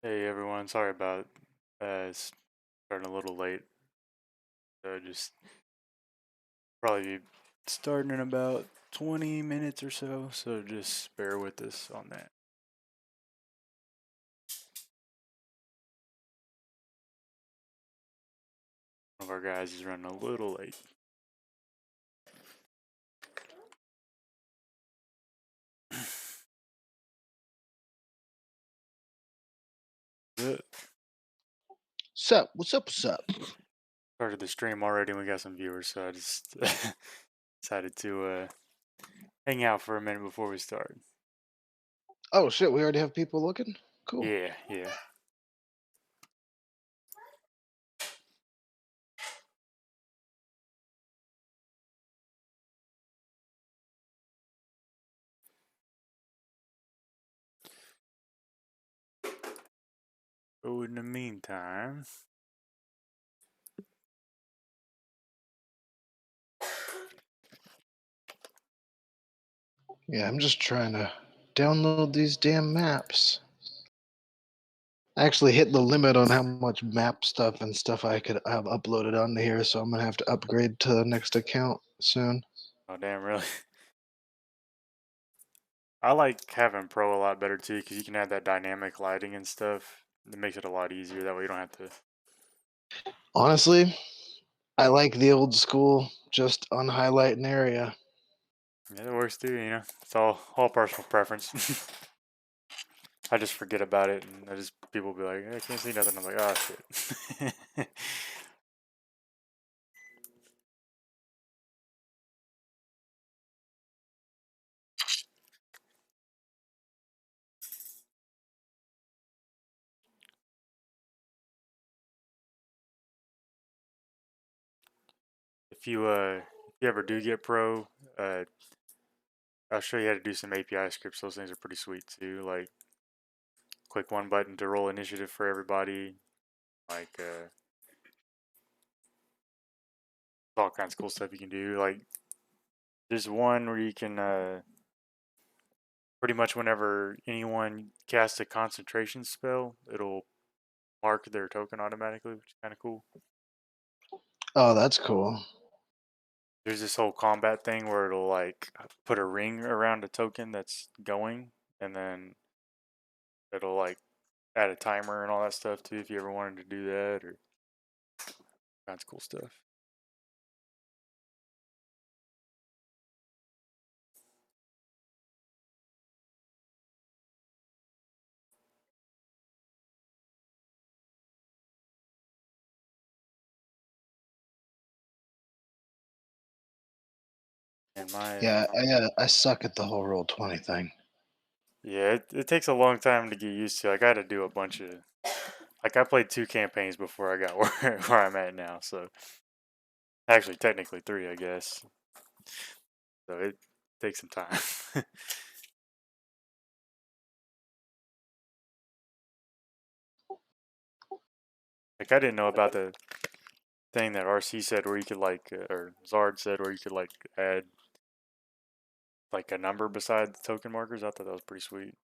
Hey everyone, sorry about starting a little late. So just probably be starting in about 20 minutes or so, so just bear with us on that. One of our guys is running a little late. But Sup? What's up? What's up? started the stream already and we got some viewers, so I just decided to hang out for a minute before we start. Oh shit, we already have people looking? Cool. Yeah. So in the meantime, Yeah, I'm just trying to download these damn maps. I actually hit the limit on how much map stuff and stuff I could have uploaded onto here, so I'm gonna have to upgrade to the next account soon. oh damn, really? I like having Pro a lot better too, because you can have that dynamic lighting and stuff. It makes it a lot easier. That way you don't have to. Honestly, I like the old school, just unhighlight an area. Yeah, it works too. It's all personal preference. I just forget about it, and people be like, I can't see nothing. I'm like, oh shit. If you ever do get Pro, I'll show you how to do some API scripts. Those things are pretty sweet too. Like, click one button to roll initiative for everybody. Like, all kinds of cool stuff you can do. Like, there's one where you can pretty much whenever anyone casts a concentration spell, it'll mark their token automatically, which is kind of cool. Oh, that's cool. There's this whole combat thing where it'll like put a ring around a token that's going, and then it'll like add a timer and all that stuff too if you ever wanted to do that, or kinds of cool stuff. And Yeah, I suck at the whole roll 20 thing. yeah, it takes a long time to get used to. I got to do a bunch of like I played 2 campaigns before I got where I'm at now. So actually, technically 3, I guess. So it takes some time. Like I didn't know about the thing that RC said where you could like, or Zard said where you could like add like a number beside the token markers. I thought that was pretty sweet.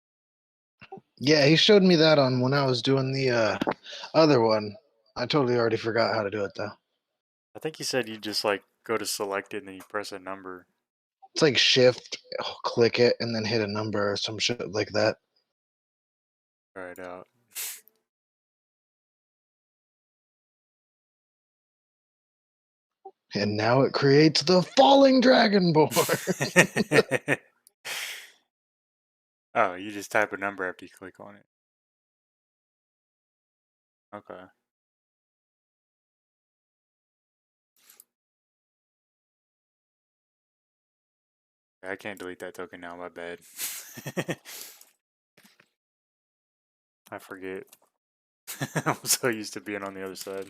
Yeah, he showed me that on when I was doing the other one. I totally already forgot how to do it though. I think he said you just like go to select it and then you press a number. It's like shift, click it, and then hit a number or some shit like that. Try it out. And now it creates the falling dragonborn. Oh, you just type a number after you click on it. Okay. I can't delete that token now. My bad. I forget. I'm so used to being on the other side.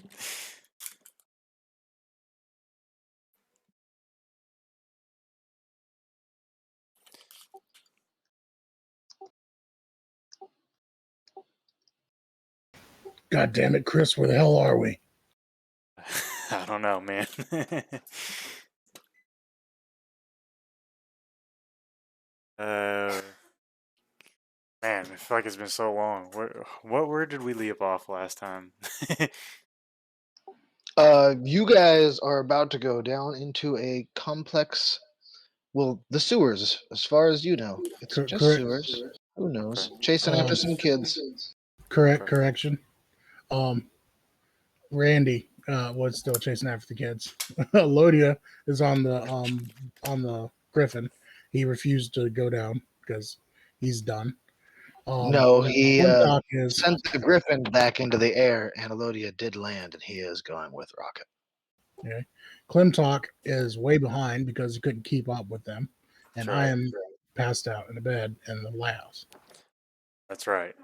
God damn it, Chris, where the hell are we? I don't know, man. uh, Man, I feel like it's been so long. Where did we leave off last time? You guys are about to go down into a complex. Well, the sewers, as far as you know. It's just Correct. sewers. Who Okay. knows? Chasing after some kids. Correct. Okay. Correction. Um, Randy was still chasing after the kids. Lodia is on the Griffin. He refused to go down because he's done. No, he Woodcock is sent the Griffin back into the air, and Elodia did land, and he is going with Rocket. okay. Clemtalk is way behind because he couldn't keep up with them, That's and I right. am passed out in the bed in the house. That's right.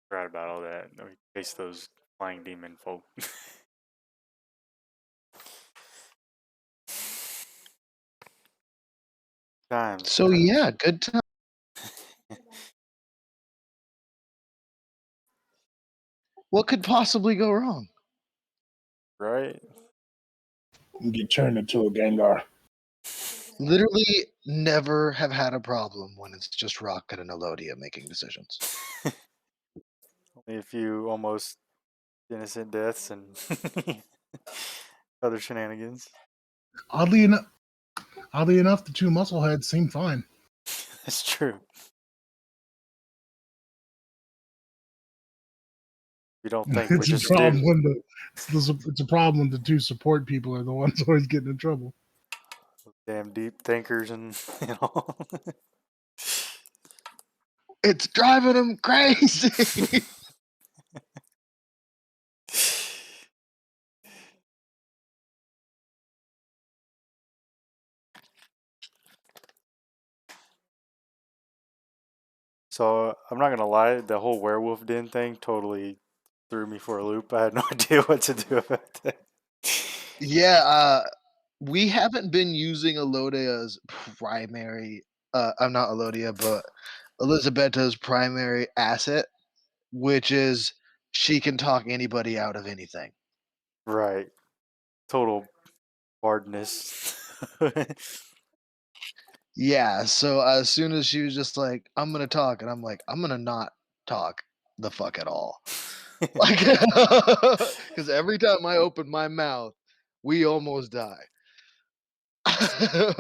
Forgot about all that. We face those flying demon folk. Times. So yeah, good time. What could possibly go wrong? Right? Get turned into a Gengar. Literally never have had a problem when it's just Rocket and Elodia making decisions. Only a few almost innocent deaths and other shenanigans. Oddly enough, the two muscleheads seem fine. That's true. You don't think we It's a just problem did. when it's a problem when the two support people are the ones always getting in trouble. Damn deep thinkers and It's driving him crazy. So I'm not gonna lie, the whole werewolf den thing totally threw me for a loop. I had no idea what to do about that. Yeah, we haven't been using Elodia's primary. I'm not Elodia, but Elizabeta's primary asset, which is she can talk anybody out of anything. Right. Total bardness. Yeah, so as soon as she was just like, "I'm gonna talk," and I'm like, "I'm gonna not talk the fuck at all," like, because every time I open my mouth, we almost die.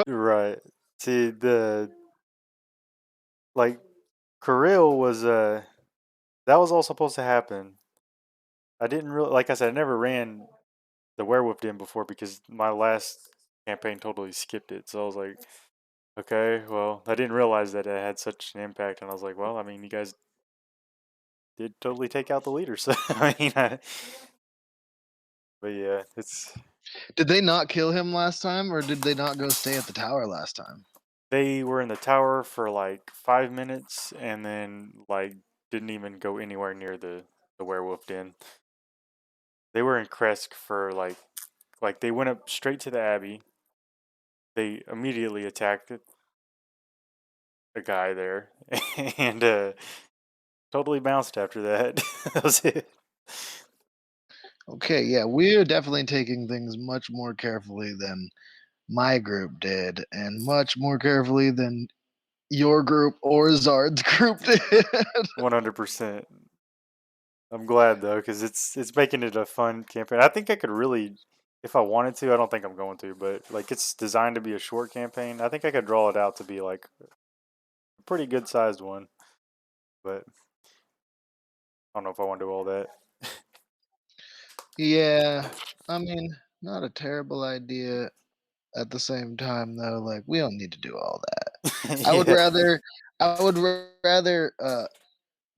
Right. See the like Kirill was that was all supposed to happen. I didn't really like I said I never ran the werewolf den before because my last campaign totally skipped it. So I was like, okay, well, I didn't realize that it had such an impact, and I was like, well, I mean, you guys did totally take out the leader, so I mean, but yeah, it's Did they not kill him last time, or did they not go stay at the tower last time? they were in the tower for like 5 minutes, and then like didn't even go anywhere near the werewolf den. They were in Kresk for like they went up straight to the abbey. They immediately attacked a guy there, and totally bounced after that. That was it. Okay, yeah, we're definitely taking things much more carefully than my group did, and much more carefully than your group or Zard's group did. 100%. I'm glad though, because it's making it a fun campaign. I think I could really, if I wanted to, I don't think I'm going to, but like it's designed to be a short campaign. I think I could draw it out to be like a pretty good sized one, but I don't know if I want to do all that. Yeah, I mean, not a terrible idea at the same time though. Like, we don't need to do all that. I would Yeah. rather, I would rather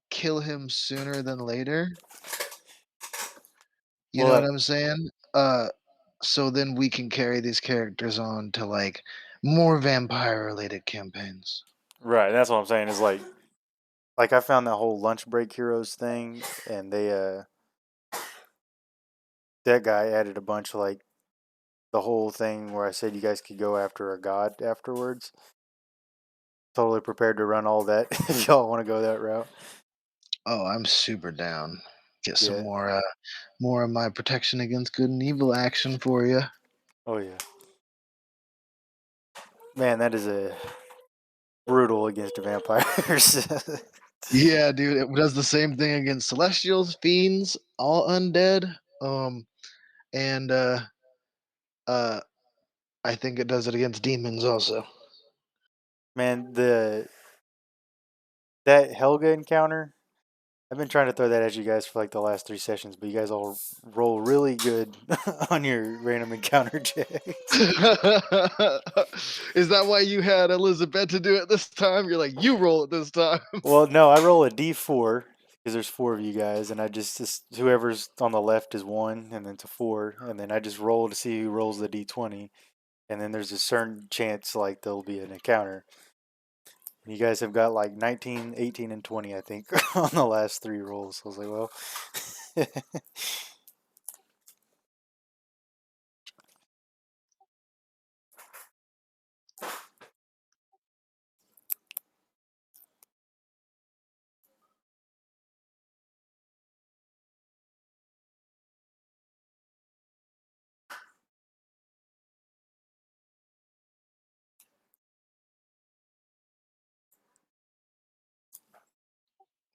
kill him sooner than later. You know Well, what I'm saying? So then we can carry these characters on to like more vampire related campaigns. right. That's what I'm saying is like I found that whole lunch break heroes thing, and they that guy added a bunch of like the whole thing where I said you guys could go after a god afterwards. Totally prepared to run all that if y'all want to go that route. Oh, I'm super down. Get some Yeah. more of my protection against good and evil action for you. Oh yeah. Man, that is a brutal against the vampires. Yeah, dude, it does the same thing against celestials, fiends, all undead. And uh, I think it does it against demons also. Man, that Helga encounter, I've been trying to throw that at you guys for like the last 3 sessions, but you guys all roll really good on your random encounter checks. Is that why you had Elizabeth to do it this time? You're like, you roll it this time. Well, no, I roll a d4 because there's 4 of you guys, and I just whoever's on the left is 1, and then to 4, and then I just roll to see who rolls the d20, and then there's a certain chance like there'll be an encounter. And you guys have got like 19, 18, and 20, I think, on the last 3 rolls. So I was like, well.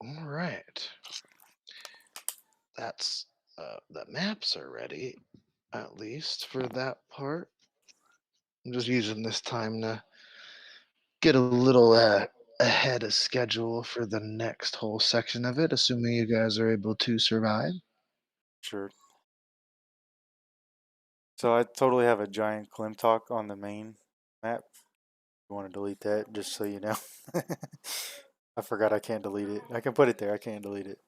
All right. That's the maps are ready, at least for that part. I'm just using this time to get a little ahead of schedule for the next whole section of it, assuming you guys are able to survive. Sure. So I totally have a giant Klimtok on the main map. You want to delete that, just so you know. I forgot I can't delete it. I can put it there. I can't delete it.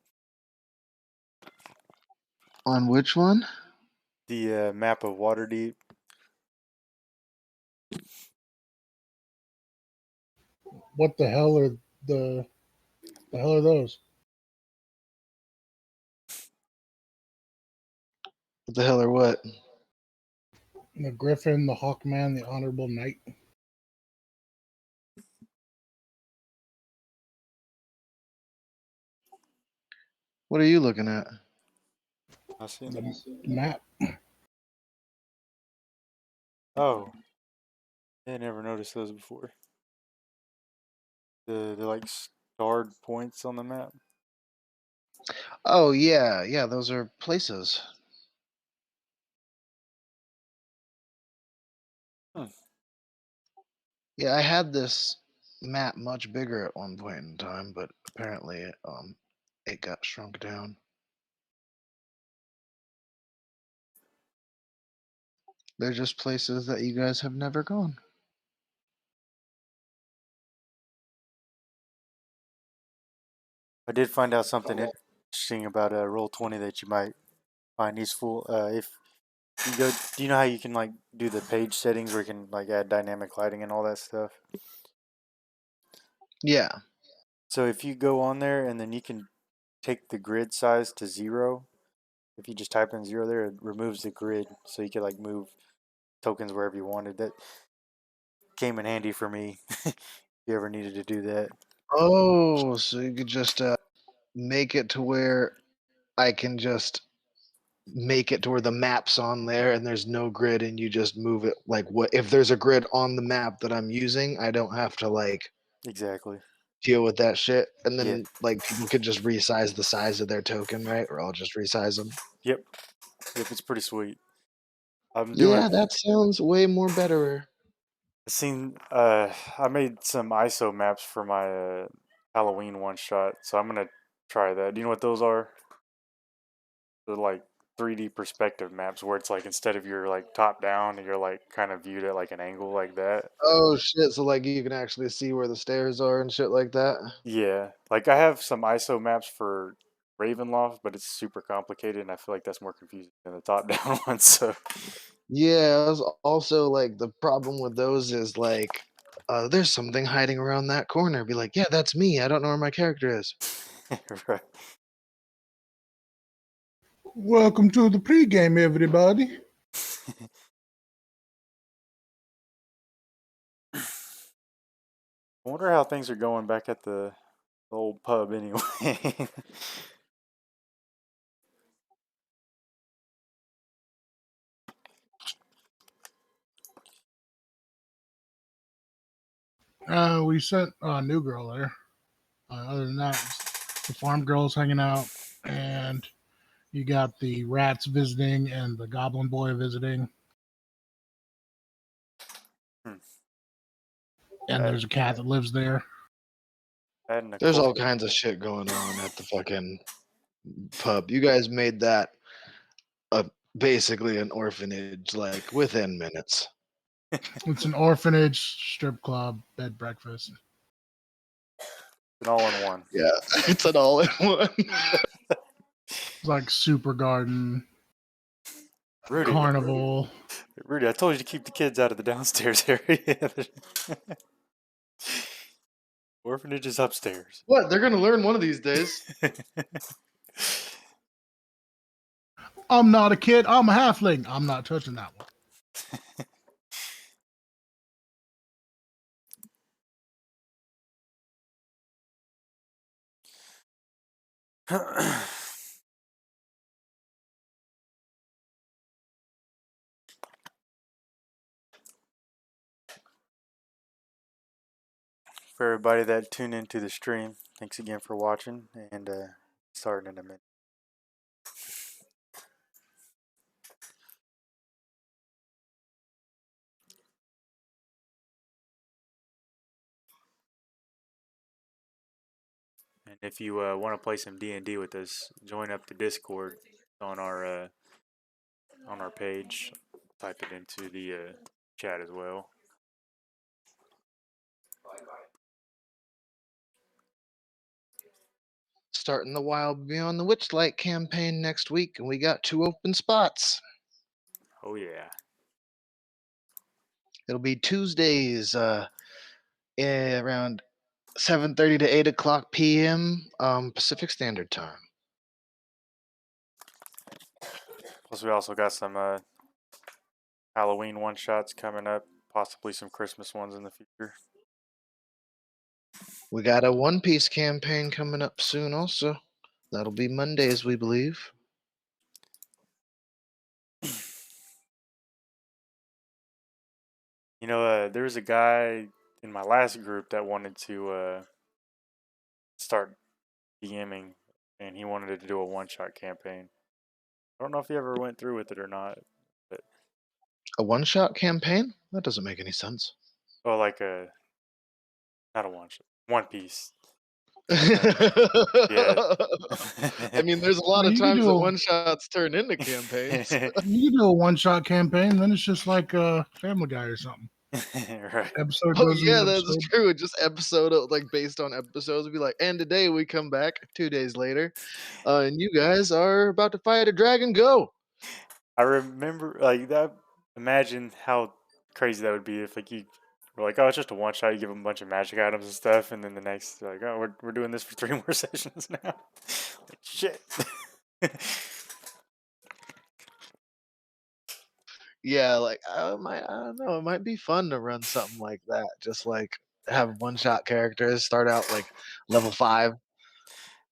On which one? The map of Waterdeep. What the hell are the hell are those? What the hell or what? The Griffin, the Hawkman, the Honorable Knight. What are you looking at? I see. The map. Oh, I never noticed those before. The like starred points on the map. Oh yeah, those are places. Hmm. Yeah, I had this map much bigger at one point in time, but apparently it got shrunk down. They're just places that you guys have never gone. I did find out something interesting about Roll20 that you might find useful. If you go, do you know how you can like do the page settings where you can like add dynamic lighting and all that stuff? Yeah. So if you go on there and then you can take the grid size to 0. If you just type in 0 there, it removes the grid, so you could like move tokens wherever you wanted. That came in handy for me. If you ever needed to do that. Oh, so you could just make it to where I can just make it to where the map's on there and there's no grid and you just move it like what if there's a grid on the map that I'm using, I don't have to like Exactly. deal with that shit. And Yeah. then like people could just resize the size of their token, right? Or I'll just resize them. Yep. Yep. It's pretty sweet. I'm doing. Yeah, that sounds way more better. I seen. I made some ISO maps for my Halloween one shot, so I'm gonna try that. Do you know what those are? They're like 3D perspective maps where it's like instead of your like top down, you're like kind of viewed at like an angle like that. Oh shit, so like you can actually see where the stairs are and shit like that. Yeah, like I have some ISO maps for Ravenloft, but it's super complicated, and I feel like that's more confusing than the top-down one. So, Yeah, it was also like the problem with those is like there's something hiding around that corner. Be like, yeah, that's me. I don't know where my character is. right. Welcome to the pregame, everybody. I wonder how things are going back at the old pub anyway. We sent a new girl there. Other than that, the farm girls hanging out, and you got the rats visiting and the goblin boy visiting, Hmm. and That, there's a cat that lives there. that and There's all Nicole. kinds of shit going on at the fucking pub. You guys made that a basically an orphanage, like within minutes. It's an orphanage, strip club, bed breakfast. An all in one. Yeah, it's an all in one. It's like super garden, Rudy, carnival. Rudy, I told you to keep the kids out of the downstairs area. Orphanage is upstairs. What? They're gonna learn one of these days. I'm not a kid. I'm a halfling. I'm not touching that one. For everybody that tuned into the stream, thanks again for watching, and starting in a minute. And if you want to play some D&D with us, join up the Discord on our page. Type it into the chat as well. Starting the Wild Beyond the Witchlight campaign next week, and we got 2 open spots. Oh yeah. It'll be Tuesdays, around 7:30 to 8 o'clock p.m. Pacific Standard Time. Plus, we also got some Halloween one shots coming up, possibly some Christmas ones in the future. We got a One Piece campaign coming up soon, also. That'll be Mondays, we believe. You know, there was a guy in my last group that wanted to start DMing, and he wanted to do a one shot campaign. I don't know if he ever went through with it or not, but A one-shot campaign? That doesn't make any sense. oh, like a not a one shot, One Piece campaign. Yeah. I mean, there's a I lot mean, of you can times do that a one-shots turn into campaigns. you can do a one shot campaign. Then it's just like Family Guy or something. Right. Episode Oh goes in yeah, the that's episode. true. Just episode like based on episodes, would be like, and today we come back 2 days later, and you guys are about to fight a dragon. Go. I remember like that. Imagine how crazy that would be if like you were like, oh, it's just a one shot. You give them a bunch of magic items and stuff, and then the next, like, oh, we're doing this for 3 more sessions now. Like shit. Yeah, like I don't know. It might be fun to run something like that. Just like have one-shot characters start out like level 5,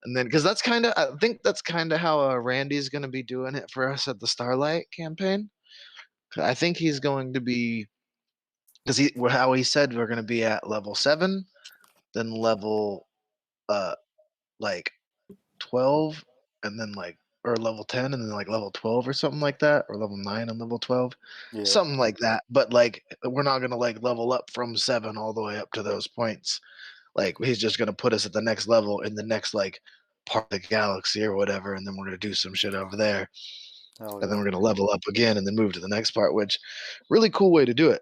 and then because that's kind of I think that's kind of how Randy's going to be doing it for us at the Starlight campaign. I think he's going to be because how he said we're going to be at level 7, then level uh like 12, and then like or level 10 and then like level 12 or something like that, or level 9 and level 12, Yeah. something like that. But like we're not going to like level up from 7 all the way up to those points. Like he's just going to put us at the next level in the next like part of the galaxy or whatever, and then we're going to do some shit over there, Hell and then yeah. we're going to level up again and then move to the next part, which really cool way to do it.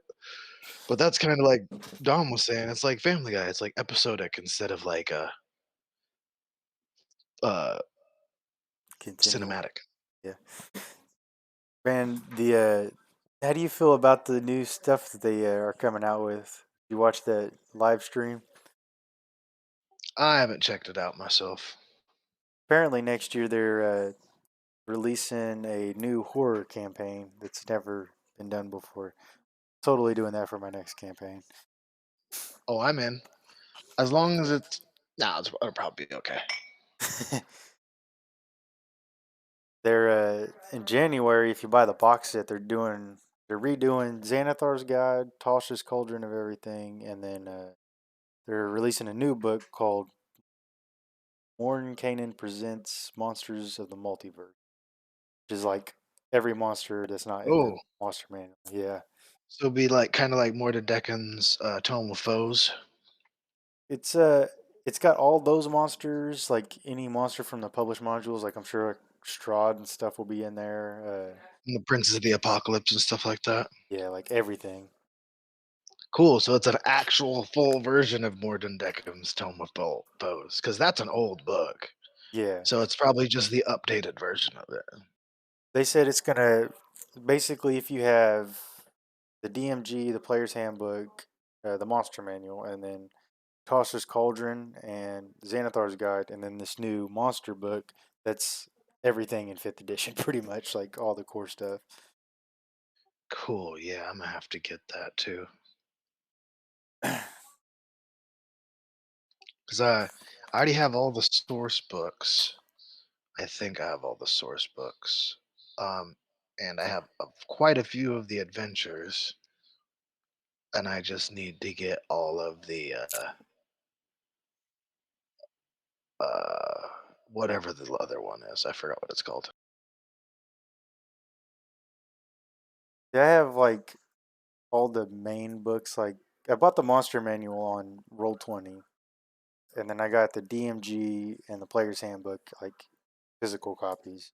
But that's kind of like Dom was saying, it's like Family Guy. It's like episodic instead of like uh Continual. cinematic. Yeah. Man, the how do you feel about the new stuff that they are coming out with? You watch the live stream? I haven't checked it out myself. Apparently next year they're releasing a new horror campaign that's never been done before. Totally doing that for my next campaign. Oh, I'm in. As long as it's it'll probably be okay. They're in January. If you buy the box set, they're redoing Xanathar's Guide, Tasha's Cauldron of Everything, and then they're releasing a new book called Warren Kanan presents Monsters of the Multiverse, which is like every monster that's not in the Oh, monster manual. Yeah, so it'd be like kind of like Mordendekin's Tome of Foes. it's uh, it's got all those monsters, like any monster from the published modules. Like I'm sure like Strahd and stuff will be in there. And the Princes of the Apocalypse and stuff like that. Yeah, like everything. Cool. So it's an actual full version of Mordendekin's Tome of Foes, because that's an old book. Yeah, So it's probably just the updated version of it. they said it's gonna basically if you have the DMG, the Player's Handbook, the Monster Manual, and then Toss's Cauldron and Xanathar's Guide, and then this new monster book that's everything in 5th edition, pretty much, like all the core stuff. Cool. Yeah, I'm gonna have to get that too. Because I already have all the source books. I think I have all the source books. And I have quite a few of the adventures. And I just need to get all of the uh, whatever the other one is. I forgot what it's called. Yeah, I have like all the main books. Like I bought the Monster Manual on Roll20, and then I got the DMG and the Player's Handbook, like physical copies.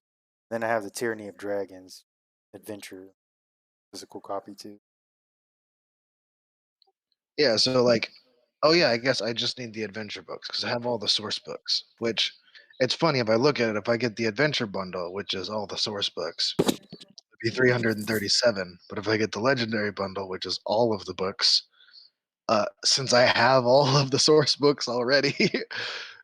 Then I have the Tyranny of Dragons adventure physical copy too. Yeah, so like, oh yeah, I guess I just need the adventure books because I have all the source books. Which it's funny if I look at it, if I get the adventure bundle, which is all the source books, it'd be 337. But if I get the legendary bundle, which is all of the books, since I have all of the source books already,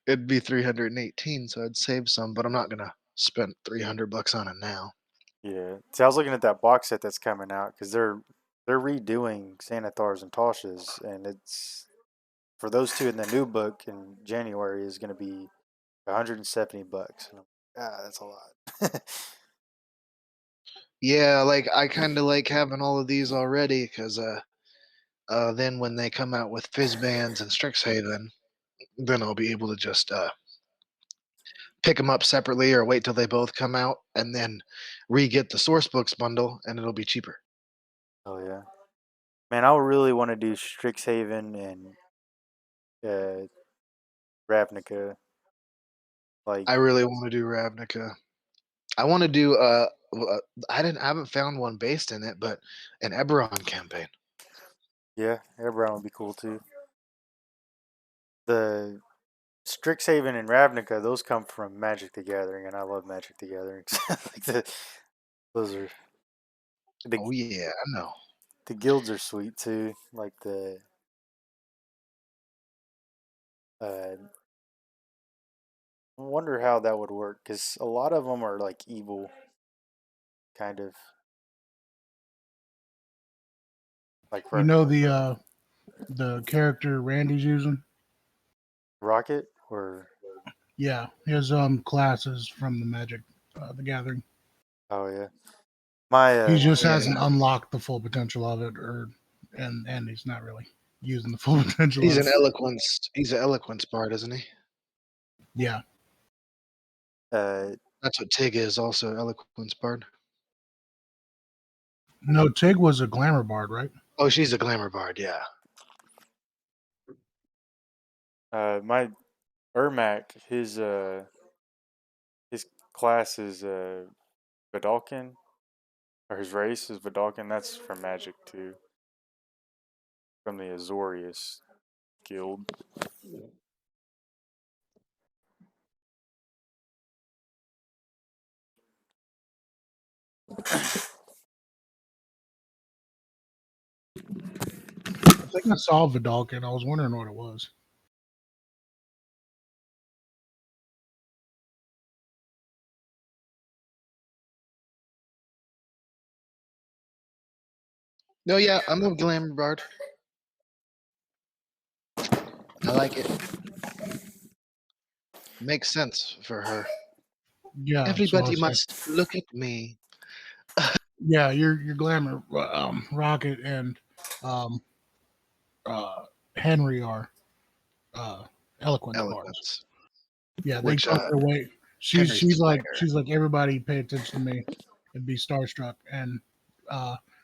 it'd be 318. So I'd save some, but I'm not gonna spend 300 bucks on it now. Yeah. See, I was looking at that box set that's coming out because they're redoing Xanathar's and Tosh's, and it's for those two in the new book in January is going to be 170 bucks. And that's a lot. Yeah, like I kind of like having all of these already because then when they come out with Fizzbands and Strixhaven, then I'll be able to just pick them up separately or wait till they both come out and then re-get the source books bundle and it'll be cheaper. Oh yeah, man, I really want to do Strixhaven and uh, Ravnica. Like, I really want to do Ravnica. I want to do I haven't found one based in it, but an Eberron campaign. yeah, Airborne would be cool too. The Strixhaven and Ravnica, those come from Magic the Gathering, and I love Magic the Gathering. like those are the Oh yeah, I know. the guilds are sweet too. Like I wonder how that would work because a lot of them are like evil, kind of like You know the character Randy's using? Rocket or Yeah, his classes from the Magic the Gathering. oh yeah, my He just Yeah, hasn't unlocked the full potential of it, or and he's not really using the full potential he's of an it. eloquence. He's an eloquence bard, isn't he? Yeah, uh That's what Tig is, also eloquence bard. no, Tig was a glamour bard, right? Oh, she's a glamour bard. Yeah. my Ermac his class is Vidalkin or his race is Vidalkin. That's from Magic too, from the Azorius guild. I think I saw Vidalkin. I was wondering what it was. No, yeah, I'm a glamour bard. I like it. Makes sense for her. Yeah, so I Everybody was like, must look at me. yeah, your glamour Rocket and um, uh, Henry are uh, eloquence bards. Eloquence. Yeah, they which go their way. Henry's She's like everybody pay attention to me and be starstruck. And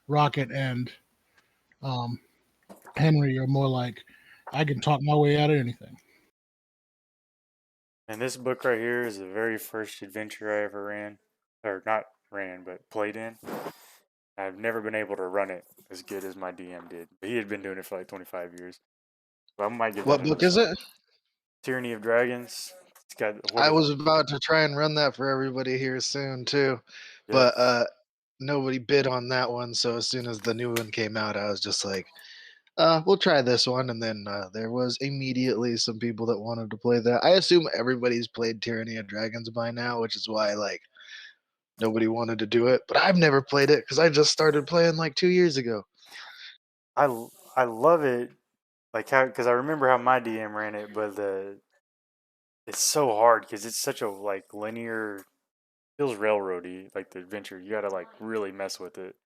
Rocket and um, Henry are more like I can talk my way out of anything. And this book right here is the very first adventure I ever ran, or not ran, but played in. I've never been able to run it as good as my DM did. But he had been doing it for like 25 years. So I might get that What into book is some it? Tyranny of Dragons. It's got Horde I of was about to try and run that for everybody here soon too, yeah. but nobody bid on that one. So as soon as the new one came out, I was just like, we'll try this one. And then there was immediately some people that wanted to play that. I assume everybody's played Tyranny of Dragons by now, which is why like nobody wanted to do it. But I've never played it because I just started playing like 2 years ago. I love it, like how, because I remember how my DM ran it, but it's so hard because it's such a like linear, feels railroady, like the adventure. You got to like really mess with it,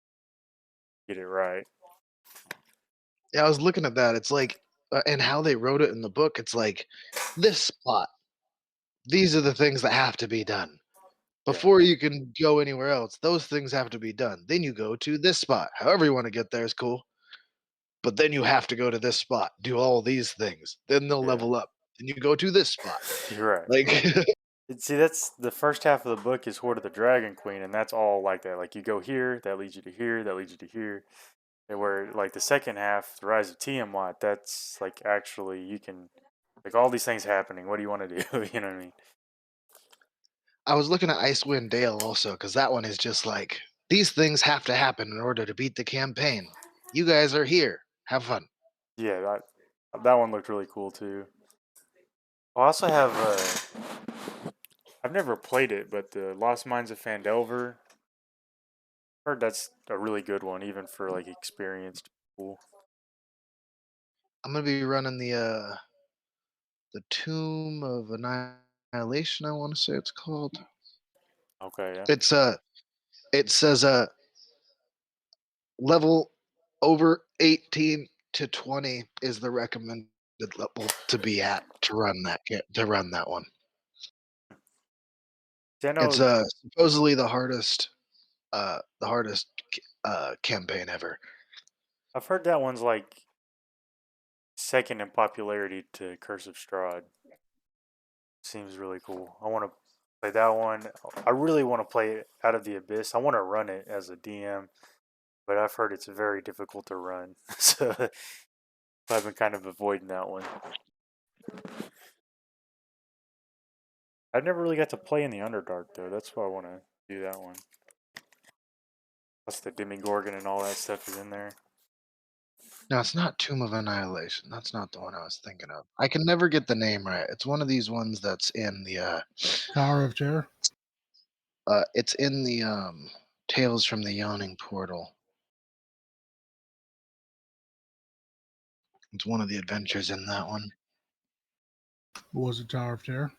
get it right. Yeah, I was looking at that. It's like, and how they wrote it in the book. It's like this spot. These are the things that have to be done. Yeah, Before you can go anywhere else, those things have to be done. Then you go to this spot. However you want to get there is cool. But then you have to go to this spot, do all these things. Then they'll yeah, level up. Then you go to this spot. you're right. Like See, that's the first half of the book is Horde of the Dragon Queen, and that's all like that. Like you go here, that leads you to here, that leads you to here. And where like the second half, the Rise of Tiamat, that's like actually you can like all these things happening. What do you want to do? You know what I mean? I was looking at Icewind Dale also, because that one is just like these things have to happen in order to beat the campaign. You guys are here. Have fun. Yeah, that one looked really cool too. I also have I've never played it, but the Lost Mines of Phandelver. Heard that's a really good one, even for like experienced people. I'm gonna be running the Tomb of Annihilation, I want to say it's called. Okay, yeah. It's it says level over 18 to 20 is the recommended level to be at to run that one. See, I It's know supposedly the hardest campaign ever. I've heard that one's like second in popularity to Curse of Strahd. Seems really cool. I want to play that one. I really want to play it Out of the Abyss. I want to run it as a DM, but I've heard it's very difficult to run. So I've been kind of avoiding that one. I've never really got to play in the Underdark though. That's why I want to do that one. Plus the Demigorgon and all that stuff is in there. No, it's not Tomb of Annihilation. That's not the one I was thinking of. I can never get the name right. It's one of these ones that's in the Tower of Terror. it's in the Tales from the Yawning Portal. It's one of the adventures in that one. What was it? Tower of Terror.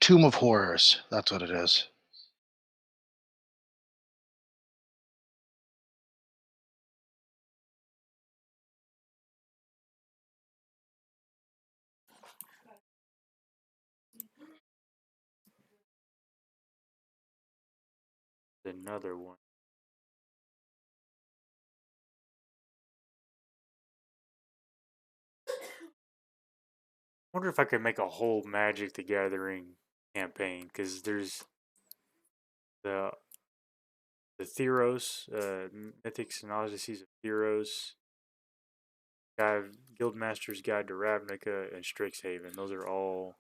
Tomb of Horrors. That's what it is. Another one. Wonder if I could make a whole Magic the Gathering campaign because there's the the Theros, Mythics and Odysseys of Theros, Guildmaster's Guide to Ravnica, and Strixhaven. Those are all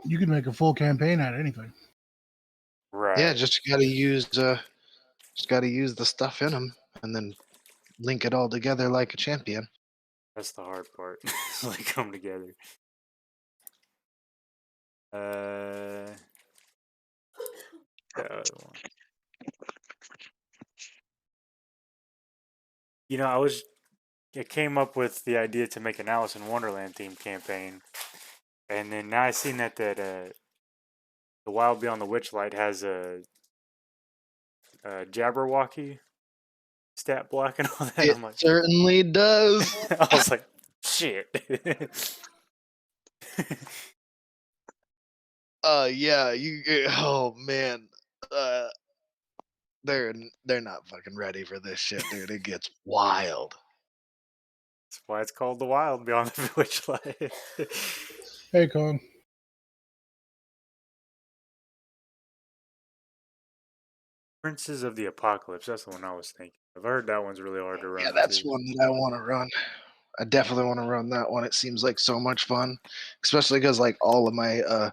You can make a full campaign out of anything. Yeah, right. just gotta use the stuff in them and then link it all together like a champion. That's the hard part. Like come together. Uh, the other one. You know, I came up with the idea to make an Alice in Wonderland themed campaign, and then now I seen that the Wild Beyond the Witchlight has a Jabberwocky stat block and all that. It I'm like, certainly does. I was like, Shit. Yeah, oh man. Uh they're not fucking ready for this shit, dude. It gets wild. That's why it's called the Wild Beyond the Village Life. Hey, Kong. Princes of the Apocalypse. That's the one I was thinking. I've heard that one's really hard to Yeah, run that's too. one that I want to run. I definitely want to run that one. It seems like so much fun, especially because like all of my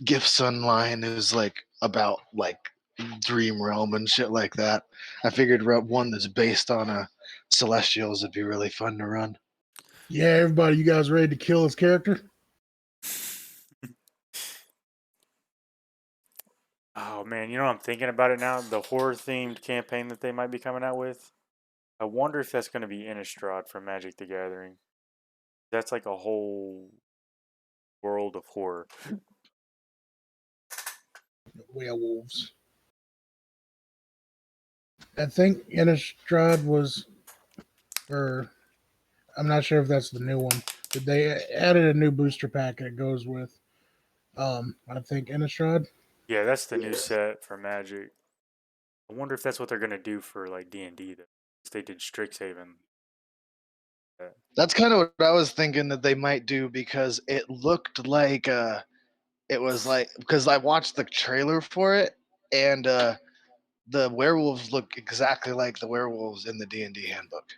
gifts online is like about like Dream Realm and shit like that. I figured one that's based on Celestials would be really fun to run. Yeah, everybody, you guys ready to kill his character? Oh man, you know what I'm thinking about it now? The horror themed campaign that they might be coming out with. I wonder if that's going to be Innistrad from Magic the Gathering. That's like a whole world of horror. Werewolves. I think Innistrad was, or I'm not sure if that's the new one, but they added a new booster pack that goes with, I think Innistrad. Yeah, that's the new set for Magic. I wonder if that's what they're going to do for like D&D though. 'Cause they did Strixhaven. That's kind of what I was thinking that they might do because it looked like it was like because I watched the trailer for it and the werewolves look exactly like the werewolves in the D&D handbook.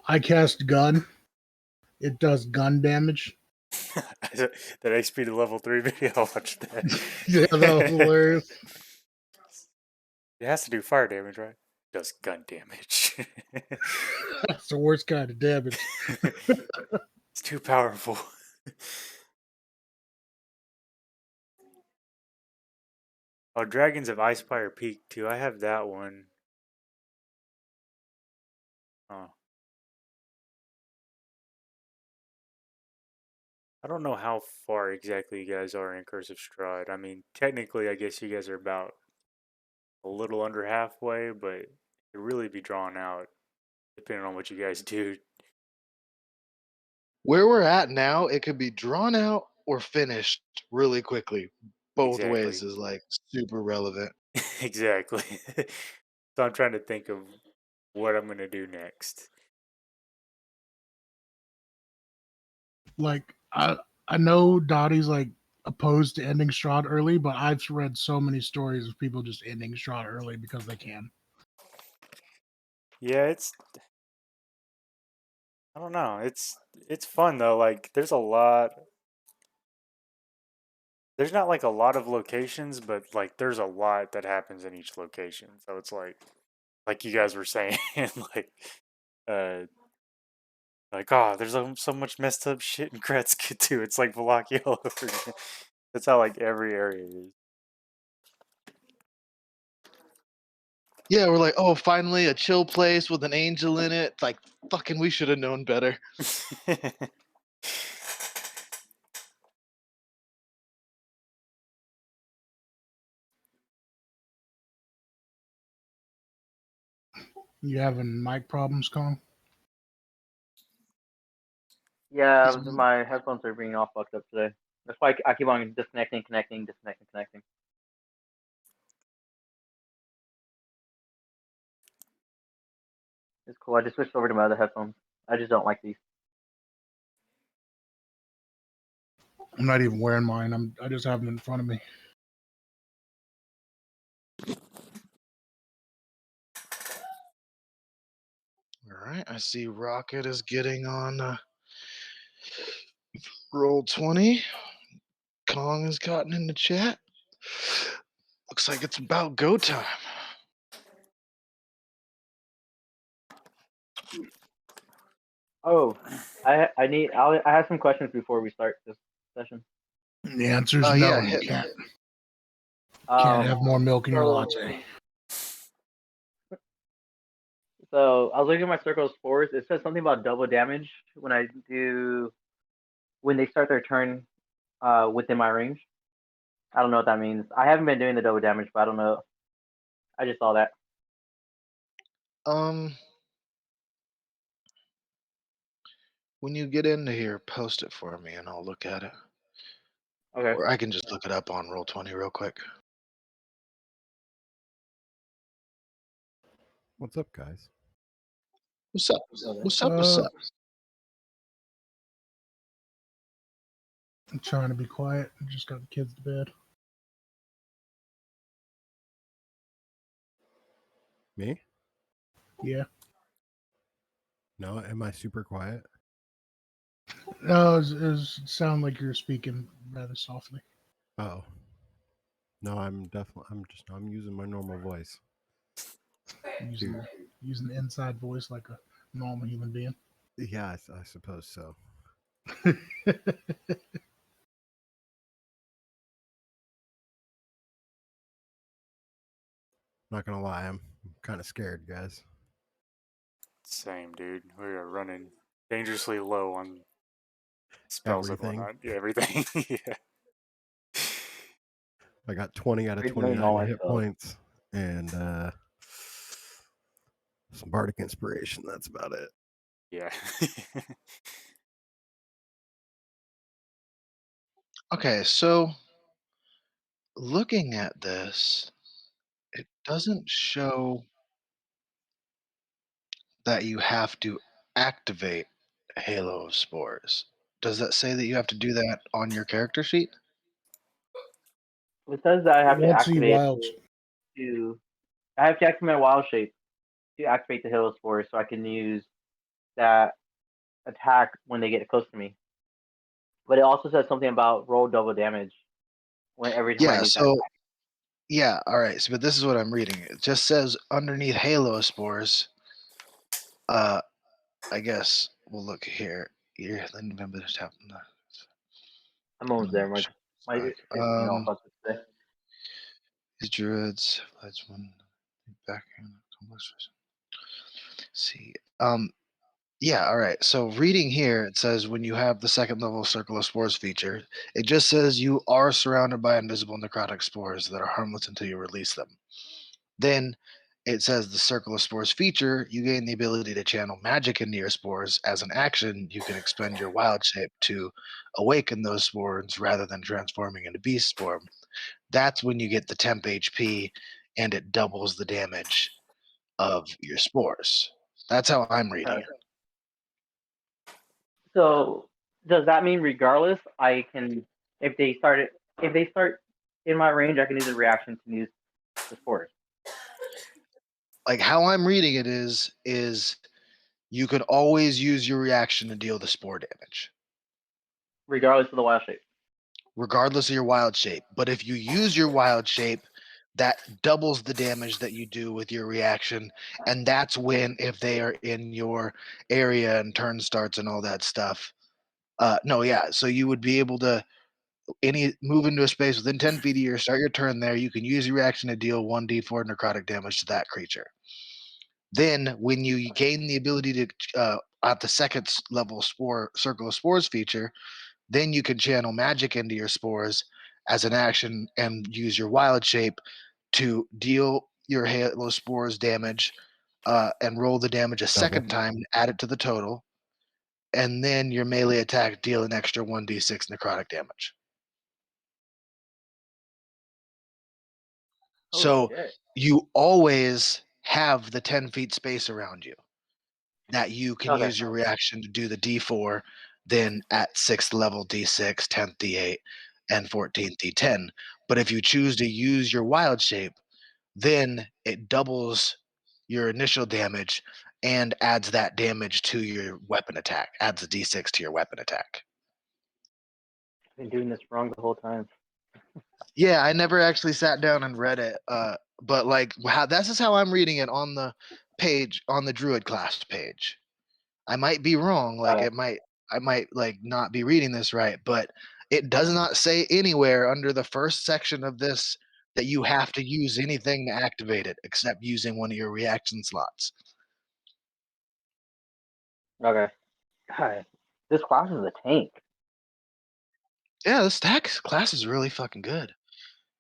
I cast gun. It does gun damage. That XP to level 3 video, I watched that. Yeah, that was hilarious. It has to do fire damage, right? Does gun damage. That's the worst kind of damage. It's too powerful. Oh, Dragons of Icespire Peak too. I have that one. Oh. I don't know how far exactly you guys are in Cursive Stride. I mean, technically, I guess you guys are about a little under halfway, but it could really be drawn out depending on what you guys do. Where we're at now, it could be drawn out or finished really quickly. Both ways Exactly. is like super relevant. Exactly. So I'm trying to think of what I'm gonna do next. Like I know Dottie's like opposed to ending Strahd early, but I've read so many stories of people just ending Strahd early because they can. Yeah, I don't know. It's fun though. Like there's not like a lot of locations, but like there's a lot that happens in each location. So it's like you guys were saying, like uh oh, there's so much messed up shit in Gretzky too. It's like Valaki all over again. That's how like every area Yeah, we're like, oh, finally a chill place with an angel in it. Like, fucking, we should have known better. is. You having mic problems, Kong? Yeah, He's- my headphones are being all fucked up today. That's why I keep on disconnecting, connecting, disconnecting, connecting. It's cool. I just switched over to my other headphones. I just don't like these. I'm not even wearing mine. I just have them in front of me. All right, I see Rocket is getting on roll 20. Kong has gotten in the chat. Looks like it's about go time. Oh, I have some questions before we start this session. The answer is no. Yeah, You hit me. can't have more milk in your so- latte. So I was looking at my circle of spores. It says something about double damage when they start their turn within my range. I don't know what that means. I haven't been doing the double damage, but I don't know. I just saw that. Um, when you get into here, post it for me and I'll look at it. Okay. Or I can just look it up on Roll20 real quick. What's up, guys? What's up? What's up? What's up? I'm trying to be quiet. I just got the kids to bed. Me? Yeah. No, am I super quiet? No, it sound like you're speaking rather softly. Oh. No, I'm using my normal voice. Using the inside voice like a normal human being. Yeah, I suppose so. Not gonna lie, I'm kind of scared, guys. Same, dude. We are running dangerously low on spells Everything. and whatnot. Yeah, everything. Yeah. I got 20 out of We're doing all 29 my hit stuff. points and some bardic inspiration. That's about it. Yeah. Okay, so looking at this, it doesn't show that you have to activate Halo of Spores. Does that say that you have to do that on your character sheet? It says that I have to Won't see activate wild. I have to activate my wild shape to activate the Halo Spores so I can use that attack when they get close to me. But it also says something about roll double damage when every time I Yeah, use that so attack. yeah, all right. So, but this is what I'm reading. It just says underneath Halo Spores. I guess we'll look here. Here, then November this happened. I'm almost there. My internet all fucked up today. These druids, pledge one back. See, yeah, all right. So reading here, it says when you have the second level Circle of Spores feature, it just says you are surrounded by invisible necrotic spores that are harmless until you release them. Then it says the Circle of Spores feature, you gain the ability to channel magic into your spores. As an action, you can expend your wild shape to awaken those spores rather than transforming into beast form. That's when you get the temp HP and it doubles the damage of your spores. That's how I'm reading it. So does that mean regardless I can if they start in my range I can use a reaction to use the spores? Like how I'm reading it is you could always use your reaction to deal the spore damage, Regardless of the wild shape. regardless of your wild shape. But if you use your wild shape, that doubles the damage that you do with your reaction, and that's when if they are in your area and turn starts and all that stuff. No, yeah. So you would be able to any move into a space within 10 feet of you, start your turn there. You can use your reaction to deal 1d4 necrotic damage to that creature. Then, when you gain the ability to at the second level circle of spores feature, then you can channel magic into your spores as an action and use your wild shape to deal your halo spores damage and roll the damage a second time, add it to the total, and then your melee attack deal an extra 1d6 necrotic damage. So shit. you always have the 10 feet space around you that you can Okay. use your reaction to do the D4, then at 6th level D6, 10th D8, and 14th D10. But if you choose to use your wild shape, then it doubles your initial damage and adds that damage to your weapon attack, adds a D6 to your weapon attack. I've been doing this wrong the whole time. Yeah, I never actually sat down and read it, but like this is how I'm reading it on the page on the Druid class page. I might be wrong, like I might like not be reading this right, but it does not say anywhere under the first section of this that you have to use anything to activate it except using one of your reaction slots. Okay. God, this class is a tank. Yeah, this class is really fucking good.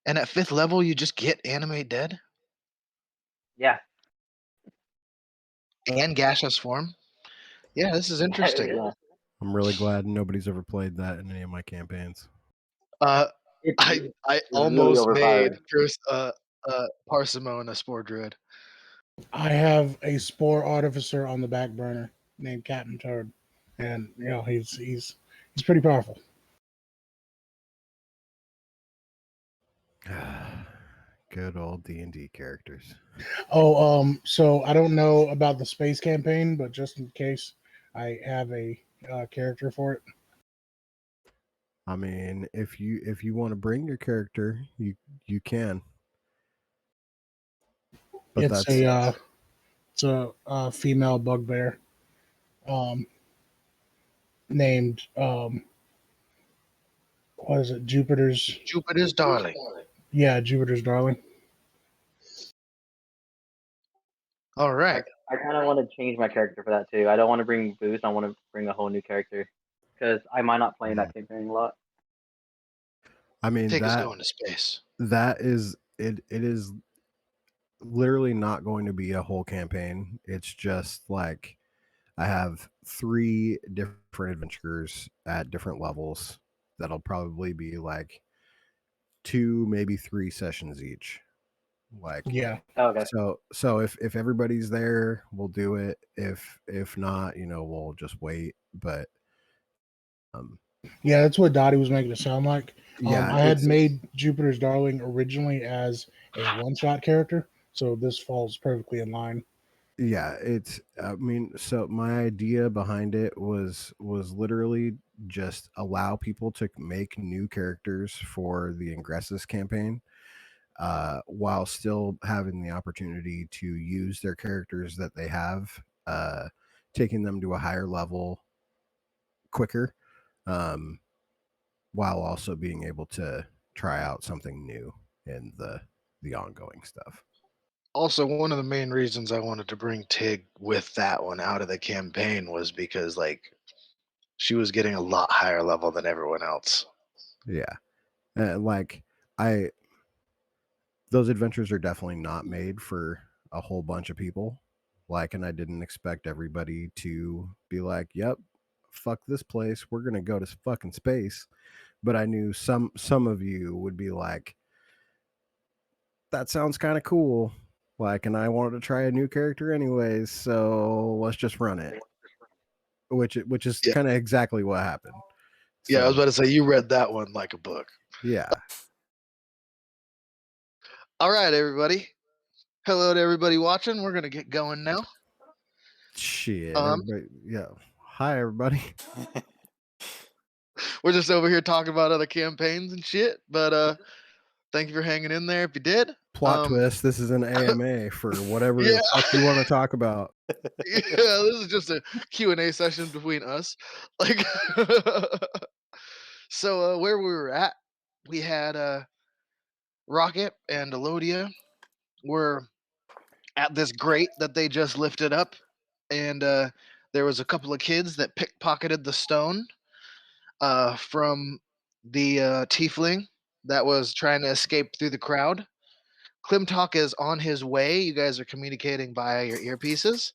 And at 5th level, you just get Animate Dead Yeah. and Gaseous Form. Yeah, this is interesting. Yeah. I'm really glad nobody's ever played that in any of my campaigns. Uh, It's I really almost made overpowered. Parsimon a spore druid. I have a spore artificer on the back burner named Captain Toad, and he's pretty powerful. Good old D&D characters. Oh, so I don't know about the space campaign, but just in case, I have a character for it. I mean, if you want to bring your character, you can. But It's that's a female bugbear, named what is it? Jupiter's darling. Yeah, Jupiter's darling. All right. I kind of want to change my character for that too. I don't want to bring Boost. I want to bring a whole new character because I might not play in that campaign a lot. I mean Pig is going to space. that is it is literally not going to be a whole campaign. It's just like I have 3 different adventures at different levels that'll probably be like 2, maybe 3 sessions each. Like Yeah, Okay. so if everybody's there, we'll do it. If not, we'll just wait. But yeah, that's what Dottie was making it sound like. yeah, I had made Jupiter's darling originally as a one-shot character, so this falls perfectly in line. yeah, I mean, so my idea behind it was literally just allow people to make new characters for the Ingressus campaign, while still having the opportunity to use their characters that they have, taking them to a higher level quicker, um, while also being able to try out something new in the ongoing stuff. Also, one of the main reasons I wanted to bring Tig with that one out of the campaign was because she was getting a lot higher level than everyone else. Yeah, like I those adventures are definitely not made for a whole bunch of people. Like, and I didn't expect everybody to be like, "Yep, fuck this place. We're gonna go to fucking space." But I knew some of you would be like, "That sounds kind of cool." Like, and I wanted to try a new character anyways, so let's just run it. Which is Yeah, kind of exactly what happened. yeah. I was So about to say you read that one like a book. yeah, All right, everybody. Hello to everybody watching. We're gonna get going now. shit. Um, Everybody, yeah. Hi, everybody. we're just over here talking about other campaigns and shit. But thank you for hanging in there. If you did, Plot twist: this is an AMA for whatever yeah, the fuck you want to talk about. yeah. This is just a Q&A session between us. Like, so where we were at, we had Rocket and Elodia were at this grate that they just lifted up, and there was a couple of kids that pickpocketed the stone from the tiefling that was trying to escape through the crowd. Klimtok is on his way. You guys are communicating via your earpieces.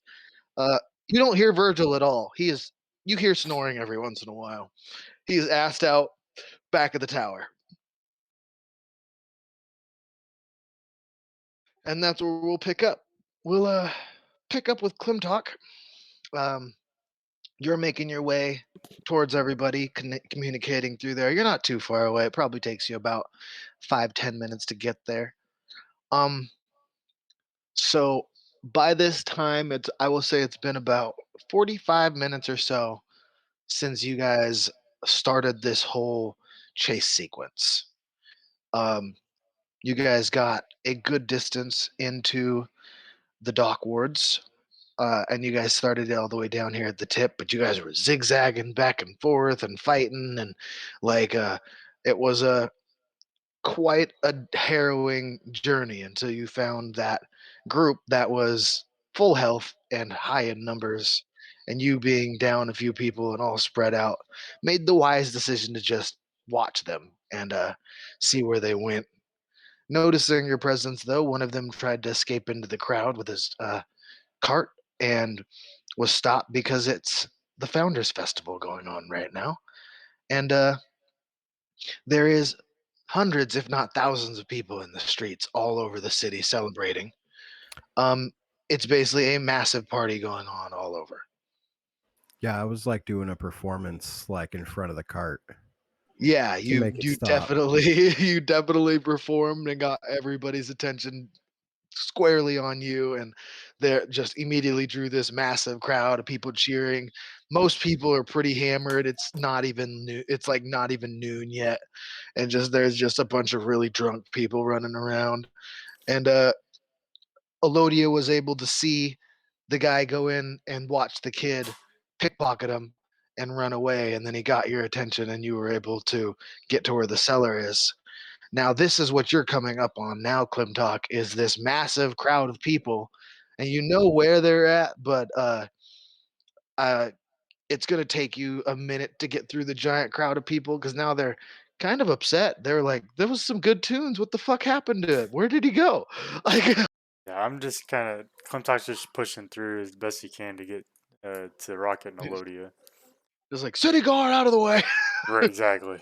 Uh, you don't hear Virgil at all. You hear snoring every once in a while. He is assed out back of the tower. And that's where we'll pick up. We'll pick up with Klimtok. Um, you're making your way towards everybody, communicating through there. You're not too far away. It probably takes you about 5-10 minutes to get there. Um, so by this time, I will say it's been about 45 minutes or so since you guys started this whole chase sequence. Um, you guys got a good distance into the dock wards, and you guys started all the way down here at the tip, but you guys were zigzagging back and forth and fighting, and it was quite a harrowing journey until you found that group that was full health and high in numbers, and you being down a few people and all spread out made the wise decision to just watch them and see where they went. Noticing your presence, though, one of them tried to escape into the crowd with his cart and was stopped because its the Founders Festival going on right now, and there is hundreds, if not thousands, of people in the streets all over the city celebrating. Um, it's basically a massive party going on all over. Yeah, I was like doing a performance like in front of the cart. Yeah, To you make it you stop. definitely you definitely performed and got everybody's attention squarely on you, and they just immediately drew this massive crowd of people cheering. Most people are pretty hammered. It's not even new. It's like not even noon yet, and just there's just a bunch of really drunk people running around. And Elodia was able to see the guy go in and watch the kid pickpocket him and run away, and then he got your attention, and you were able to get to where the cellar is. Now, this is what you're coming up on now, Klimtok, is this massive crowd of people, and you know where they're at, but uh, it's going to take you a minute to get through the giant crowd of people because now they're kind of upset. They're like, "There was some good tunes. What the fuck happened to it? Where did he go?" Like, Yeah, I'm just kind of Clintock's just pushing through as best he can to get to Rocket and Elodia. just like, "City guard out of the way." Right, exactly.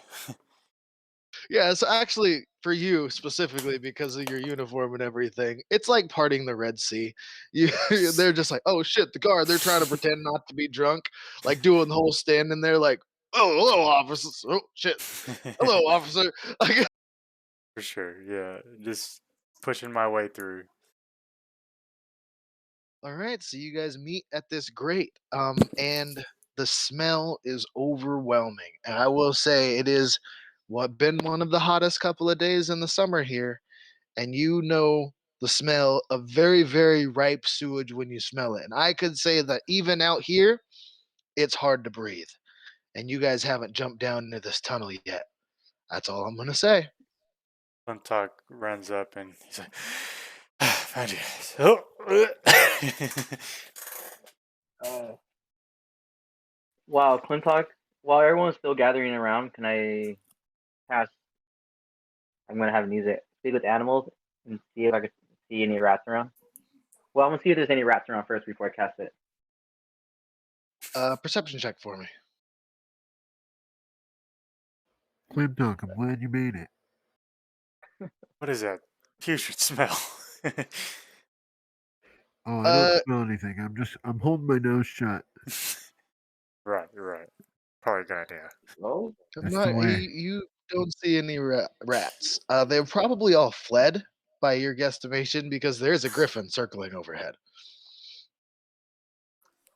Yeah, so actually, for you specifically, because of your uniform and everything, it's like parting the Red Sea. You, they're just like, "Oh shit, the guard!" They're trying to pretend not to be drunk, like doing the whole standing there, like, "Oh, hello, officers! Oh shit, hello, officer!" Like, For sure, yeah. Just pushing my way through. all right, so you guys meet at this grate, and the smell is overwhelming. And I will say, it is what been one of the hottest couple of days in the summer here, and you know the smell of very, very ripe sewage when you smell it. And I could say that even out here, it's hard to breathe. And you guys haven't jumped down into this tunnel yet. That's all I'm gonna say. Clintock runs up and he's like, "Found you guys." Oh. While Clintock, while everyone's still gathering around, can I cast? I'm gonna have him use it. Speak with animals and see if I can see any rats around. Well, I'm gonna see if there's any rats around first before I cast it. Perception check for me. Clintock, I'm glad you made it. What is that putrid smell? Oh, I don't Uh, smell anything. I'm holding my nose shut. Right, right. Probably a good idea. Oh, That's the way. You don't see any rats. They're probably all fled by your guesstimation because there's a griffin circling overhead.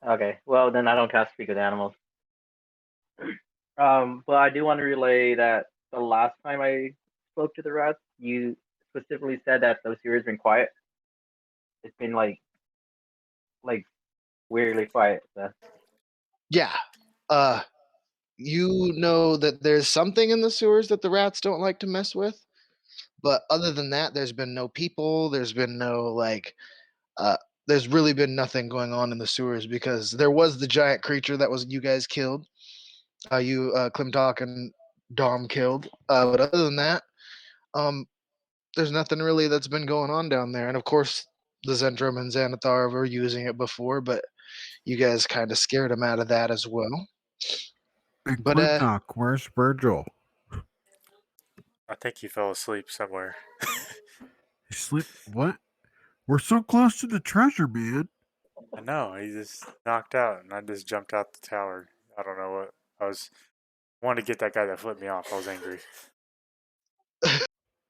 okay. Well, then I don't cast speak with animals. But I do want to relay that the last time I spoke to the rats, you specifically said that those series been quiet. It's been like weirdly quiet. So. Yeah. Uh, you know that there's something in the sewers that the rats don't like to mess with, but other than that, there's been no people. There's been no like. Uh, there's really been nothing going on in the sewers because there was the giant creature that was you guys killed. You Klimtok and Dom killed. But other than that, um, there's nothing really that's been going on down there. And of course, the Zentrum and Xanathar were using it before, but you guys kind of scared them out of that as well. And But Clintock, where's Virgil? I think he fell asleep somewhere. He sleep. What? We're so close to the treasure, man. I know, he just knocked out and I just jumped out the tower. I don't know what. Wanted to get that guy that flipped me off. I was angry.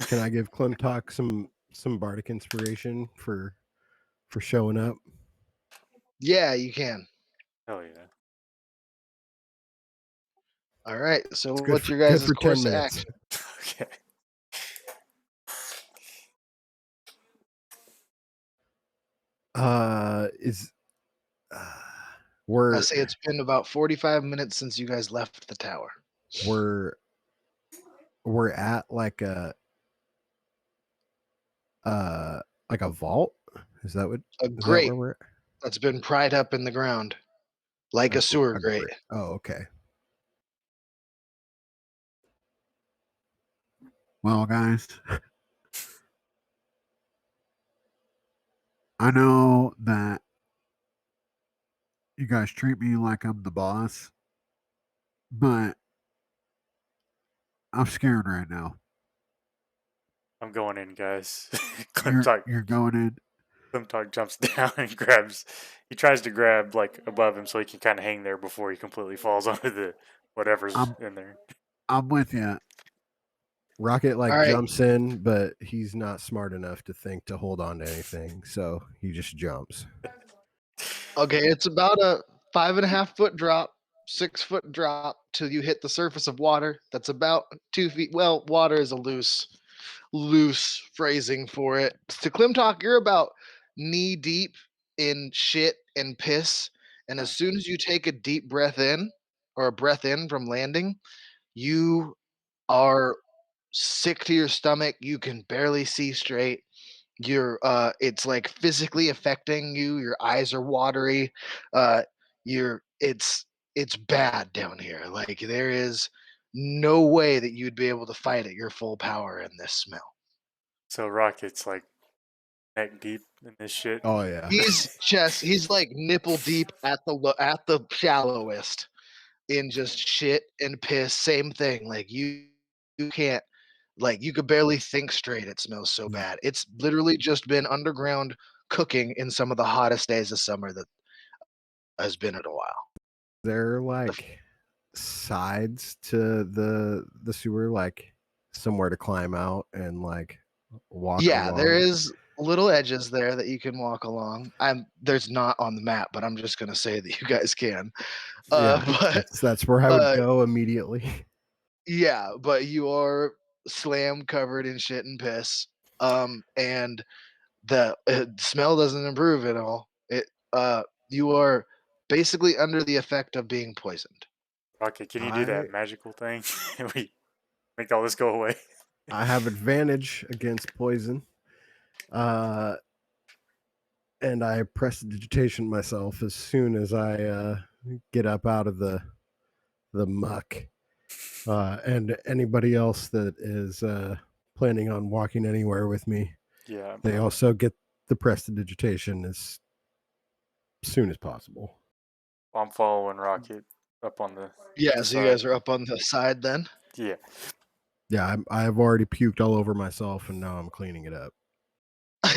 Can I give Clintock some bardic inspiration for showing up? yeah, you can. Hell yeah. All right. So It's what's your good guys' for 10 course of minutes. action? Okay. Is I we're say it's been about 45 minutes since you guys left the tower. we're we're at like a vault. Is that what? A Is that where grate we're at? that's been pried up in the ground like a sewer grate. Oh, okay. Well, guys, I know that you guys treat me like I'm the boss, but I'm scared right now. I'm going in, guys. You're going in. Climtalk jumps down and grabs. He tries to grab like above him so he can kind of hang there before he completely falls onto the whatever's I'm in there. I'm with you. Rocket All like right. jumps in, but he's not smart enough to think to hold on to anything, so he just jumps. Okay, it's about a 5.5 foot drop, 6 foot drop till you hit the surface of water. That's about 2 feet. Well, water is a loose phrasing for it. To Klimtalk, you're about knee deep in shit and piss. And as soon as you take a deep breath in, or a breath in from landing, you are sick to your stomach. You can barely see straight. It's like physically affecting you. Your eyes are watery. You're it's bad down here. Like there is no way that you'd be able to fight at your full power in this smell. So Rocket's like neck deep in this shit. Oh yeah. He's like nipple deep at the shallowest in just shit and piss. Same thing. Like you can't, like you could barely think straight. It smells so bad. It's literally just been underground cooking in some of the hottest days of summer that has been in a while. There like sides to the sewer, like somewhere to climb out and like walk Yeah, there along. is little edges there that you can walk along. There's not on the map, but I'm just gonna say that you guys can. Yeah, But that's where I would uh, go immediately. yeah, but you are slam covered in shit and piss. And the smell doesn't improve at all. You are basically under the effect of being poisoned. Rocket, can you do I that magical thing? We make all this go away. I have advantage against poison. Uh and I prestidigitation myself as soon as I get up out of the muck. And anybody else that is planning on walking anywhere with me, Yeah, they also get the prestidigitation as soon as possible. I'm following Rocket up on Yeah, the so you side. guys are up on the side then. Yeah, Yeah, I've already puked all over myself, and now I'm cleaning it up. I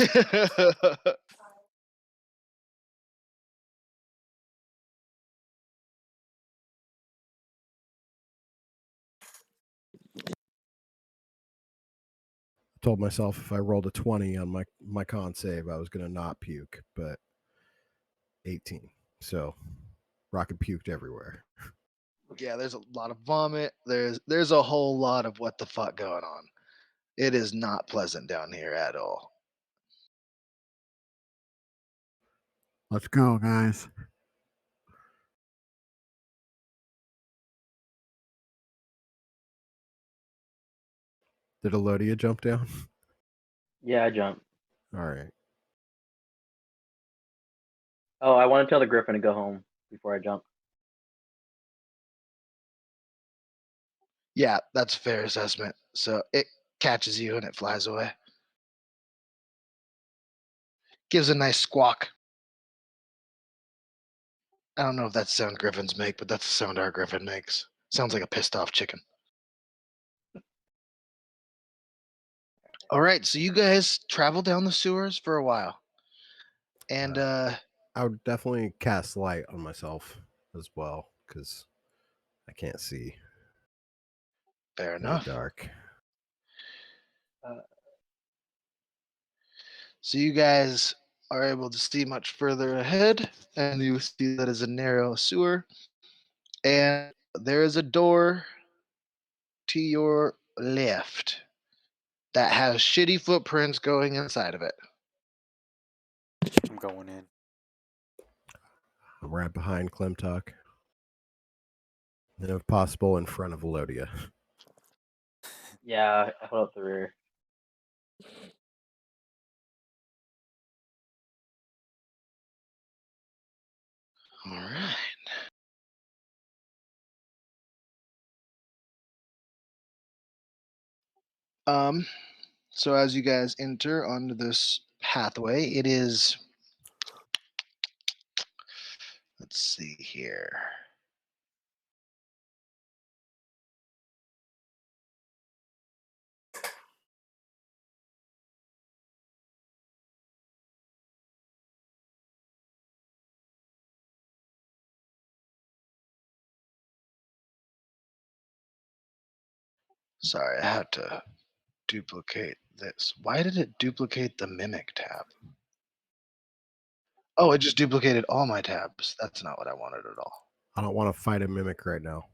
told myself if I rolled a 20 on my con save, I was going to not puke, but 18. So Rocket puked everywhere. Yeah, there's a lot of vomit. There's a whole lot of what the fuck going on. It is not pleasant down here at all. Let's go, guys. Did Elodia jump down? Yeah, I jumped. All right. Oh, I want to tell the Griffin to go home before I jump. Yeah, that's a fair assessment. So it catches you and it flies away. Gives a nice squawk. I don't know if that's the sound griffins make, but that's the sound our griffin makes. Sounds like a pissed off chicken. All right, so you guys travel down the sewers for a while. And I would definitely cast light on myself as well because I can't see fair in the enough. dark. So you guys are able to see much further ahead, and you see that is a narrow sewer. And there is a door to your left that has shitty footprints going inside of it. I'm going in. I'm right behind Klimtalk. And if possible, in front of Elodia. Yeah, I hold up the rear. All right. So as you guys enter onto this pathway, it is Let's see here. Sorry, I had to duplicate this. Why did it duplicate the mimic tab? Oh, it just duplicated all my tabs. That's not what I wanted at all. I don't want to fight a mimic right now.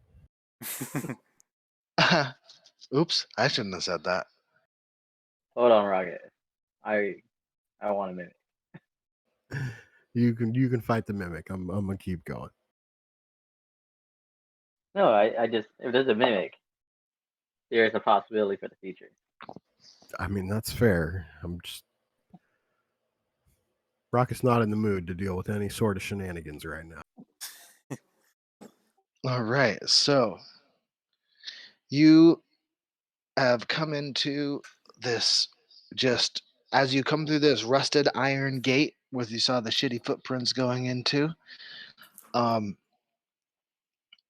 Oops, I shouldn't have said that. Hold on, Rocket. I want a minute. You can fight the mimic. I'm gonna keep going. No, I just if there's a mimic, there's a possibility for the future. I mean, that's fair. I'm just Rocket's not in the mood to deal with any sort of shenanigans right now. All right, so you have come into this, just as you come through this rusted iron gate where you saw the shitty footprints going into,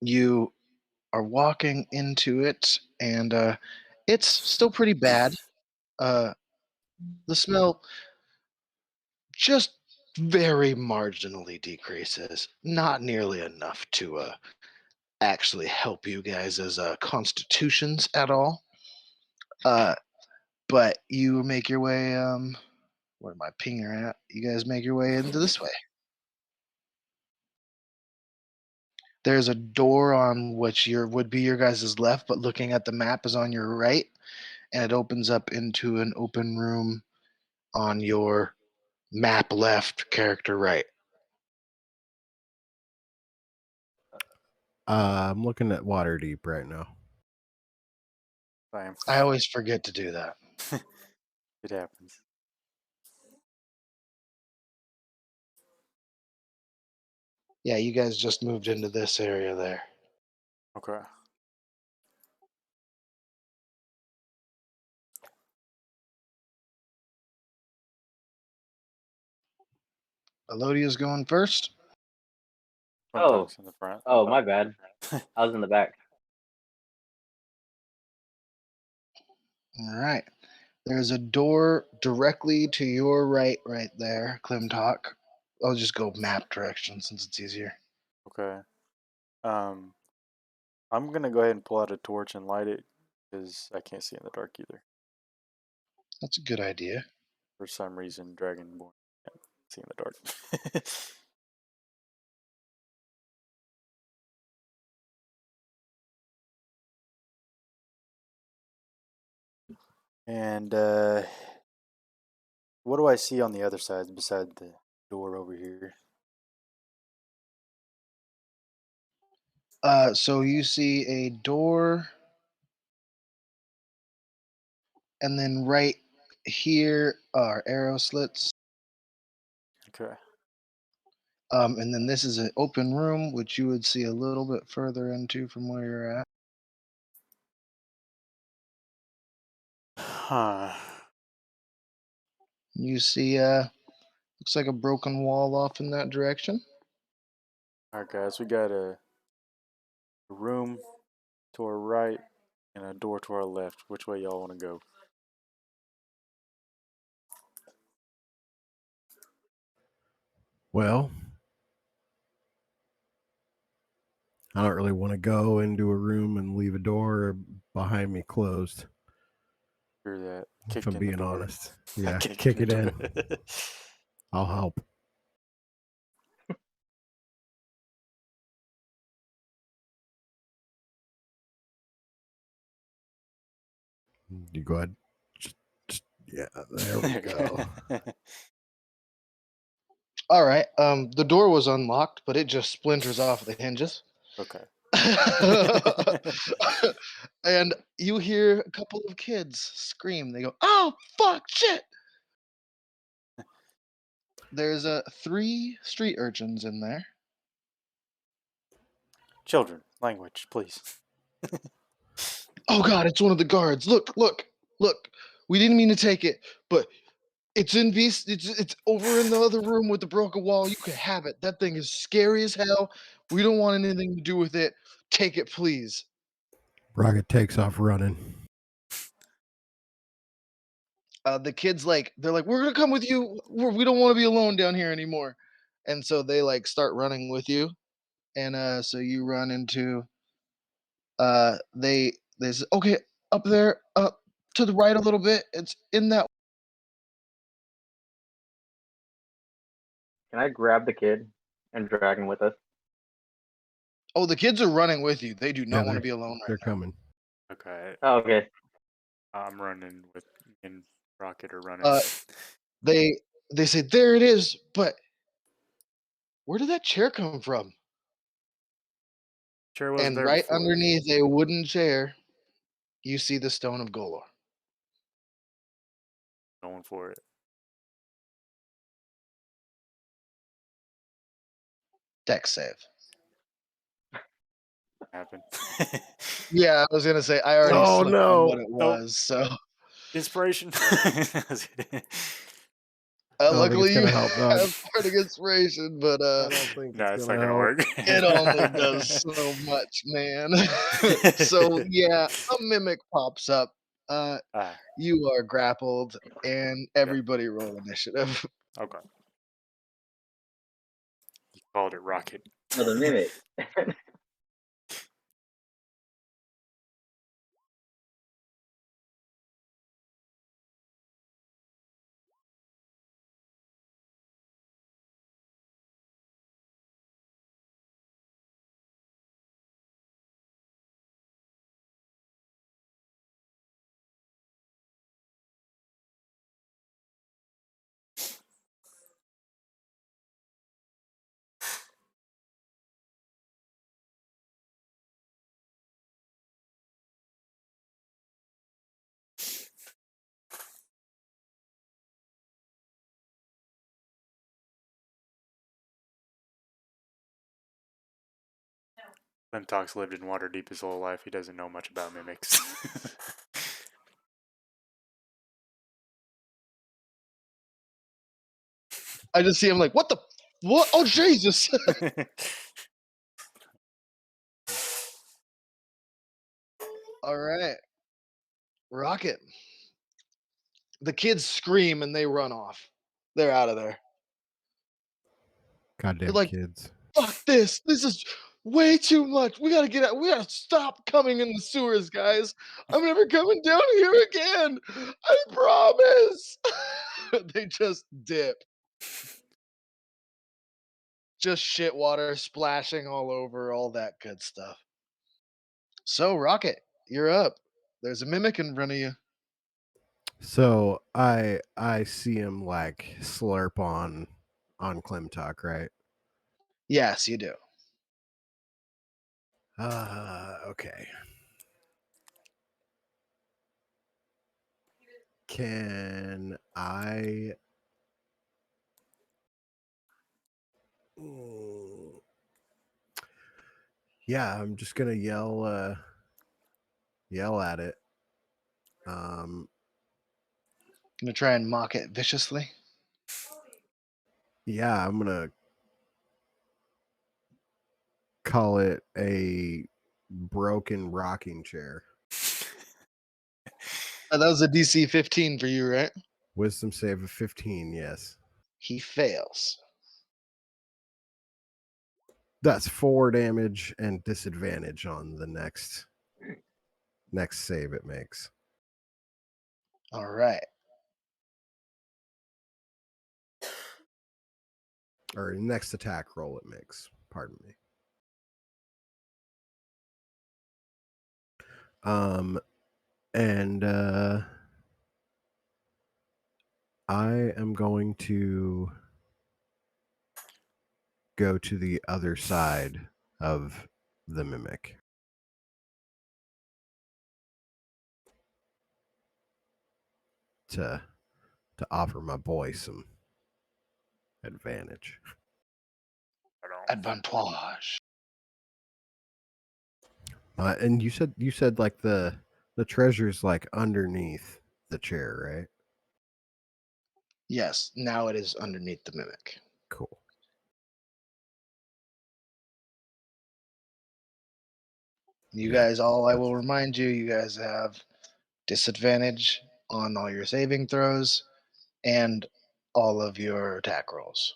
you are walking into it, and it's still pretty bad. The smell just very marginally decreases, not nearly enough to actually help you guys as constitutions at all. But you make your way. Where my pinger at? You guys make your way into this way. There's a door on which would be your guys' left, but looking at the map is on your right, and it opens up into an open room on your map left, character right. I'm looking at Waterdeep right now. Same. I always forget to do that. It happens. Yeah, you guys just moved into this area there. Okay. Elodia's going first. Talks in the front. Oh, my bad. I was in the back. All right. There's a door directly to your right there, Klimtok. I'll just go map direction since it's easier. Okay. I'm gonna go ahead and pull out a torch and light it because I can't see in the dark either. That's a good idea. For some reason, Dragonborn can't see in the dark. And what do I see on the other side beside the door over here? So you see a door, and then right here are arrow slits. Okay. And then this is an open room, which you would see a little bit further into from where you're at. Huh. You see, looks like a broken wall off in that direction. All right, guys, we got a room to our right and a door to our left. Which way y'all want to go? Well, I don't really want to go into a room and leave a door behind me closed. Hear that? If Kicked I'm in being the door. honest. Yeah, Kicked kick the it in. door. I'll help. You go ahead. Yeah, there we go. All right. The door was unlocked, but it just splinters off the hinges. Okay. And you hear a couple of kids scream. They go, "Oh, fuck, shit!" There's 3 street urchins in there. Children, language, please. Oh God, it's one of the guards. Look. We didn't mean to take it, but It's in beast. It's over in the other room with the broken wall. You can have it. That thing is scary as hell. We don't want anything to do with it. Take it, please. Rocket takes off running. The kids they're like, we're gonna come with you. We don't want to be alone down here anymore. And so they start running with you. And so you run into they say, okay, up there, up to the right a little bit. It's in that. Can I grab the kid and drag him with us? Oh, the kids are running with you. They do not want to they're- be alone right They're now. coming. Okay, Oh, okay. I'm running with and Rocket are running. Uh, They say there it is, but where did that chair come from? Chair wasn't And there right before. underneath a wooden chair, you see the stone of Golor. Going for it. Dex save. Happened. Yeah, I was gonna say I already Oh, slipped on what no. it Nope. was. So Inspiration. I don't think it's luckily you gonna help, dog. have bardic inspiration, but I don't think No, it's it's not gonna gonna help. work. it only does so much, man. So yeah, a mimic pops up. Ah, You are grappled, and everybody roll initiative. okay. You called it Rocket. No, the mimic. Clintox lived in Waterdeep his whole life. He doesn't know much about mimics. I just see him like, what the, what? Oh Jesus! All right, Rocket. The kids scream and they run off. They're out of there. They're Goddamn like, kids. fuck this. This is way too much. We gotta get out. We gotta stop coming in the sewers, guys. I'm never coming down here again. I promise. They just dip. Just shit water splashing all over, all that good stuff. So, Rocket, you're up. There's a mimic in front of you. So I see him like slurp on Clemtalk, right? Yes, you do. Okay. Can I Mm, yeah, I'm just gonna yell at it. Gonna try and mock it viciously. Yeah, I'm gonna call it a broken rocking chair. That was a DC 15 for you, right? Wisdom save of 15, yes. He fails. That's 4 damage and disadvantage on the next save it makes. All right. Or next attack roll it makes. Pardon me. And I am going to go to the other side of the mimic. To offer my boy some advantage. Advantage. And you said like the treasure's like underneath the chair, right? Yes, now it is underneath the mimic. Cool. You Yeah, guys, I will remind you, you guys have disadvantage on all your saving throws and all of your attack rolls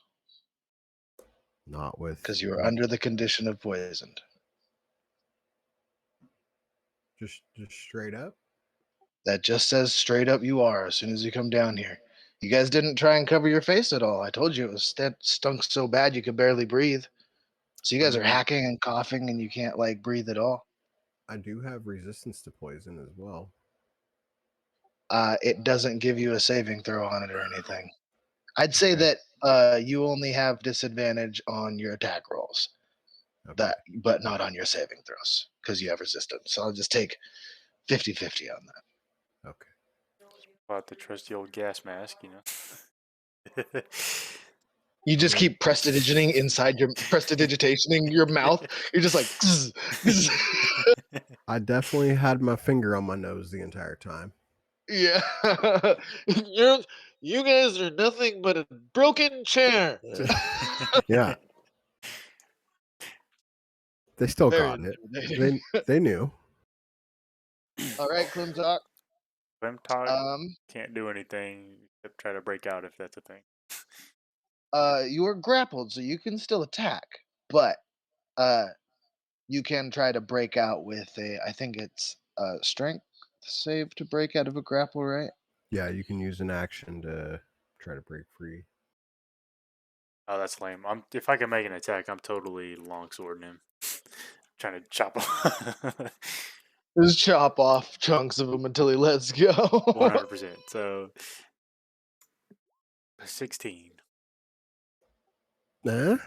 not with because you are under the condition of poisoned. just straight up. That just says straight up you are as soon as you come down here. You guys didn't try and cover your face at all. I told you it was stunk so bad you could barely breathe. So you guys are hacking and coughing and you can't like breathe at all. I do have resistance to poison as well. It doesn't give you a saving throw on it or anything. I'd say Okay. that you only have disadvantage on your attack rolls, Okay. but not on your saving throws because you have resistance. So I'll just take 50-50 on that. Okay. About the trusty old gas mask, you know. You just keep prestidigitating inside your prestidigitationing your mouth. You're just like, zzz, zzz. I definitely had my finger on my nose the entire time. Yeah. You guys are nothing but a broken chair. Yeah. They still Very got it. intimidating. They knew. All right, Klimtok. Clemtog can't do anything except try to break out if that's a thing. You are grappled, so you can still attack, but you can try to break out with I think it's a strength save to break out of a grapple, right? Yeah, you can use an action to try to break free. Oh, that's lame. If I can make an attack, I'm totally longswording him. Trying to chop him. Just chop off chunks of him until he lets go. 100%. So 16. Huh?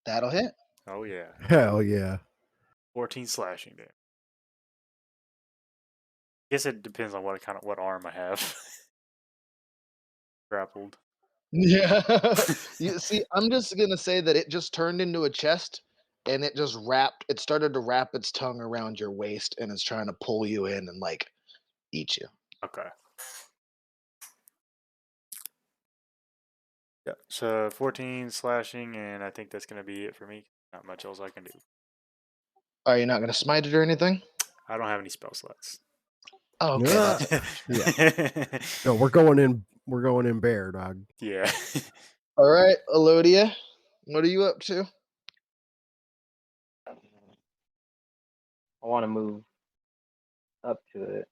That'll hit. Oh yeah. Hell yeah. 14 slashing damage. Guess it depends on what arm I have. Grappled. Yeah. You see, I'm just gonna say that it just turned into a chest and it just wrapped it started to wrap its tongue around your waist and it's trying to pull you in and like eat you. Okay. Yeah. So 14 slashing, and I think that's gonna be it for me. Not much else I can do. Are you not gonna smite it or anything? I don't have any spell slots. Oh, okay, Yeah. that's Yeah. No, we're going in bear, dog. Yeah. all right, Elodia. What are you up to? I want to move up to it.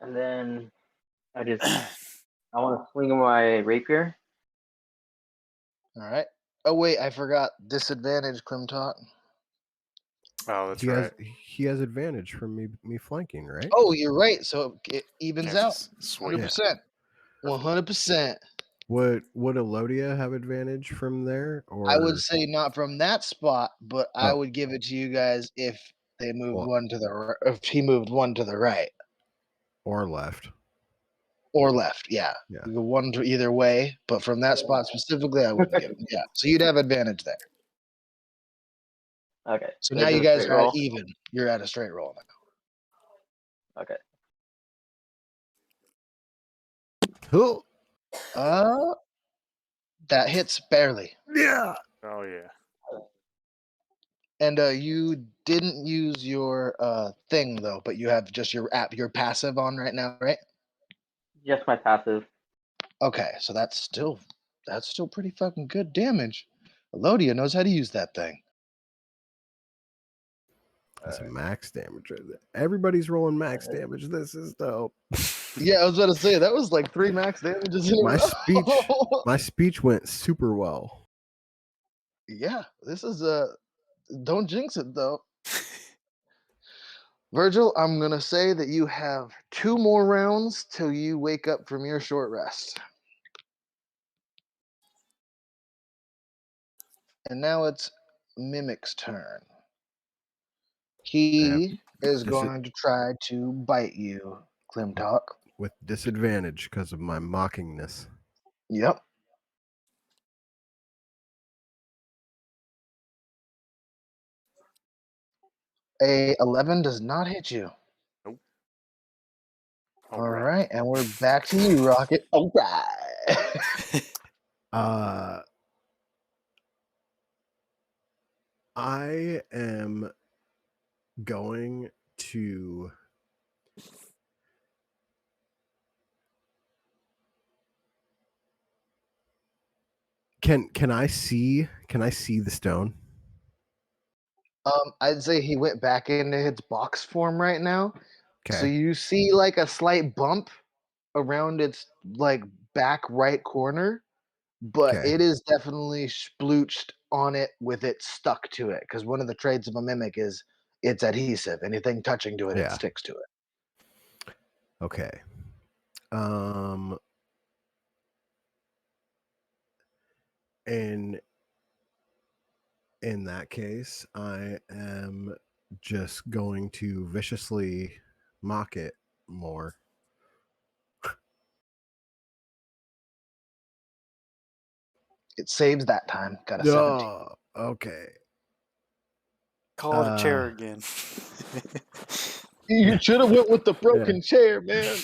And then I want to swing my rapier. All right. Oh wait, I forgot disadvantage, Klimtot. Oh, that's right. He has advantage from me flanking, right? Oh, you're right. So it evens out. Chances swing. 100%. 100%. Would Elodia have advantage from there, I would or say not from that spot, but I oh, would give it to you guys if they moved Well- one to the if he moved one to the right or left? or left. Yeah, Yeah. you go one to either way, but from that spot specifically, I wouldn't give. Yeah, so you'd have advantage there. Okay. So So now it's you a guys straight are at roll. even. You're at a straight roll Okay. Oh, now. That hits barely. yeah. Oh yeah. And you didn't use your thing though, but you have just your passive on right now, right? Just my passive. Okay, so that's still pretty fucking good damage. Elodia knows how to use that thing. That's a max damage right there. Everybody's rolling max damage. This is dope. Yeah, I was about to say that was like 3 max damages in a row. My speech went super well. Yeah, this is don't jinx it though. Virgil, I'm gonna say that you have 2 more rounds till you wake up from your short rest. And now it's Mimic's turn. He is going to try to bite you, Klimtok. With disadvantage because of my mockingness. Yep. A 11 does not hit you. Nope. All right, and we're back to you, Rocket. All right. I am going to can I see the stone? I'd say he went back into its box form right now. So Okay. you see like a slight bump around its like back right corner, but Okay. it is definitely splooched on it with it stuck to it. Because one of the traits of a mimic is it's adhesive. Anything touching to it, it Yeah. sticks to it. Okay. And in that case, I am just going to viciously mock it more. It saves that time. Got a 17. Oh, okay. Call it a chair again. You should have went with the broken Yeah. chair, man.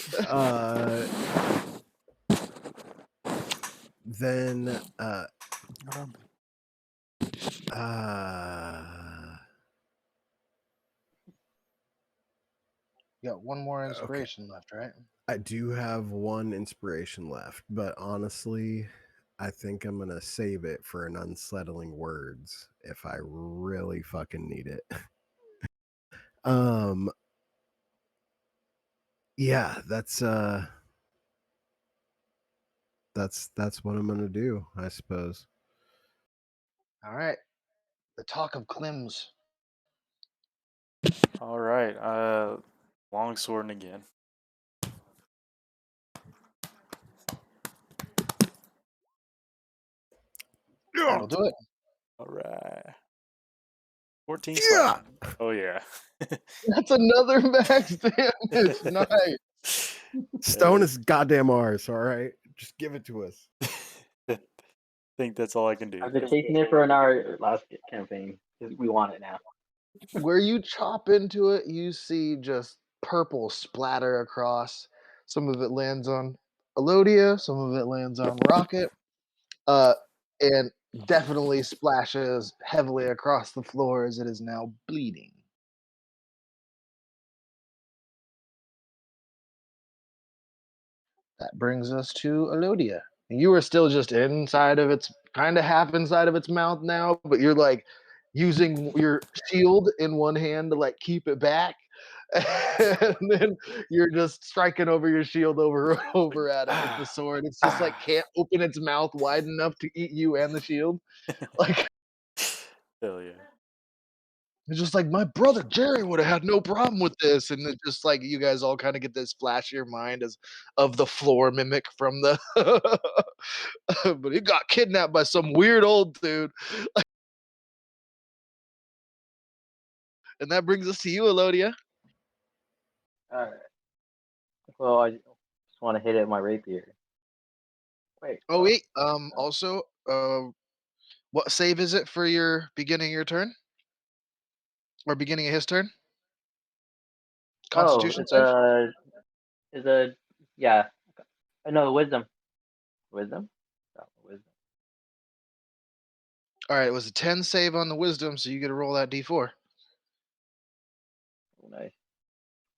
Then You got one more inspiration left, right? I do have one inspiration left, but honestly, I think I'm gonna save it for an unsettling words if I really fucking need it. Yeah, that's what I'm gonna do, I suppose. All right. The talk of Klims. All right. Longsword again. That'll do it. All right. 14 slashing. Oh yeah. That's another max damage. Nice. Stone is goddamn ours, all right? Just give it to us. I think that's all I can do. I've been chasing it for an hour last campaign. We want it now. Where you chop into it, you see just purple splatter across. Some of it lands on Elodia, some of it lands on Rocket, and definitely splashes heavily across the floor as it is now bleeding. That brings us to Elodia. You are still just inside of its, kind of half inside of its mouth now, but you're like using your shield in one hand to like keep it back. And then you're just striking over your shield over at it with the sword. It's just like can't open its mouth wide enough to eat you and the shield. Like Hell yeah. it's just like my brother Jerry would have had no problem with this, and it's just like you guys all kind of get this flash of your mind as of the floor mimic from the, but he got kidnapped by some weird old dude, and that brings us to you, Elodia. All right. Well, I just want to hit it with my rapier. Wait. Oh wait, also, what save is it for your beginning of your turn, or beginning of his turn? Oh, Constitution save. yeah. No, wisdom. Wisdom. Oh, wisdom. All right, it was a 10 save on the wisdom, so you get to roll that d4. Oh, nice.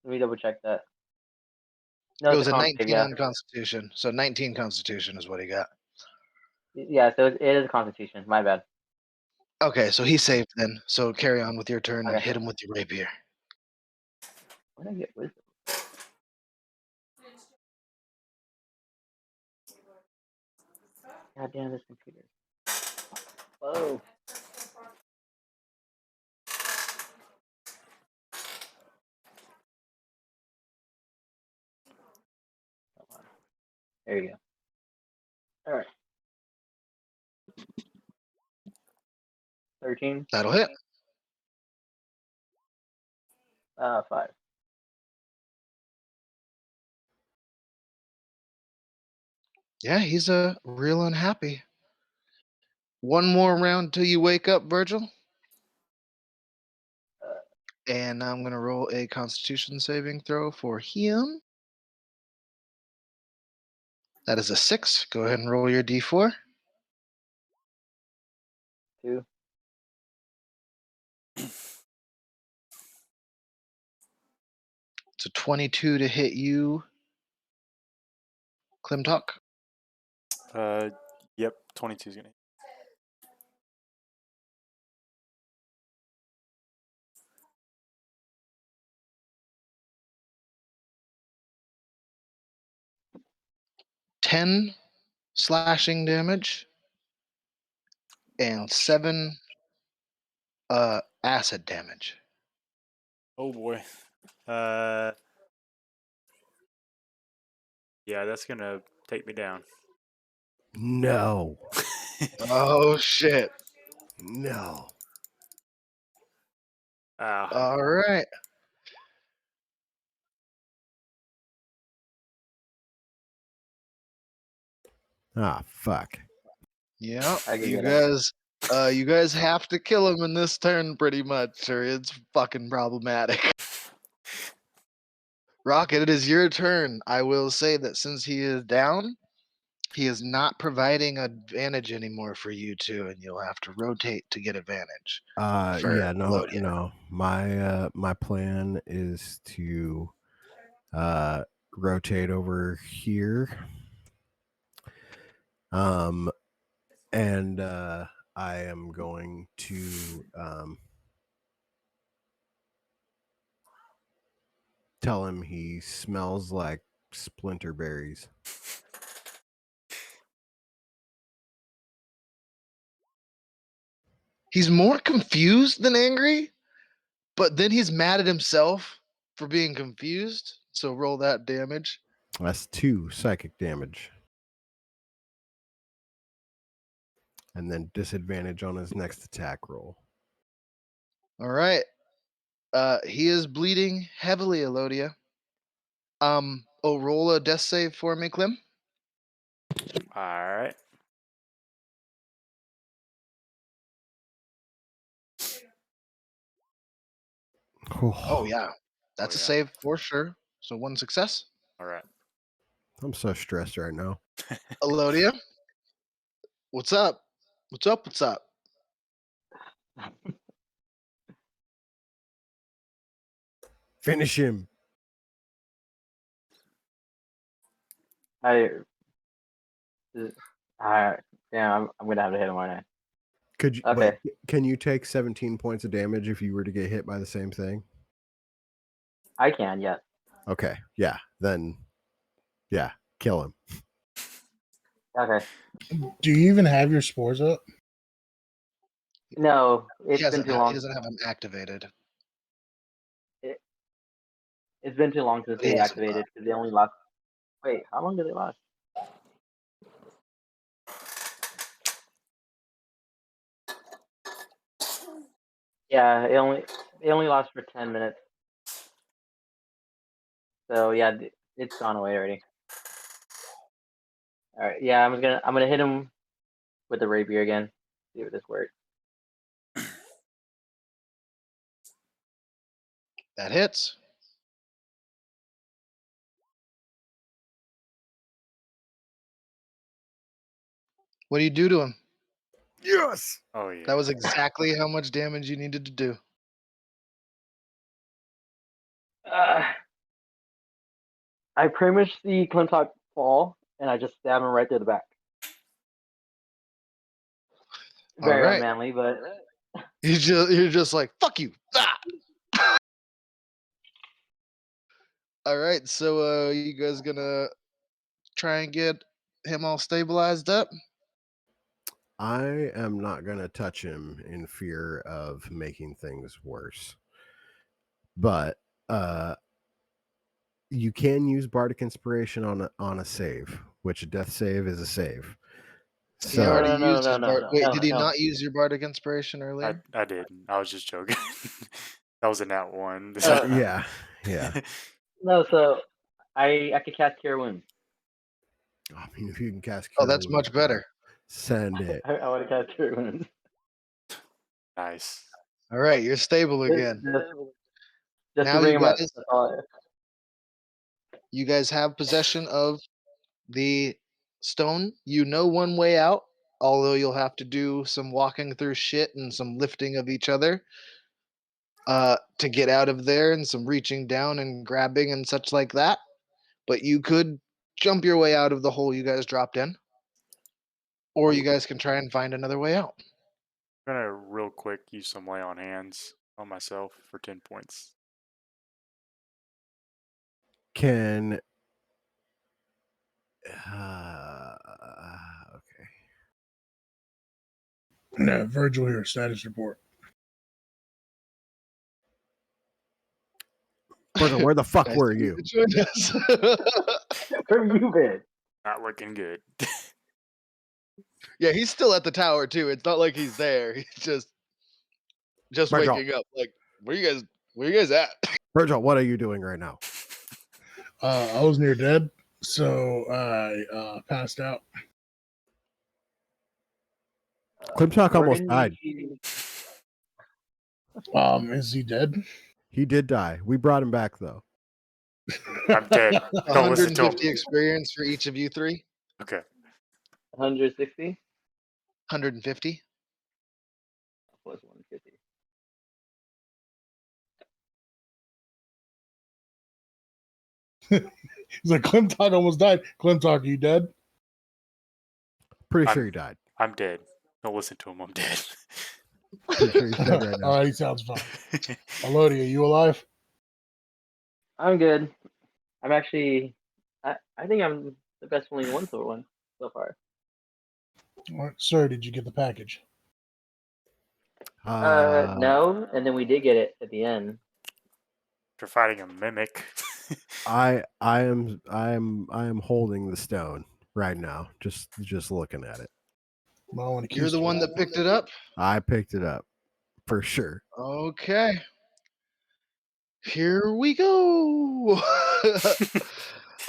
Let me double check that. No, It it's was a a con 19 save, yeah. on Constitution, so 19 Constitution is what he got. Yeah, so it is a constitution. My bad. Okay, so he saved then. So carry on with your turn and Okay. hit him with your rapier. Where did I get wisdom? God damn this computer. Whoa. Come on. There you go. All right. 13. That'll hit. 5. Yeah, he's real unhappy. One more round till you wake up, Virgil. And I'm gonna roll a Constitution saving throw for him. That is a 6. Go ahead and roll your d4. 2. It's a 22 to hit you, Klimtok. Yep, 22 is gonna. 10 slashing damage and Ouch. 7 acid damage. Oh boy. Yeah, that's gonna take me down. No. Oh shit. No. Ah, All right. Ah, fuck. Yeah, I can you get him. you guys have to kill him in this turn pretty much, or it's fucking problematic. Rocket, it is your turn. I will say that since he is down, he is not providing advantage anymore for you two, and you'll have to rotate to get advantage. For Yeah, no, Melodia. no. My plan is to rotate over here. And I am going to tell him he smells like splinter berries. He's more confused than angry, but then he's mad at himself for being confused. So roll that damage. That's 2 psychic damage. And then disadvantage on his next attack roll. All right. He is bleeding heavily, Elodia. Roll a death save for me, Clem. all right. Oh yeah, that's a yeah. save for sure. So 1 success. All right. I'm so stressed right now. Elodia, what's up? What's up? What's up? Finish him. I. Damn, I'm gonna have to hit him, aren't Could you Okay. wait? Can you take 17 points of damage if you were to get hit by the same thing? I? I can, yes. Okay, yeah. Then, yeah, kill him. Do Okay. you even have your spores up? No, He it's been too long. doesn't have them activated. It's been too long since But he they has them activated up. because they only last. Wait, how long do they last? Yeah, it only lasts for 10 minutes. So yeah, it's gone away already. All right, yeah, I'm gonna hit him with the rapier again. See if this works. That hits. What do you do to him? Yes. Oh yeah. That was exactly how much damage you needed to do. I pretty much see Clintock fall, and I just stab him right through the back. All Very right. unmanly, but You're just like, fuck you. Ah! All right, so you guys gonna try and get him all stabilized up? I am not going to touch him in fear of making things worse. But you can use Bardic Inspiration on a save, which a death save is a save. He So already used his Wait, no, did he no. not use your Bardic Inspiration earlier? I didn't. I was just joking. That was a nat 1. yeah, yeah. No, so I could cast Cure Wounds. I mean, if you can cast Oh, Cure that's much Wounds, better. send it. I want to cast Cure Wounds. Nice. All right, you're stable again. Just to Now bring you him up. guys have possession of the stone, you know one way out, although you'll have to do some walking through shit and some lifting of each other to get out of there, and some reaching down and grabbing and such like that. But you could jump your way out of the hole you guys dropped in, or you guys can try and find another way out. I'm gonna real quick use some lay on hands on myself for 10 points. Can okay. No, Virgil here. Status report. Virgil, where the fuck Nice were of you? to join us. Where have you been? Not looking good. Yeah, he's still at the tower too. It's not like he's there. He's just Virgil, waking up. Like, where you guys at? Virgil, what are you doing right now? I was near dead, so I passed out. Klimtok We're almost gonna died. need- Is he dead? He did die. We brought him back though. I'm dead. Don't listen to him. 150 experience for each of you three. Okay. 160 150. plus 150. He's like, Klimtok almost died. Klimtok, are you dead? Pretty sure he died. I'm dead. Don't listen to him. I'm dead. Pretty sure he's dead right All now. right, he sounds fine. Elodie, are you alive? I'm good. I'm actually. I think I'm the best only one so far. All right, sir, did you get the package? No, and then we did get it at the end. They're fighting a mimic. I am holding the stone right now. Just looking at it. Well, I want to You're the one that picked it up? I picked it up for sure. Okay. Here we go.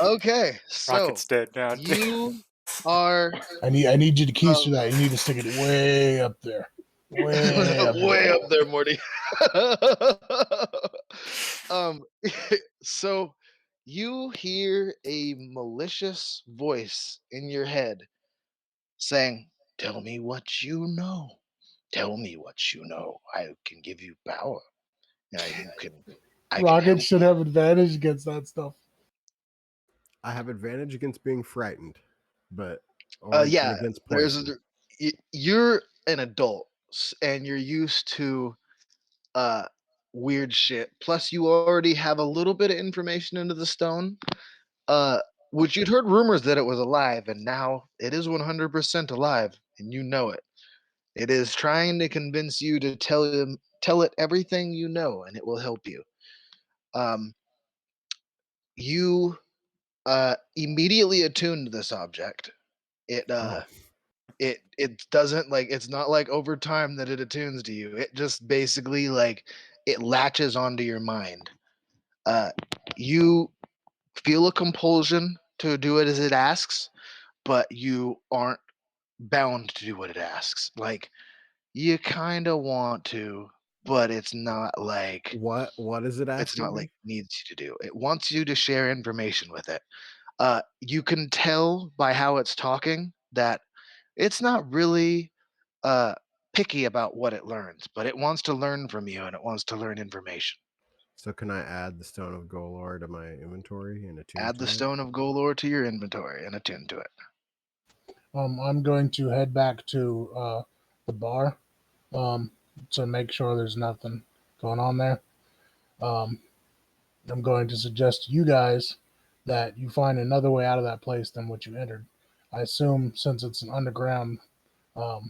Okay, so Rocket's dead now. you are I need you to keys to that. You need to stick it way up there. Way up way there. up there, Morty. So you hear a malicious voice in your head saying, "Tell me what you know. Tell me what you know. I can give you power. You can. I can Rocket help should you." have advantage against that stuff. I have advantage against being frightened, but or Yeah, against there's poison. you're an adult and you're used to uh weird shit. Plus, you already have a little bit of information into the stone, uh, which you'd heard rumors that it was alive, and now it is 100% alive, and you know it. It is trying to convince you to tell it everything you know, and it will help you. Um, you immediately attune to this object. It Oh, it doesn't like it's not like over time that it attunes to you. It just basically like it latches onto your mind. Uh, you feel a compulsion to do it as it asks, but you aren't bound to do what it asks. Like you kind of want to, but it's not like what is it it's not asking like me? it needs you to do. It wants you to share information with it. You can tell by how it's talking that it's not really uh, picky about what it learns, but it wants to learn from you and it wants to learn information. So can I add the stone of Golor to my inventory and attune Add to the it? stone of Golor to your inventory and attune to it. I'm going to head back to the bar to make sure there's nothing going on there. I'm going to suggest to you guys that you find another way out of that place than what you entered. I assume since it's an underground, or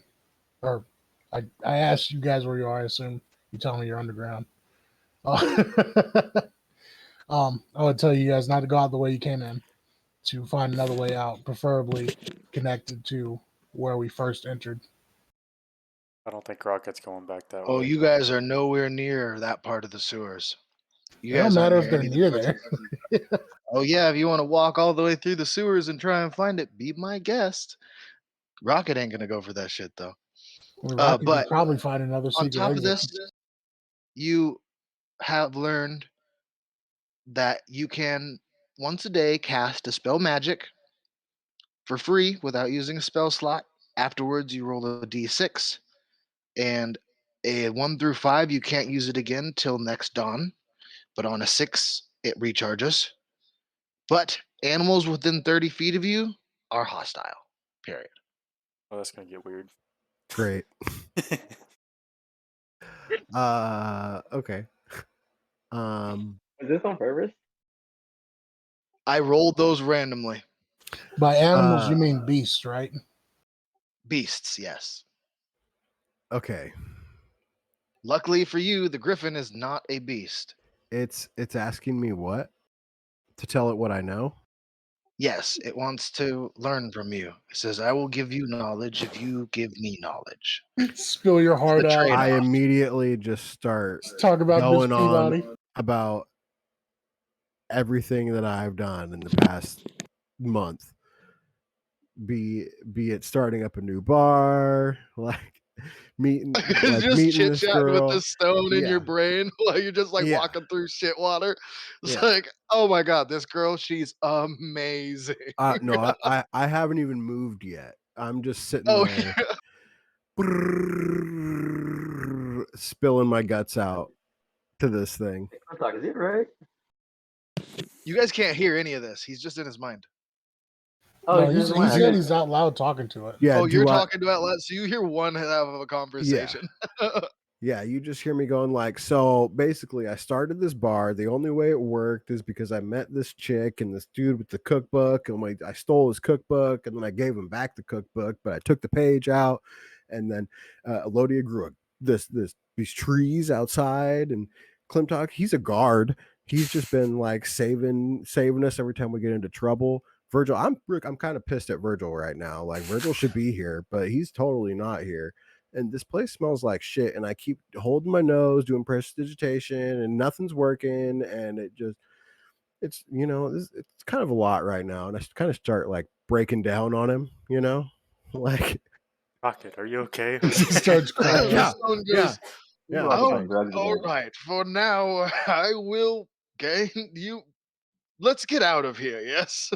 I asked you guys where you are. I assume you tell me you're underground. I would tell you guys not to go out the way you came in, to find another way out, preferably connected to where we first entered. I don't think Rocket's going back that Oh, way. you guys are nowhere near that part of the sewers. You It don't guys aren't matter if near they're any of the near parts. there. Oh yeah, if you want to walk all the way through the sewers and try and find it, be my guest. Rocket ain't gonna go for that shit though. I mean, Rocky But could probably find another on secret top of exit. this, you have learned that you can once a day cast Dispel Magic for free without using a spell slot. Afterwards, you roll a d6, and a 1 through 5, you can't use it again till next dawn. But on a 6, it recharges. But animals within 30 feet of you are hostile. Period. Oh, that's gonna get weird. Great. Okay. Is this on purpose? I rolled those randomly. By animals, Uh, you mean beasts, right? Beasts, yes. Okay. Luckily for you, the griffin is not a beast. It's asking me what? To tell it what I know? Yes, it wants to learn from you. It says, I will give you knowledge if you give me knowledge. Spill your heart The out. trade-off. I immediately just start Let's talk about Miss going on Peabody. about everything that I've done in the past month. Be it starting up a new bar, like meeting Just chit this chatting with girl. this stone in your Yeah. brain while you're just like Yeah. walking through shit water. It's Yeah. like, oh my god, this girl, she's amazing. No, I haven't even moved yet. I'm just sitting Oh, there spilling my guts out to this thing. I'm talking. Is it right? you guys can't hear any of this. He's just in his mind. Oh, No, it's just he mine. said Okay. he's out loud talking to it. Yeah, Oh, you're do I? talking to out loud, so you hear one half of a conversation. Yeah, you just hear me going like, so basically I started this bar. The only way it worked is because I met this chick and this dude with the cookbook, and I stole his cookbook, and then I gave him back the cookbook, but I took the page out, and then Elodia grew these trees outside, and Klimtok, he's a guard. He's just been like saving us every time we get into trouble. Virgil, I'm kind of pissed at Virgil right now. Like Virgil should be here, but he's totally not here. And this place smells like shit, and I keep holding my nose, doing prestidigitation, and nothing's working, and it's it's kind of a lot right now, and I kind of start like breaking down on him, like Rocket, are you okay? He starts crying. yeah, The stone yeah, goes, yeah. About I'm to oh, find like, drugs all again. right. For now, I will gain you. Let's get out of here. Yes,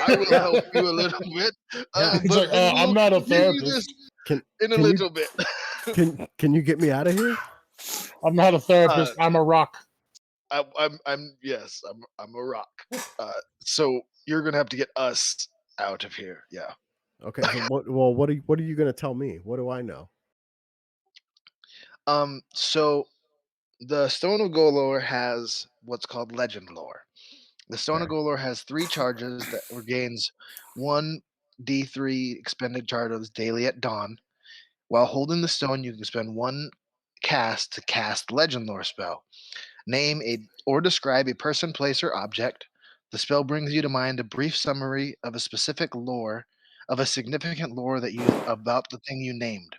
I will yeah, help you a little bit, yeah. He's but like, we I'm will not a continue this therapist. Can in a can you little bit. can you get me out of here? I'm not a therapist. I'm a rock. I'm yes, I'm a rock. So you're gonna have to get us out of here. Yeah. Okay, so what are you gonna tell me? What do I know? So the Stone of Golor has what's called Legend Lore. The Stone of Okay. Golor has 3 charges that regains 1 D3 expended charges daily at dawn. While holding the stone, you can spend 1 cast to cast Legend Lore spell. Name or describe a person, place, or object. The spell brings you to mind a brief summary of a specific lore, of a significant lore about the thing you named.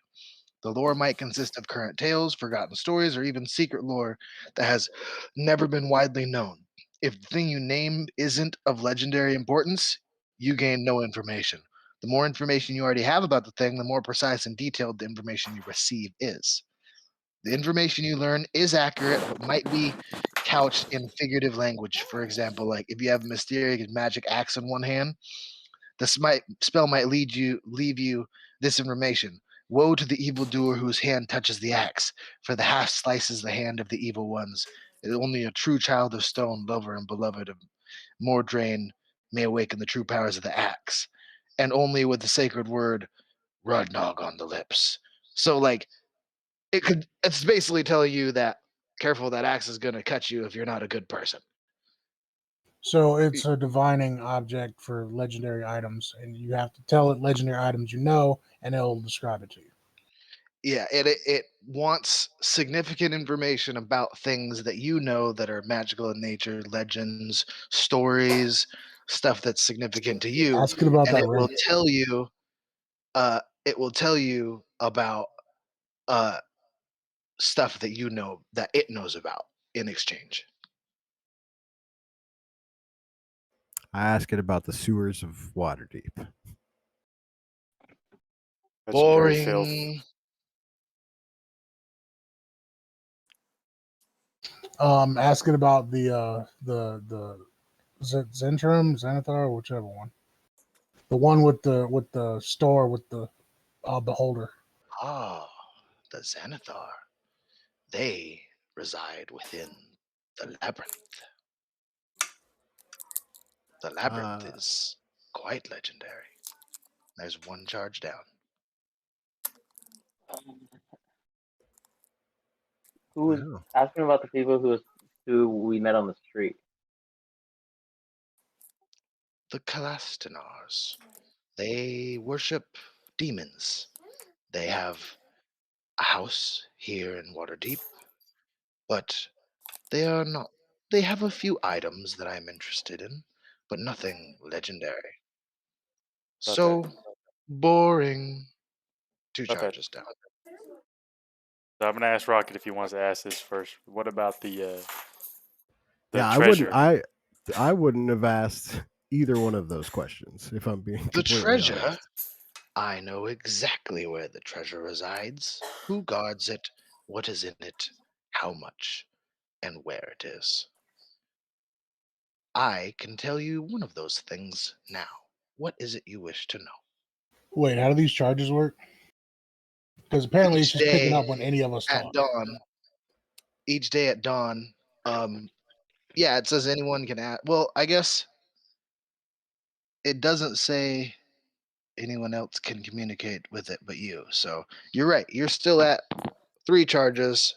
The lore might consist of current tales, forgotten stories, or even secret lore that has never been widely known. If the thing you name isn't of legendary importance, you gain no information. The more information you already have about the thing, the more precise and detailed the information you receive is. The information you learn is accurate, but might be couched in figurative language. For example, like if you have a mysterious magic axe in one hand, spell might leave you this information. Woe to the evildoer whose hand touches the axe, for the half slices the hand of the evil ones. Only a true child of stone, lover and beloved of Mordrain, may awaken the true powers of the axe, and only with the sacred word Rudnog on the lips. So, like, it's basically telling you that careful, that axe is going to cut you if you're not a good person. So it's a divining object for legendary items, and you have to tell it legendary items you know, and it'll describe it to you. Yeah, it wants significant information about things that you know that are magical in nature, legends, stories, stuff that's significant to you, Ask it about and that ring. it will tell you about uh stuff that you know that it knows about in exchange. I ask it about the sewers of Waterdeep. Legendary filth. Boring. Ask it about the Zentrum, Xanathar, whichever one. The one with the store with the beholder. Ah, the Xanathar. They reside within the labyrinth. The labyrinth is quite legendary. There's one charge down. Who was Wow. asking about the people who we met on the street? The Kalastinars. They worship demons. They have a house here in Waterdeep, but they are not. They have a few items that I'm interested in, but nothing legendary. About that. So boring. Two About that. charges down. So I'm gonna ask Rocket if he wants to ask this first. What about the Yeah, treasure? I wouldn't have asked either one of those questions if I'm being The completely treasure? honest. I know exactly where the treasure resides, who guards it, what is in it, how much, and where it is. I can tell you one of those things now. What is it you wish to know? Wait, how do these charges work? Because apparently it's Each just picking day up when any of us at talk. dawn, each day at dawn, yeah, it says anyone can ask. Well, I guess it doesn't say anyone else can communicate with it but you. So you're right. You're still at 3 charges.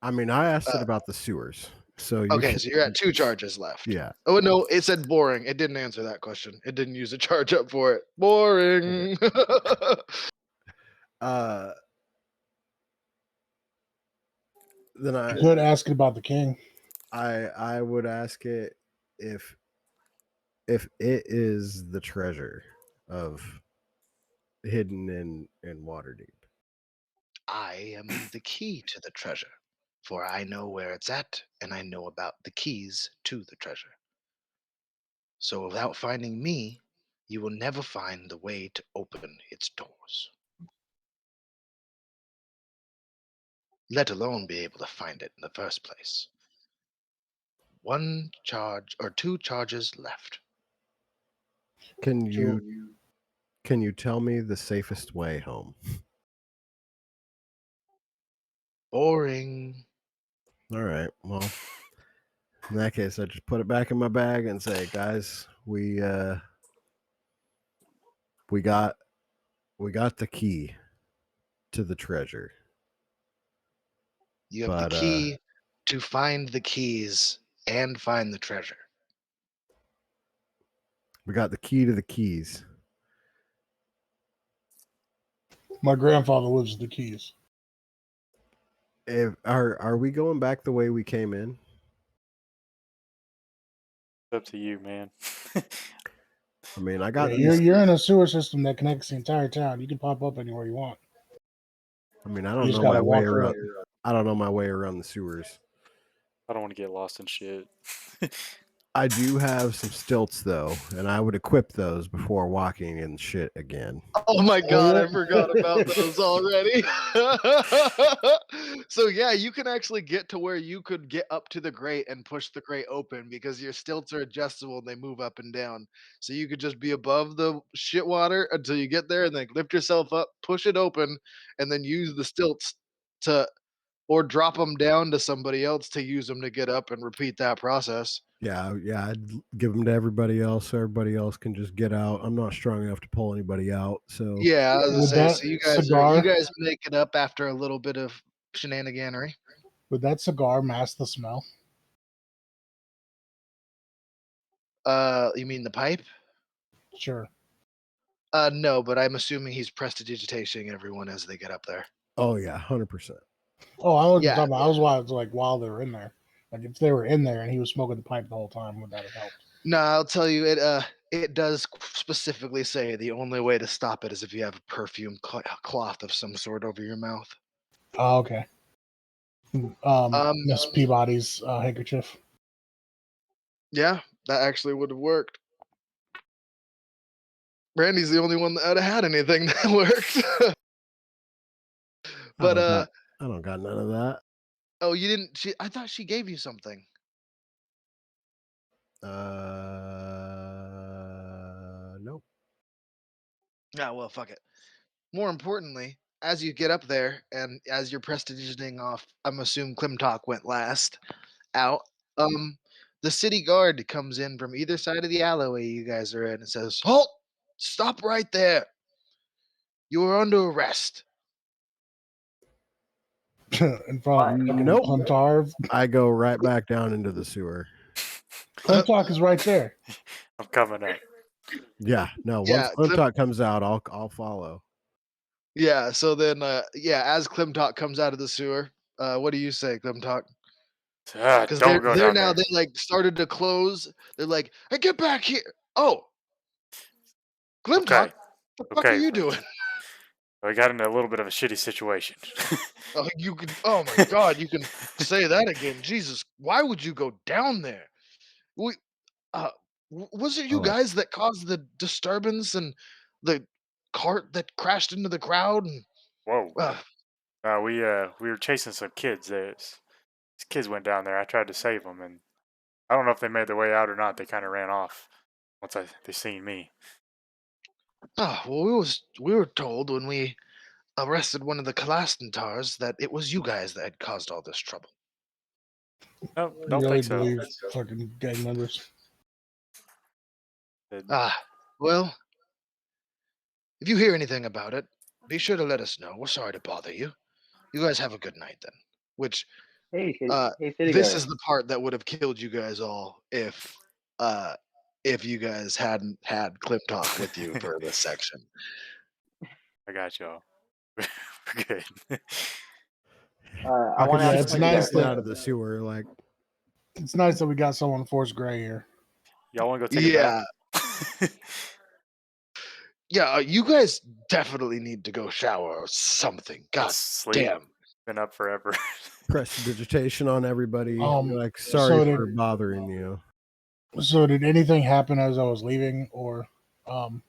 I mean, I asked it Uh, about the sewers, so you Okay, can. so you're at 2 charges left. Yeah. Oh no, it said boring. It didn't answer that question. It didn't use a charge up for it. Boring. Uh, then You could ask it about the king. I would ask it if it is the treasure of hidden in Waterdeep. I am the key to the treasure, for I know where it's at and I know about the keys to the treasure. So without finding me, you will never find the way to open its doors, let alone be able to find it in the first place. 1 charge or 2 charges left. Can True. you tell me the safest way home? Boring. All right. Well, in that case, I just put it back in my bag and say, guys, we got the key to the treasure. You have the But key to find the keys and find the treasure. we got the key to the keys. My grandfather lives with the keys. If are we going back the way we came in? It's up to you, man. I mean, I Yeah, got you're these. you're in a sewer system that connects the entire town. You can pop up anywhere you want. I mean, I You don't just know gotta my way walk through around. it. I don't know my way around the sewers. I don't want to get lost in shit. I do have some stilts though, and I would equip those before walking in shit again. Oh my Oh god, yeah. I forgot about those already. So yeah, you can actually get to where you could get up to the grate and push the grate open because your stilts are adjustable and they move up and down. So you could just be above the shit water until you get there and then lift yourself up, push it open, and then use the stilts to or drop them down to somebody else to use them to get up and repeat that process. Yeah, I'd give them to everybody else so everybody else can just get out. I'm not strong enough to pull anybody out, so Yeah, I was gonna Would say, that so you cigar guys make it up after a little bit of shenaniganery. would that cigar mask the smell? You mean the pipe? Sure. No, but I'm assuming he's prestidigitating everyone as they get up there. oh yeah, 100%. Oh, I wasn't Yeah, talking about. I was like while they were in there. Like if they were in there and he was smoking the pipe the whole time, would that have helped? no, I'll tell you, it does specifically say the only way to stop it is if you have a perfume cloth of some sort over your mouth. Oh, okay. Um, Miss Peabody's handkerchief. yeah, that actually would have worked. Randy's the only one that would have had anything that worked. I But don't got none of that. oh, you didn't. I thought she gave you something. Nope. Ah, well, fuck it. More importantly, as you get up there and as you're prestidigitating off, I'm assuming Klimtok went last out. The city guard comes in from either side of the alleyway you guys are in and says, "Halt! Stop right there. You are under arrest." In front Why? of fucking Nope. Clemtarv. I go right back down into the sewer. Clemtarv is right there. I'm coming up. Yeah, no. Once Yeah, Clintock comes out, I'll follow. Yeah, so then, as Klimtok comes out of the sewer, what do you say, Klimtok? Because Don't go they're down now there. they like started to close. They're like, "Hey, get back here!" Oh, Klimtok, Okay. what the fuck are Okay. you doing? We got into a little bit of a shitty situation. Oh, you can. Oh my God, you can say that again. Jesus, why would you go down there? We, was it you Oh, guys that caused the disturbance and the cart that crashed into the crowd? And Whoa. uh, We were chasing some kids. These kids went down there. I tried to save them, and I don't know if they made their way out or not. They kind of ran off once they seen me. well, we were told when we arrested one of the Kalastantars that it was you guys that had caused all this trouble. No, You don't really think so. believe fucking gang members? Well, if you hear anything about it, be sure to let us know. We're sorry to bother you. You guys have a good night then. Which, Hey, hey, city this guard. is the part that would have killed you guys all if you guys hadn't had Clip Talk with you for this section. I got y'all. We're good. I I want could to ask Yeah, a it's just question. nice get that out of the sewer. Like, it's nice that we got someone Force Gray here. Y'all want to go take a Yeah, bath? yeah. You guys definitely need to go shower or something. God Sleep. damn. Been up forever. prestidigitation on everybody. Be like, So sorry did- for bothering you. So did anything happen as I was leaving, or on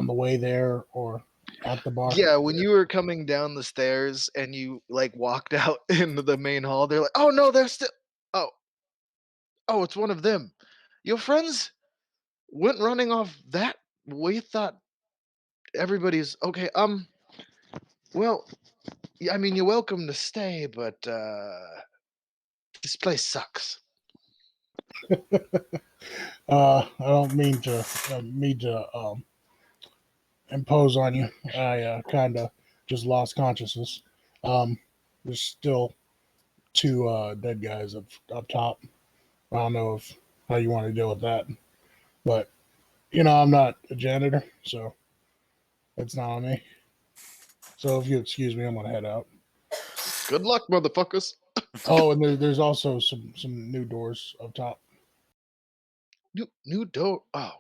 the way there, or at the bar? Yeah, when you were coming down the stairs and you like walked out into the main hall, they're like, "Oh no, they're still." Oh, it's one of them. Your friends went running off that. We thought everybody's okay. Well, I mean, you're welcome to stay, but this place sucks. I don't mean to impose on you. I kind of just lost consciousness. There's still two dead guys up top. I don't know how you want to deal with that, but I'm not a janitor, so it's not on me. So if you excuse me, I'm gonna head out. Good luck, motherfuckers. Oh, and there's also some new doors up top. New door. Oh,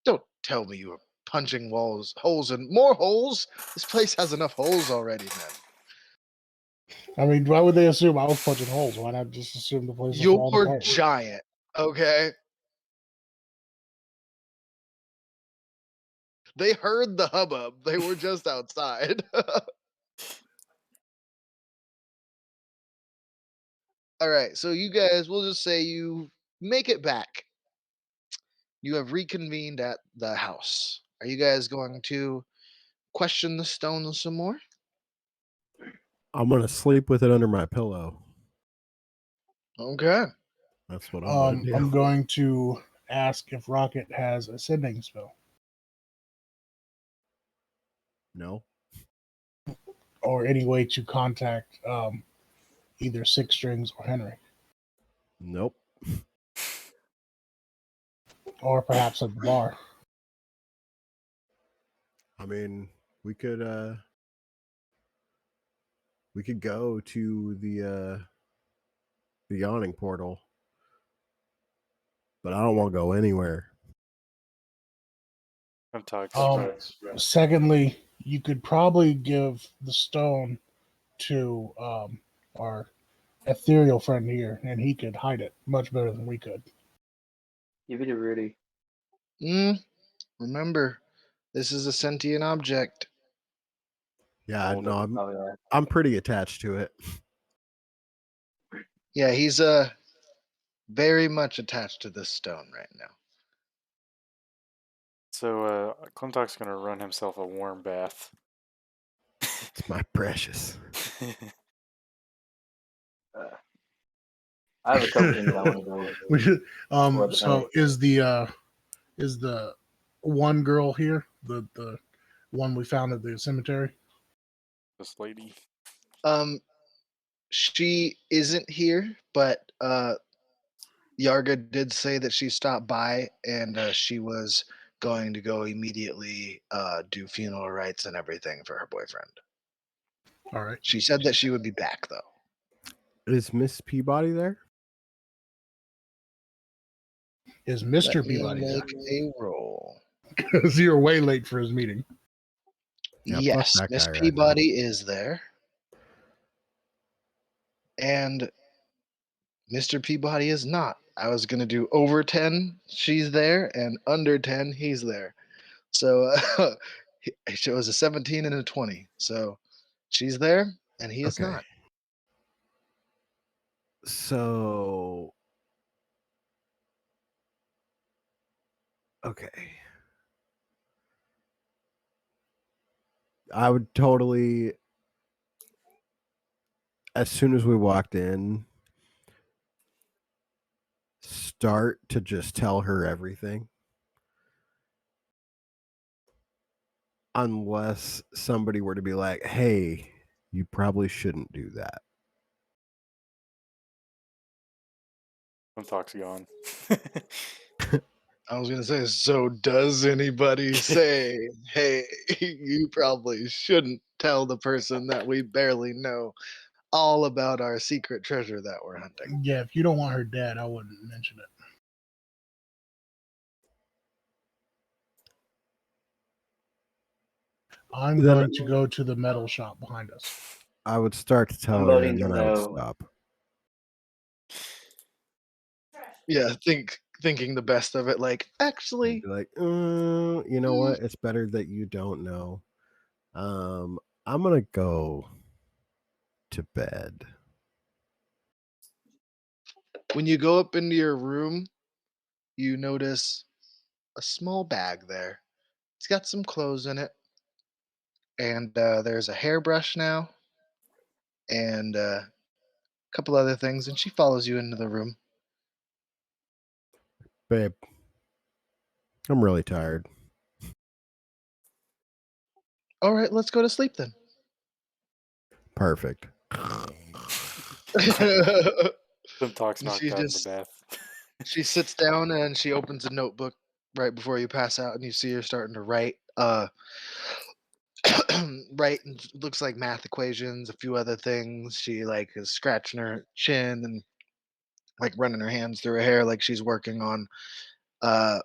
don't tell me you were punching holes, and more holes. This place has enough holes already, man. I mean, why would they assume I was punching holes? Why not just assume the place was falling You're apart? giant, okay? They heard the hubbub. They were just outside. All right, so you guys, we'll just say you make it back. You have reconvened at the house. Are you guys going to question the stone some more? I'm gonna sleep with it under my pillow. Okay. That's what I'm gonna do. I'm going to ask if Rocket has a sending spell No. or any way to contact either Six Strings or Henry, Nope. or perhaps at the bar. I mean, we could go to the yawning portal, but I don't want to go anywhere. I'm talking. Secondly, you could probably give the stone to our ethereal friend here, and he could hide it much better than we could. Give it to Rudy. Remember, this is a sentient object. Yeah, Hold no, up, probably are. I'm pretty attached to it. Yeah, he's very much attached to this stone right now. So Clintock's gonna run himself a warm bath. It's my precious. I have a couple things I want to go. We should. Well, So is the one girl here the one we found at the cemetery? This lady. She isn't here, but Yarga did say that she stopped by and she was going to go immediately do funeral rites and everything for her boyfriend. All right. She said that she would be back though. Is Miss Peabody there? Is Mr. Let me Peabody there? make a roll. Because you're way late for his meeting. Yeah, fuck Yes, that Miss guy right now. Peabody is there. And Mr. Peabody is not. I was going to do over 10, she's there, and under 10, he's there. So it shows a 17 and a 20. So she's there, and he is Okay. not. So, okay. I would totally, as soon as we walked in, start to just tell her everything. Unless somebody were to be like, hey, you probably shouldn't do that. Clintock's gone. I was going to say, so does anybody say, hey, you probably shouldn't tell the person that we barely know all about our secret treasure that we're hunting? Yeah, if you don't want her dead, I wouldn't mention it. I'm Then- going to go to the metal shop behind us. I would start to tell I'm her voting and then to I would no. stop. Yeah, thinking the best of it. Like, I'd actually, be like, you know what? It's better that you don't know. I'm gonna go to bed. when you go up into your room, you notice a small bag there. It's got some clothes in it, and there's a hairbrush now, and a couple other things. And she follows you into the room. Babe, I'm really tired. All right, let's go to sleep then. Perfect. Clintock's knocked She out in the just bath. she sits down and she opens a notebook right before you pass out, and you see her starting to write. Write, and it looks like math equations, a few other things. She like is scratching her chin and like running her hands through her hair, like she's working on uh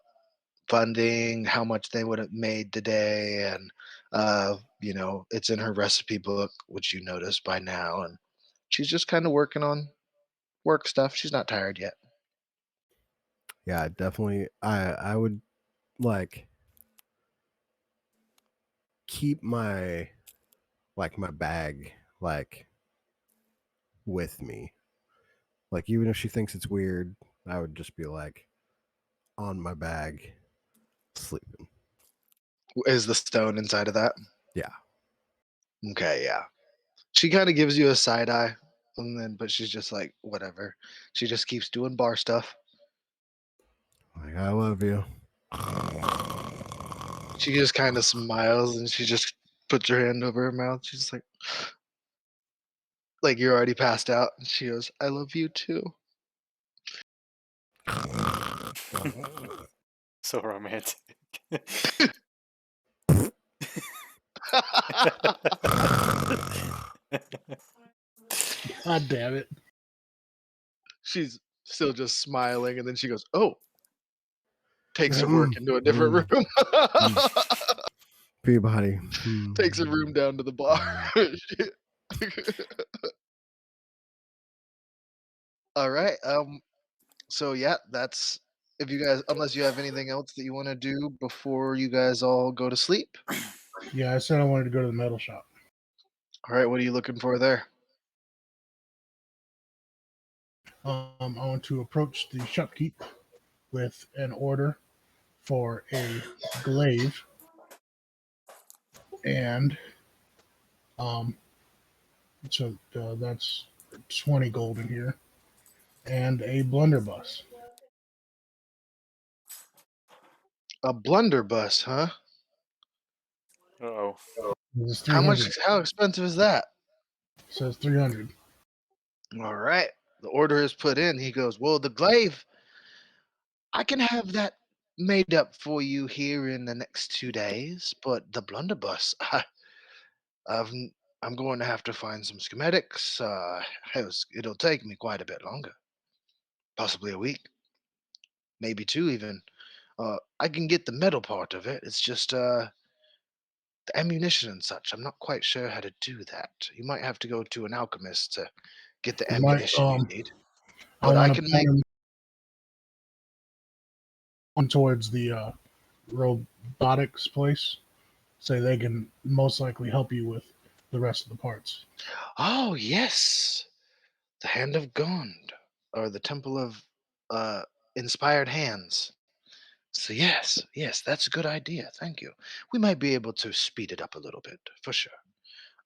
funding, how much they would have made today, and it's in her recipe book, which you noticed by now, and she's just kind of working on work stuff. She's not tired yet. Yeah, definitely. I would like keep my bag like with me. Like even if she thinks it's weird, I would just be like on my bag sleeping. Is the stone inside of that? Yeah. Okay, yeah. She kind of gives you a side eye, and then but she's just like whatever. She just keeps doing bar stuff. Like I love you. She just kind of smiles and she just puts her hand over her mouth. She's like you're already passed out. And she goes, "I love you too." So romantic. God damn it. She's still just smiling, and then she goes, "Oh," takes her work into a different room. Peabody. Takes her room down to the bar. All right. So yeah, that's if you guys, unless you have anything else that you want to do before you guys all go to sleep. Yeah, I said I wanted to go to the metal shop. All right. What are you looking for there? I want to approach the shopkeep with an order for a glaive, and so that's 20 gold in here, and a blunderbuss. A blunderbuss, huh? Uh-oh. This is How 300. much? How expensive is that? Says 300. All right. The order is put in. He goes, well, the glaive, I can have that made up for you here in the next 2 days, but the blunderbuss, I've, I'm going to have to find some schematics. It'll take me quite a bit longer, possibly a week, maybe two even. I can get the metal part of it. It's just the ammunition and such. I'm not quite sure how to do that. You might have to go to an alchemist to get the You might, ammunition you need. I But I want to can point make. him on towards the robotics place. Say they can most likely help you with the rest of the parts. Oh yes, the Hand of God, or the Temple of uh, Inspired Hands. So yes, that's a good idea. Thank you. We might be able to speed it up a little bit for sure.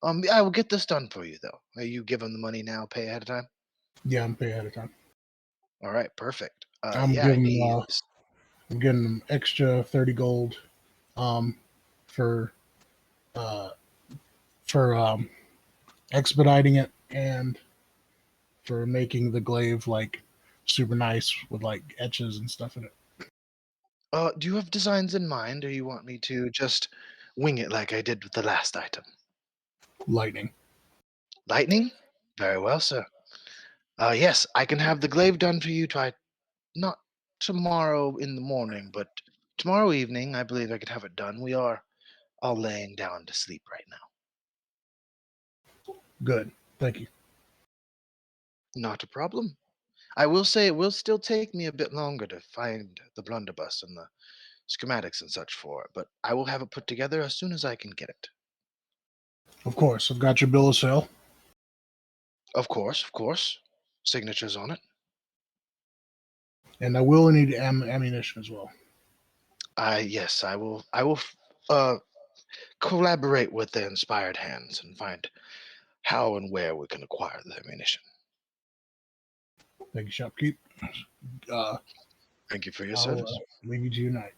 I will get this done for you though. You give him the money now, pay ahead of time. Yeah, I'm paying ahead of time. All right, perfect. I'm Yeah, giving he's I'm getting them extra 30 gold um, for uh, for expediting it and for making the glaive like super nice with like etches and stuff in it. Do you have designs in mind, or you want me to just wing it like I did with the last item? Lightning. Lightning? Very well, sir. Yes, I can have the glaive done for you. Not tomorrow in the morning, but tomorrow evening. I believe I could have it done. We are all laying down to sleep right now. Good. Thank you. Not a problem. I will say it will still take me a bit longer to find the blunderbuss and the schematics and such for it, but I will have it put together as soon as I can get it. Of course, I've got your bill of sale. Of course. Signatures on it. And I will need ammunition as well. Yes, I will. Uh, collaborate with the Inspired Hands and find how and where we can acquire the ammunition. Thank you, shopkeep. Uh, Thank you for your I'll service. leave you to your night.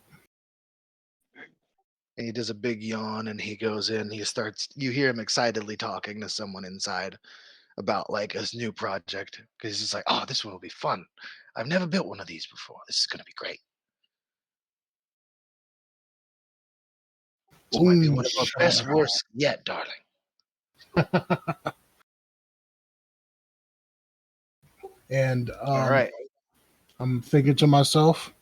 And he does a big yawn and he goes in. He starts. You hear him excitedly talking to someone inside about like his new project because he's just like, "Oh, this one will be fun. I've never built one of these before. This is gonna be great. This might be Boom, one of our best works yet, darling." And All right. I'm thinking to myself,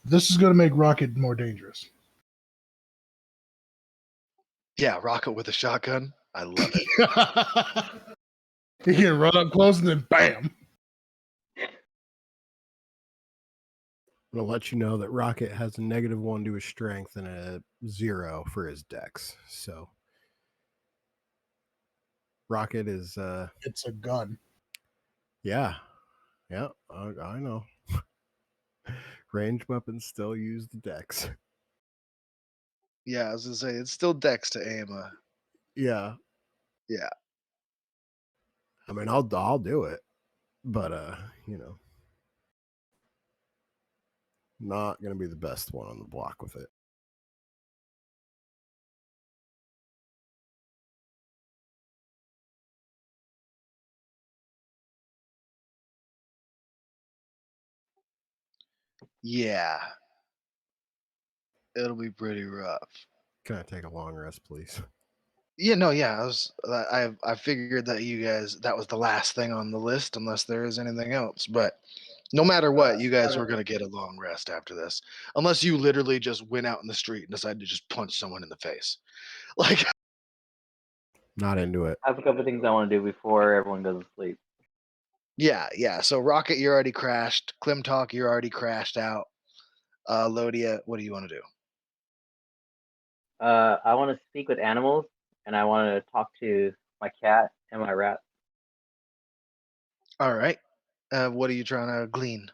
this is going to make Rocket more dangerous. Yeah, rocket with a shotgun. I love it. He can run up close and then bam. I'm gonna let you know that Rocket has a -1 to his strength and a 0 for his dex. So Rocket is It's a gun. yeah. I know. Ranged weapons still use the dex. Yeah, I was gonna say it's still Dex to aim. Yeah. Yeah. I mean I'll do it. But not gonna be the best one on the block with it. Yeah. It'll be pretty rough. Can I take a long rest, please? Yeah, no, yeah. I figured that you guys that was the last thing on the list, unless there is anything else. But no matter what, you guys were gonna get a long rest after this, unless you literally just went out in the street and decided to just punch someone in the face. Like, Not into it. I have a couple of things I want to do before everyone goes to sleep. yeah. So Rocket, you're already crashed. Klimtalk, you're already crashed out. Lodia, what do you want to do? I want to speak with animals, and I want to talk to my cat and my rat. All right. What are you trying to glean?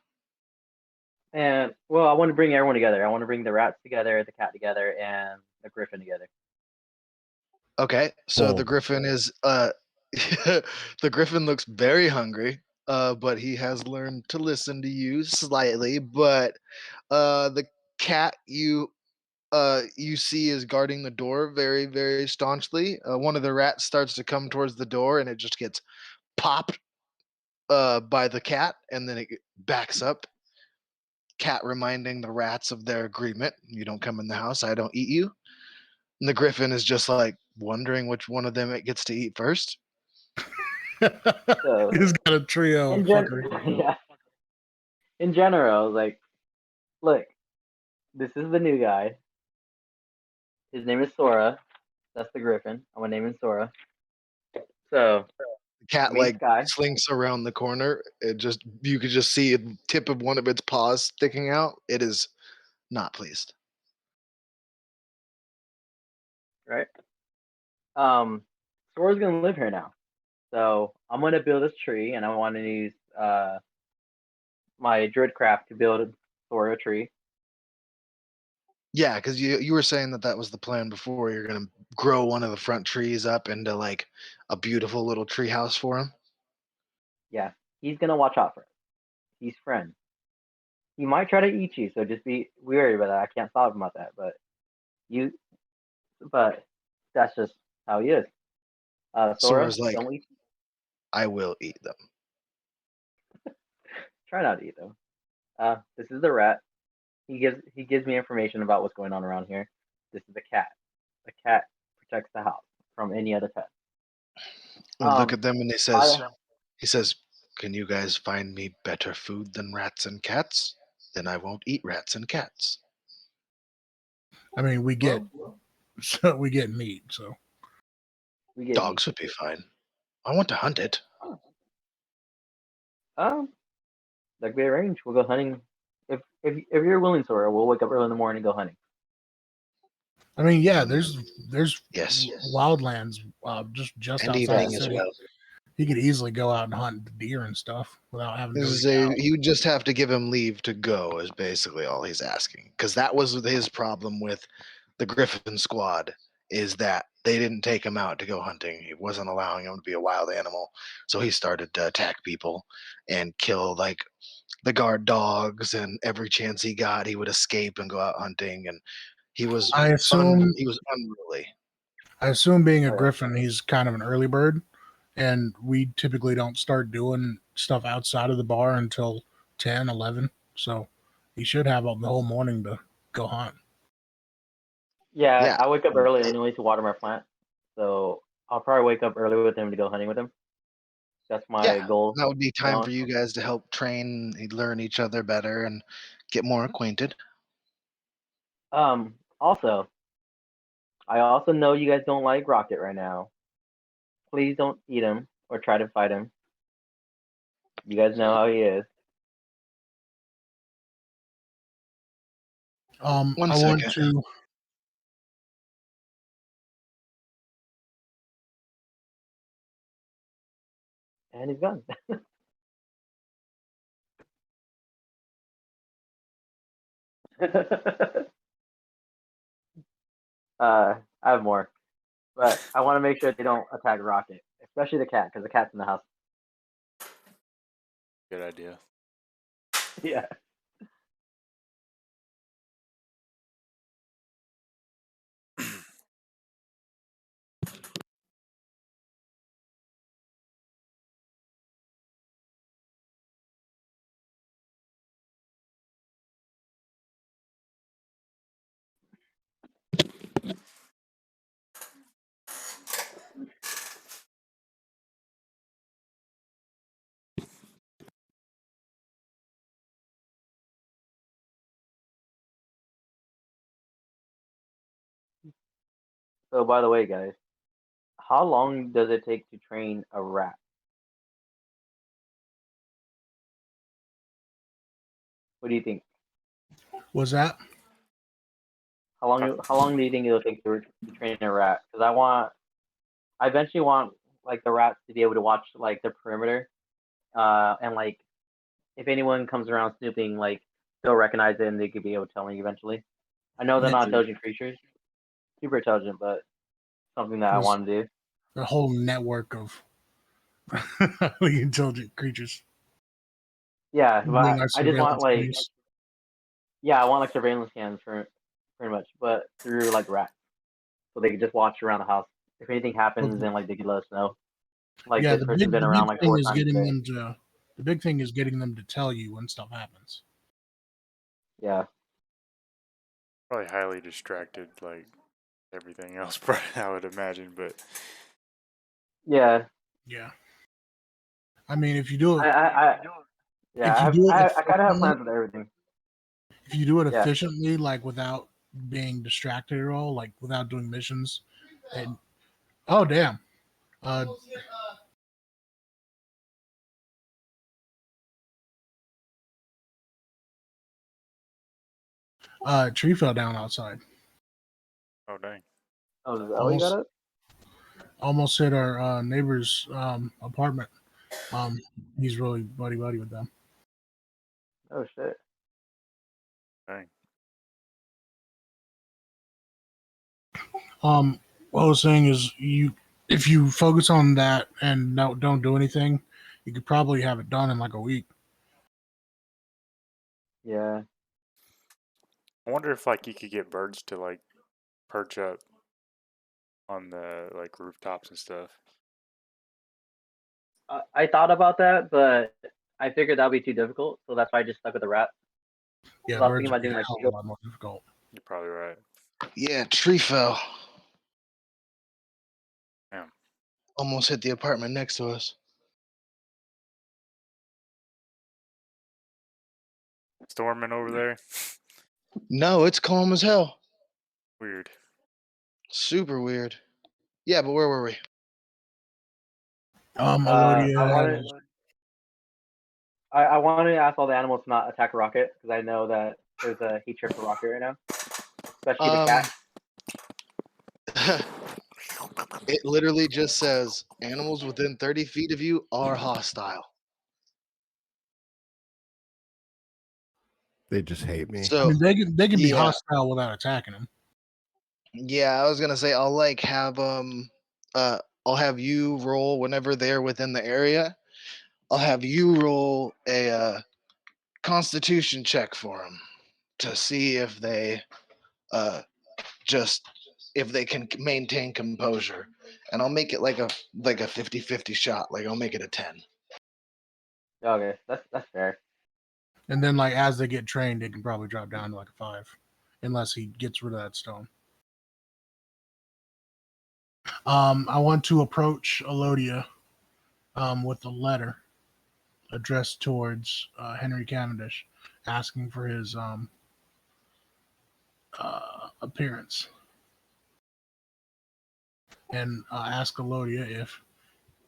And well, I want to bring everyone together. I want to bring the rats together, the cat together, and the griffin together. Okay, so the Bold. griffin is the griffin looks very hungry, but he has learned to listen to you slightly. But the cat you see is guarding the door very very staunchly. One of the rats starts to come towards the door, and it just gets popped by the cat, and then it backs up. Cat reminding the rats of their agreement: "You don't come in the house, I don't eat you." And the griffin is just like wondering which one of them it gets to eat first. So He's got a trio of in fuckery. yeah, in general, like, look, this is the new guy. His name is Sora. That's the griffin. I'm gonna name him Sora. So The cat meet like Sky. slinks around the corner. It just you could just see the tip of one of its paws sticking out. It is not pleased. Right? Sora's gonna live here now. So I'm gonna build this tree, and I want to use my Druidcraft to build Sora a tree. Yeah, because you were saying that was the plan before. You're gonna grow one of the front trees up into like a beautiful little tree house for him. Yeah, he's gonna watch out for us. He's friend. He might try to eat you, so just be wary about that. I can't stop him about that, you, but that's just how he is. Sora, Sora's like, don't eat. I will eat them. Try not to eat them. This is the rat. He gives me information about what's going on around here. This is the cat. The cat protects the house from any other pet. We look at them and I he says, "Can you guys find me better food than rats and cats? Then I won't eat rats and cats." I mean, we get we get meat, so we get meat. Dogs would be fine. I want to hunt it. Like we arrange, we'll go hunting. If you're willing, Sora, we'll wake up early in the morning and go hunting. I mean, yeah, there's Yes, wildlands just and outside the evening as city. well. He could easily go out and hunt deer and stuff without having to This go is to town. you just have to give him leave to go is basically all he's asking. Because that was his problem with the Griffin squad is that they didn't take him out to go hunting. He wasn't allowing him to be a wild animal. So he started to attack people and kill like the guard dogs, and every chance he got he would escape and go out hunting, and he was I assume unruly. being a Oh, yeah. griffin, he's kind of an early bird, and we typically don't start doing stuff outside of the bar until 10, 11. So he should have the whole morning to go hunt. Yeah, Yeah. I wake up early anyway to water my plant, so I'll probably wake up early with him to go hunting with him. That's my Yeah, goal. that would be time Going. for you guys to help train, learn each other better, and get more acquainted. Also, I also know you guys don't like Rocket right now. Please don't eat him or try to fight him. You guys know how he is. One I want second. to. And he's gone. I have more, but I want to make sure they don't attack Rocket, especially the cat, because the cat's in the house. Good idea. Yeah. So, by the way, guys, how long does it take to train a rat? What do you think? Was that? How long do you think it'll take to train a rat? Because I eventually want like the rats to be able to watch like the perimeter, and like if anyone comes around snooping, like they'll recognize it and they could be able to tell me eventually. I know they're not intelligent creatures, super intelligent, but something that I There's want to do. a whole network of highly intelligent creatures. Yeah, Being but our I just want surveillance like, police. yeah, I want like surveillance cams for pretty much, but through like rats, so they could just watch around the house. If anything happens, then like they could let us know. Like Yeah, this person's been the around big like thing 4 is times getting today. them to. The big thing is getting them to tell you when stuff happens. Yeah, Probably highly distracted, like everything else. Probably, I would imagine, but yeah. Yeah. I mean, if you do it, Yeah, if you do it I kind of have efficiently, plans with everything. if you do it Yeah. efficiently, like without being distracted at all, like without doing missions, and oh damn, uh, tree fell down outside. oh dang. Oh, is that what you got it? Almost hit our neighbor's apartment. He's really buddy with them. Oh shit. Dang. What I was saying is, if you focus on that and don't do anything, you could probably have it done in like a week. Yeah. I wonder if like you could get birds to like perch up on the like rooftops and stuff. I thought about that, but I figured that would be too difficult, so that's why I just stuck with the rat. Yeah, I was birds thinking would about be doing a like hell of a lot more difficult. You're probably right. Yeah, tree fell. Damn. Almost hit the apartment next to us. Storming over there. No, it's calm as hell. Weird. Super weird. Yeah, but where were we? Elodia I has, wanted I wanted to ask all the animals to not attack Rocket because I know that there's a hatred for Rocket right now, especially the cat. It literally just says animals within 30 feet of you are hostile. They just hate me. I So mean, they can be yeah. hostile without attacking them. Yeah, I was gonna say I'll like have I'll have you roll whenever they're within the area. I'll have you roll a constitution check for them to see if they just if they can maintain composure, and I'll make it like a 50-50 shot. Like I'll make it a 10. Okay, that's fair. And then, like as they get trained, they can probably drop down to like a 5, unless he gets rid of that stone. I want to approach Elodia with a letter addressed towards Henry Cavendish, asking for his appearance, and ask Elodia if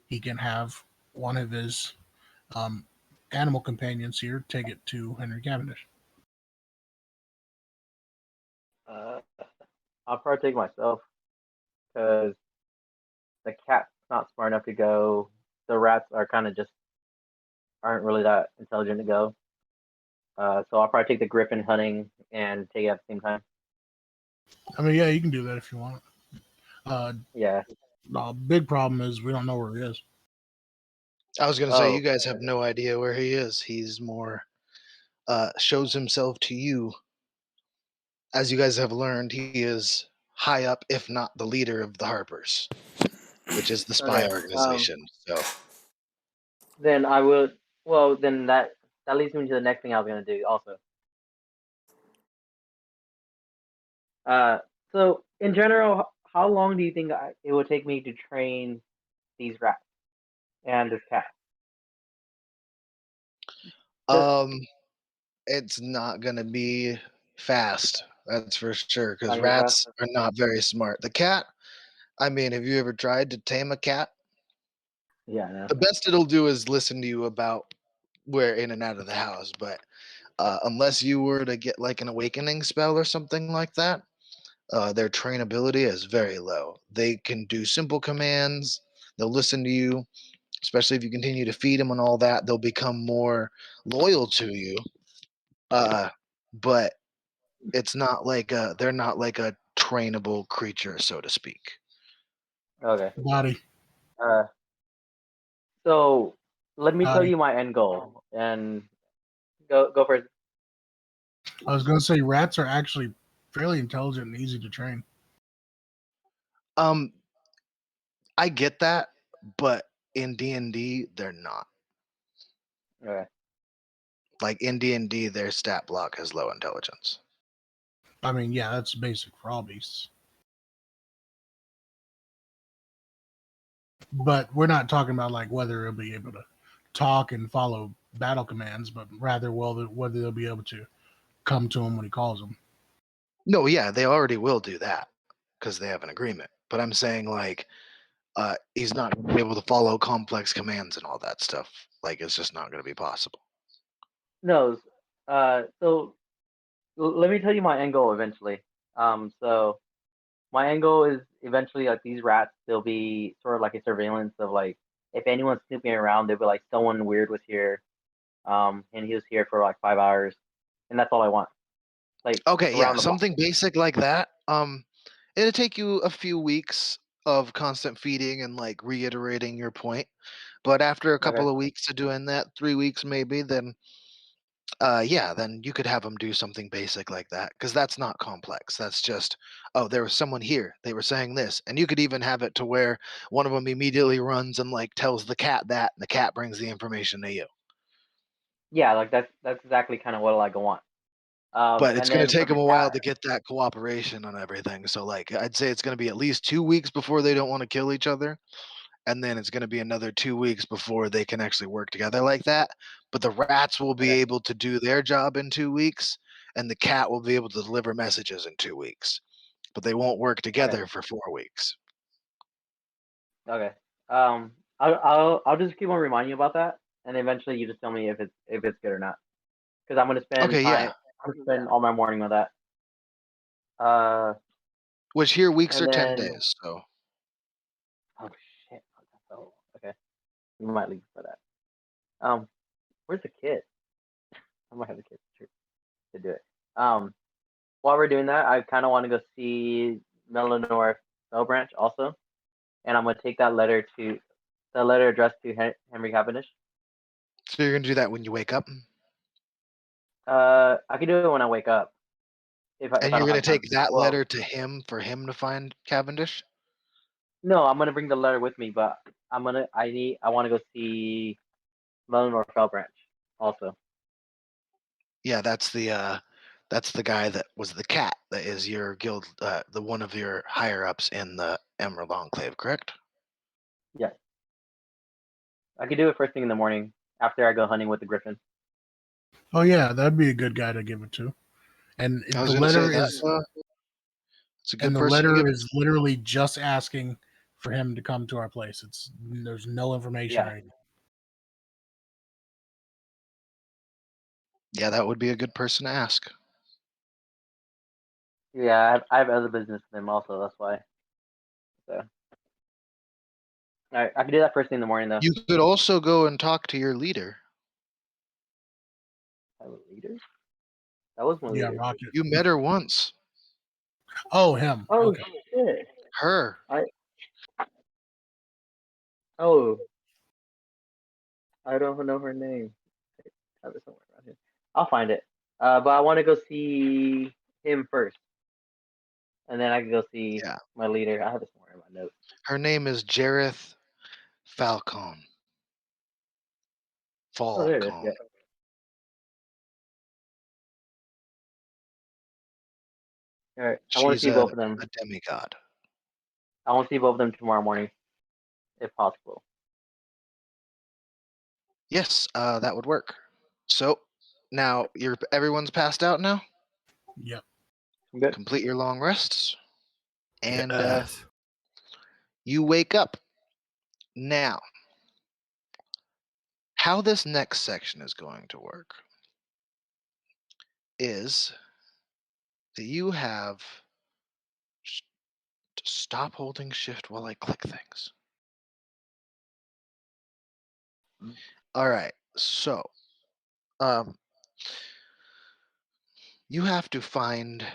he can have one of his animal companions here take it to Henry Cavendish. I'll probably take myself because the cat's not smart enough to go. The rats are kind of just aren't really that intelligent to go. So I'll probably take the griffin hunting and take it at the same time. I mean, yeah, you can do that if you want. Yeah. The big problem is we don't know where he is. I was gonna say Oh, you guys have no idea where he is. He's more shows himself to you. As you guys have learned, he is high up, if not the leader of the Harpers, which is the spy okay. organization. So Then I would. Well, then that leads me to the next thing I was gonna do also. Uh, so in general, how long do you think it would take me to train these rats and this cat? Just, um it's not gonna be fast, that's for sure, not because gonna be fast. rats are not very smart. The cat, I mean, have you ever tried to tame a cat? Yeah, no. The best it'll do is listen to you about where in and out of the house, but unless you were to get like an awakening spell or something like that, their trainability is very low. They can do simple commands, they'll listen to you, especially if you continue to feed them and all that, they'll become more loyal to you. but it's not like they're not like a trainable creature, so to speak. Okay. Body. Uh, so let me tell Body. you my end goal, and go first. I was going to say rats are actually fairly intelligent and easy to train. I get that, but in D&D they're not. Okay. Like in D&D, their stat block has low intelligence. I mean, yeah, that's basic for all beasts. But we're not talking about like whether it'll be able to talk and follow battle commands, but rather whether they'll be able to come to him when he calls them. No, yeah, they already will do that because they have an agreement. But I'm saying like he's not going to be able to follow complex commands and all that stuff. Like it's just not going to be possible. No. So let me tell you my end goal eventually. So my end goal is eventually like these rats. They'll be sort of like a surveillance of like if anyone's snooping around, they'll be like someone weird was here, and he was here for like 5 hours, and that's all I want. Like Okay, yeah, around the block. something basic like that. It'll take you a few weeks of constant feeding and like reiterating your point. But after a Okay. couple of weeks of doing that, 3 weeks maybe, then yeah, then you could have them do something basic like that because that's not complex. That's just, oh, there was someone here. They were saying this, and you could even have it to where one of them immediately runs and like tells the cat that, and the cat brings the information to you. Yeah, like that's exactly kind of what like I want. But it's And going to then for take the them a while cat, to get that cooperation on everything. So like, I'd say it's going to be at least 2 weeks before they don't want to kill each other, and then it's going to be another 2 weeks before they can actually work together like that. But the rats will be okay, able to do their job in 2 weeks, and the cat will be able to deliver messages in 2 weeks. But they won't work okay, together for 4 weeks. okay. I'll just keep on reminding you about that, and eventually you just tell me if it's good or not. Because I'm gonna spend Okay, time. yeah. I'm gonna spend all my morning on that. Uh, Which here weeks and are 10 then days. So oh shit. Oh, okay. We might leave for that. Where's the kid? I might have the kid to do it. While we're doing that, I kind of want to go see Melanor Bellbranch also, and I'm gonna take the letter addressed to Henry Cavendish. you're going to do that when you wake up, I can do it when I wake up if and I you're don't going have to take time. that Well, letter to him for him to find Cavendish. no, I'm gonna bring the letter with me, but I want to go see Melanor Bellbranch also. Yeah, that's the guy that was the cat that is your guild, the one of your higher ups in the Emerald Enclave, correct? Yes, I could do it first thing in the morning after I go hunting with the griffin. Oh yeah, that'd be a good guy to give it to. And I the was going to say letter that is it's a and good the person to letter give it. is literally just asking for him to come to our place. There's no information Yeah, or anything. Yeah, that would be a good person to ask. yeah. I have other business with him also. That's why. So, all right, I can do that first thing in the morning though. You could also go and talk to your leader. I have a leader. That was my Yeah, leader. Rocket. You met her once. Oh, him. Oh Okay. shit! Her. Oh, I don't know her name. I have it somewhere around here. I'll find it. But I want to go see him first, and then I can go see Yeah. my leader. I have it somewhere in my notes. Her name is Jareth Falcon. Oh, there it is. Falcon. Yeah. All right. I want to She's see both of them. a demigod. I want to see both of them tomorrow morning, if possible. Yes, that would work. So now everyone's passed out now. Yep. I'm good. Complete your long rests, and Yes. you wake up. Now, how this next section is going to work is that you have to stop holding shift while I click things. All right. So, um, You have to find,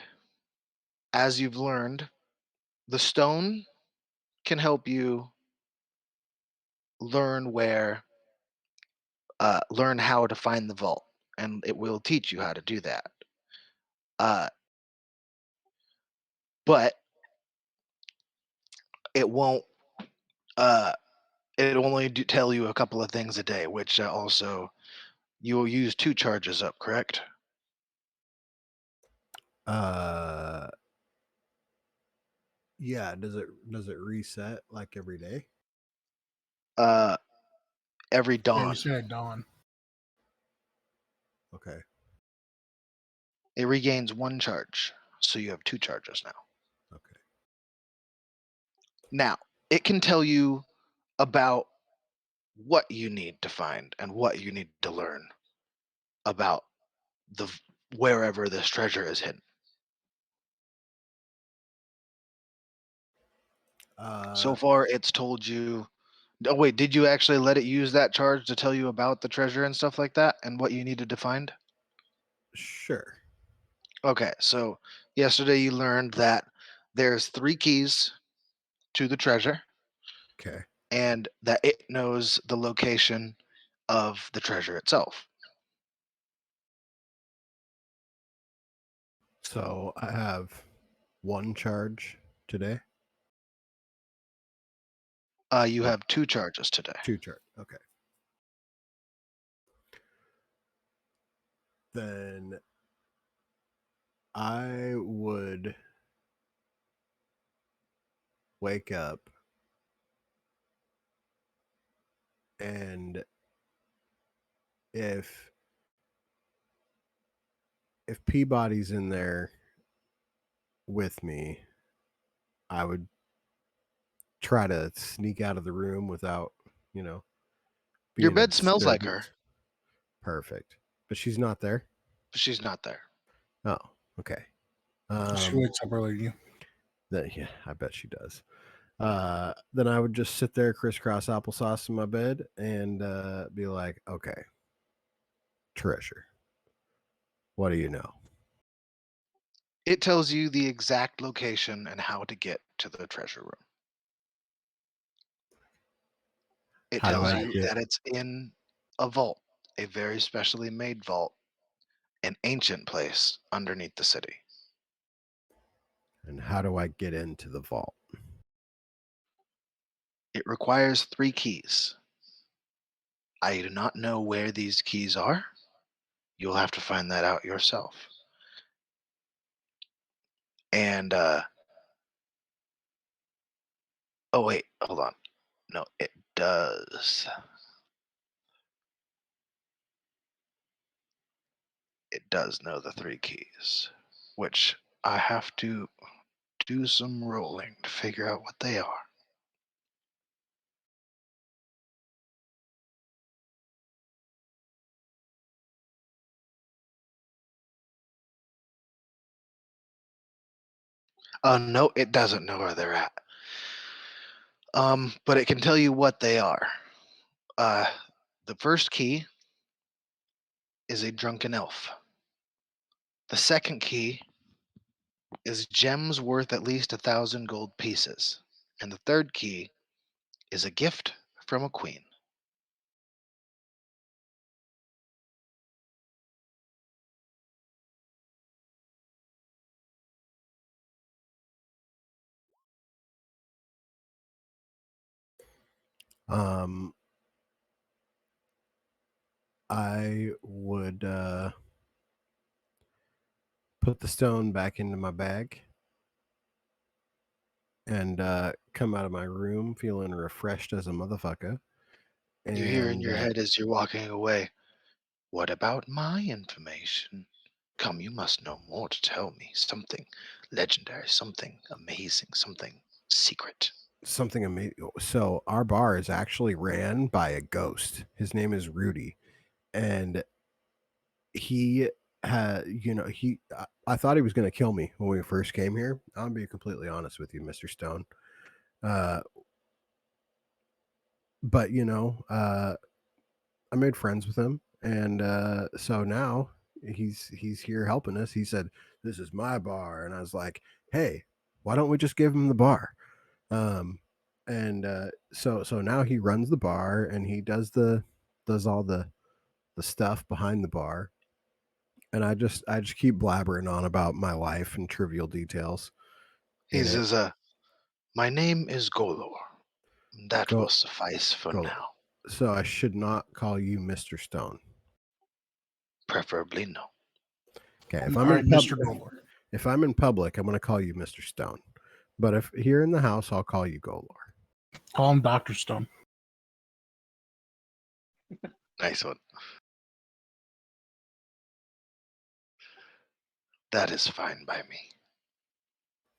as you've learned, the stone can help you learn learn how to find the vault, and it will teach you how to do that. Uh, but it won't. Uh, it'll only tell you a couple of things a day, which also you will use 2 charges up, correct? Yeah. Does it reset like every day? Uh, every Yeah, dawn. you said at dawn. Okay. It regains 1 charge, so you have 2 charges now. Okay. Now, it can tell you about what you need to find and what you need to learn about the wherever this treasure is hidden. So far, it's told you. Oh wait, did you actually let it use that charge to tell you about the treasure and stuff like that, and what you needed to find? Sure. Okay, so yesterday you learned that there's 3 keys to the treasure, Okay. and that it knows the location of the treasure itself. So I have 1 charge today. You have 2 charges today. 2 charge. Okay. Then I would wake up and if Peabody's in there with me, I would try to sneak out of the room without, Your being a bed smells like her, disturbance. Perfect. But she's not there. but she's not there. Oh, okay. She wakes up early than you. Yeah, I bet she does. Then I would just sit there crisscross applesauce in my bed and be like, okay, treasure. What do you know? It tells you the exact location and how to get to the treasure room. It How do tells I you get that it's in a vault, a very specially made vault, an ancient place underneath the city. and how do I get into the vault? It requires 3 keys. I do not know where these keys are. You'll have to find that out yourself. And oh wait, hold on. No, it does. It does know the 3 keys, which I have to do some rolling to figure out what they are. No, it doesn't know where they're at. But it can tell you what they are. The first key is a drunken elf. The second key is gems worth at least 1,000 gold pieces. And the third key is a gift from a queen. Um, I would put the stone back into my bag and come out of my room feeling refreshed as a motherfucker. You hear in And your head as you're walking away, what about my information? Come, you must know more to tell me. Something legendary, something amazing, something secret. something amazing. So our bar is actually ran by a ghost. His name is Rudy, and he had, I thought he was going to kill me when we first came here. I'll be completely honest with you, Mr. Stone. But I made friends with him, and so now he's here helping us. He said, "This is my bar," and I was like, "Hey, why don't we just give him the bar?" And so now he runs the bar and he does all the stuff behind the bar, and I just keep blabbering on about my life and trivial details. He in it. says, "My name is Golor. That Go will suffice for go. now. So I should not call you Mr. Stone. Preferably no." Okay, All right, Mr. Golor. if I'm in public, I'm going to call you Mr. Stone. But if here in the house, I'll call you Golor. Call him Dr. Stone. Nice one. That is fine by me.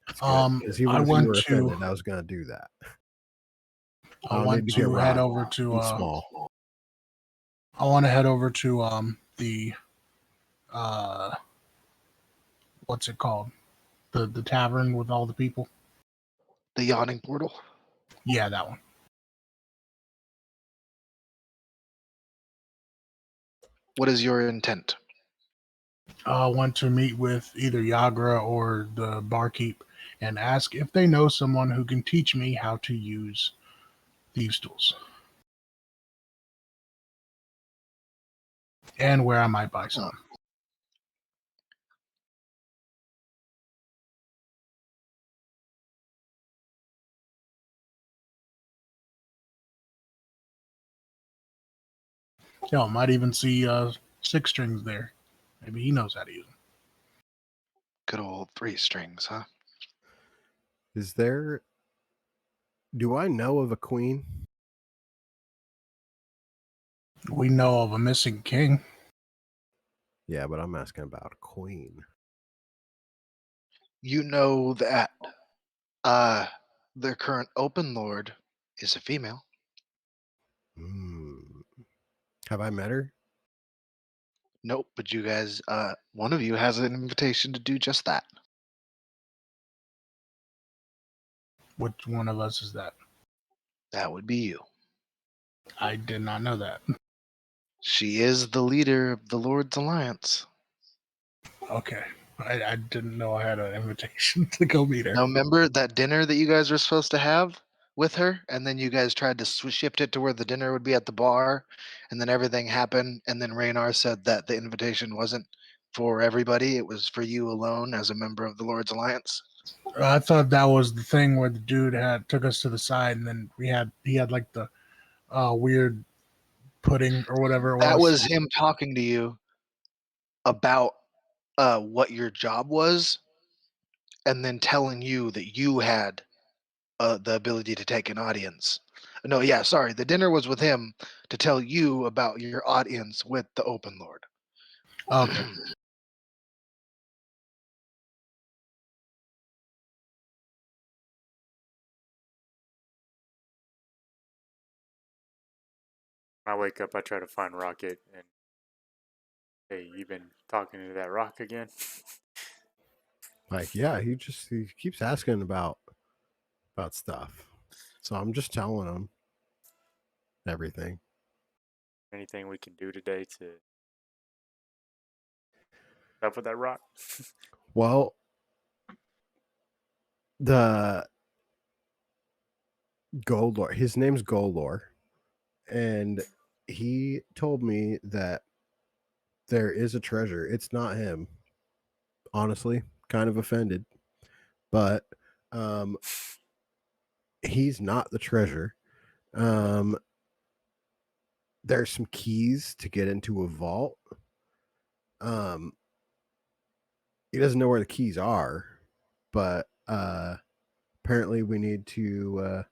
That's good. Because even I if you want were to offended, I was going to do that. I don't want need to get to head robbed. over to I'm small. I want to head over to the what's it called? The tavern with all the people. The yawning portal. Yeah, that one. What is your intent? I want to meet with either Yagra or the barkeep and ask if they know someone who can teach me how to use thieves' tools and where I might buy some. Hell, might even see six strings there. Maybe he knows how to use them. Good old 3 strings, huh? Is there? Do I know of a queen? We know of a missing king. Yeah, but I'm asking about a queen. You know that the current open lord is a female. Have I met her? Nope, but you guys, one of you has an invitation to do just that. Which one of us is that? That would be you. I did not know that. She is the leader of the Lord's Alliance. Okay. I didn't know I had an invitation to go meet her. Now, remember that dinner that you guys were supposed to have with her, and then you guys tried to shift it to where the dinner would be at the bar, and then everything happened, and then Raynar said that the invitation wasn't for everybody; it was for you alone as a member of the Lord's Alliance. I thought that was the thing where the dude took us to the side, and then he had like the weird pudding or whatever it That was. was him talking to you about what your job was, and then telling you that you had the ability to take an audience. No, yeah, sorry. The dinner was with him to tell you about your audience with the Open Lord. Okay. When I wake up, I try to find Rocket and, hey, you been talking to that rock again? Like, yeah, he keeps asking about stuff. So I'm just telling him everything. Anything we can do today to help with that rock? Well, the Goldlore, his name's Goldlore, and he told me that there is a treasure. It's not him. Honestly, kind of offended, but he's not the treasure. There's some keys to get into a vault. He doesn't know where the keys are, but apparently we need to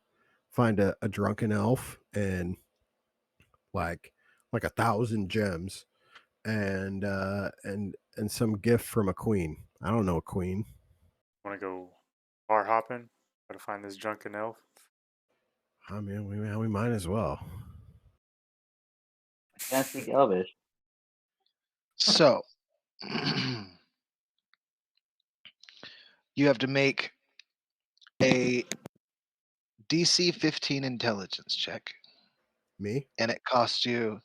find a drunken elf and like 1,000 gems and some gift from a queen. I don't know a queen. Want to go bar hopping? Try to find this drunken elf? I mean, we might as well. Can't speak Elvish. So, you have to make a DC 15 intelligence check, Me? and it costs you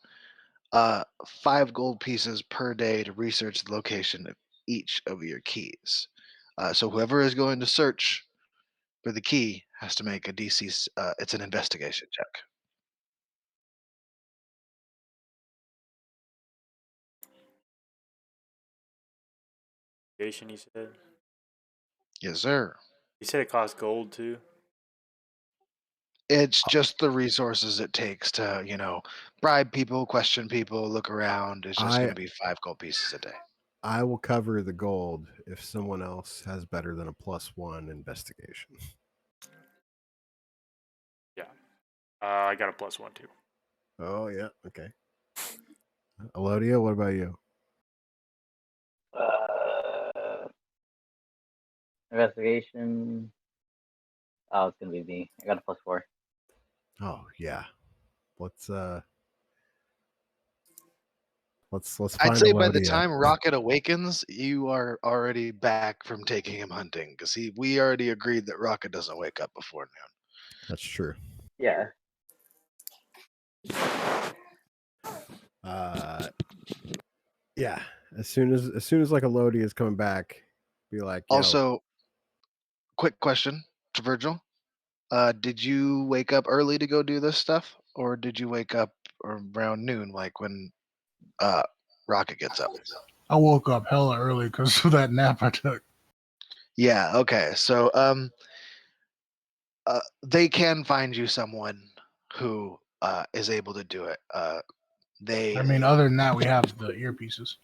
5 gold pieces per day to research the location of each of your keys. So whoever is going to search for the key has to make a DC. It's an investigation check. Investigation, you said? Yes, sir. You said it costs gold too? It's just the resources it takes to, bribe people, question people, look around. It's just going to be 5 gold pieces a day. I will cover the gold if someone else has better than a +1 investigation. Yeah. I got a +1 too. Oh yeah, okay. Elodia, what about you? Investigation. Oh, it's gonna be me. I got a +4. Oh yeah. Let's I'd find say by the Elodia. time Rocket awakens, you are already back from taking him hunting because we already agreed that Rocket doesn't wake up before noon. That's true. Yeah. Yeah. As soon as like Elodia is coming back, be like, yo. Also, quick question to Virgil. Did you wake up early to go do this stuff, or did you wake up around noon, like when Rocket gets up? I woke up hella early because of that nap I took. Yeah. Okay. So they can find you someone who is able to do it. I mean, other than that, we have the earpieces.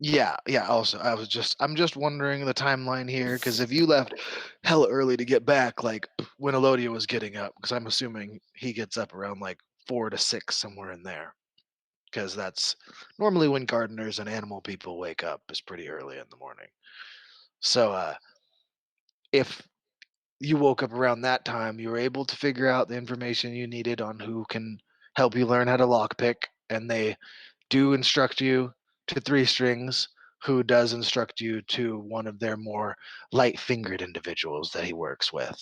Yeah. Also, I'm just wondering the timeline here because if you left hella early to get back, like when Elodia was getting up, because I'm assuming he gets up around like 4 to 6 somewhere in there, because that's normally when gardeners and animal people wake up is pretty early in the morning. So if you woke up around that time, you were able to figure out the information you needed on who can help you learn how to lockpick, and they do instruct you to 3 strings, who does instruct you to one of their more light-fingered individuals that he works with.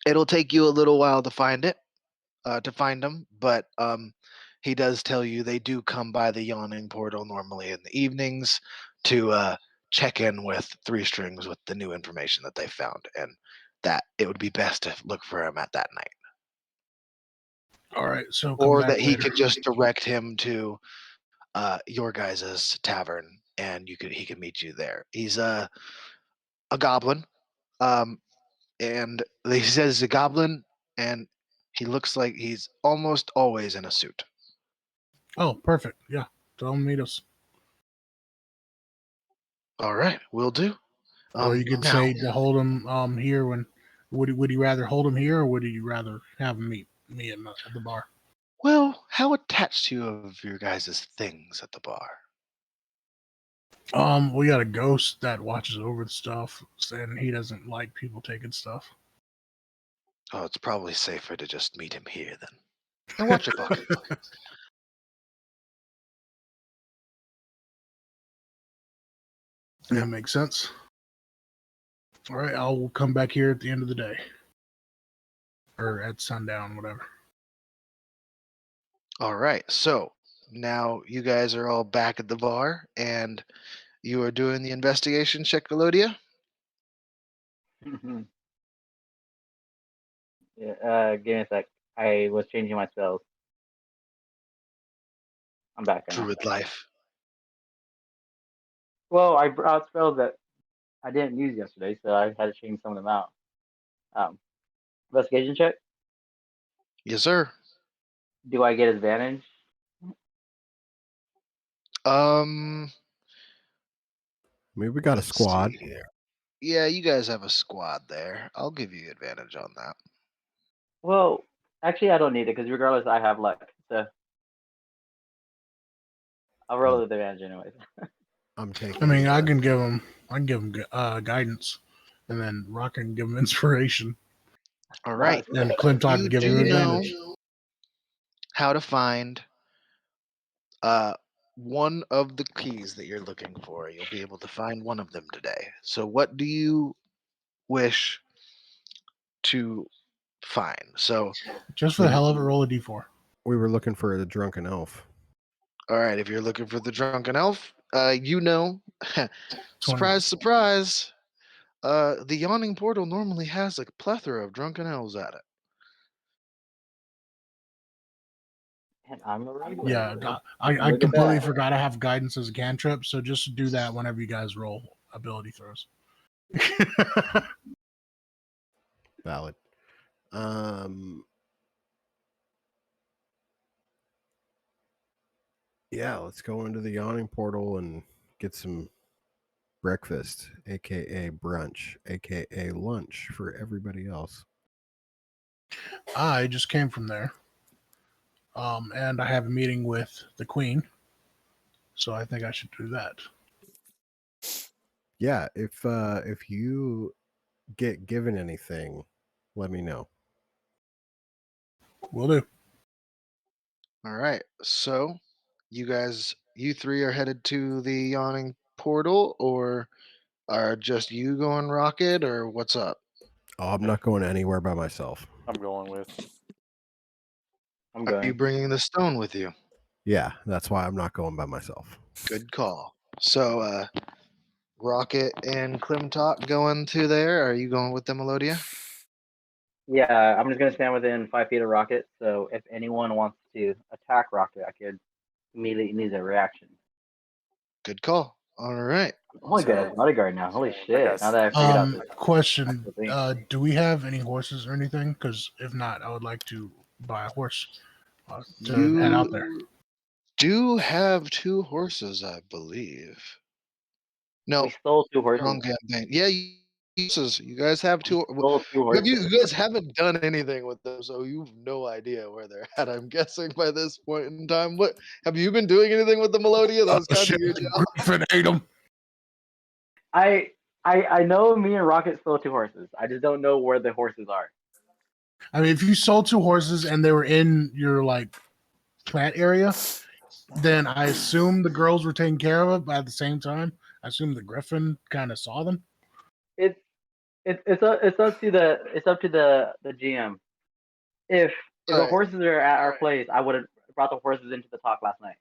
It'll take you a little while to find them, but he does tell you they do come by the yawning portal normally in the evenings to check in with 3 strings with the new information that they found, and that it would be best to look for him at that night, All right, so come or back that he later. could just direct him to your guys' tavern, and he could meet you there. He's a goblin, and he says he's a goblin, and he looks like he's almost always in a suit. Oh, perfect. Yeah, tell them to meet us. All right, will do. Or you could Now, say to hold him here. When would you rather hold him here, or would you rather have him meet me at the bar? well, how attached to you of your guys' things at the bar? We got a ghost that watches over the stuff, and he doesn't like people taking stuff. Oh, it's probably safer to just meet him here then. And watch your pockets. That makes sense. All right, I'll come back here at the end of the day, or at sundown, whatever. All right, so now you guys are all back at the bar, and you are doing the investigation check, Elodia? Yeah. Give me a sec. I was changing my spells. I'm back right now. Druid life. Well, I brought spells that I didn't use yesterday, so I had to change some of them out. Investigation check. Yes, sir. Do I get advantage? Um, Maybe we got a let's squad. see here. Yeah, you guys have a squad there. I'll give you advantage on that. Well, actually, I don't need it because regardless, I have luck. So I'll roll with advantage anyways. I'm taking. I mean, I can give him guidance, and then Rock can give him inspiration. All right. And Clinton can give him advantage. How to find one of the keys that you're looking for. You'll be able to find one of them today. So what do you wish to find? So Just for the hell of it, roll a d4. We were looking for the drunken elf. All right, if you're looking for the drunken elf, you know, 20. surprise, surprise. The yawning portal normally has a plethora of drunken elves at it. And I'm a regular. Yeah, I Look at completely that. forgot I have guidance as a cantrip, so just do that whenever you guys roll ability throws. Valid. Yeah, let's go into the yawning portal and get some breakfast, aka brunch, aka lunch for everybody else. I just came from there, and I have a meeting with the queen, so I think I should do that. Yeah, if you get given anything, let me know. Will do. All right, so you three are headed to the yawning portal, or are just you going rocket, or what's up? Oh, I'm not going anywhere by myself. I'm going with. I'm Are you going. bringing the stone with you? Yeah, that's why I'm not going by myself. Good call. So, Rocket and Klimtok going to there. Are you going with them, Melodia? Yeah, I'm just gonna stand within 5 feet of Rocket. So if anyone wants to attack Rocket, I could immediately need a reaction. Good call. All right. I'm only good So, as bodyguard now. Holy shit! guess- Now that I figured out this Question: actual thing. do we have any horses or anything? Because if not, I would like to buy a horse to head out there. You do have 2 horses, I believe. No, We stole 2 wrong horses. campaign. Yeah, horses. You guys have 2. Stole 2 horses. You guys haven't done anything with them, so you've no idea where they're at. I'm guessing by this point in time. What have you been doing anything with the Melodia? That was kind Shit, of your the job. Griffin ate him. I know me and Rocket stole 2 horses. I just don't know where the horses are. I mean, if you sold 2 horses and they were in your like plant area, then I assume the girls were taking care of it. But at the same time, I assume the Griffin kind of saw them. It's up to the GM. If All the right. horses are at our place, I would have brought the horses into the talk last night.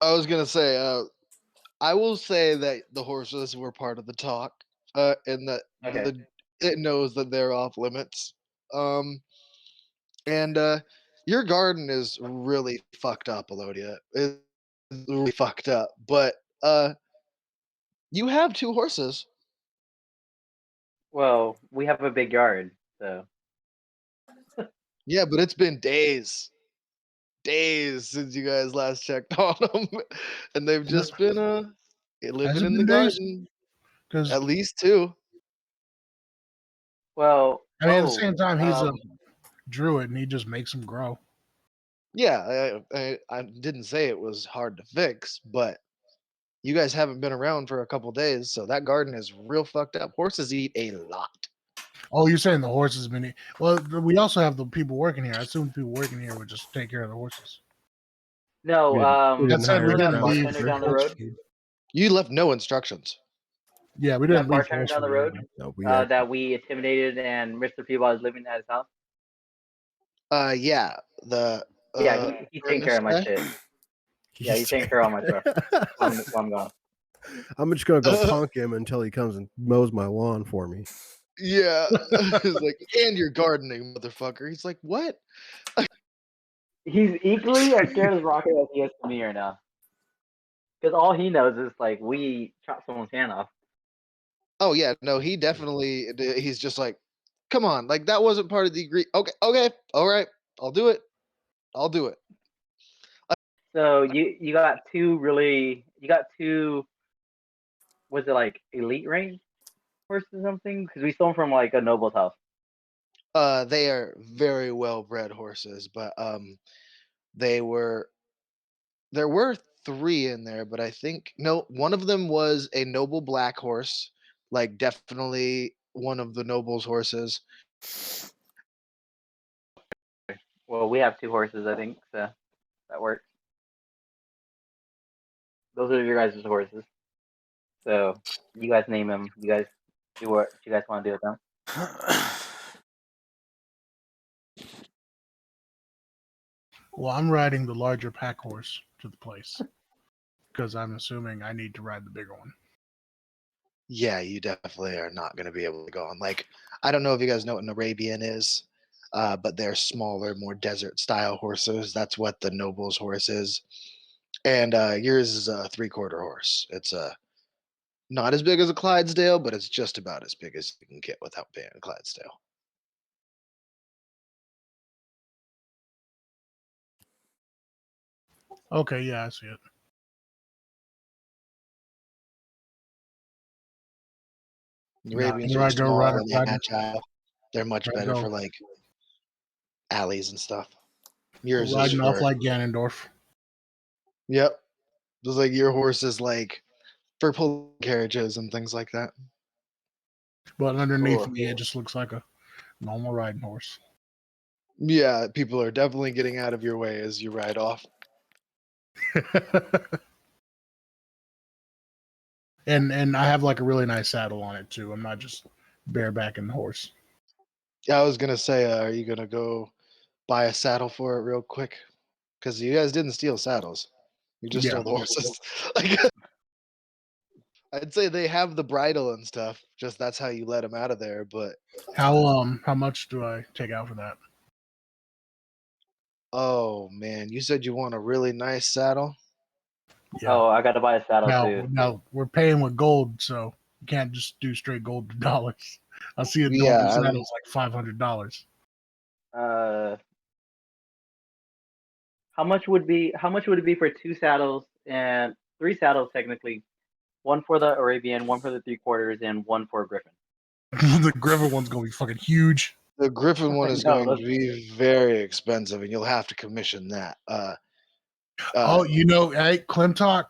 I was gonna say, I will say that the horses were part of the talk, and that Okay. it knows that they're off limits. And your garden is really fucked up, Elodia. It's really fucked up. But you have 2 horses. Well, we have a big yard, so Yeah, but it's been days since you guys last checked on them, and they've just been Has living it in the been days? garden. Because At least 2. well. I mean, at the same time, he's a druid and he just makes them grow. Yeah, I didn't say it was hard to fix, but you guys haven't been around for a couple days, so that garden is real fucked up. Horses eat a lot. Oh, you're saying the horses been? Well, we also have the people working here. I assume the people working here would just take care of the horses. No, We That didn't said, hire we a that didn't leave bartender groundskeeper. down the horse road. food. You left no instructions. Yeah, we That didn't leave bartender horse down the food. road No, we that we intimidated and Mr. Peabody is living at his house. Yeah, the Yeah, he's taking care furnace of my guy. shit. Yeah, he's taking care of all my stuff. I'm gone. I'm just gonna go punk him until he comes and mows my lawn for me. Yeah, he's like, and you're gardening, motherfucker. He's like, what? He's equally as scared as Rocket as he is to me right now. Because all he knows is like we chop someone's hand off. Oh yeah, no, he definitely. He's just like, come on, like that wasn't part of the agree. Okay, all right, I'll do it. I'll do it. So you got two. Was it like elite range horses or something? Because we stole them from like a noble's house. They are very well bred horses, but they were there were 3 in there, but I think no, one of them was a noble black horse, like definitely one of the noble's horses. Well, we have 2 horses, I think, so that works. Those are your guys' horses. So you guys name them. You guys do what you guys want to do with them. Well, I'm riding the larger pack horse to the place because I'm assuming I need to ride the bigger one. Yeah, you definitely are not going to be able to go on. Like, I don't know if you guys know what an Arabian is, but they're smaller, more desert style horses. That's what the noble's horse is. And yours is a 3/4 horse. It's not as big as a Clydesdale, but it's just about as big as you can get without being a Clydesdale. Okay, yeah, I see it. The Now, Arabians here are I go small riding, and agile. They're much here I better go for like alleys and stuff. Yours is riding off for like Ganondorf. yep. Just like your horse is like for pulling carriages and things like that. But underneath Cool. me, it just looks like a normal riding horse. Yeah, people are definitely getting out of your way as you ride off. and I have like a really nice saddle on it too. I'm not just barebacking the horse. Yeah, I was gonna say, are you gonna go buy a saddle for it real quick? Because you guys didn't steal saddles. You just Yeah. stole the horses. Like, I'd say they have the bridle and stuff. Just that's how you let them out of there. But How much do I take out for that? oh man, you said you want a really nice saddle. Yeah. Oh, I got to buy a saddle too. Now we're paying with gold, so you can't just do straight gold to dollars. I see a normal Yeah, saddle's like $500. Uh, how much would it be for 2 saddles and 3 saddles technically? One for the Arabian, one for the 3/4, and one for Griffin. The Griffin one's gonna be fucking huge. the Griffin one is No, going to be very expensive, and you'll have to commission that. Oh, hey, Clintock,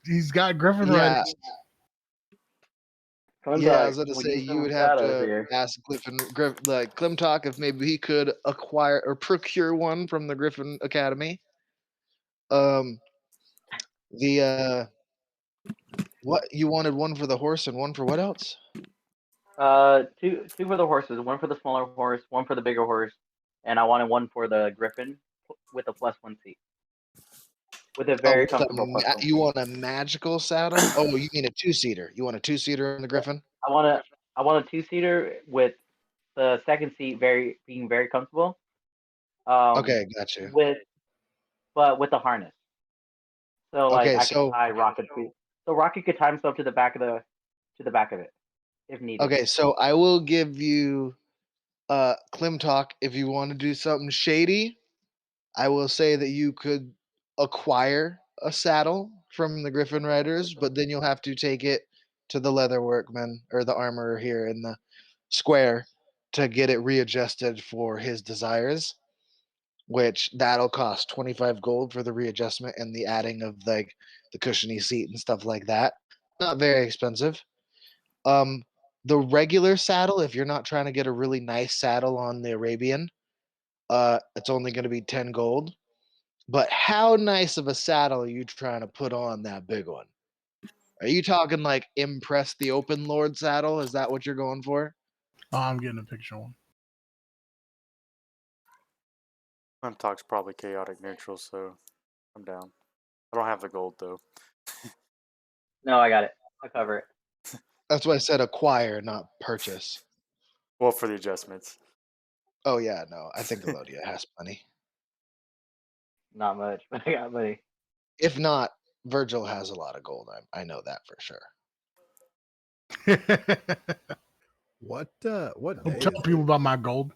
he's got Griffin Yeah, riders. yeah. I Clemdog, was going to we say need you some would have saddles to here. ask like Klimtok if maybe he could acquire or procure one from the Griffin Academy. Um, the what you wanted one for the horse and one for what else? Two for the horses. One for the smaller horse, one for the bigger horse, and I wanted one for the Griffin with a +1 seat, with a Oh, very comfortable +1 you seat. want a magical saddle? Oh, you mean a 2-seater? You want a 2-seater in the Griffin? I want a I want a 2-seater with the second seat being very comfortable. Okay, got you. With with the harness. So like Okay, I could so tie Rocket to, so Rocket could tie himself to the back of it if needed. I will give you Klimtok if you want to do something shady. I will say that you could acquire a saddle from the Griffin Riders, but then you'll have to take it to the leather workman or the armorer here in the square to get it readjusted for his desires, which that'll cost 25 gold for the readjustment and the adding of like the cushiony seat and stuff like that. Not very expensive. Um the regular saddle, if you're not trying to get a really nice saddle on the Arabian, it's only going to be 10 gold. But how nice of a saddle are you trying to put on that big one? Are you talking like impress the open lord saddle? Is that what you're going for? Oh, I'm getting a picture one. Talk's probably chaotic neutral, so I'm down. I don't have the gold though. No, I got it. I cover it. That's why I said acquire, not purchase. Well, for the adjustments. Oh yeah, no, I think Elodia has plenty. Not much, but I got money. If not, Virgil has a lot of gold. I know that for sure. What I'm day telling is people it? about my gold.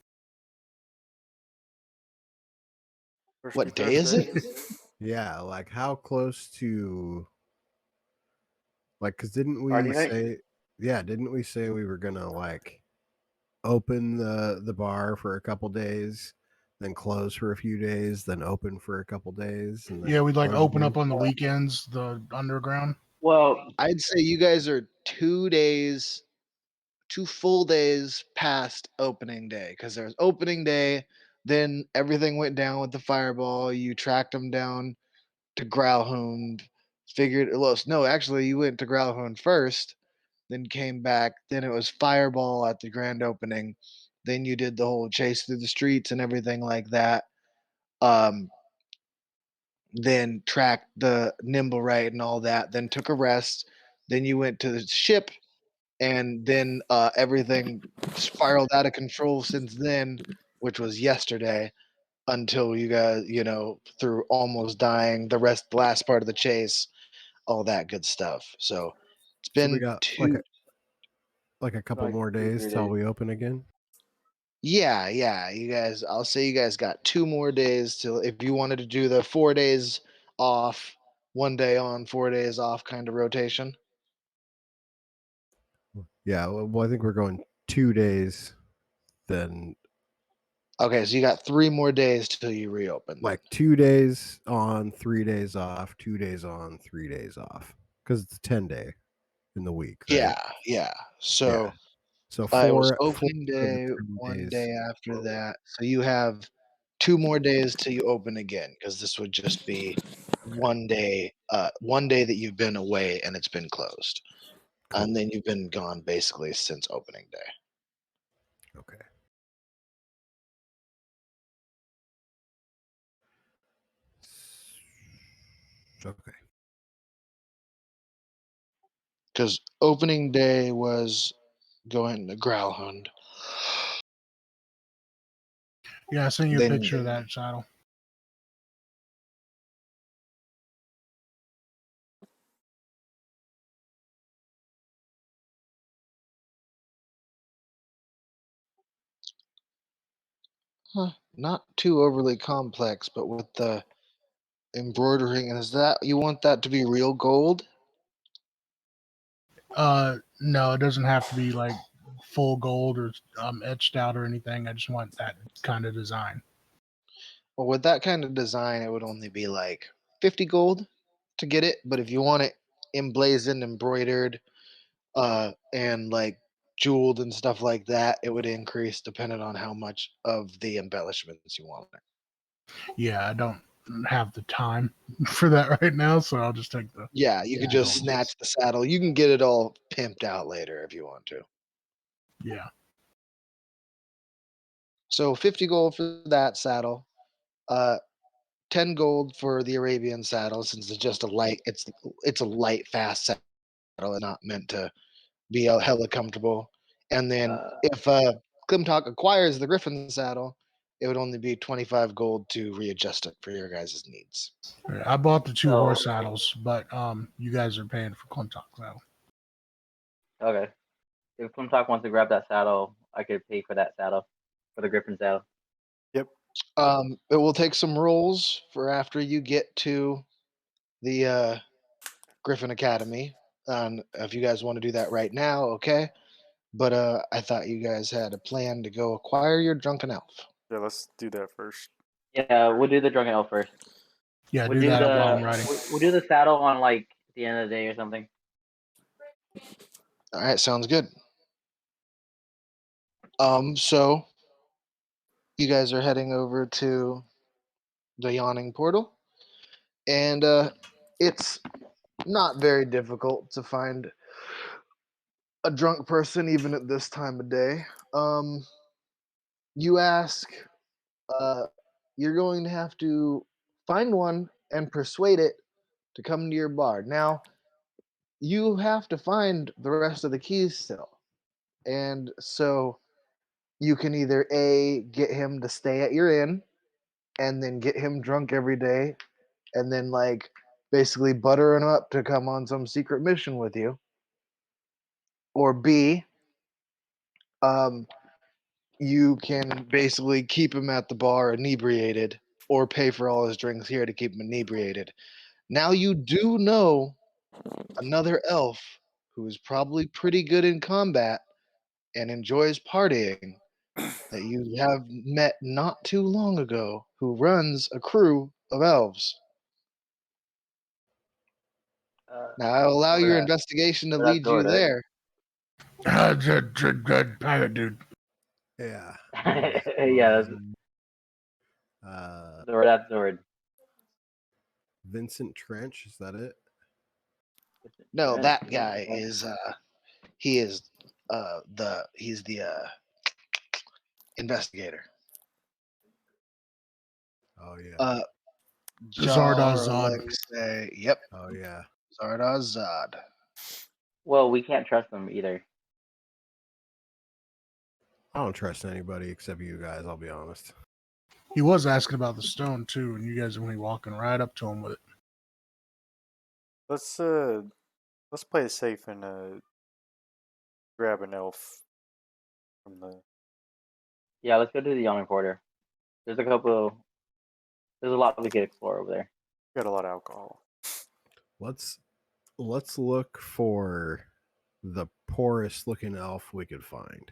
What day is it? Yeah, like how close to like cuz didn't Party we night? say didn't we say we were going to like open the bar for a couple days, then close for a few days, then open for a couple days and Yeah, then we'd like close open again? up on the weekends, the underground. Well, I'd say you guys are 2 days, 2 full days past opening day because there's opening day. Then everything went down with the fireball. You tracked them down to Growlhound. Figured, well, no, actually, you went to Growlhound first, then came back. Then it was fireball at the grand opening. Then you did the whole chase through the streets and everything like that. Um, then tracked the nimble right and all that, then took a rest, then you went to the ship, and then everything spiraled out of control since then, which was yesterday, until you guys, through almost dying, the last part of the chase, all that good stuff. So it's So we been got two. like a couple Like more two, days 3 till days. we open again. Yeah. You guys, I'll say you guys got 2 more days till, if you wanted to do the 4 days off, 1 day on, 4 days off kind of rotation. Yeah, well, I think we're going 2 days, then Okay, so you got 3 more days till you reopen then. like 2 days on, 3 days off, 2 days on, 3 days off, because it's a 10-day in the week, right? Yeah. Yeah. So So it was four opening of the day, 10 one days. day after that. So you have 2 more days till you open again, because this would just be 1 day, 1 day that you've been away and it's been closed. Cool. And then you've been gone basically since opening day. Okay. Okay. Because opening day was going to Growlhund. Yeah, I sent you a Then picture of that saddle. not too overly complex, but with the embroidering, is that you want that to be real gold? No, it doesn't have to be like full gold or etched out or anything. I just want that kind of design. Well, with that kind of design, it would only be like 50 gold to get it. But if you want it emblazoned, embroidered, and like jeweled and stuff like that, it would increase depending on how much of the embellishments you want. Yeah, I don't have the time for that right now, so I'll just take the Yeah, you could just gold. snatch the saddle. You can get it all pimped out later if you want to. Yeah. So 50 gold for that saddle. Uh, 10 gold for the Arabian saddle, since it's just a light. It's a light, fast saddle. It's not meant to be hella comfortable. And then Uh, if Klimtok acquires the Griffin saddle, it would only be 25 gold to readjust it for your guys' needs. I bought the 2 So horse saddles, but you guys are paying for Clintock saddle. okay, if Plumtalk wants to grab that saddle, I could pay for that saddle, for the Griffin saddle. Yep. It will take some rolls for after you get to the Griffin Academy. If you guys want to do that right now, okay. But I thought you guys had a plan to go acquire your drunken elf. Yeah, let's do that first. Yeah, we'll do the drunken elf first. Yeah, We'll do do that while I'm the writing. we'll do the saddle on like the end of the day or something. All right, sounds good. So you guys are heading over to the yawning portal, and it's not very difficult to find a drunk person even at this time of day. You ask, uh, you're going to have to find one and persuade it to come to your bar. Now, you have to find the rest of the keys still. And so you can either A, get him to stay at your inn and then get him drunk every day and then like basically butter him up to come on some secret mission with you. Or B, um, you can basically keep him at the bar inebriated or pay for all his drinks here to keep him inebriated. Now you do know another elf who is probably pretty good in combat and enjoys partying that you have met not too long ago who runs a crew of elves. Now I'll allow your Where investigation to that's lead you Zord, right? there. Good pirate dude. Yeah. Yeah, that's Uh, Zord. That's Zord. Vincent Trench, is that it? No, Trent. that guy is he is he's the investigator. Oh yeah. Uh Zardoz-Zod. Let me say, yep, Oh yeah. Zardoz-Zod. Well, we can't trust them either. I don't trust anybody except you guys. I'll be honest. He was asking about the stone too, and you guys were walking right up to him with it. Let's play it safe and grab an elf from the. Yeah, let's go to the Yawning Porter. There's a couple. There's a lot we could explore over there. Got a lot of alcohol. Let's look for the poorest looking elf we could find.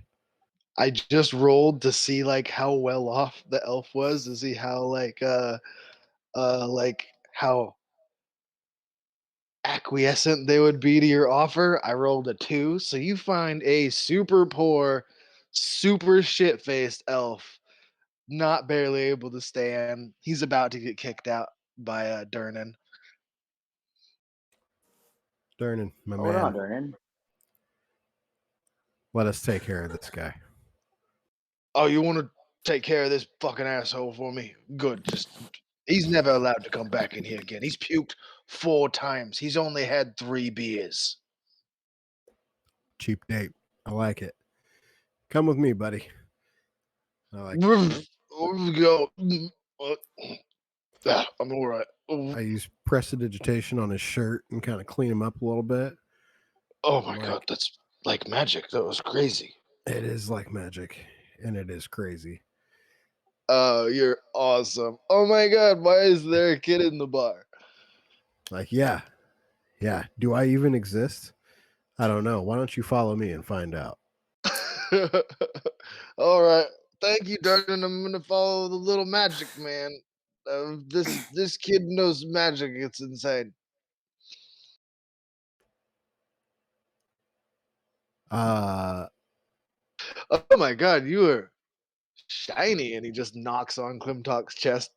I just rolled to see like how well off the elf was, to see how like how acquiescent they would be to your offer. I rolled a 2, so you find a super poor, super shit faced elf, not barely able to stand. He's about to get kicked out by Durnan. Durnan, my Hold man, on, Durnan. let us take care of this guy. Oh, you want to take care of this fucking asshole for me? Good. Just he's never allowed to come back in here again. He's puked 4 times. He's only had 3 beers. Cheap date. I like it. Come with me, buddy. I like it. Where we go? I'm all right. I use prestidigitation on his shirt and kind of clean him up a little bit. Oh my Like- god, that's like magic. That was crazy. It is like magic, and it is crazy. Oh, you're awesome. Oh my god, why is there a kid in the bar? Like, yeah. Do I even exist? I don't know. Why don't you follow me and find out? All right. Thank you, Darden. I'm gonna follow the little magic man. This kid knows magic. It's insane. Uh, Oh my god, you are shiny, and he just knocks on Klimtalk's chest.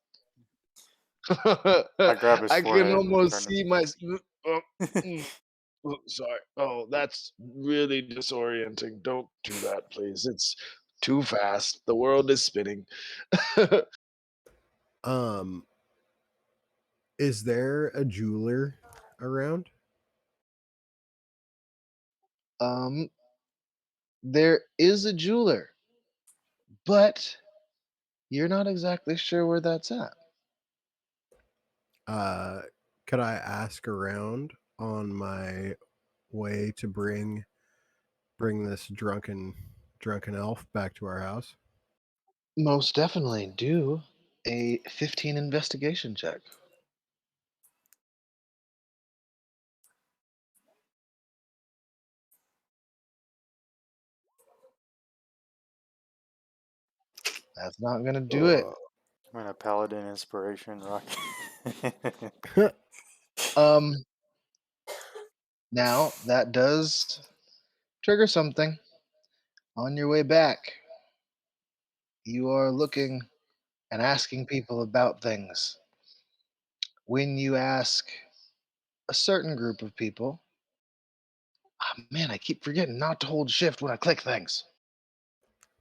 I grab his I forehead can and almost turn see my. Oh, sorry. Oh, that's really disorienting. Don't do that, please. It's too fast. The world is spinning. is there a jeweler around? There is a jeweler, but you're not exactly sure where that's at. Could I ask around on my way to bring this drunken elf back to our house? Most definitely do a 15 investigation check. That's not gonna do it. I'm in a paladin inspiration rock. Um, now that does trigger something. On your way back, you are looking and asking people about things. When you ask a certain group of people, man, I keep forgetting not to hold shift when I click things.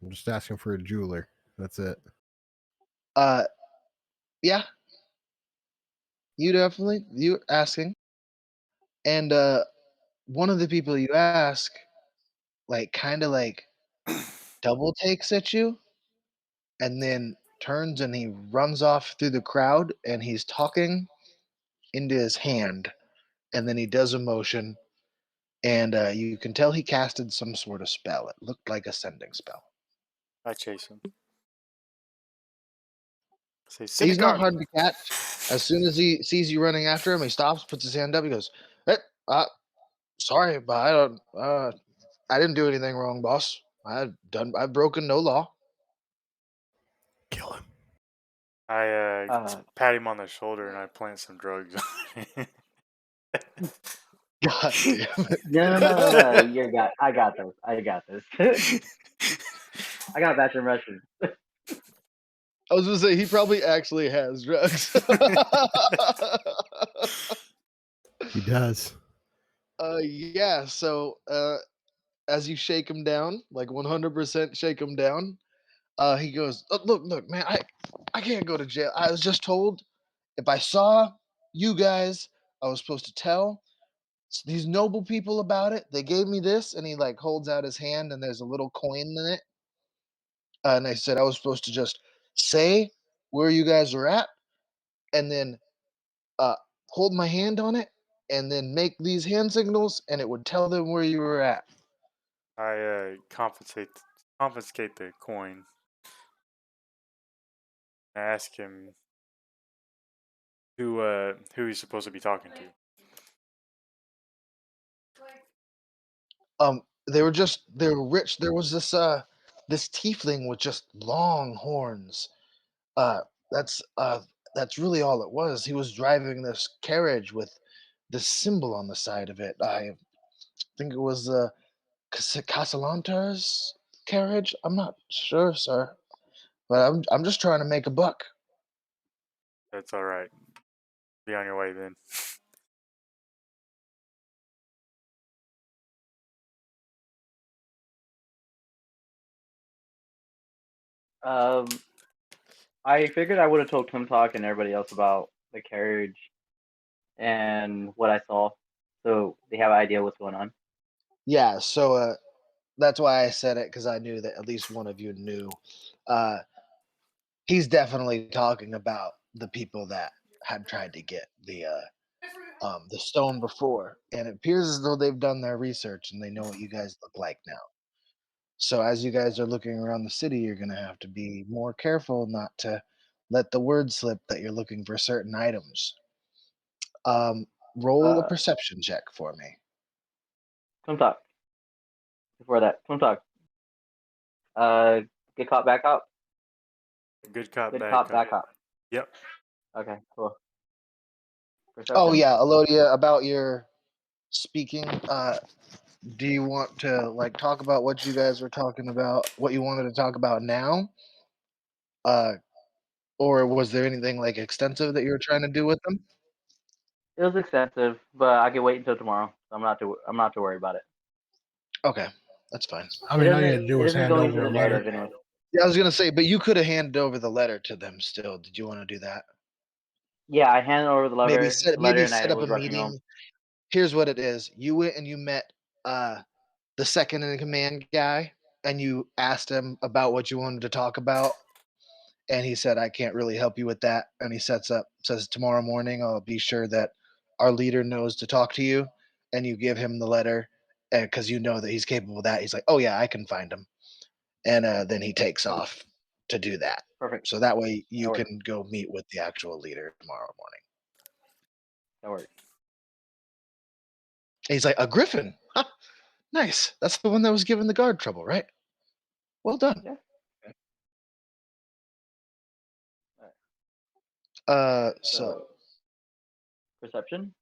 I'm just asking for a jeweler. That's it. Yeah, you asking, and one of the people you ask, like, kind of like double takes at you, and then turns and he runs off through the crowd, and he's talking into his hand, and then he does a motion, and you can tell he casted some sort of spell. It looked like a sending spell. I chase him. Say, He's not synagogue. hard to catch. As soon as he sees you running after him, he stops, puts his hand up, he goes, "Hey, sorry, but I don't. I didn't do anything wrong, boss. I've broken no law." Kill him. I pat him on the shoulder and I plant some drugs on him. God damn it. No. You got. I got this. I got this. I got that from Russian. I was gonna say he probably actually has drugs. He does. Yeah. So as you shake him down, like 100% shake him down, he goes, "Look, man, I can't go to jail. I was just told if I saw you guys, I was supposed to tell these noble people about it. They gave me this, and he like holds out his hand, and there's a little coin in it. And I said I was supposed to just say where you guys are at, and then uh, hold my hand on it, and then make these hand signals, and it would tell them where you were at. I confiscate the coin. I ask him who he's supposed to be talking to. They were rich. There was this tiefling with just long horns. Uh, that's uh, that's really all it was. He was driving this carriage with this symbol on the side of it. I think it was Casalantar's carriage. I'm not sure, sir, but I'm just trying to make a buck. That's all right. Be on your way then. I figured I would have told Tim Talk and everybody else about the carriage and what I saw, so they have an idea what's going on. Yeah, so that's why I said it, because I knew that at least one of you knew. Uh, he's definitely talking about the people that had tried to get the stone before, and it appears as though they've done their research and they know what you guys look like now. So as you guys are looking around the city, you're gonna have to be more careful not to let the word slip that you're looking for certain items. Um, roll a Uh, perception check for me. Tim Talk. Before that, Tim Talk. Get caught, back up. Good cop, Good bad cop, cop. back up. Yep. Okay, cool. Perception. Oh yeah, Elodia, about your speaking. Do you want to like talk about what you guys were talking about, what you wanted to talk about now? Uh, or was there anything like extensive that you were trying to do with them? It was extensive, but I can wait until tomorrow. I'm not to worry about it. Okay, that's fine. I It mean, all you doesn't had to do it was doesn't hand go into over the a letter. narrative anyway. Yeah, I was gonna say, but you could have handed over the letter to them still. Did you want to do that? Yeah, I handed over the letter, Maybe and I set up was a rushing home. meeting. Here's what it is. You went and you met uh the second in command guy, and you asked him about what you wanted to talk about, and he said I can't really help you with that, and he says tomorrow morning I'll be sure that our leader knows to talk to you, and you give him the letter because you know that he's capable of that. He's like, oh yeah, I can find him, and then he takes off to do that. Perfect. So that way you That works. can go meet with the actual leader tomorrow morning. That works. And he's like, a griffin? Huh, nice. That's the one that was giving the guard trouble, right? Well done. Yeah. So So perception.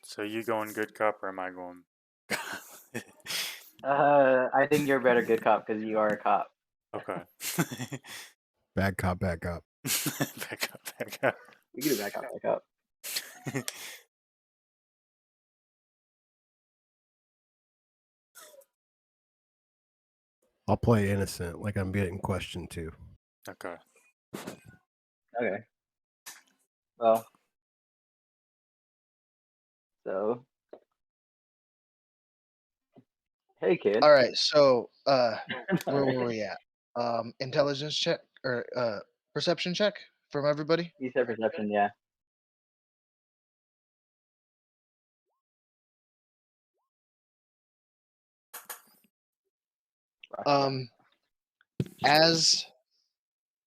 So you going good cop or am I going? I think you're a better good cop because you are a cop. Okay. Bad cop, bad cop. Back up, back up. We can do back up, back up. I'll play innocent, like I'm getting questioned too. Okay. Okay. Well. So. Hey, kid. all right, so where were we at? Intelligence check or perception check from everybody? You said perception, yeah. Um as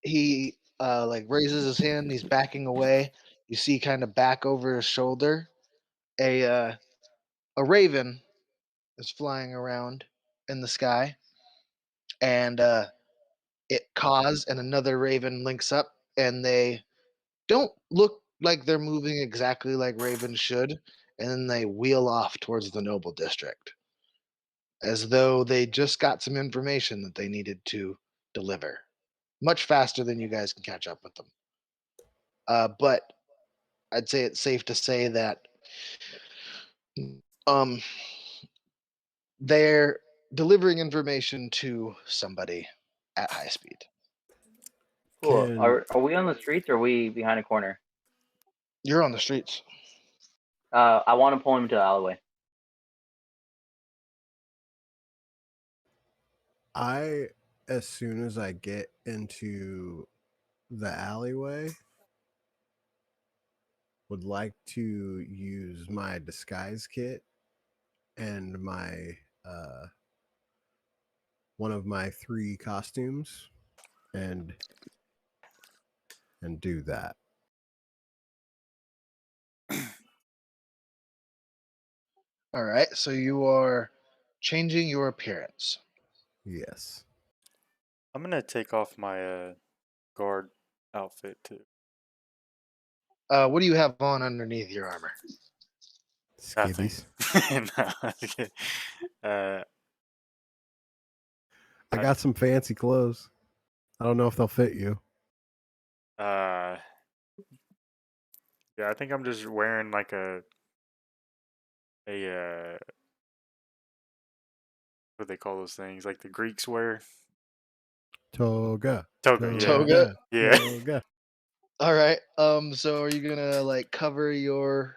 he like raises his hand, he's backing away. You see kind of back over his shoulder a raven is flying around in the sky, and it caws and another raven links up, and they don't look like they're moving exactly like ravens should, and then they wheel off towards the noble district as though they just got some information that they needed to deliver much faster than you guys can catch up with them. But I'd say it's safe to say that um, they're delivering information to somebody. at high speed. Cool. Can Are we on the streets or are we behind a corner? You're on the streets. I want to pull him to the alleyway. as soon as I get into the alleyway, would like to use my disguise kit and my one of my 3 costumes and do that. All right, so you are changing your appearance. Yes. I'm gonna take off my guard outfit too. What do you have on underneath your armor? Nothing. Skivvies. No, okay. I got some fancy clothes. I don't know if they'll fit you. Yeah, I think I'm just wearing like a what do they call those things? Like the Greeks wear? Toga. Toga, yeah. Toga? Yeah. Toga. All right. So are you gonna like cover your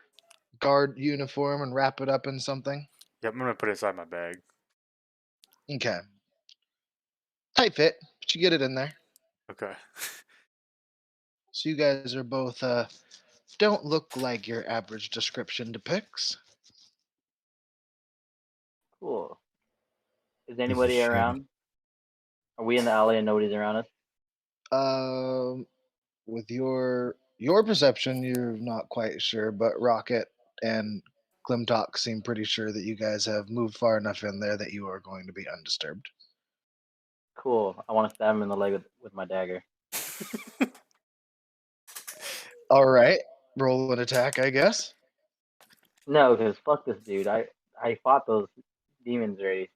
guard uniform and wrap it up in something? Yep, I'm gonna put it inside my bag. Okay. Tight fit, but you get it in there. Okay. So you guys are both don't look like your average description depicts. Cool. Is is anybody shady. around? Are we in the alley and nobody's around us? With your perception, you're not quite sure, but Rocket and Klimtok seem pretty sure that you guys have moved far enough in there that you are going to be undisturbed. Cool. I want to stab him in the leg with my dagger. All right, roll an attack, I guess. No, because fuck this dude. I fought those demons already.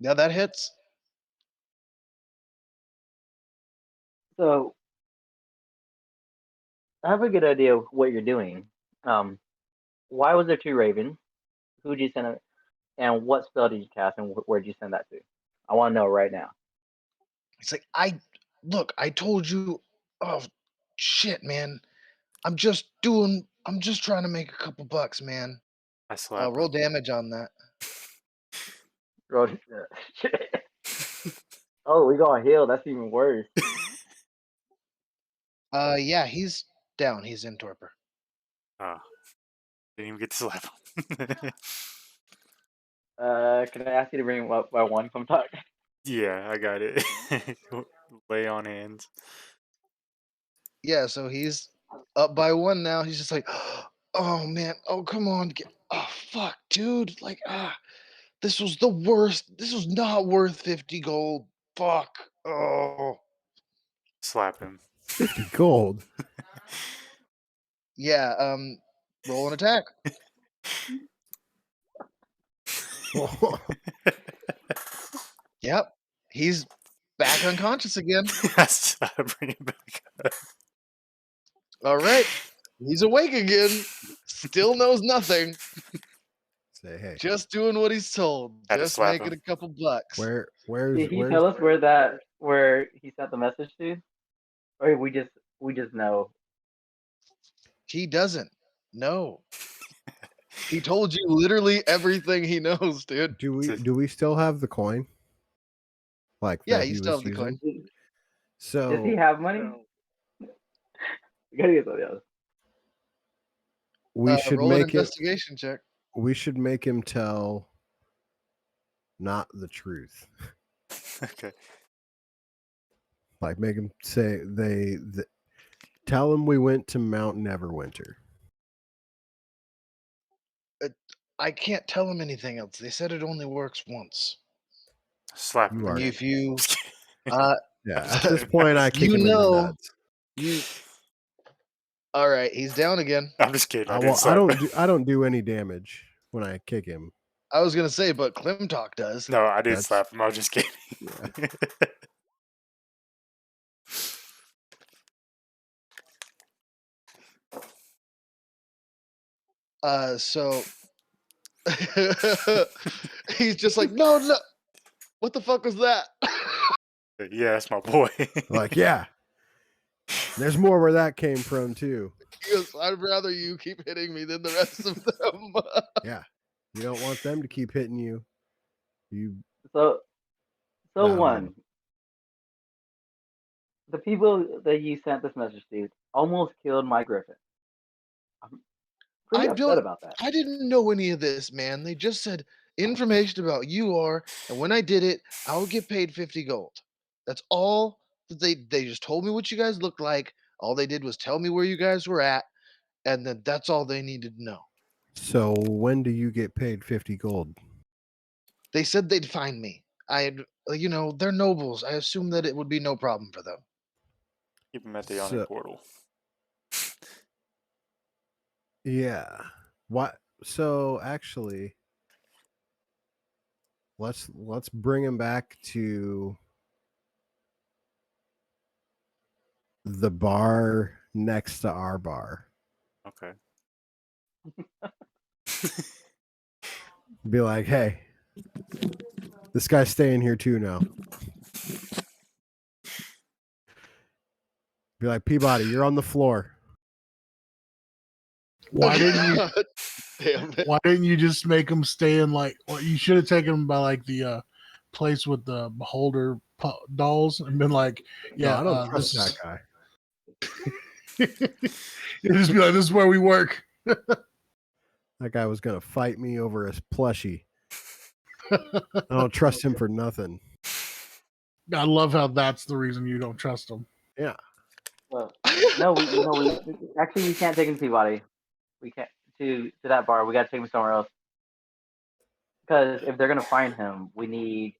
Yeah, that hits. So I have a good idea of what you're doing. Why was there 2 ravens? Who did you send it? And what spell did you cast and where did you send that to? I want to know right now. It's like I told you. Oh shit, man. I'm just trying to make a couple bucks, man. I slap Roll him. damage on that. Oh, we got heal. That's even worse. Yeah, he's down. He's in torpor. Oh, didn't even get to slap him. Can I ask you to bring up by one? Come talk. Yeah, I got it. Lay on hands. Yeah, so he's up by 1 now. He's just like, oh man, oh come on, oh fuck, dude, like this was the worst. This was not worth 50 gold. Fuck. Oh. Slap him. 50 gold. Yeah. Roll an attack. Yep. He's back unconscious again. I bring him back up. All right. He's awake again. Still knows nothing. Say, hey, Just doing what he's told. Had to Just slap making him. a couple bucks. where's Did he tell us where he sent the message to, or we just know? He doesn't. No. He told you literally everything he knows, dude. do we still have the coin? Like Yeah, that you he still was have the coin. using? Does he So have money? We gotta get something else. we should roll an make it investigation check. we should make him tell not the truth. Okay. Like make him say tell him we went to Mount Neverwinter. I can't tell him anything else. They said it only works once. Slap him You are- again. If you Yeah, at this point I kick You him in the know- nuts. you all right, he's down again. I'm just kidding. I, I, didn't well, slap I don't do any damage when I kick him. I was gonna say, but Klimtok does. No, I did That's- slap him. I was just kidding. Yeah. So he's just like, no, what the fuck was that? Yeah, that's my boy. Like, yeah. There's more where that came from too. He goes, I'd rather you keep hitting me than the rest of them. Yeah. You don't want them to keep hitting you. You So I don't know. one, the people that you sent this message to almost killed my griffin. I'm pretty upset about that. I didn't know any of this, man. They just said information about you are, and when I did it, I would get paid 50 gold. That's all that they just told me what you guys looked like. All they did was tell me where you guys were at, and then that's all they needed to know. So when do you get paid 50 gold? They said they'd find me. They're nobles. I assumed that it would be no problem for them. Keep him at the yawning portal. Yeah. What? So actually, let's bring him back to the bar next to our bar. Okay. Be like, hey, this guy's staying here too now. Be like, Peabody, you're on the floor. Why didn't you? Damn it. Why didn't you just make him stay in like? Well, you should have taken him by like the place with the beholder dolls and been like, No, yeah, I don't trust this that guy. You just be like, this is where we work. That guy was gonna fight me over his plushie. I don't trust him for nothing. I love how that's the reason you don't trust him. Yeah. Well, no, we actually we can't take him to Peabody. We can't to that bar. We got to take him somewhere else. Because if they're gonna find him, we need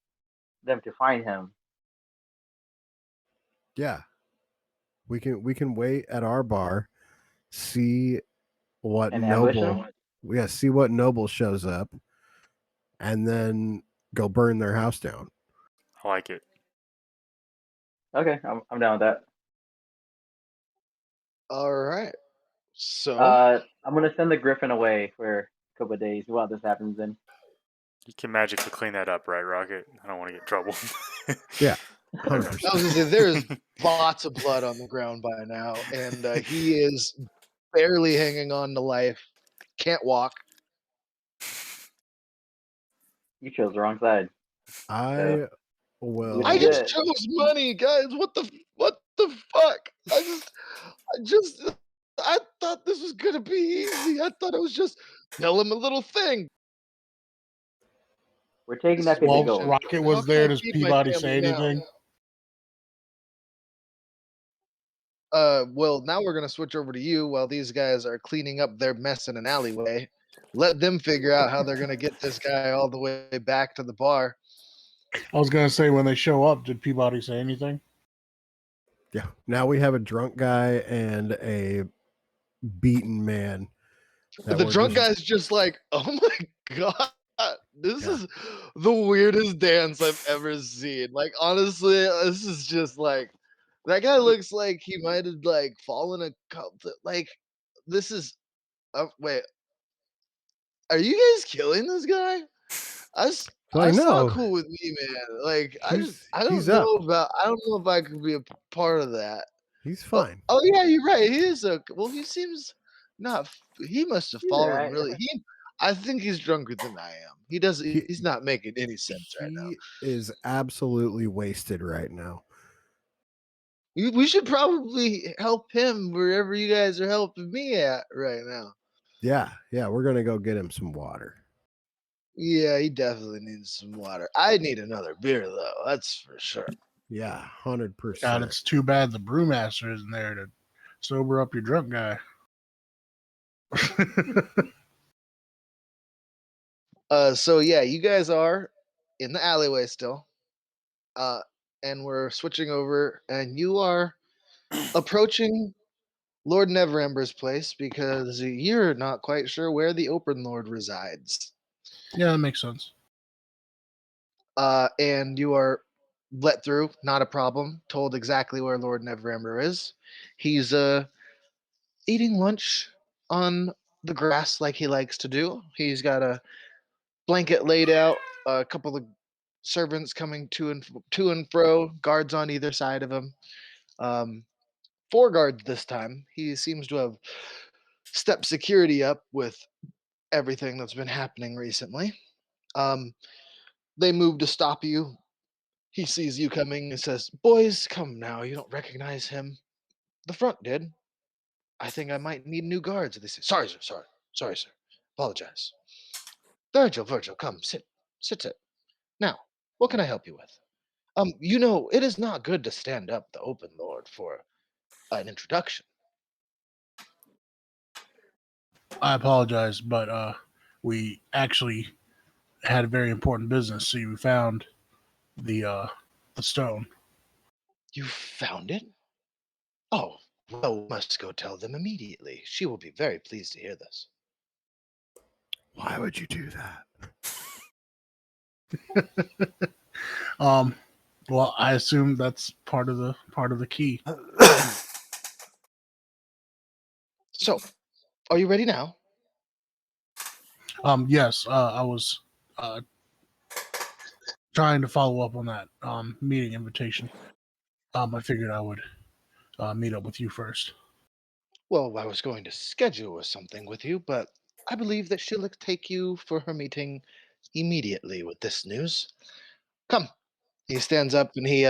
them to find him. Yeah. We can wait at our bar, see what And ambush him? noble see what noble shows up, and then go burn their house down. I like it. Okay, I'm down with that. All right. So I'm gonna send the griffin away for a couple of days while this happens. Then You can magically clean that up, right, Rocket? I don't want to get in trouble. Yeah. I was 100%. gonna say there's lots of blood on the ground by now, and he is barely hanging on to life. Can't walk. You chose the wrong side. I will. I just chose money, guys. What the fuck? I thought this was gonna be easy. I thought it was just tell him a little thing. We're taking This that is 50 While gold. Rocket How was can I there, does feed my Peabody family say now? anything? Well, now we're gonna switch over to you while these guys are cleaning up their mess in an alleyway. Let them figure out how they're gonna get this guy all the way back to the bar. I was gonna say when they show up, did Peabody say anything? Yeah. Now we have a drunk guy and a beaten man. The drunk guy's just like, oh my god, this is the weirdest dance I've ever seen. Like, honestly, this is just like that guy looks like he might have like fallen a couple. Like, this is. Wait, are you guys killing this guy? That's not cool with me, man. Like, I don't he's know up. I don't know if I could be a part of that. He's fine. Oh yeah, you're right. He is well. He seems not. He must have He's fallen alright. really. I think he's drunker than I am. He does. He's not making any sense right now. He is absolutely wasted right now. We should probably help him wherever you guys are helping me at right now. Yeah, we're gonna go get him some water. Yeah, he definitely needs some water. I need another beer though. That's for sure. Yeah, 100%. God, it's too bad the brewmaster isn't there to sober up your drunk guy. So yeah, you guys are in the alleyway still. And we're switching over, and you are approaching Lord Neverember's place because you're not quite sure where the Open Lord resides. Yeah, that makes sense. And you are let through, not a problem. Told exactly where Lord Neverember is. He's eating lunch on the grass like he likes to do. He's got a blanket laid out, a couple of servants coming to and fro, guards on either side of him. 4 guards this time. He seems to have stepped security up with everything that's been happening recently. Um, they move to stop you. He sees you coming and says, "Boys, come now. You don't recognize him. The front did. I think I might need new guards." They say, "Sorry, sir. Sorry, sir. Apologize." Virgil, come, sit. Now, what can I help you with? It is not good to stand up the open lord for an introduction. I apologize, but we actually had a very important business. See, we found the stone. You found it? Oh, well, we must go tell them immediately. She will be very pleased to hear this. Why would you do that? Um, well, I assume that's part of the key. So, are you ready now? Yes, I was uh trying to follow up on that meeting invitation. I figured I would meet up with you first. Well, I was going to schedule something with you, but I believe that she'll take you for her meeting immediately with this news. Come. He stands up and he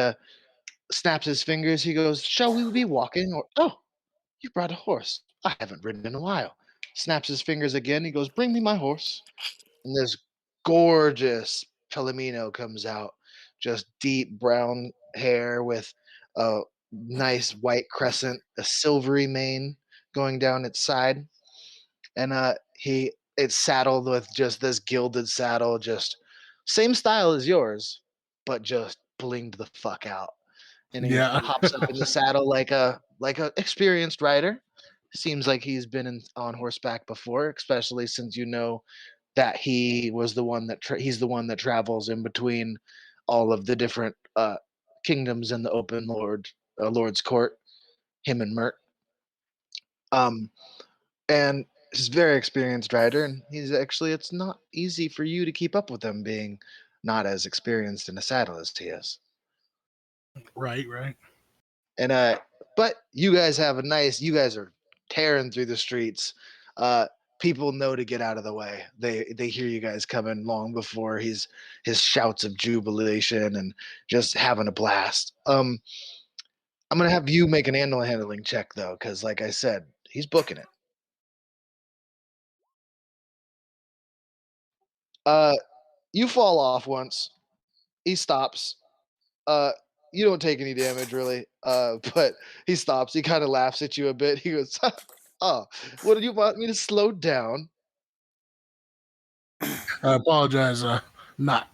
snaps his fingers. He goes, "Shall we be walking?" Or, "Oh, you brought a horse. I haven't ridden in a while." Snaps his fingers again. He goes, "Bring me my horse." And this gorgeous Palomino comes out, just deep brown hair with a nice white crescent, a silvery mane going down its side, and it's saddled with just this gilded saddle, just same style as yours, but just blinged the fuck out. And he Yeah. hops up in the saddle like a experienced rider. Seems like he's been on horseback before, especially since you know that he's the one that travels in between all of the different kingdoms in the open lord's court, him and Mert. Um, and he's a very experienced rider, and it's not easy for you to keep up with him, being not as experienced in a saddle as he is. Right. And but you guys are tearing through the streets. Uh People know to get out of the way. They hear you guys coming long before his shouts of jubilation and just having a blast. I'm gonna have you make an animal handling check though, because like I said, he's booking it. Uh you fall off once. He stops. Uh you don't take any damage really. But he stops. He kind of laughs at you a bit. He goes, "Oh, what did you want me to slow down?" I apologize. Not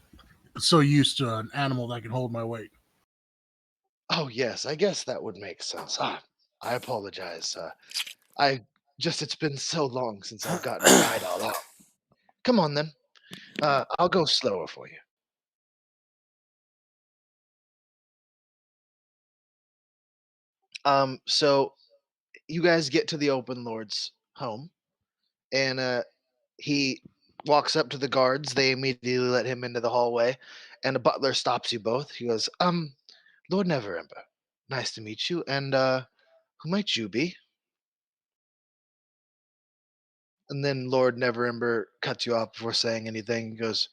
so used to an animal that can hold my weight. Oh, yes, I guess that would make sense. I apologize. I it's been so long since I've gotten to ride all out. Come on then. I'll go slower for you. So you guys get to the open lord's home, and he walks up to the guards. They immediately let him into the hallway, and the butler stops you both. He goes, Lord Neverember, nice to meet you. And who might you be?" And then Lord Neverember cuts you off before saying anything. He goes,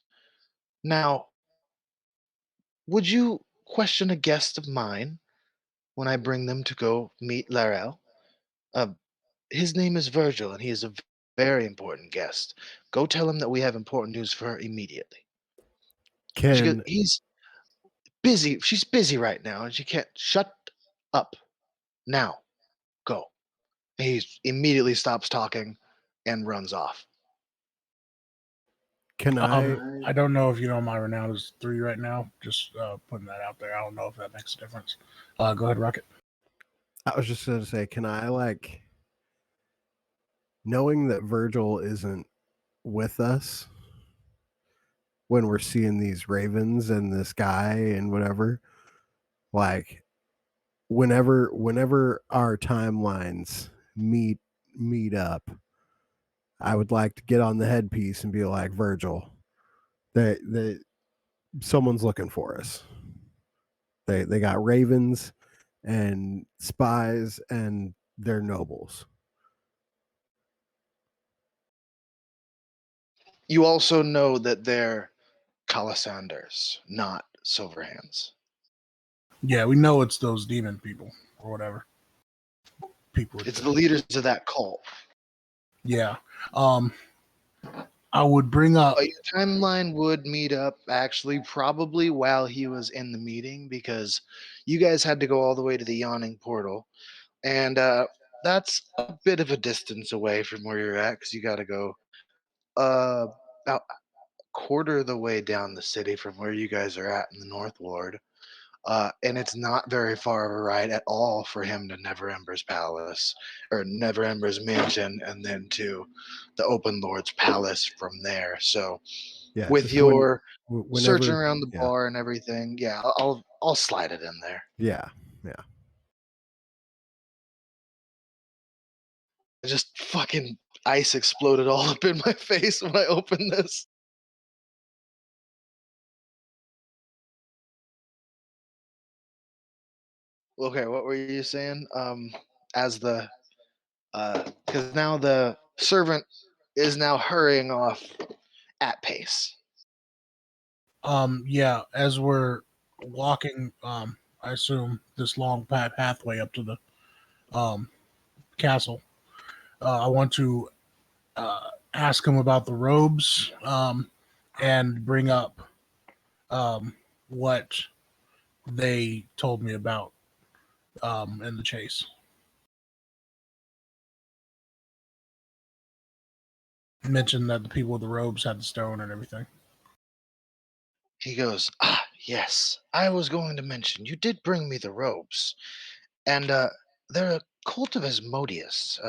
"Now, would you question a guest of mine when I bring them to go meet Larel? Uh, his name is Virgil, and he is a very important guest. Go tell him that we have important news for her immediately." She goes, Can "He's busy. She's busy right now, and she can't. Shut up. Now, go." And he immediately stops talking and runs off. can I I don't know if you know my renown is 3 right now. Just putting that out there. I don't know if that makes a difference. Go ahead, Rocket. I was just gonna say, can I like knowing that Virgil isn't with us when we're seeing these ravens and this guy and whatever, like whenever our timelines meet up, I would like to get on the headpiece and be like, Virgil, that someone's looking for us. They got ravens and spies and they're nobles. You also know that they're Calisanders, not Silverhands. Yeah, we know it's those demon people or whatever. People. It's the leaders of that cult. Yeah. I would bring up. Your timeline would meet up actually probably while he was in the meeting, because you guys had to go all the way to the yawning portal, and that's a bit of a distance away from where you're at, because you got to go about a quarter of the way down the city from where you guys are at in the North Ward. And it's not very far of a ride at all for him to Neverember's Palace, or Neverember's Mansion, and then to the Open Lord's Palace from there. So, Yeah, with just your whenever searching around the yeah. bar and everything, yeah, I'll slide it in there. Yeah. Just fucking ice exploded all up in my face when I opened this. Okay, what were you saying? As the because now the servant is now hurrying off at pace. Yeah, as we're walking, I assume this long pathway up to the castle. I want to ask him about the robes, and bring up what they told me about in the chase. Mentioned that the people with the robes had the stone and everything. He goes, yes, I was going to mention, you did bring me the robes. And they're a cult of Asmodeus.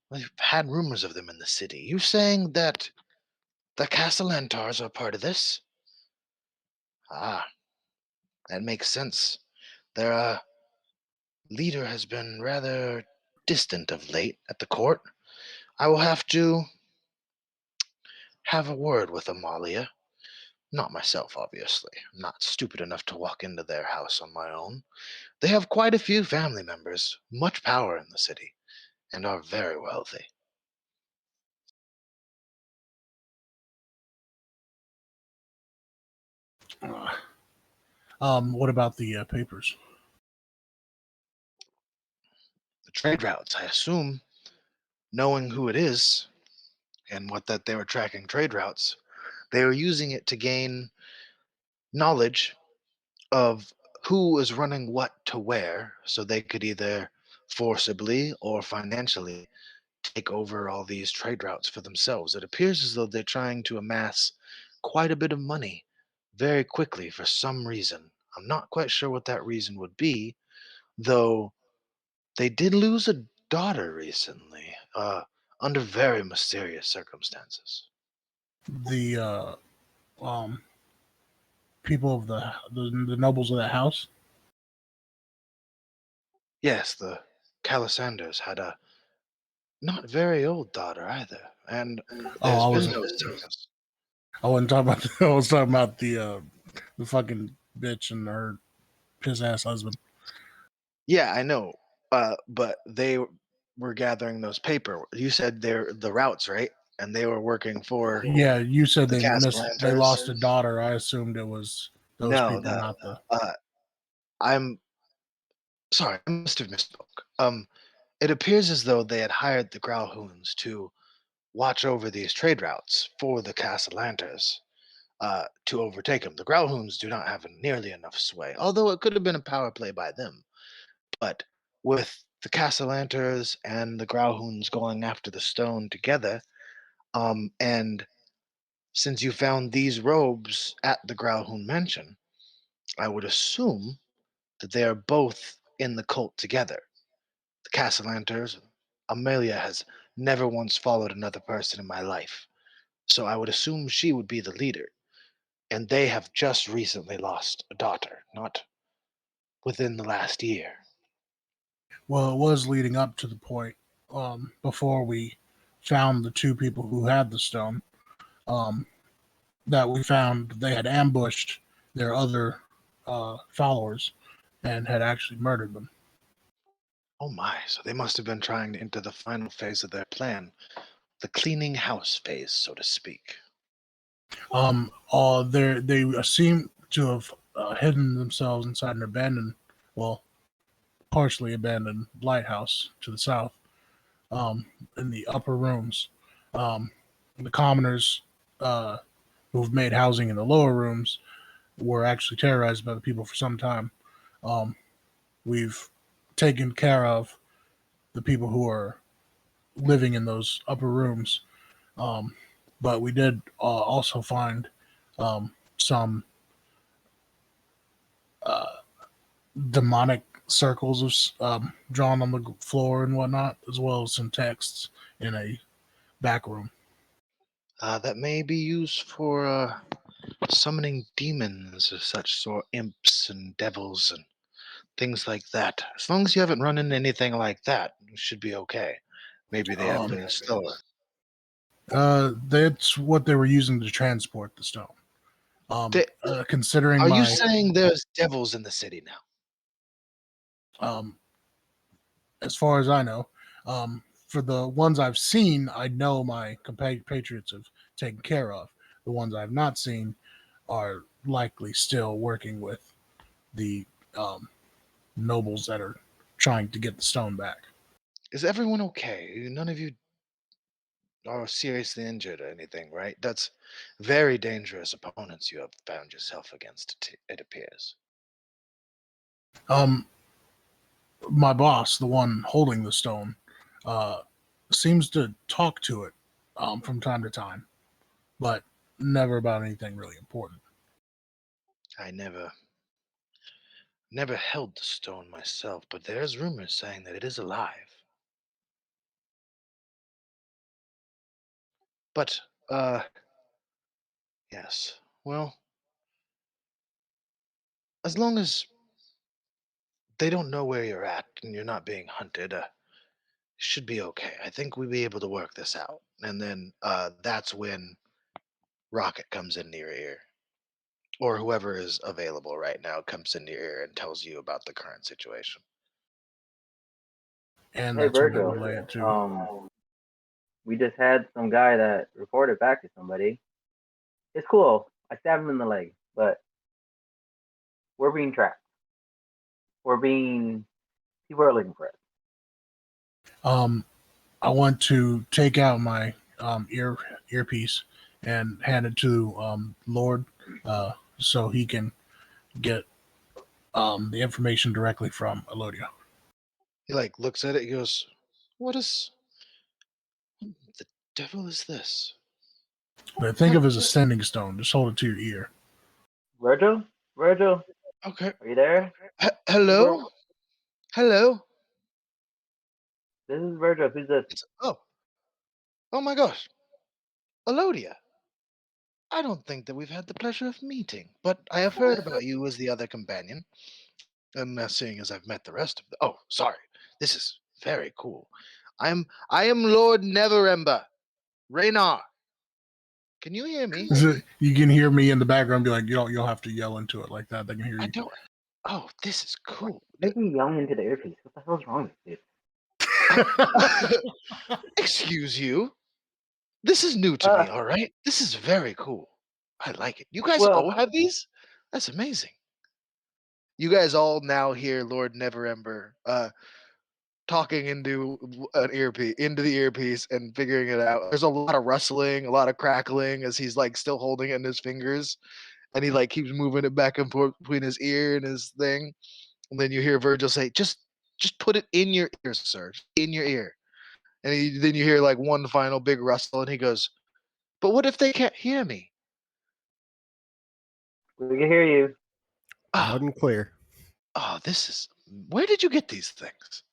We've had rumors of them in the city. You saying that the Castellantars are part of this? Ah, that makes sense. Their leader has been rather distant of late at the court. I will have to have a word with Amalia. Not myself, obviously. I'm not stupid enough to walk into their house on my own. They have quite a few family members, much power in the city, and are very wealthy. What about the papers? The trade routes, I assume, knowing who it is and what that they were tracking trade routes, they were using it to gain knowledge of who was running what to where, so they could either forcibly or financially take over all these trade routes for themselves. It appears as though they're trying to amass quite a bit of money very quickly for some reason. I'm not quite sure what that reason would be, though they did lose a daughter recently, under very mysterious circumstances. The people of the nobles of that house. Yes, the Calisanders had a not very old daughter either, and there's Oh, been no sickness. I wasn't talking about. I was talking about the fucking bitch and her piss ass husband. Yeah, I know, but they were gathering those paper. You said they're the routes, right? And they were working for Yeah, you said the they Castellanters. lost a daughter. I assumed it was those No, people, not the. I'm sorry, I must have misspoke. It appears as though they had hired the Growlhounds to watch over these trade routes for the Castellanters, to overtake them. The Growlhounds do not have nearly enough sway, although it could have been a power play by them. But with the Castellanters and the Growlhounds going after the stone together, and since you found these robes at the Growlhound mansion, I would assume that they are both in the cult together. The Castellanters, Amelia has never once followed another person in my life, so I would assume she would be the leader. And they have just recently lost a daughter, not within the last year. Well, it was leading up to the point before we found the two people who had the stone. Um, that we found they had ambushed their other followers and had actually murdered them. Oh my, so they must have been trying to enter the final phase of their plan, the cleaning house phase, so to speak. They seem to have hidden themselves inside an abandoned, well, partially abandoned lighthouse to the south, in the upper rooms. The commoners who've made housing in the lower rooms were actually terrorized by the people for some time. Um, we've taken care of the people who are living in those upper rooms, but we did also find some demonic circles drawn on the floor and whatnot, as well as some texts in a back room. That may be used for summoning demons of such sort, imps and devils and things like that. As long as you haven't run into anything like that, you should be okay. Maybe they have been stolen. That's what they were using to transport the stone. They- Considering Are you my saying there's devils in the city now? as far as I know, for the ones I've seen, I know my compatriots have taken care of. The ones I've not seen are likely still working with the nobles that are trying to get the stone back. Is everyone okay? None of you are seriously injured or anything, right? That's very dangerous opponents you have found yourself against, it appears. My boss, the one holding the stone, uh, seems to talk to it from time to time, but never about anything really important. I never held the stone myself, but there's rumors saying that it is alive. But yes. Well, as long as they don't know where you're at and you're not being hunted, should be okay. I think we'll be able to work this out. And then that's when Rocket comes into your ear. Or whoever is available right now comes into your ear and tells you about the current situation. And Hey that's when we Virgil, relay it to. we just had some guy that reported back to somebody. It's cool. I stabbed him in the leg, but we're being trapped. People are looking for us. I want to take out my earpiece and hand it to Lord so he can get the information directly from Elodia. He like looks at it, he goes, what the devil is this? But think of it as a sending stone. Just hold it to your ear. Virgil, Virgil, Okay. are you there? Hello? Hello? This is Virgil. Who's this? Oh my gosh. Elodia. I don't think that we've had the pleasure of meeting, but I have heard about you as the other companion. And seeing as I've met the rest of the sorry. This is very cool. I am Lord Neverember. Raynar. Can you hear me? You can hear me in the background be like, you'll have to yell into it like that. They can hear you. I don't. Oh, this is cool. Making yelling into the earpiece. What the hell's wrong with you? Excuse you. This is new to me, all right? This is very cool. I like it. You guys all have these? That's amazing. You guys all now hear Lord Neverember talking into the earpiece and figuring it out. There's a lot of rustling, a lot of crackling as he's like still holding it in his fingers, and he like keeps moving it back and forth between his ear and his thing. And then you hear Virgil say, "Just put it in your ear, sir, in your ear." And then you hear like one final big rustle, and he goes, "But what if they can't hear me?" We can hear you. Loud and clear. Oh, this is. Where did you get these things?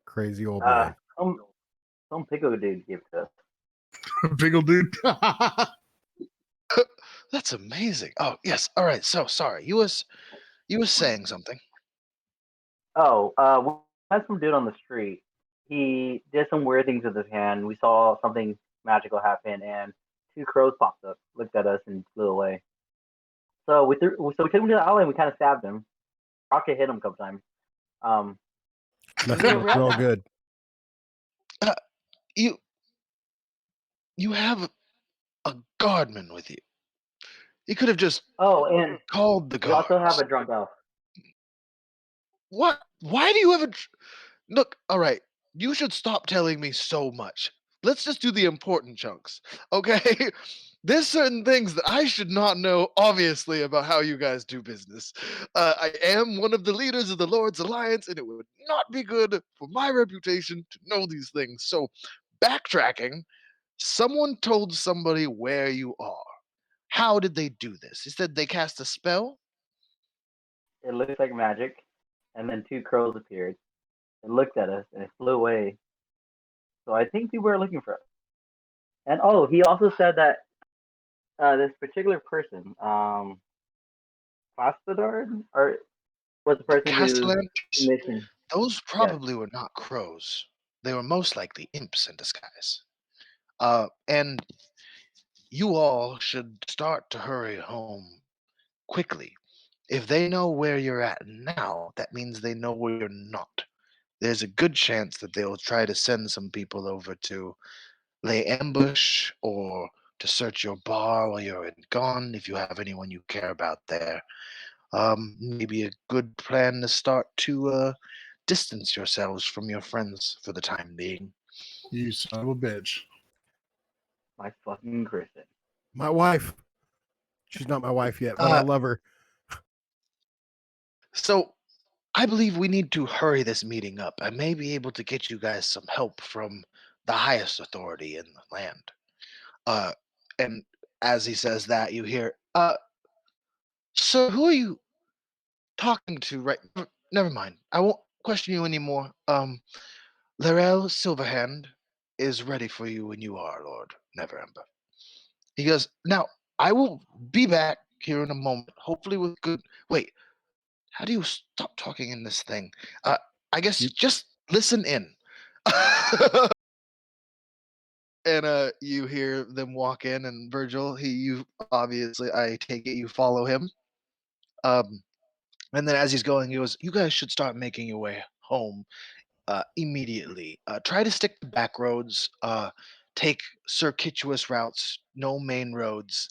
Crazy old man. Some pickle dude gave it to us. Pickle dude. That's amazing. Oh yes. All right. So sorry. You was saying something. We had some dude on the street. He did some weird things with his hand. We saw something magical happen, and two crows popped up, looked at us, and flew away. So we took him to the alley and we kind of stabbed him. Rocket hit him a couple times. Must where feel we at real now. good. You have a guardman with you. You could have just And called the we also have guards. a drunk elf. What? Why do you have a... Look, all right. You should stop telling me so much. Let's just do the important chunks, okay? There's certain things that I should not know, obviously, about how you guys do business. I am one of the leaders of the Lord's Alliance, and it would not be good for my reputation to know these things. So, backtracking, someone told somebody where you are. How did they do this? He said they cast a spell? It looks like magic, and then two crows appeared. It looked at us and it flew away. So I think people were looking for us. And he also said that this particular person, Hospodard, or was the person who's Castellans? mission. Those Yes. probably were not crows. They were most likely imps in disguise. And you all should start to hurry home quickly. If they know where you're at now, that means they know where you're not. There's a good chance that they'll try to send some people over to lay ambush or to search your bar while you're gone if you have anyone you care about there. Maybe a good plan to start to distance yourselves from your friends for the time being. You son of a bitch. My fucking Kristen. My wife. She's not my wife yet, but I love her. So I believe we need to hurry this meeting up. I may be able to get you guys some help from the highest authority in the land. And as he says that, you hear, sir, who are you talking to right? Never mind. I won't question you anymore. Larell Silverhand is ready for you when you are, Lord Neverember. He goes, now, I will be back here in a moment, hopefully with good... Wait, how do you stop talking in this thing? I guess just listen in. And you hear them walk in, and Virgil, you obviously, I take it you follow him. And then as he's going, he goes, you guys should start making your way home immediately. Try to stick to back roads. Take circuitous routes, no main roads.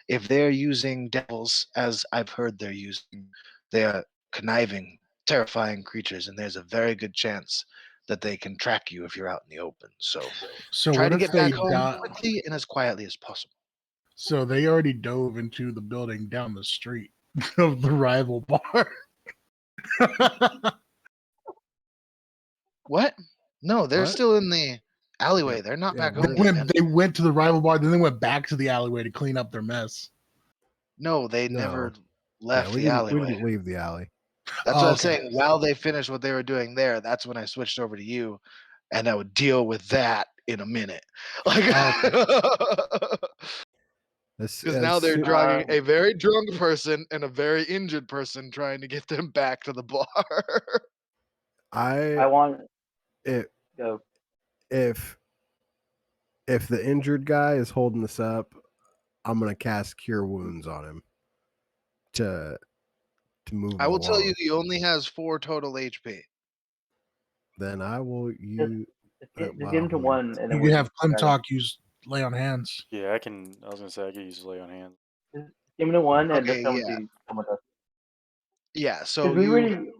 If they're using devils, as I've heard they're using, they are conniving, terrifying creatures, and there's a very good chance that they can track you if you're out in the open. So try what to if get they back home quickly and as quietly as possible. So they already dove into the building down the street of the rival bar. What? No, they're What? still in the alleyway. They're not back home yet, man. They went to the rival bar, then they went back to the alleyway to clean up their mess. No, they No. never left we the alleyway. We didn't leave the alley. That's what I'm saying. While they finished what they were doing there, that's when I switched over to you, and I would deal with that in a minute. Like, because now they're dragging a very drunk person and a very injured person, trying to get them back to the bar. I want it. Go. If the injured guy is holding this up, I'm gonna cast Cure Wounds on him to move him I will along. tell you, he only has 4 total HP. Then I will use. Just give him to one, and then you can have Clem Talk use lay on hands. Yeah, I can. I was gonna say I could use lay on hands. Just give him to one, and Okay, just tell him yeah. to come with us. Yeah, so we you really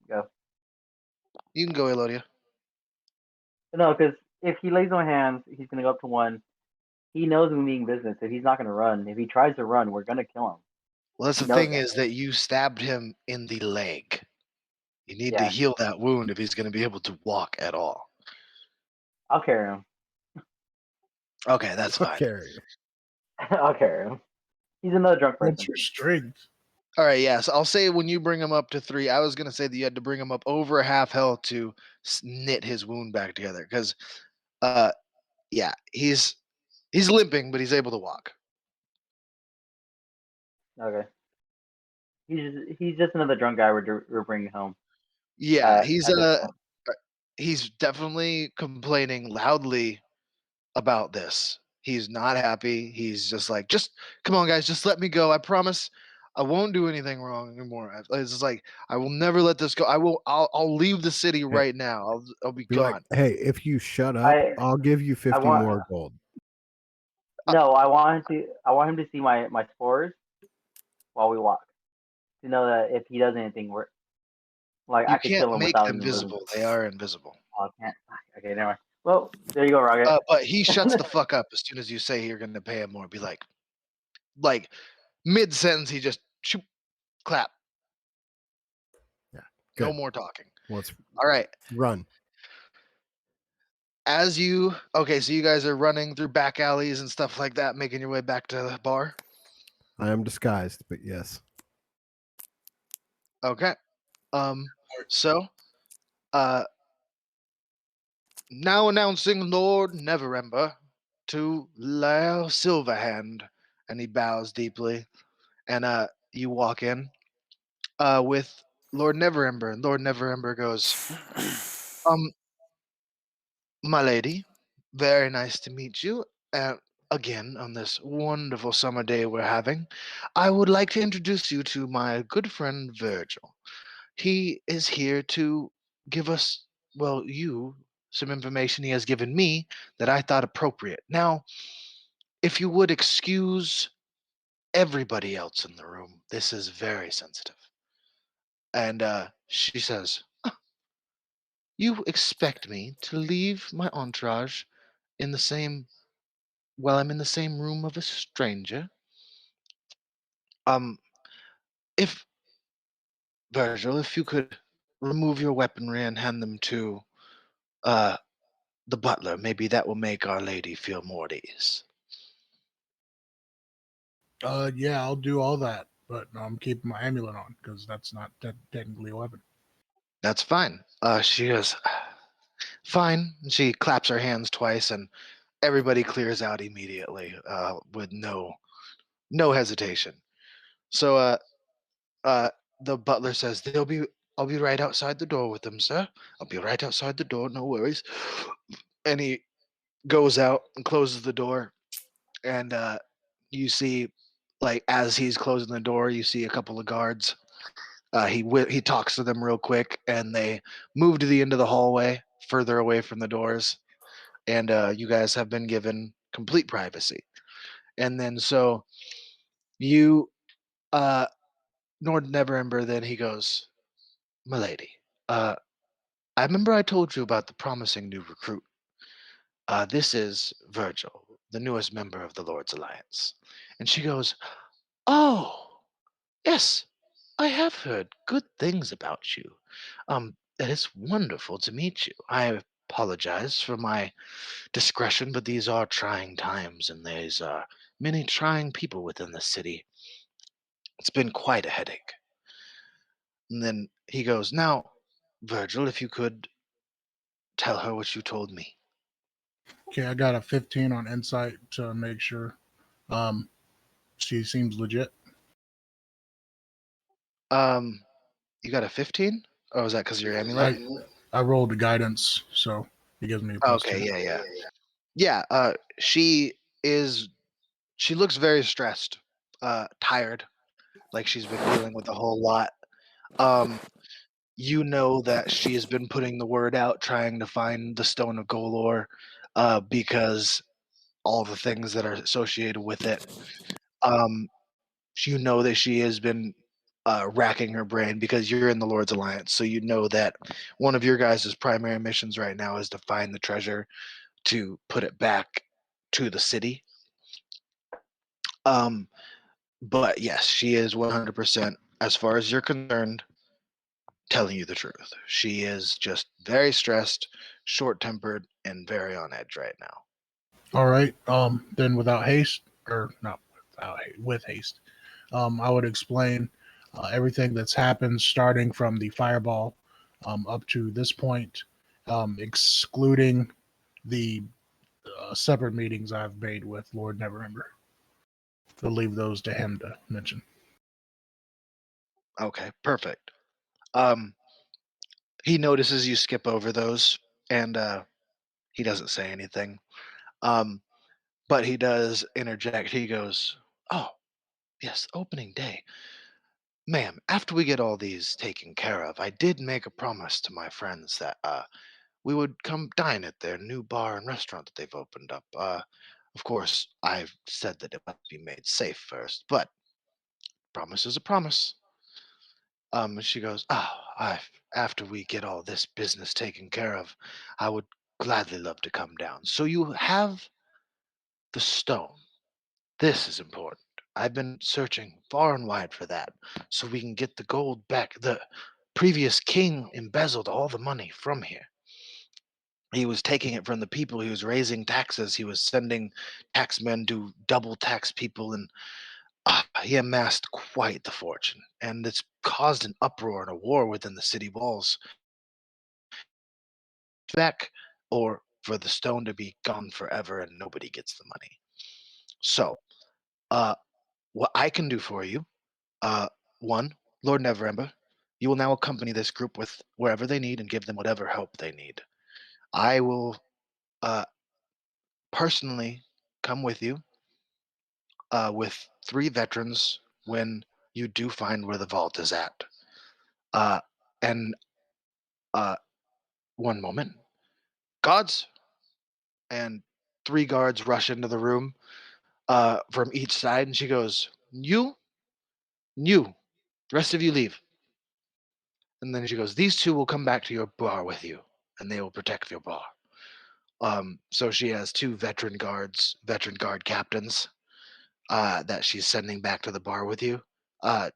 go. You can go, Elodia. No, because if he lays on hands, he's gonna go up to one. He knows we mean business, so he's not gonna run. If he tries to run, we're gonna kill him. Well, that's the thing is that you stabbed him in the leg. You need to heal that wound if he's going to be able to walk at all. I'll carry him. Okay, that's fine. I'll carry him. He's another drunk person. What's your strength? All right, yes. I'll say when you bring him up to 3, I was going to say that you had to bring him up over half health to knit his wound back together. Because, yeah, he's limping, but he's able to walk. Okay. He's just another drunk guy we're bringing home. Yeah, he's definitely complaining loudly about this. He's not happy. He's just like, just come on, guys, just let me go. I promise, I won't do anything wrong anymore. It's just like I will never let this go. I'll leave the city Hey, right now. I'll be be like, gone. hey, if you shut up, I I'll give you I 50 want more gold. no. I want him to see my spores while we walk to know that if he does anything, like I You could can't kill him make without them even moving. visible. They are invisible. Oh, I can't. Okay, never mind. Well, there you go, Rocket. But he shuts the fuck up as soon as you say you're going to pay him more. Be like mid sentence, he just shoop, clap. Yeah, No good. more talking. Let's All right. run. So you guys are running through back alleys and stuff like that, making your way back to the bar. I am disguised, but yes. Okay. So, uh, now announcing Lord Neverember to Lyle Silverhand, and he bows deeply, and you walk in, with Lord Neverember, and Lord Neverember goes, um, my lady, very nice to meet you. Again, on this wonderful summer day we're having, I would like to introduce you to my good friend Virgil. He is here to give us, well, you, some information he has given me that I thought appropriate. Now, if you would excuse everybody else in the room, this is very sensitive. And she says, you expect me to leave my entourage in the same while I'm in the same room of a stranger? Um, if Virgil, if you could remove your weaponry and hand them to uh the butler, maybe that will make Our Lady feel more at ease. Yeah, I'll do all that, but I'm keeping my amulet on because that's not technically a weapon. That's fine. She goes, fine. And she claps her hands twice, and everybody clears out immediately, with no hesitation. So, uh, the butler says, I'll be right outside the door with them, sir. I'll be right outside the door, no worries. And he goes out and closes the door, and you see, like as he's closing the door, you see a couple of guards. He talks to them real quick, and they move to the end of the hallway, further away from the doors, and you guys have been given complete privacy. And then so you, uh, Nord Neverember, then he goes, "Milady, uh, I remember I told you about the promising new recruit. This is Virgil, the newest member of the Lord's Alliance." And she goes, "Oh, yes, I have heard good things about you. It is wonderful to meet you. I apologize for my discretion, but these are trying times, and there's many trying people within the city. It's been quite a headache." And then he goes, "Now, Virgil, if you could tell her what you told me." Okay, I got a 15 on insight to make sure. Um, she seems legit. Um, you got a 15? Oh, is that because of your amulet? I rolled a guidance, so he gives me a +2. Okay, yeah. Yeah, she is. She looks very stressed, tired, like she's been dealing with a whole lot. Um, you know that she has been putting the word out, trying to find the Stone of Golor, because all the things that are associated with it. Um, you know that she has been racking her brain because you're in the Lord's Alliance, so you know that one of your guys' primary missions right now is to find the treasure to put it back to the city. Um, but yes, she is 100%, as far as you're concerned, telling you the truth. She is just very stressed, short tempered, and very on edge right now. All right. Then without haste, or not with haste, I would explain everything that's happened, starting from the fireball up to this point, excluding the separate meetings I've made with Lord Neverember. To leave those to him to mention. Okay, perfect. Um, he notices you skip over those, and he doesn't say anything. Um, But he does interject. He goes, "Oh, yes, opening day. Ma'am, after we get all these taken care of, I did make a promise to my friends that we would come dine at their new bar and restaurant that they've opened up. Of course, I've said that it must be made safe first, but promise is a promise." She goes, "Oh, after we get all this business taken care of, I would gladly love to come down. So you have the stone. This is important. I've been searching far and wide for that, so we can get the gold back. The previous king embezzled all the money from here. He was taking it from the people. He was raising taxes. He was sending taxmen to double tax people, and he amassed quite the fortune. And it's caused an uproar and a war within the city walls. Back, or for the stone to be gone forever and nobody gets the money. So, uh, what I can do for you, uh, one, Lord Neverember, you will now accompany this group with wherever they need and give them whatever help they need. I will uh, personally come with you with 3 veterans when you do find where the vault is at. Uh, and uh, one moment, guards, and 3 guards rush into the room from each side, and she goes, you, the rest of you leave. And then she goes, these 2 will come back to your bar with you, and they will protect your bar. So she has 2 veteran guard captains that she's sending back to the bar with you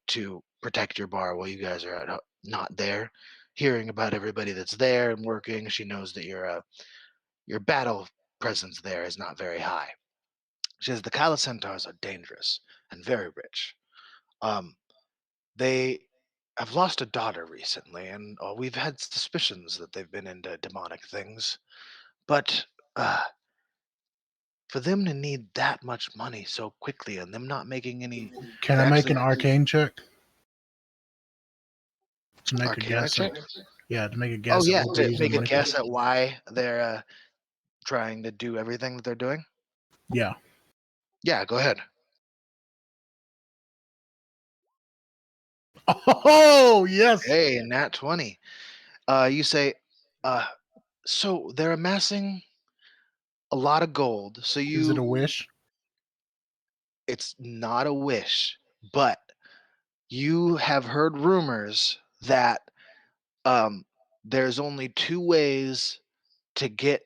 to protect your bar while you guys are not there. Hearing about everybody that's there and working, she knows that your battle presence there is not very high. She says the Kala Centaurs are dangerous and very rich. Um, They have lost a daughter recently, and we've had suspicions that they've been into demonic things. But uh, for them to need that much money so quickly and them not making any Can I make an arcane check to make a arcana guess? check? Yeah, to make a Oh guess at yeah, what they're to using make the a money for. guess at why they're trying to do everything that they're doing. Yeah. Yeah, go ahead. Oh yes. Hey, nat 20. You say, uh, so they're amassing a lot of gold. So Is it a you, wish? it's not a wish, but you have heard rumors that there's only 2 ways to get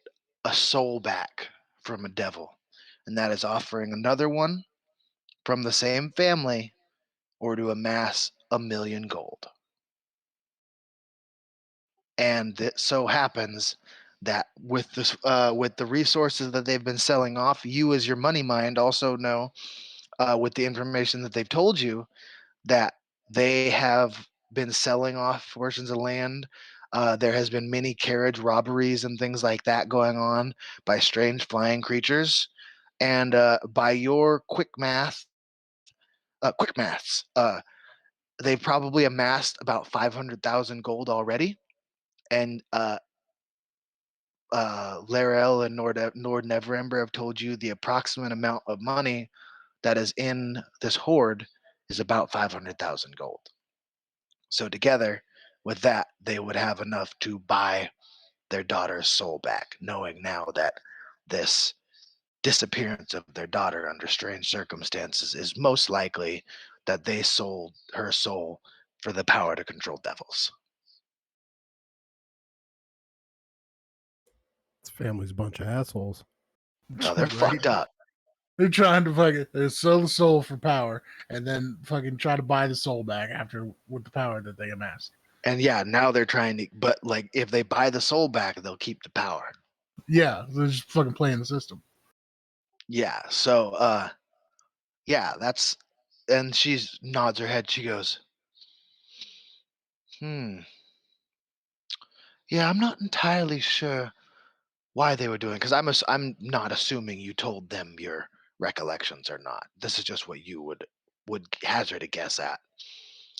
a soul back from a devil, and that is offering another one from the same family or to amass 1,000,000 gold. And it so happens that with the resources that they've been selling off, you as your money mind also know with the information that they've told you that they have been selling off portions of land. There has been many carriage robberies and things like that going on by strange flying creatures. And by your quick maths, they've probably amassed about 500,000 gold already. And Larell and Nord Neverember have told you the approximate amount of money that is in this hoard is about 500,000 gold. So together with that, they would have enough to buy their daughter's soul back, knowing now that this disappearance of their daughter under strange circumstances is most likely that they sold her soul for the power to control devils. This family's a bunch of assholes. Oh, they're Right? fucked up. They're trying to fucking sell the soul for power and then fucking try to buy the soul back after with the power that they amassed. And yeah, now they're trying to, but like if they buy the soul back, they'll keep the power. Yeah, they're just fucking playing the system. Yeah, so yeah, that's, and she nods her head. She goes, yeah, I'm not entirely sure why they were doing, because I'm not assuming you told them your recollections or not. This is just what you would hazard a guess at.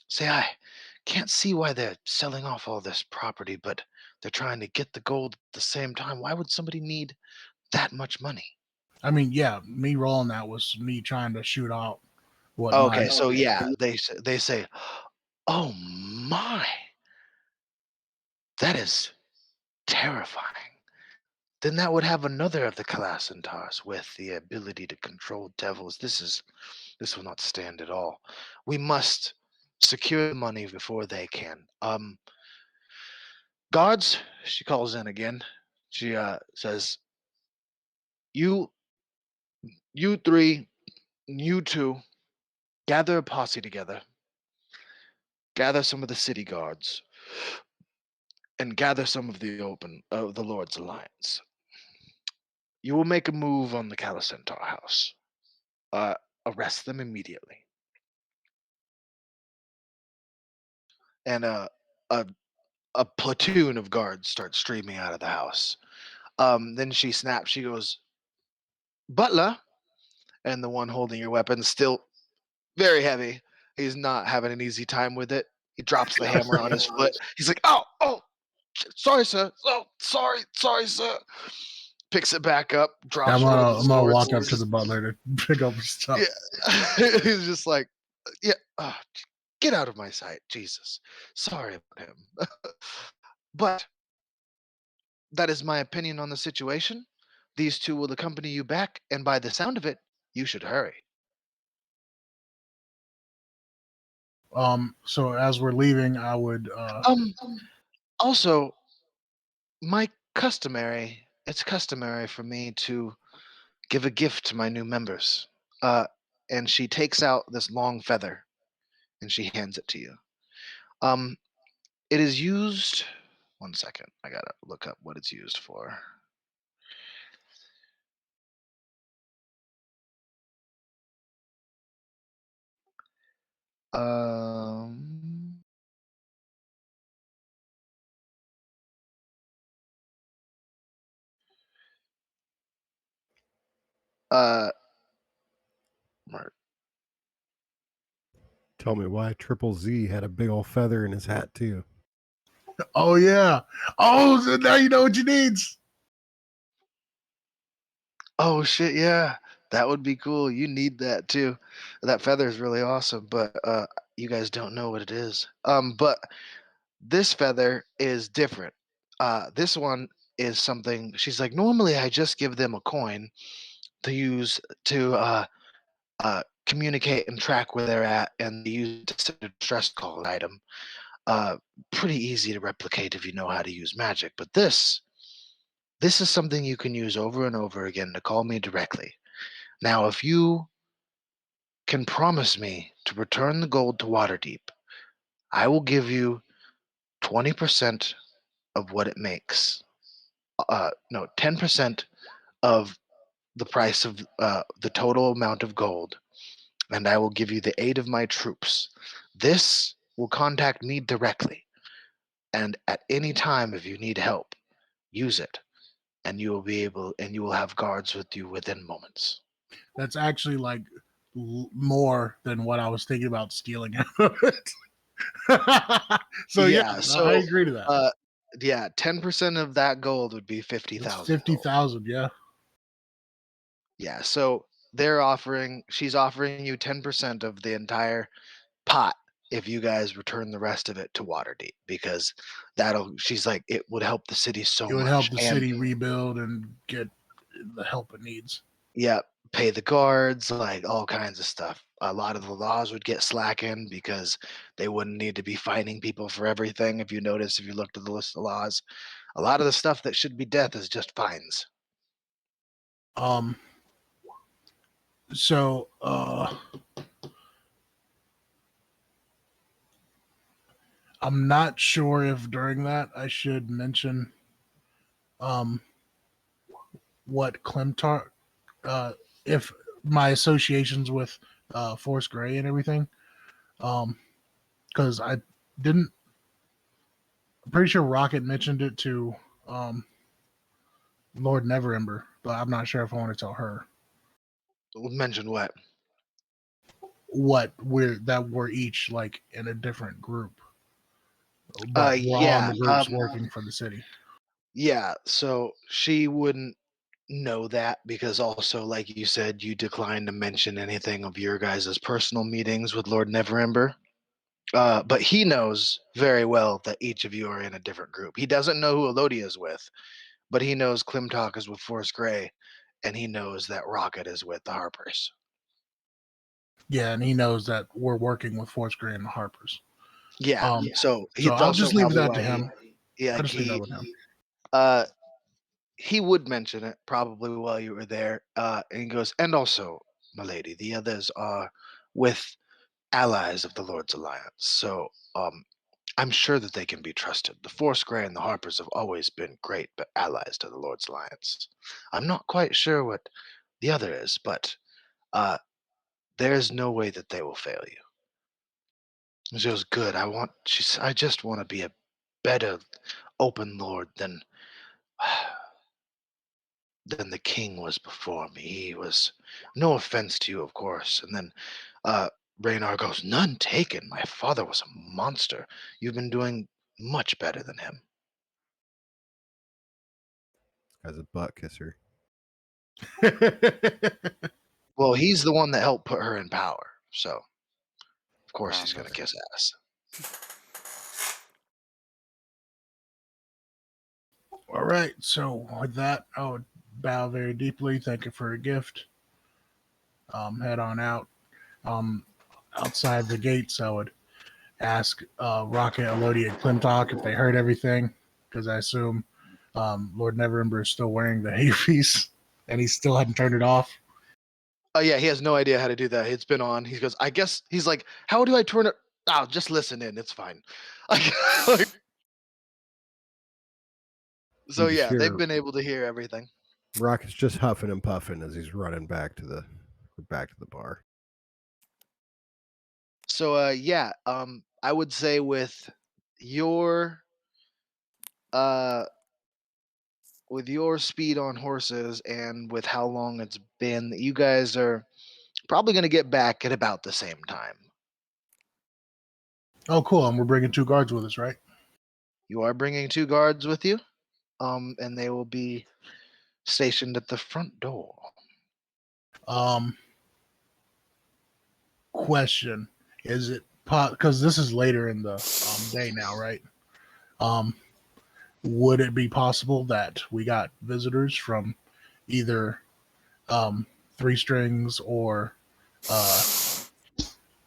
Say, I can't see why they're selling off all this property, but they're trying to get the gold at the same time. Why would somebody need that much money? I mean, yeah, me rolling that was me trying to shoot out what Okay, my so yeah, they say, "Oh my, that is terrifying." Then that would have another of the Kalasantars with the ability to control devils. This will not stand at all. We must secure the money before they can. Guards, she calls in again. She says, "You, you three, you two, gather a posse together. Gather some of the city guards, and gather some of the Lord's Alliance. You will make a move on the Calicentar house. Arrest them immediately." And a a platoon of guards start streaming out of the house. Then she snaps. She goes, "Butler," and the one holding your weapon still very heavy. He's not having an easy time with it. He drops the hammer on his foot. He's like, "Oh, sorry, sir. Oh, sorry, sir." Picks it back up, drops one of the I'm gonna swords. walk up to the butler to pick up his stuff. Yeah, he's just like, "Yeah, get out of my sight, Jesus. Sorry about him." But that is my opinion on the situation. These two will accompany you back, and by the sound of it, you should hurry. So as we're leaving, I would Um, Also, it's customary for me to give a gift to my new members. Uh, and she takes out this long feather and she hands it to you. Um, it is used. One second, I gotta look up what it's used for. Um, uh, Mar- Tell me why Triple Z had a big old feather in his hat too. oh yeah. Oh, so now you know what you needs. oh shit, yeah, that would be cool. You need that too. That feather is really awesome, but you guys don't know what it is. But this feather is different. This one is something. She's like, normally I just give them a coin to use to communicate and track where they're at, and they use it to send a distress call item. Uh, Pretty easy to replicate if you know how to use magic. But this is something you can use over and over again to call me directly. Now, if you can promise me to return the gold to Waterdeep, I will give you 20% of what it makes. No, 10% of the price of the total amount of gold, and I will give you the aid of my troops. This will contact me directly, and at any time, if you need help, use it, and you will have guards with you within moments. That's actually like more than what I was thinking about stealing out of it. So yeah, Yeah, I so agree to that. uh, yeah, 10% of that gold would be It's 50,000 gold. 50,000. Yeah. Yeah, so she's offering you 10% of the entire pot if you guys return the rest of it to Waterdeep, because she's like, it would help the city so It would much. help the And city rebuild and get the help it needs. yeah, pay the guards, like all kinds of stuff. A lot of the laws would get slackened because they wouldn't need to be fining people for everything. If you notice, if you looked at the list of laws, a lot of the stuff that should be death is just fines. Um. So I'm not sure if during that I should mention um what Clemtar if my associations with Force Gray and everything. Because I didn't. I'm pretty sure Rocket mentioned it to um Lord Neverember, but I'm not sure if I want to tell her Mention what? what we're each like in a different group, but we're all in Yeah, the groups working for the city. yeah. So she wouldn't know that because also, like you said, you declined to mention anything of your guys' personal meetings with Lord Neverember. But he knows very well that each of you are in a different group. He doesn't know who Elodia is with, but he knows Klimtok is with Force Grey, and he knows that Rocket is with the Harpers. Yeah, and he knows that we're working with Force Grey and the Harpers. Yeah. So So it's I'll also just leave probably that to why him. I'll just leave that with him. he would mention it probably while you were there. And he goes, and also, my lady, the others are with allies of the Lord's Alliance. So I'm sure that they can be trusted. The Force Grey and the Harpers have always been great but allies to the Lord's Alliance. I'm not quite sure what the other is, but there's no way that they will fail you. And she goes, good. I just want to be a better open lord than the king was before me. He was, no offense to you, of course. And then Raynar goes, none taken. My father was a monster. You've been doing much better than him. As a butt kisser. Well, he's the one that helped put her in power. So, of course, he's going to Okay. kiss ass. All right. So with that, I would bow very deeply. Thank you for your gift. Head on out. Outside the gates, I would ask Rocket, Elodia, and Klimtok if they heard everything, because I assume Lord Neverember is still wearing the hairpiece, and he still hadn't turned it off. Oh, yeah, he has no idea how to do that. It's been on. He goes, I guess, he's like, how do I turn it? Oh, just listen in. It's fine. So, You just yeah, they've hear been able to hear everything. Rocket's just huffing and puffing as he's running back to the bar. So, yeah, I would say uh, with your speed on horses and with how long it's been, you guys are probably going to get back at about the same time. Oh, cool. And we're bringing 2 guards with us, right? You are bringing 2 guards with you, and they will be stationed at the front door. Question: is it because this is later in the day now, right? Would it be possible that we got visitors from either 3 strings or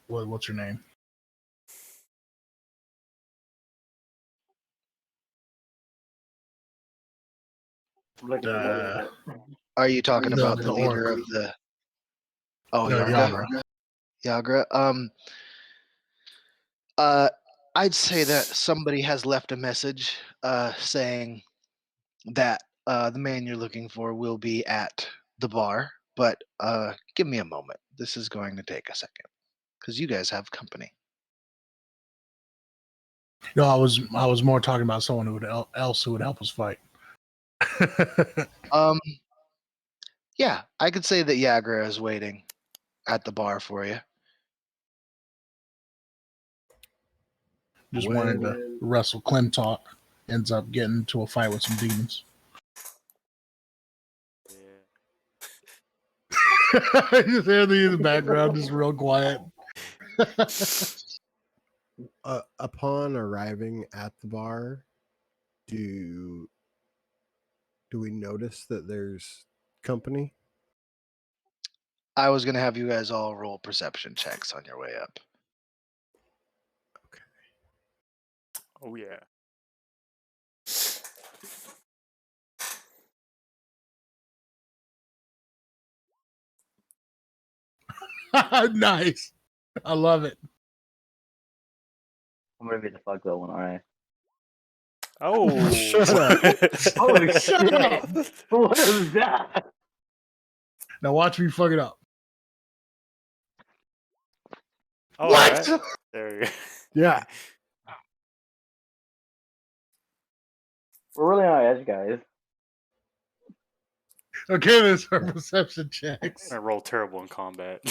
what's your name? I'm looking at it. Are you talking about the leader orc. of the? Oh, No, Yarga. Yagra. I'd say that somebody has left a message saying that the man you're looking for will be at the bar, but give me a moment. This is going to take a second because you guys have company. No, I was more talking about someone who would help us fight. Um, yeah, I could say that Yagra is waiting at the bar for you. Just wanted to wrestle Klimtok. Ends up getting into a fight with some demons. Yeah. Just Andy in the background, just real quiet. Upon arriving at the bar, do we notice that there's company? I was going to have you guys all roll perception checks on your way up. Okay. Oh yeah. Nice. I love it. I'm gonna be the fuck that one, alright. Oh. Shut up. Holy Shut shit! up. What is that? Now watch me fuck it up. All What? right. There you go. Yeah. We're really on our edge, guys. Okay, this are perception checks. I roll terrible in combat.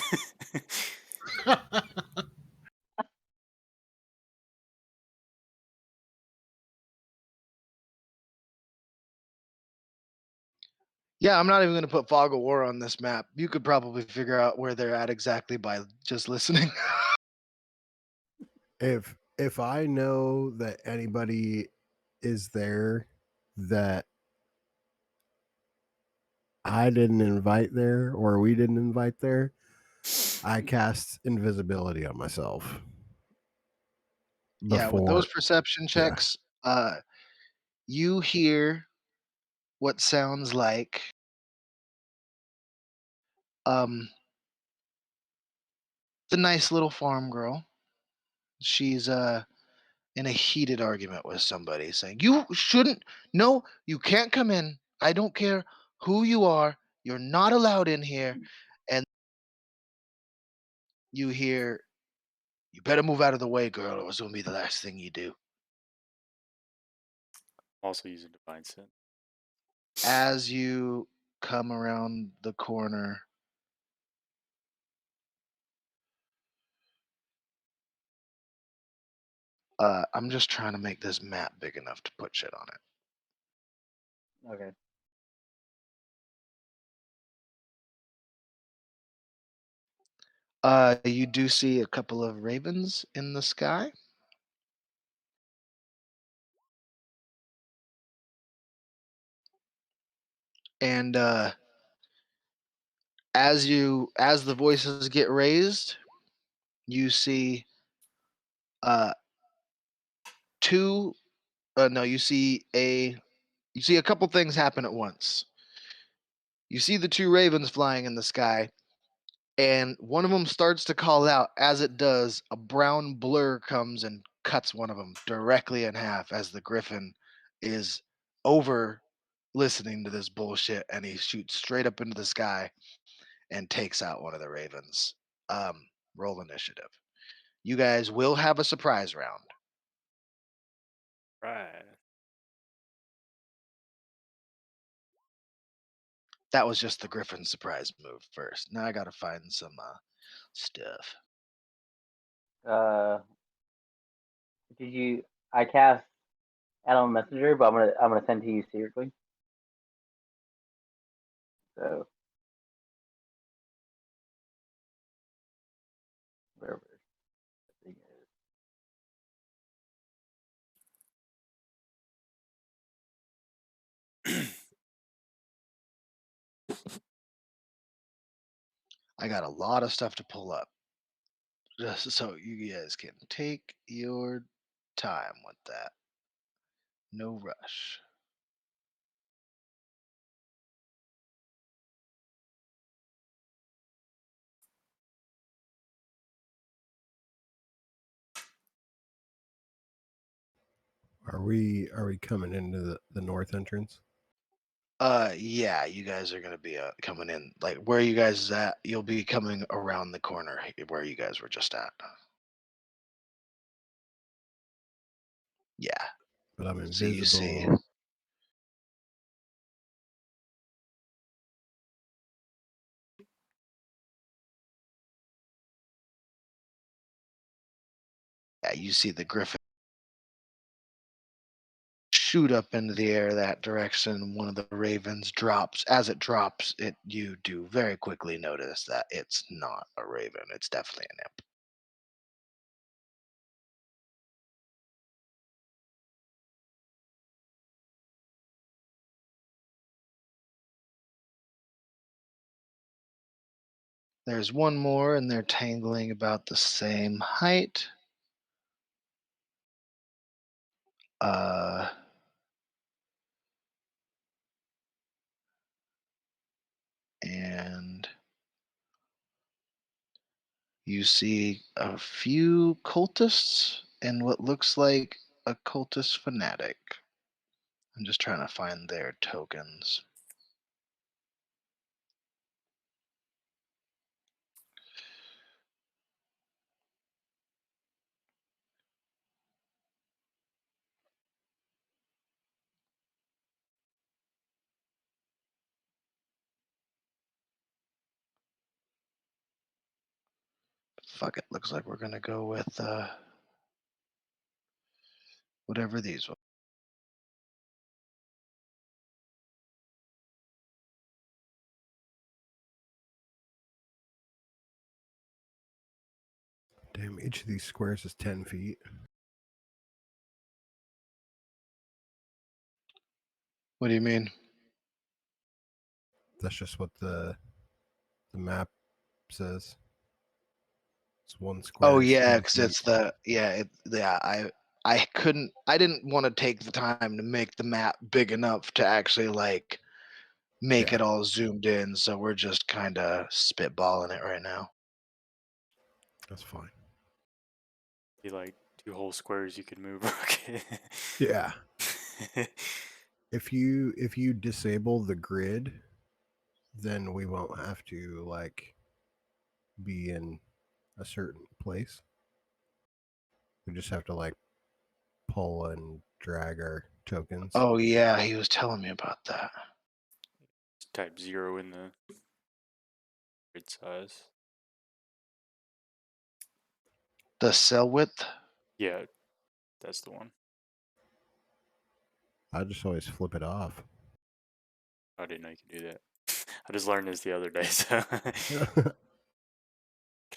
Yeah, I'm not even going to put fog of war on this map. You could probably figure out where they're at exactly by just listening. If I know that anybody is there that I didn't invite there or we didn't invite there, I cast invisibility on myself. Yeah, with those Before, perception yeah. checks, you hear what sounds like um the nice little farm girl. She's in a heated argument with somebody saying, "You shouldn't, no, you can't come in. I don't care who you are. You're not allowed in here." And you hear, "You better move out of the way, girl, or it's going to be the last thing you do." Also using divine sense. As you come around the corner, I'm just trying to make this map big enough to put shit on it. Okay. You do see a couple of ravens in the sky. And as the voices get raised, you see uh two no, you see a couple things happen at once. You see the two ravens flying in the sky, and one of them starts to call out. As it does, a brown blur comes and cuts one of them directly in half as the griffin is over listening to this bullshit, and he shoots straight up into the sky and takes out one of the ravens. Roll initiative. You guys will have a surprise round. Right. That was just the griffin surprise move first. Now I gotta find some stuff. Uh, did you? I cast Adam Messenger, but I'm gonna send to you secretly. So wherever the thing is. I got a lot of stuff to pull up, just so you guys can take your time with that. No rush. Are we coming into the north entrance? Yeah, you guys are gonna be coming in. Like where you guys is at, you'll be coming around the corner where you guys were just at. Yeah. But I'm So you see, invisible. yeah, you see the griffin shoot up into the air that direction. One of the ravens drops. As it drops, you do very quickly notice that it's not a raven. It's definitely an imp. There's one more, and they're tangling about the same height. Uh, and you see a few cultists and what looks like a cultist fanatic. I'm just trying to find their tokens. Fuck it. Looks like we're gonna go with whatever these Damn, each of these squares is 10 feet. What do you mean? That's just what the map says. It's one square. Oh is yeah, 10 because feet. it's the I didn't want to take the time to make the map big enough to actually like make Yeah. it all zoomed in, so we're just kind of spitballing it right now. That's fine. Be like 2 whole squares you could move. Okay. Yeah. If you disable the grid, then we won't have to like be in a certain place. We just have to like pull and drag our tokens. Oh yeah, he was telling me about that. Just type 0 in the grid size. The cell width. Yeah, that's the one. I just always flip it off. I didn't know you could do that. I just learned this the other day. So you can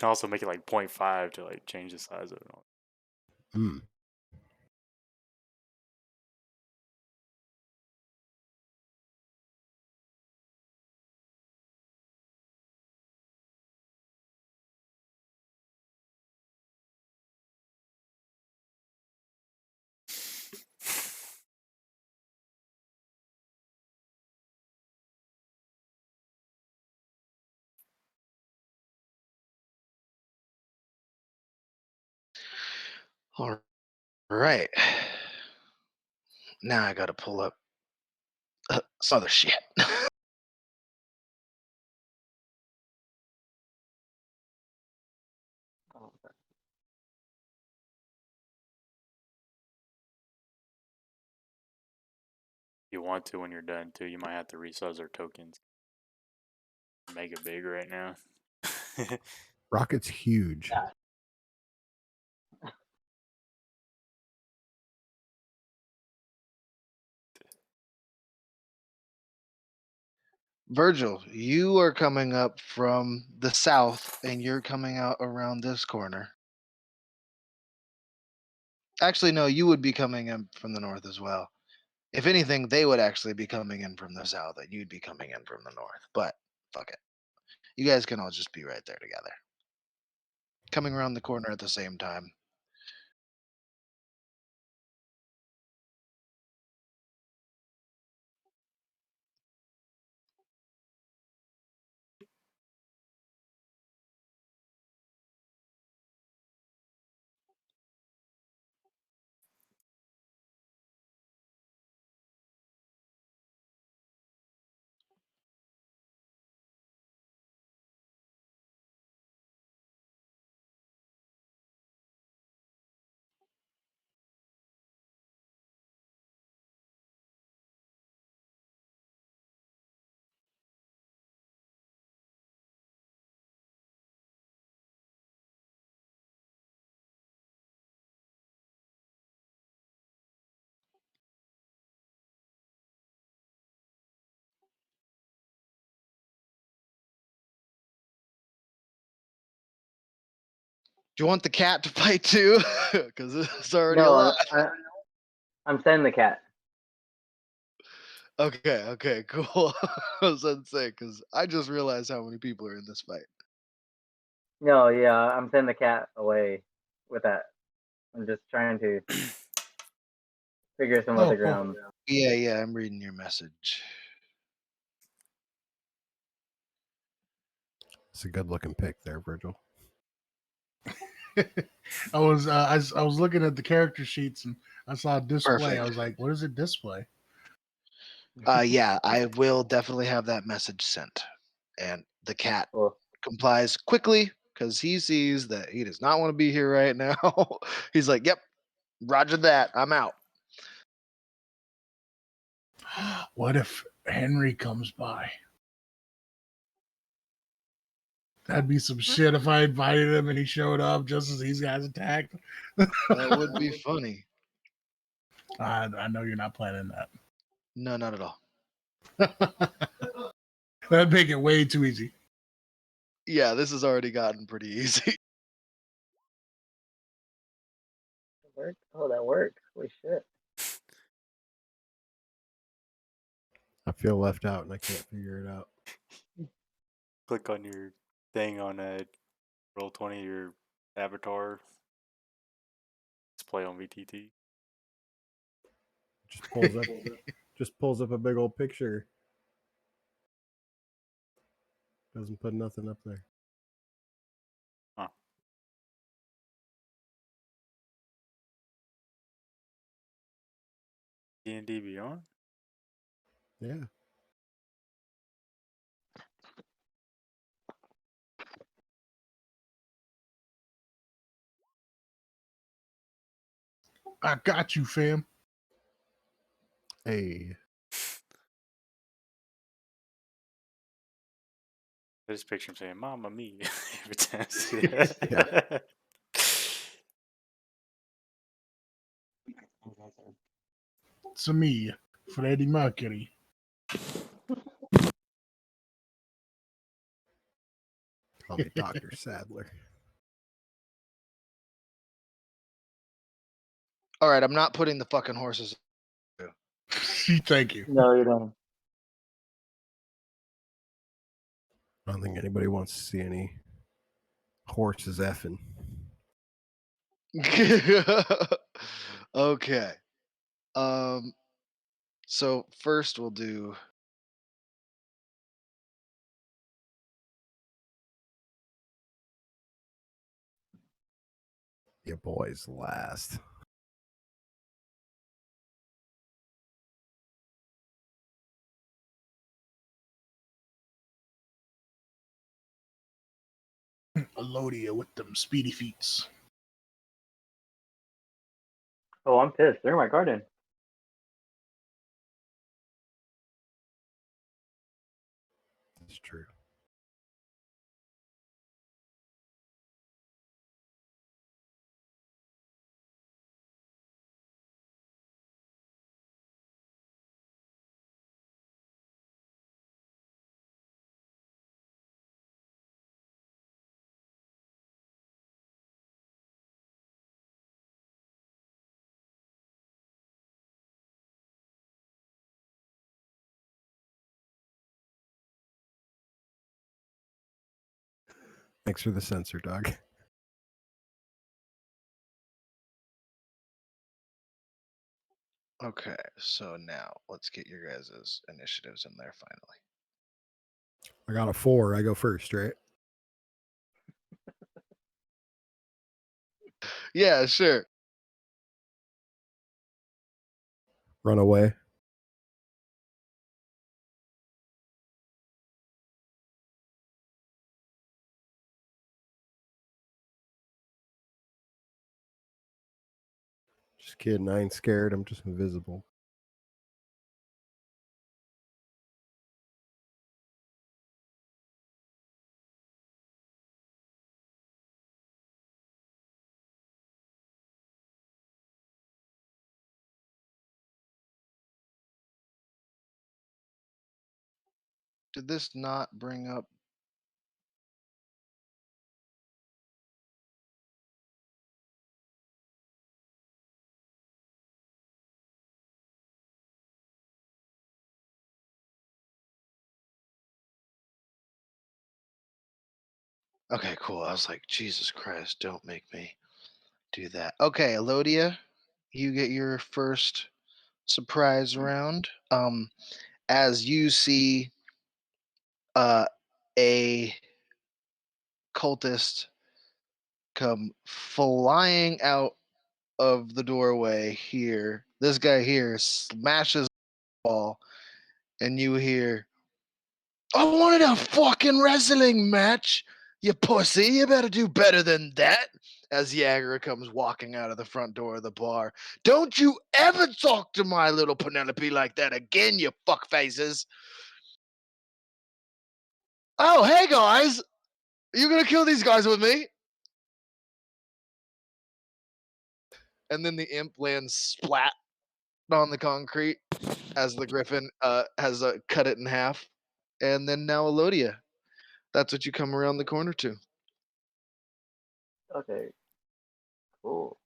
also make it like 0.5 to like change the size of it. Hmm. All right. Now I gotta pull up some other shit. Oh, okay. If you want to when you're done too, you might have to resize our tokens. Make it big right now. Rocket's huge. Yeah. Virgil, you are coming up from the south and you're coming out around this corner. Actually, no, you would be coming in from the north as well. If anything, they would actually be coming in from the south and you'd be coming in from the north. But fuck it. You guys can all just be right there together. Coming around the corner at the same time. Do you want the cat to fight too? Because it's already No, alive. I'm sending the cat. Okay, cool. I was gonna say because I just realized how many people are in this fight. No, yeah, I'm sending the cat away with that. I'm just trying to figure some Oh, other cool. ground. Yeah, I'm reading your message. It's a good looking pic there, Virgil. I was looking at the character sheets and I saw display. Perfect. I was like, what does it display? Yeah, I will definitely have that message sent. And the cat Cool. complies quickly because he sees that he does not want to be here right now. He's like, yep, roger that. I'm out. What if Henry comes by? That'd be some shit if I invited him and he showed up just as these guys attacked. That would be funny. I know you're not planning that. No, not at all. That'd make it way too easy. Yeah, this has already gotten pretty easy. work? Oh, that works. Holy shit. I feel left out and I can't figure it out. Click on your thing on Roll20, your avatar. Display on VTT. Just pulls up a big old picture. Doesn't put nothing up there. Huh. D&D Beyond? Yeah. I got you, fam. Hey. I just picture him saying, Mamma Mia, every time I see it. Yeah. It's me, Freddie Mercury. Call me Dr. Sadler. All right, I'm not putting the fucking horses. Thank you. No, you don't. I don't think anybody wants to see any horses effing. Okay. So first we'll do. Your boys last. Elodia with them speedy feats. Oh, I'm pissed. They're in my garden. That's true. Thanks for the sensor, dog. Okay, so now let's get your guys' initiatives in there finally. I got a 4. I go first, right? Yeah, sure. Run away. Just kidding. I ain't scared. I'm just invisible. Did this not bring up? Okay, cool. I was like, Jesus Christ, don't make me do that. Okay, Elodia, you get your first surprise round. As you see a cultist come flying out of the doorway here. This guy here smashes the wall, and you hear, I wanted a fucking wrestling match, you pussy. You better do better than that. As Jagger comes walking out of the front door of the bar. Don't you ever talk to my little Penelope like that again, you fuck faces. Oh, hey guys. You gonna kill these guys with me? And then the imp lands splat on the concrete as the griffin has cut it in half. And then now Elodia. That's what you come around the corner to. Okay. Cool.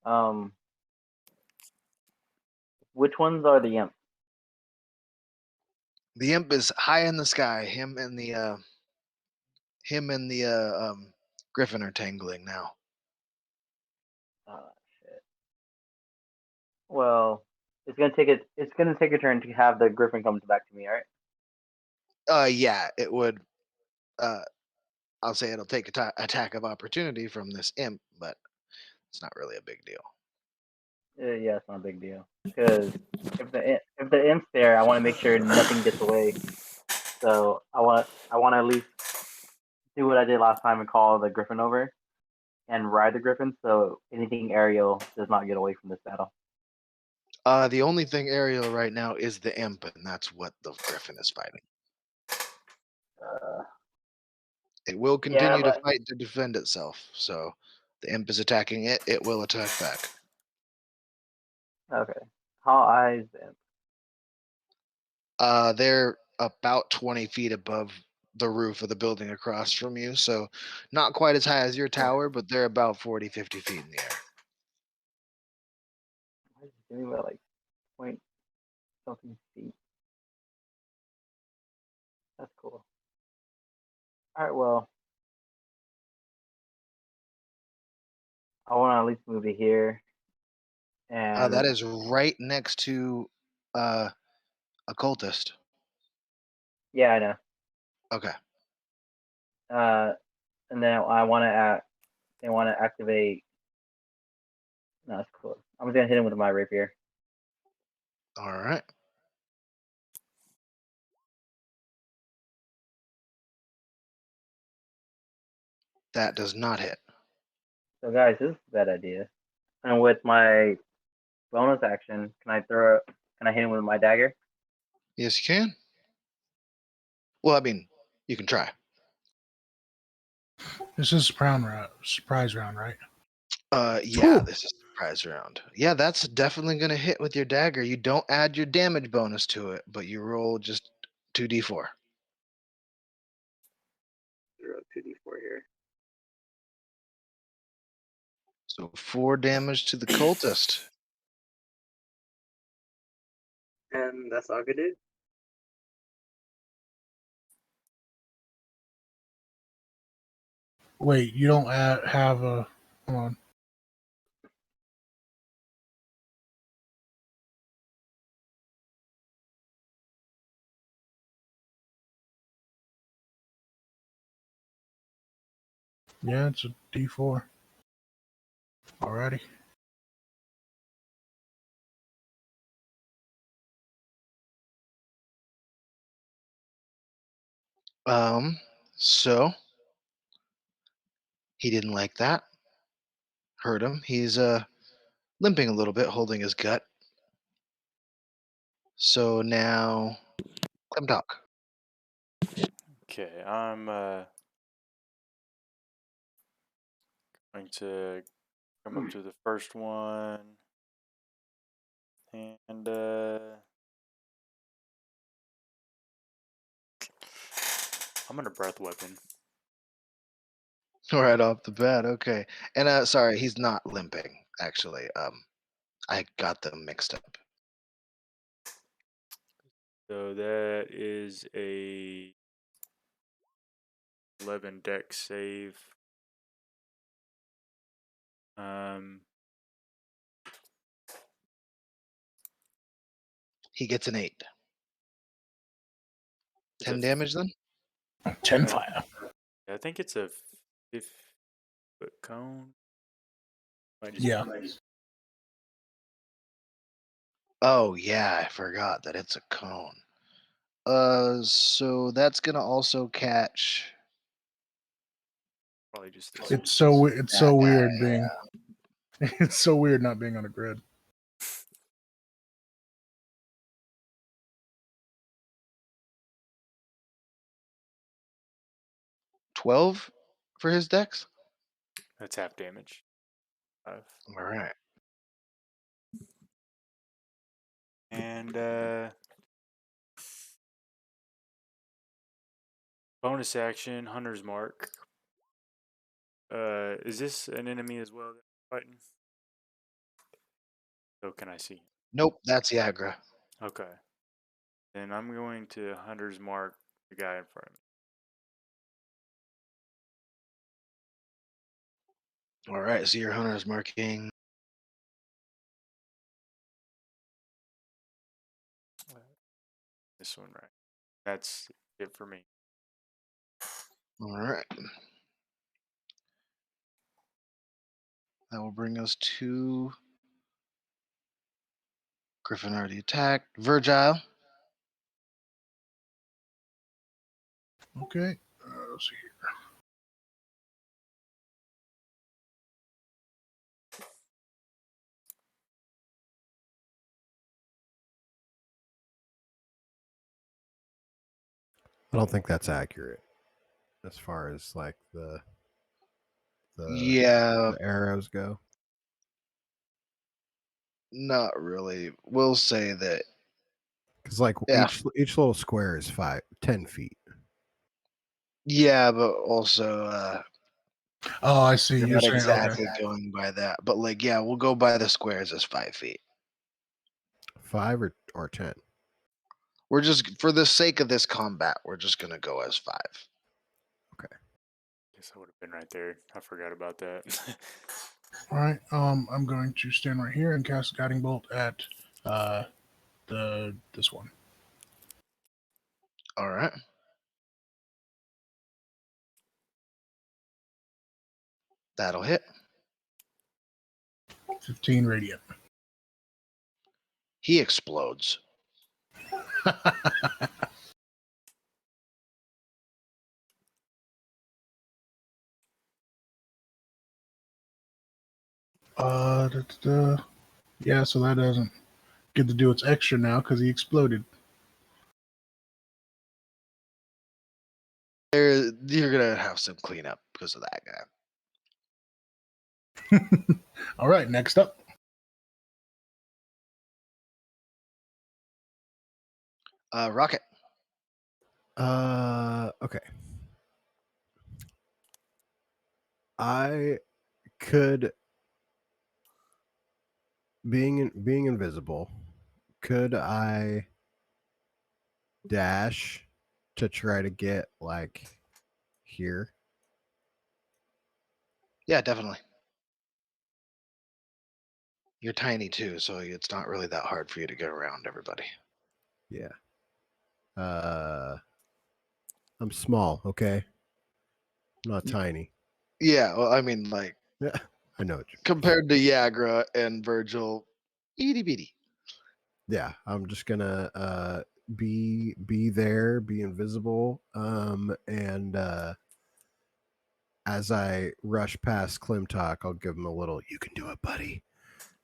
Um, which ones are the imps? The imp is high in the sky. Him and the griffin are tangling now. Oh shit. Well, it's gonna take it. It's gonna take a turn to have the griffin come back to me. All right. Yeah, it would. Uh, I'll say it'll take attack of opportunity from this imp, but it's not really a big deal. Yeah, it's not a big deal. Because if the imp's there, I want to make sure nothing gets away. So I want to at least do what I did last time and call the griffin over and ride the griffin, so anything aerial does not get away from this battle. The only thing aerial right now is the imp, and that's what the griffin is fighting. Uh, It will yeah, continue to but fight to defend itself. So the imp is attacking it. It will attack back. okay. How high is the imp? They're about 20 feet above the roof of the building across from you. So not quite as high as your tower, but they're about 40, 50 feet in the air. Why is it doing about like point something feet? That's cool. All right, well, I want to at least move it here, That and is right next to uh, a cultist. yeah, I know. Okay. Uh, and then they want to activate. No, that's cool. I'm just gonna hit him with my rapier. All right. That does not hit. So guys, this is a bad idea. And with my bonus action, can I hit him with my dagger? Yes, you can. Well, I mean, you can try. This is surprise round, right? Yeah, Phew. this is surprise round. Yeah, that's definitely gonna hit with your dagger. You don't add your damage bonus to it, but you roll just 2d4. 2d4 here. So 4 damage to the cultist. And that's all good, dude. Wait, you don't have a. Hold on. Yeah, it's a D4. Alrighty. So he didn't like that. Hurt him. He's limping a little bit, holding his gut. So now Clem Talk. Okay, I'm going to come up to the first one and I'm gonna breath weapon. Right off the bat, okay. And sorry, he's not limping, actually. I got them mixed up. So that is a 11 deck save. He gets an 8. Is 10 it? damage then? 10 fire. I think it's a 5-foot cone. I just Yeah. Oh yeah, I forgot that it's a cone. So that's gonna also catch. probably just this. It's so Yeah, weird being. It's so weird not being on a grid. 12 for his dex. That's half damage. 5. All right. And bonus action, Hunter's Mark. Is this an enemy as well that I'm fighting? So can I see? Nope, that's Yagra. Okay. Then I'm going to Hunter's Mark the guy in front of me. All right, so your hunter's marking. This one right. That's it for me. All right. That will bring us to Griffin already attacked. Virgile. Okay. Let's see here. I don't think that's accurate as far as like the Yeah, the arrows go. not really. We'll say that. Because like Yeah, each little square is 10 feet. yeah, but also Oh, I see. you're You're not saying okay. exactly going by that. But like, yeah, we'll go by the squares as 5 feet. 5 or 10. We're just for the sake of this combat, we're just gonna go as 5. Guess I would have been right there. I forgot about that. All right. I'm going to stand right here and cast guiding bolt at this one. All right. That'll hit. 15 radiant. He explodes. Yeah, so that doesn't get to do its extra now because he exploded. You're gonna have some cleanup because of that guy. All right, next up. Rocket. Okay. I could being invisible. Could I dash to try to get like here? Yeah, definitely. You're tiny too, so it's not really that hard for you to get around everybody. Yeah. I'm small, okay? I'm not tiny. Yeah, well, I mean, like Yeah. I know. compared to Yagra and Virgil, itty bitty. Yeah, I'm just gonna be there, be invisible, and as I rush past Klimtok, I'll give him a little "You can do it, buddy."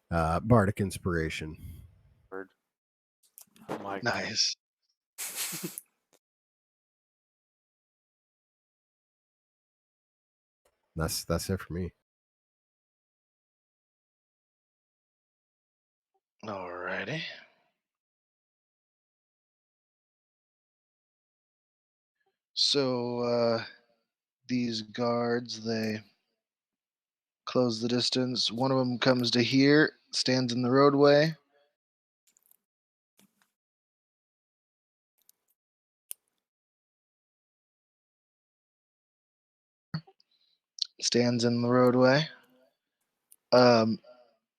Bardic inspiration. Bird. I'm like, Nice. That's it for me. Alrighty. So these guards, they close the distance. One of them comes to here, stands in the roadway. Stands in the roadway.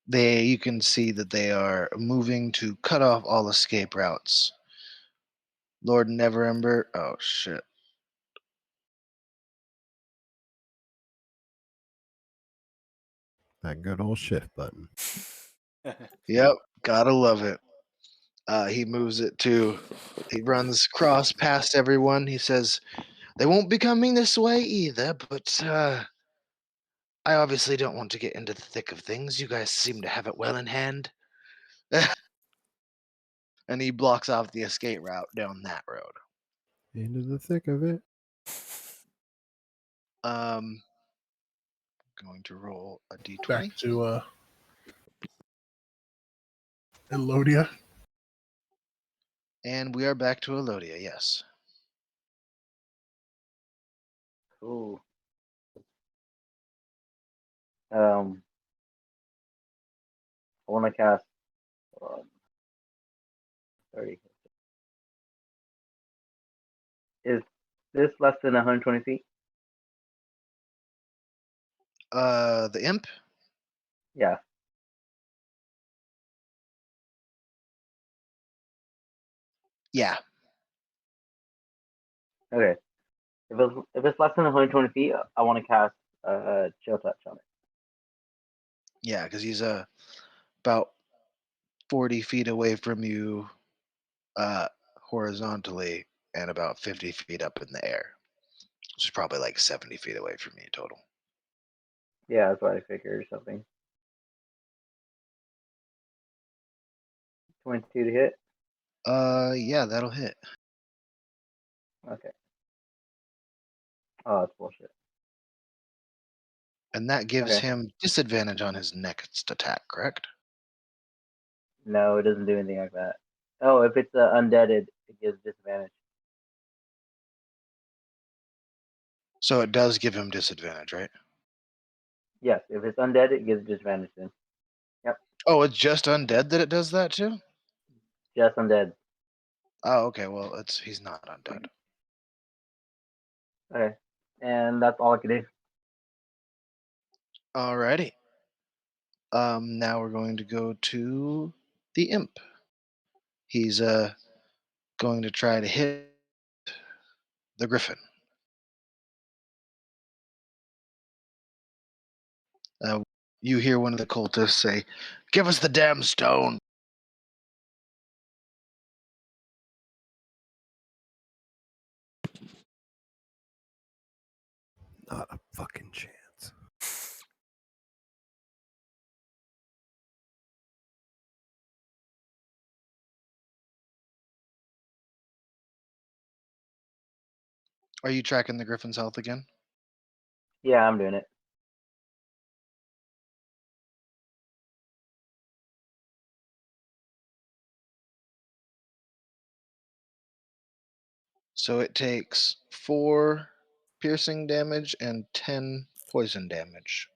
You can see that they are moving to cut off all escape routes. Lord Neverember. Oh shit. That good old shift button. Yep, gotta love it. He moves it to. He runs across past everyone. He says, "They won't be coming this way either, but I obviously don't want to get into the thick of things. You guys seem to have it well in hand." And he blocks off the escape route down that road. Into the thick of it. Going to roll a d20. Back to Elodia. And we are back to Elodia, yes. Ooh. I want to cast Um, 30. Is this less than 120 feet? The imp? Yeah. Yeah. Okay. If it's less than 120 feet, I want to cast chill touch on it. Yeah, because he's about 40 feet away from you horizontally and about 50 feet up in the air. Which is probably like 70 feet away from me total. Yeah, that's what I figured or something. 22 to hit. Yeah, that'll hit. Okay. Oh, that's bullshit. And that gives Okay. him disadvantage on his next attack, correct? No, it doesn't do anything like that. Oh, if it's undeaded, it gives disadvantage. So it does give him disadvantage, right? Yes, if it's undead, it gives disadvantage then. Yep, Oh, it's just undead that it does that too? just undead. Oh, okay. Well, he's not undead. Okay, and that's all I can do. Alrighty. Now we're going to go to the imp. He's going to try to hit the griffin. You hear one of the cultists say, "Give us the damn stone." Not a fucking chance. Are you tracking the griffin's health again? Yeah, I'm doing it. So it takes 4 piercing damage and 10 poison damage.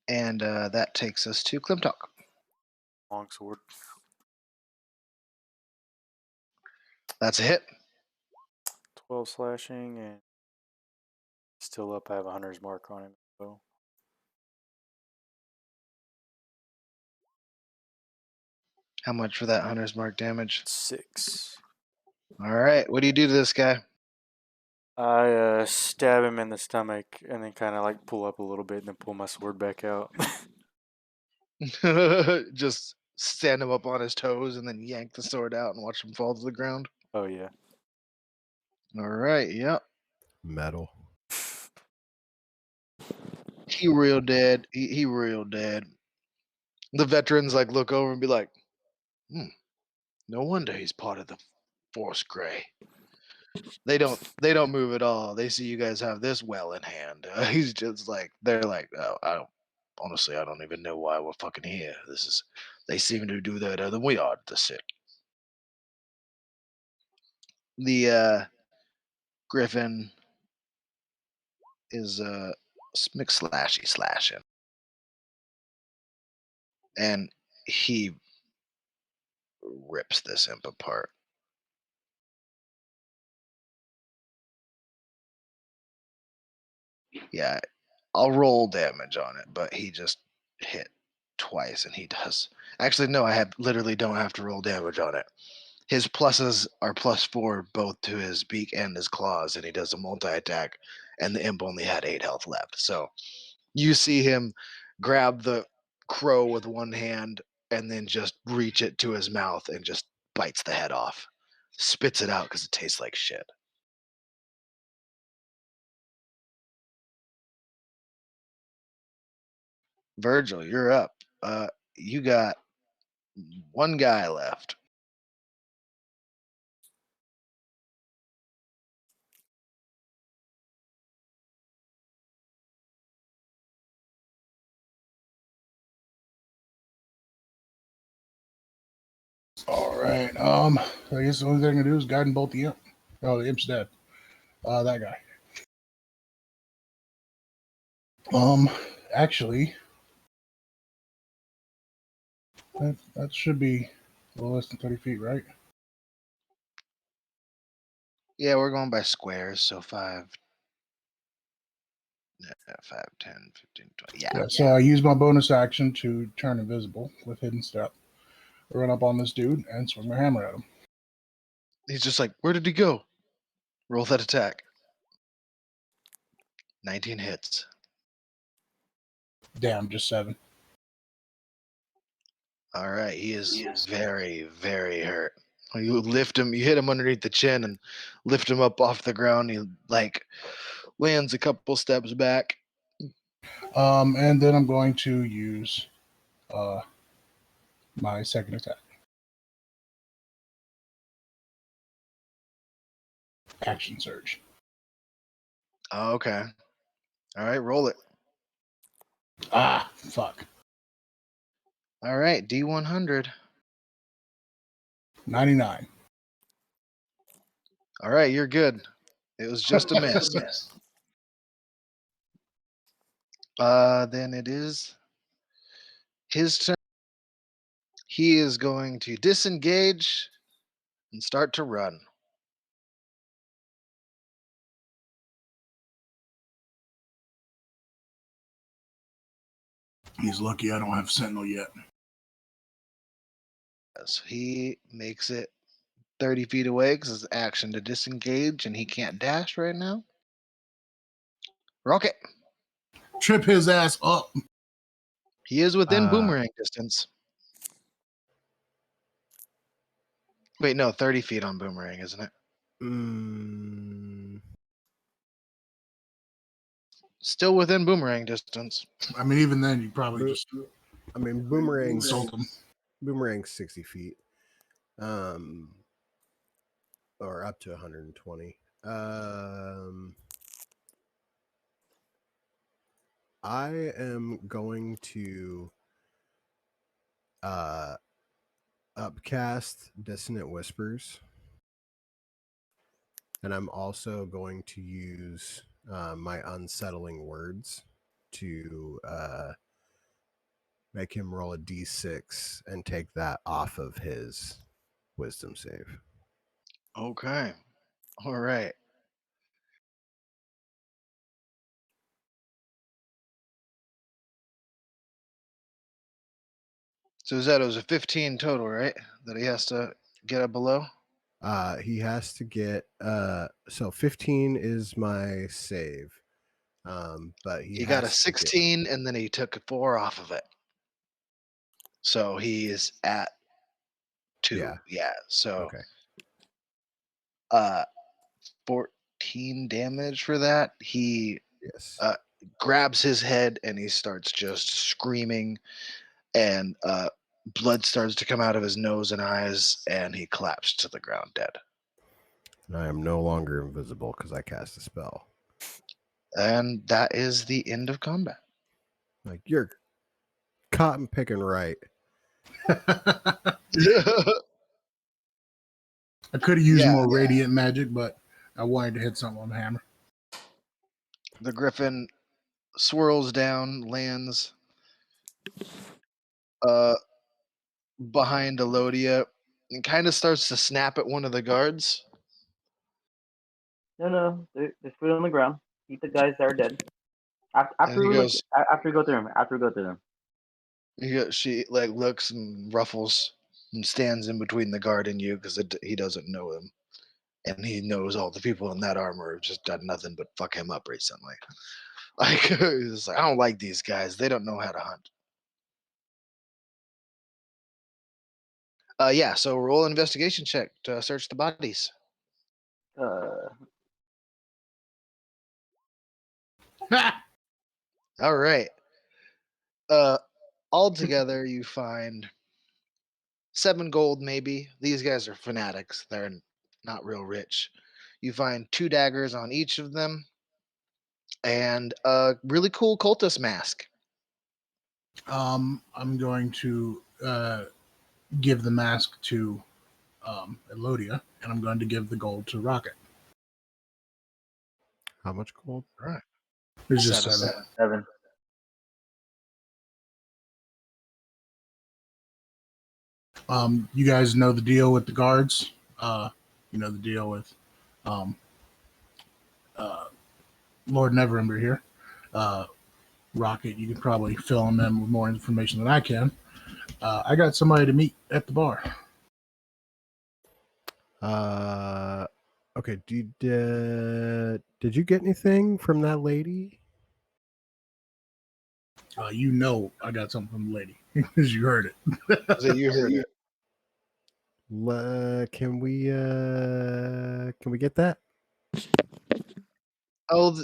And that takes us to Klimtok. Longsword. That's a hit. 12 slashing and still up. I have a hunter's mark on him. So How much for that hunter's mark damage? 6. All right. What do you do to this guy? I stab him in the stomach and then kind of like pull up a little bit and then pull my sword back out. Just stand him up on his toes and then yank the sword out and watch him fall to the ground. Oh yeah. All right. Yep. Metal. He real dead. He real dead. The veterans like look over and be like, no wonder he's part of the Force Gray. They don't move at all. They see you guys have this well in hand. He's just like they're like, oh, I don't even know why we're fucking here. They seem to do better than we are. The sick. The Griffin is McSlashy slashing, and he rips this imp apart. Yeah, I'll roll damage on it, but he just hit twice, and he does. Actually, no, literally don't have to roll damage on it. His pluses are +4 both to his beak and his claws, and he does a multi attack, and the imp only had 8 health left. So you see him grab the crow with one hand and then just reach it to his mouth and just bites the head off, spits it out because it tastes like shit. Virgil, you're up. You got one guy left. All right. I guess the only thing I can do is guide and bolt the imp. Oh, the imp's dead. That guy. Actually, that should be a little less than 30 feet, right? Yeah, we're going by squares, so 5, 10, 15, 20. Yeah. So I use my bonus action to turn invisible with hidden step, run up on this dude, and swing my hammer at him. He's just like, where did he go? Roll that attack. 19 hits. Damn, just 7. All right, he is very, very hurt. You lift him, you hit him underneath the chin and lift him up off the ground. He like lands a couple steps back. And then I'm going to use my second attack. Action surge. Oh, okay. All right, roll it. Ah, fuck. All right, D100. 99. All right, you're good. It was just a miss. Then it is his turn. He is going to disengage and start to run. He's lucky I don't have Sentinel yet. So he makes it 30 feet away because it's action to disengage, and he can't dash right now. Rocket. Trip his ass up. He is within boomerang distance. Wait, no, 30 feet on boomerang, isn't it? Still within boomerang distance. I mean, even then, you probably just. I mean, boomerang's insult him. Boomerang's 60 feet, or up to 120. I am going to upcast Dissonant Whispers, and I'm also going to use my Unsettling Words to make him roll a d6 and take that off of his wisdom save. Okay. All right. So that was a 15 total, right? That he has to get up below? He has to get so 15 is my save. But he got a 16 and then he took 4 off of it. So he is at 2. Yeah. So okay. 14 damage for that. He grabs his head and he starts just screaming, and blood starts to come out of his nose and eyes, and he collapsed to the ground dead. And I am no longer invisible because I cast a spell. And that is the end of combat. Like, you're cotton picking right. I could have used more radiant magic, but I wanted to hit something on the hammer. The griffin swirls down, lands behind Elodia, and kind of starts to snap at one of the guards. No, there's food on the ground. Eat the guys that are dead. After we go through them. She like looks and ruffles and stands in between the guard and you because he doesn't know him, and he knows all the people in that armor have just done nothing but fuck him up recently. Like, he's like, I don't like these guys. They don't know how to hunt. Yeah. So roll an investigation check to search the bodies. All right. Altogether, you find 7 gold, maybe. These guys are fanatics. They're not real rich. You find 2 daggers on each of them, and a really cool cultist mask. I'm going to give the mask to Elodia, and I'm going to give the gold to Rocket. How much gold? All right. It's just 7. 7. You guys know the deal with the guards. You know the deal with um, Lord Neverember here. Rocket, you can probably fill him in with more information than I can. I got somebody to meet at the bar. Okay. Did you get anything from that lady? You know I got something from the lady because you heard it. So you heard it. Can we get that? Oh,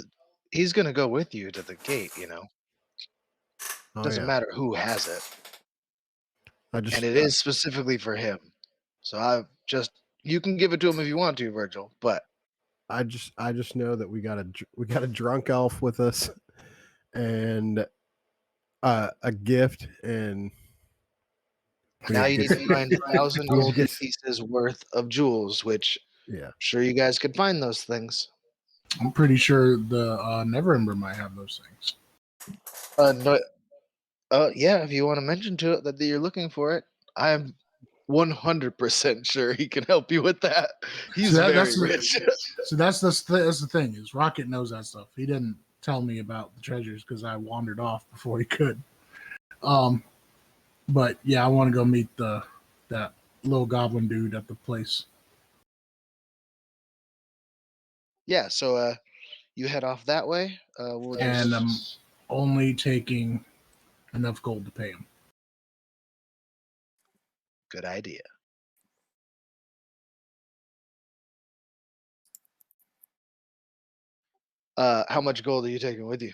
he's gonna go with you to the gate. Oh Doesn't yeah. matter who has it, I just and it is specifically for him. So you can give it to him if you want to, Virgil. But I just know that we got a drunk elf with us, and a gift, and now you need to find 1,000 we need to golden get- pieces worth of jewels, which yeah. I'm sure you guys could find those things. I'm pretty sure the Neverember might have those things. No, yeah, if you want to mention to it that you're looking for it, I'm 100% sure he can help you with that. He's that's very rich. So that's the thing is Rocket knows that stuff. He didn't tell me about the treasures because I wandered off before he could. But yeah, I want to go meet that little goblin dude at the place. Yeah, so you head off that way. And I'm only taking enough gold to pay him. Good idea. How much gold are you taking with you?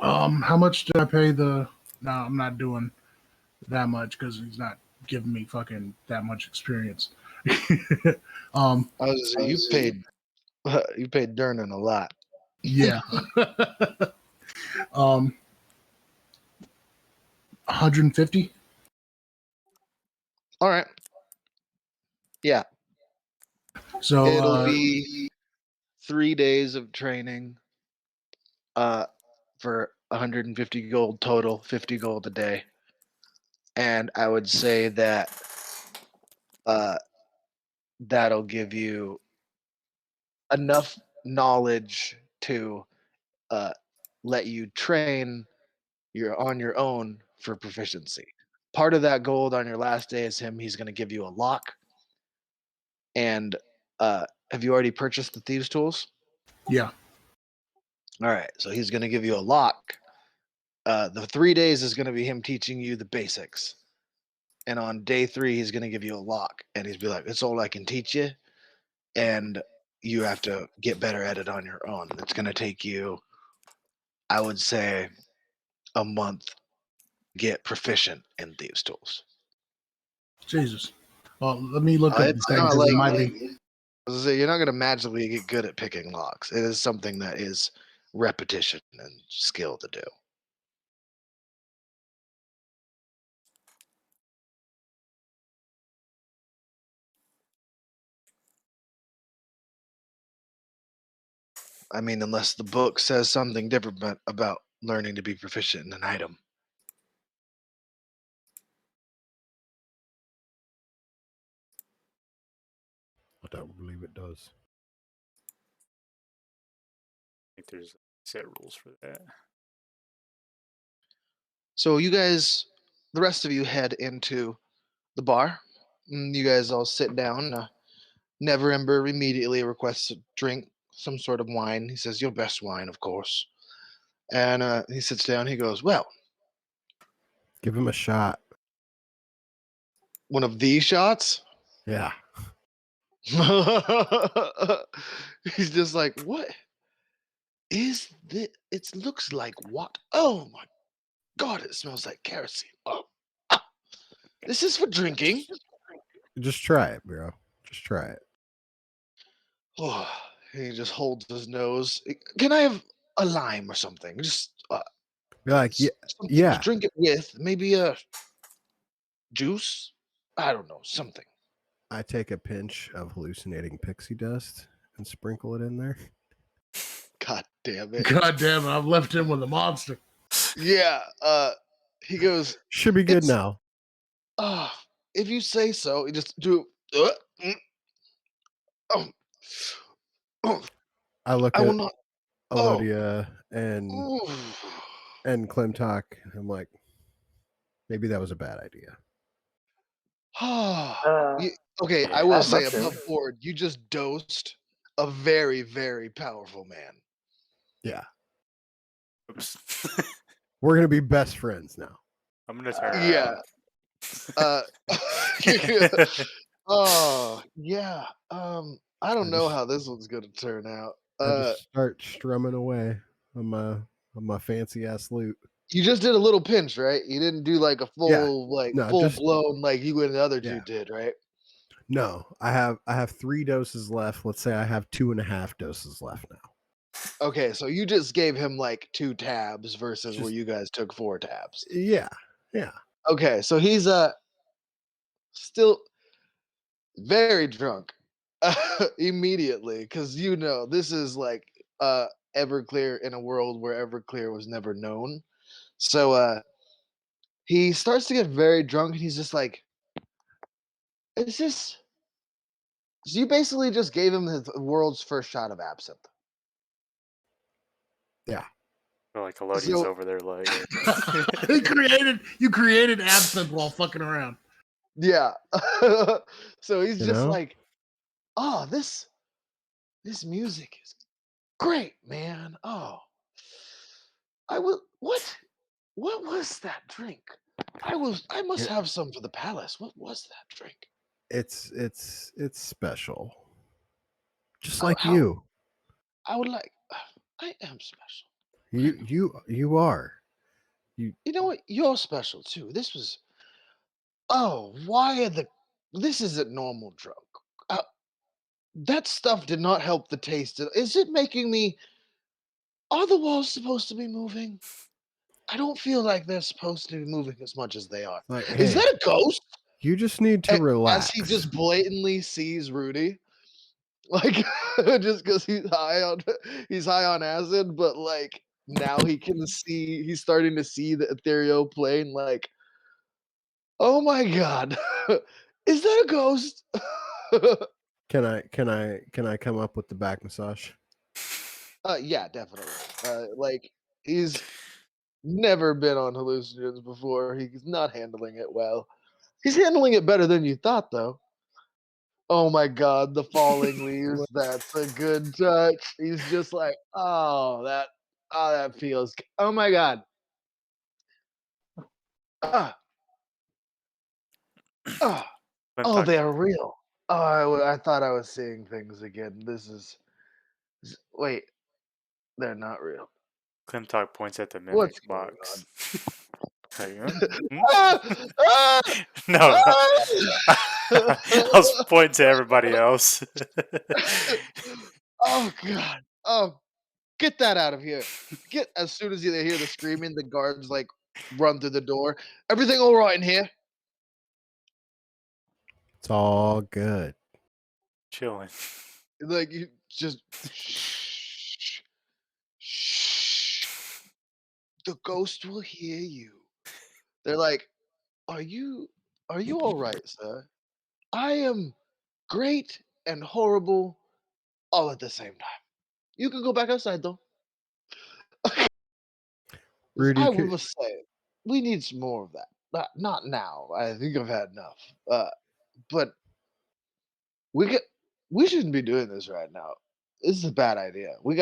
How much did I pay the? No, I'm not doing that much because he's not giving me fucking that much experience. I was gonna say, you paid Durnan a lot. Yeah. 150. All right. Yeah, So it'll be 3 days of training. For 150 gold total, 50 gold a day, and I would say that that'll give you enough knowledge to let you train on your own for proficiency. Part of that gold on your last day is he's going to give you a lock. And have you already purchased the thieves' tools? yeah. All right, so he's going to give you a lock. The 3 days is going to be him teaching you the basics. And on day 3, he's going to give you a lock. And he's be like, it's all I can teach you. And you have to get better at it on your own. It's going to take you, I would say, a month to get proficient in thieves' tools. Jesus. Well, let me look up the It's thing not because like it might be. you're not going to magically get good at picking locks. It is something that is repetition and skill to do. I mean, unless the book says something different about learning to be proficient in an item. I don't believe it does. I think there's set rules for that. So you guys, the rest of you head into the bar. You guys all sit down. Neverember immediately requests a drink, some sort of wine. He says, your best wine, of course. And he sits down. He goes, well, Give him a shot. one of these shots? Yeah. He's just like, what is this? It looks like what? Oh my God, it smells like kerosene. Oh, this is for drinking. Just try it, bro. Just try it. Oh, he just holds his nose. Can I have a lime or something? Just You're like, something to yeah. drink it with. Maybe a juice. I don't know, something. I take a pinch of hallucinating pixie dust and sprinkle it in there. God damn it. God damn it! I've left him with a monster. Yeah. He goes, Should be good It's- now. if you say so. You just do. Oh, oh, I look I will at not. Elodia and Oh. Clemtalk. I'm like, maybe that was a bad idea. Okay, I will I'd say love to. above board, you just dosed a very, very powerful man. Yeah, Oops. we're gonna be best friends now. I'm gonna turn Yeah. around. Oh, yeah. I don't I know just- how this one's gonna turn out. I just start strumming away on my fancy ass lute. You just did a little pinch, right? You didn't do like a full, No, full just blown like you and the other two Yeah. did, right? no. I have 3 doses left. Let's say I have 2.5 doses left now. Okay, so you just gave him like 2 tabs versus where Just- you guys took 4 tabs. Yeah, yeah. Okay, so he's still very drunk immediately because this is like Everclear in a world where Everclear was never known. So he starts to get very drunk and he's just like, "Is this?" So you basically just gave him the world's first shot of absinthe. Yeah. Like Elodia's So- over there, like You created absinthe while fucking around. Yeah. So he's You just know? like, "Oh, this music is great, man. Oh, I will. What was that drink? I must Yeah. have some for the palace. What was that drink? It's special. Just Oh, like how- you. I would like. I am special. You are. You know what? You're special too. This was. Oh, why are the? This isn't normal drunk. That stuff did not help the taste. Is it making me? Are the walls supposed to be moving? I don't feel like they're supposed to be moving as much as they are. Like, Is hey, that a ghost? you just need to relax. As he just blatantly sees Rudy, like just because he's high on acid, but like now he can see he's starting to see the ethereal plane. Like, oh my god, is that a ghost? Can I come up with the back massage? Yeah, definitely. Like he's never been on hallucinogens before. He's not handling it well. He's handling it better than you thought, though. Oh my god, the falling leaves. That's a good touch. He's just like, that feels. Oh my god. Ah, ah. Oh, Clemtalk, they're real. Oh, I thought I was seeing things again. Wait, they're not real. Clemtalk points at the mimic What's going box. Like, Ah, ah, no, ah! I was pointing to everybody else. Oh god. Oh, get that out of here. Get as soon as they hear the screaming, the guards like run through the door. Everything all right in here? It's all good. Chilling. Like you just shh, shh. The ghost will hear you. They're like, Are you all right, sir? I am great and horrible all at the same time. You can go back outside though. Rudy, I will say we need some more of that. Not now. I think I've had enough. But we get we shouldn't be doing this right now. This is a bad idea. We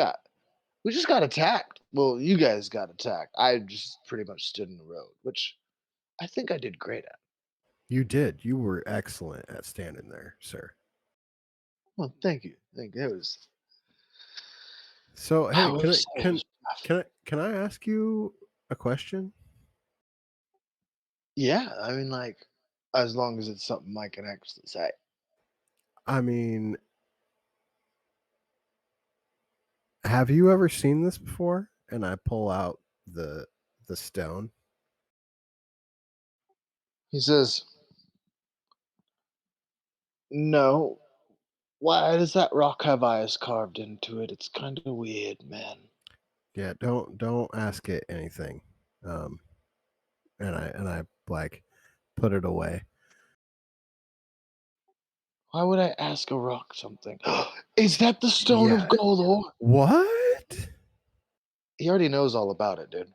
just got attacked. Well, you guys got attacked. I just pretty much stood in the road, which I think I did great at. you did. You were excellent at standing there, sir. Well, thank you. Thank you. It was. So, I hey, will can I say it can was rough. can I ask you a question? Yeah, I mean, like, as long as it's something I can actually say. I mean, have you ever seen this before? And I pull out the stone. He says, "No, Why does that rock have eyes carved into it? It's kind of weird, man. Yeah, don't ask it anything. And I like put it away. Why would I ask a rock something? Is that the stone of Golor? What? He already knows all about it, dude.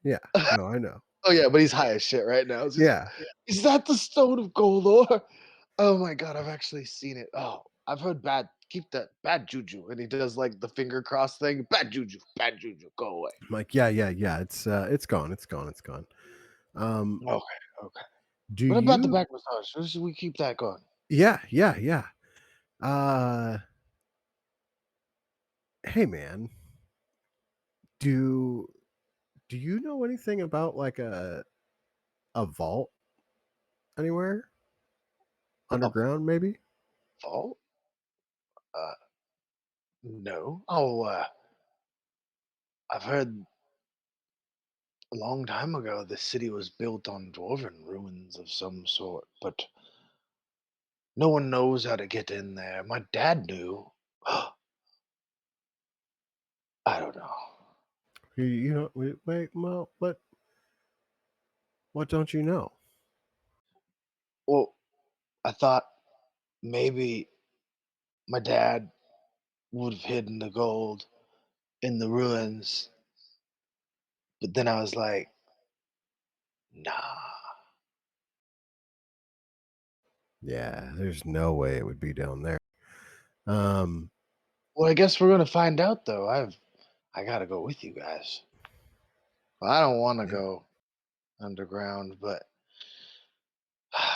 Yeah, no, I know. Oh yeah, but he's high as shit right now. Yeah, Is that the stone of Golor? Oh my god, I've actually seen it. Oh, I've heard keep that bad juju, and he does like the finger cross thing. Bad juju, go away. I'm like, yeah. It's gone. It's gone. Okay. Do What about the you? back massage? Should we keep that going? Yeah. Hey man, do you know anything about like a vault anywhere underground? Maybe. Vault? No. Oh, I've heard a long time ago the city was built on dwarven ruins of some sort, but no one knows how to get in there. My dad knew. I don't know. You know? Wait. Well, what don't you know? Well, I thought maybe my dad would have hidden the gold in the ruins, but then I was like, nah. Yeah, there's no way it would be down there. Um, Well, I guess we're gonna find out though. I gotta go with you guys. Well, I don't want to go underground, but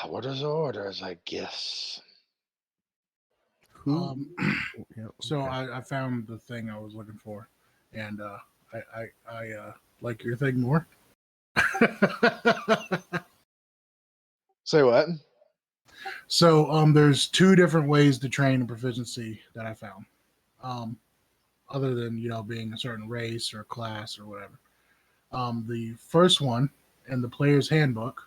orders are orders, I guess. who? Yeah, So okay. I found the thing I was looking for, and I like your thing more. Say what? So there's two different ways to train proficiency that I found. Other than being a certain race or class or whatever. The first one in the player's handbook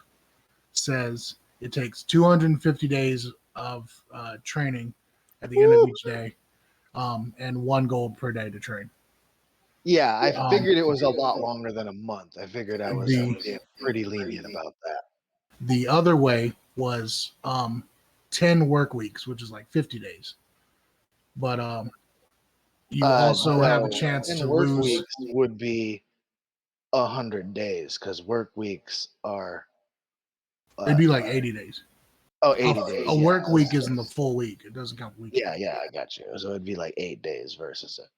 says it takes 250 days of training at the end of Woo! each day, and 1 gold per day to train. Yeah, I Um, figured it was a lot longer than a month. I figured I was the being pretty lenient about that. the other way was 10 work weeks, which is like 50 days. But you also have a No, chance 10 to work lose. weeks would be 100 days because work weeks are It'd be like 80 days. 80 days. A Yeah, work week isn't the full week. It doesn't count weekly. yeah, I got you. So it'd be like 8 days versus it.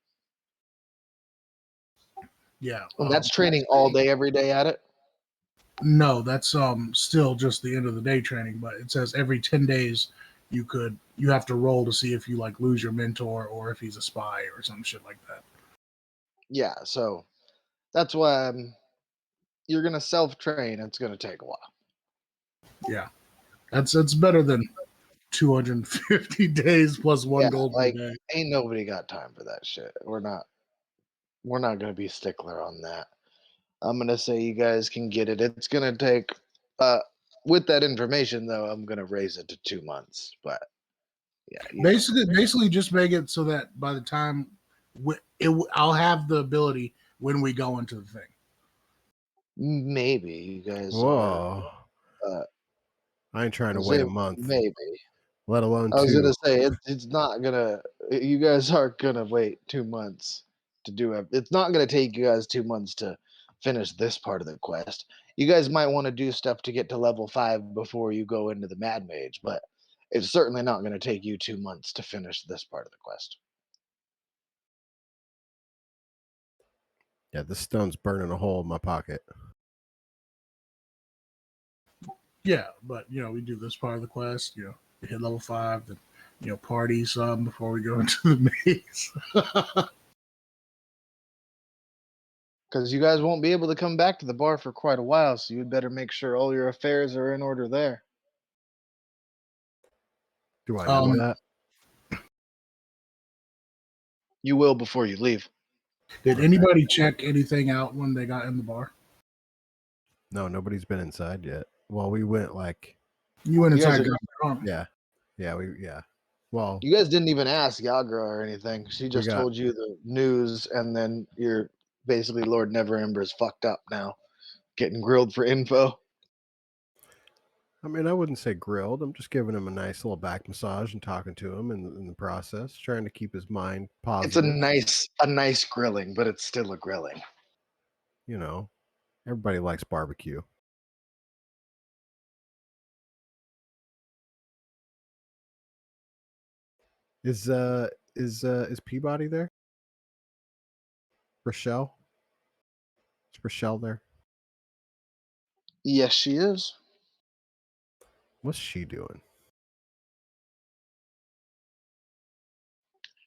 Yeah. Well, that's training all day, every day at it. No, that's still just the end of the day training, but it says every 10 days you have to roll to see if you like lose your mentor or if he's a spy or some shit like that. Yeah, so that's why you're gonna self-train. It's gonna take a while. Yeah. That's better than 250 days plus one Yeah, gold per like day. ain't nobody got time for that shit. We're not gonna be stickler on that. I'm gonna say you guys can get it. It's gonna take with that information though, I'm gonna raise it to 2 months. But yeah, Basically just make it so that by the time I'll have the ability when we go into the thing. maybe you guys are Whoa! uh I ain't trying to I'll wait say a month, maybe. let alone I was gonna 2. say it's not gonna you guys aren't gonna wait 2 months to do it. It's not gonna take you guys 2 months to finish this part of the quest. You guys might want to do stuff to get to level 5 before you go into the Mad Mage, but it's certainly not gonna take you 2 months to finish this part of the quest. Yeah, this stone's burning a hole in my pocket. Yeah, but we do this part of the quest, we hit level 5, then party some before we go into the maze. Because you guys won't be able to come back to the bar for quite a while, so you'd better make sure all your affairs are in order there. Do I know that? You will before you leave. Did anybody check anything out when they got in the bar? No, nobody's been inside yet. Well, we went like You went You guys inside. are- Got the car. yeah. Well, You guys didn't even ask Yagra or anything. She just got- told you the news, and then you're basically Lord Neverember's fucked up now, getting grilled for info. I mean, I wouldn't say grilled. I'm just giving him a nice little back massage and talking to him in the process, trying to keep his mind It's a positive. nice grilling, but it's still a grilling. You know, everybody likes barbecue. Is Peabody there? Rochelle? Is Rochelle there? Yes, she is. What's she doing?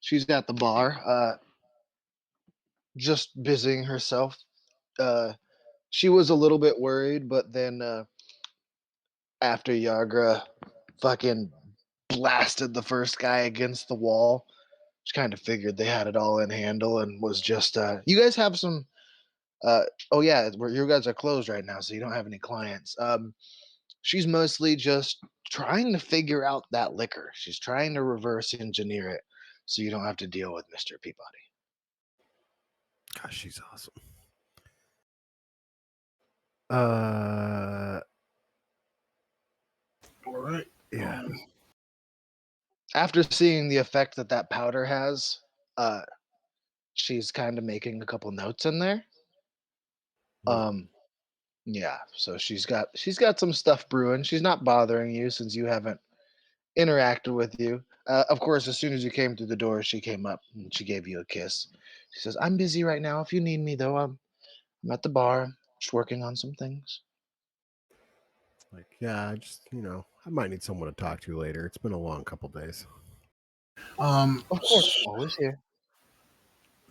She's at the bar, just busying herself. She was a little bit worried, but then after Yagra fucking blasted the first guy against the wall, she kind of figured they had it all in handle and was just you guys have some oh yeah, you guys are closed right now, so you don't have any clients. She's mostly just trying to figure out that liquor. She's trying to reverse engineer it so you don't have to deal with Mr. Peabody. Gosh, she's awesome. All right. Yeah. After seeing the effect that powder has, she's kind of making a couple notes in there. Yeah, so she's got some stuff brewing. She's not bothering you since you haven't interacted with you. Of course, as soon as you came through the door, she came up and she gave you a kiss. She says, "I'm busy right now. If you need me, though, I'm at the bar, just working on some things." Like, yeah, I just, I might need someone to talk to later. It's been a long couple days. Of course, always here.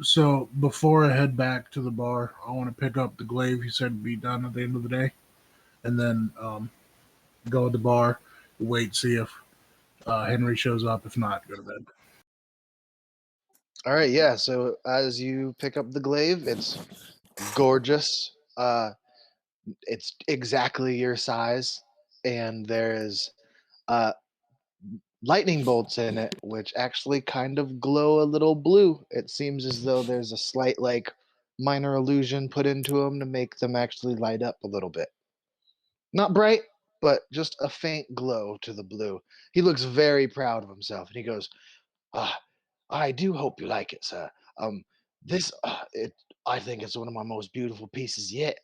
So before I head back to the bar, I want to pick up the glaive you said would be done at the end of the day, and then go to the bar, wait, see if Henry shows up. If not, go to bed. All right, yeah. So as you pick up the glaive, it's gorgeous. It's exactly your size, and there is uh lightning bolts in it, which actually kind of glow a little blue. It seems as though there's a slight, like, minor illusion put into them to make them actually light up a little bit. Not bright, but just a faint glow to the blue. He looks very proud of himself, and he goes, "Ah, I do hope you like it, sir. This I think it's one of my most beautiful pieces yet.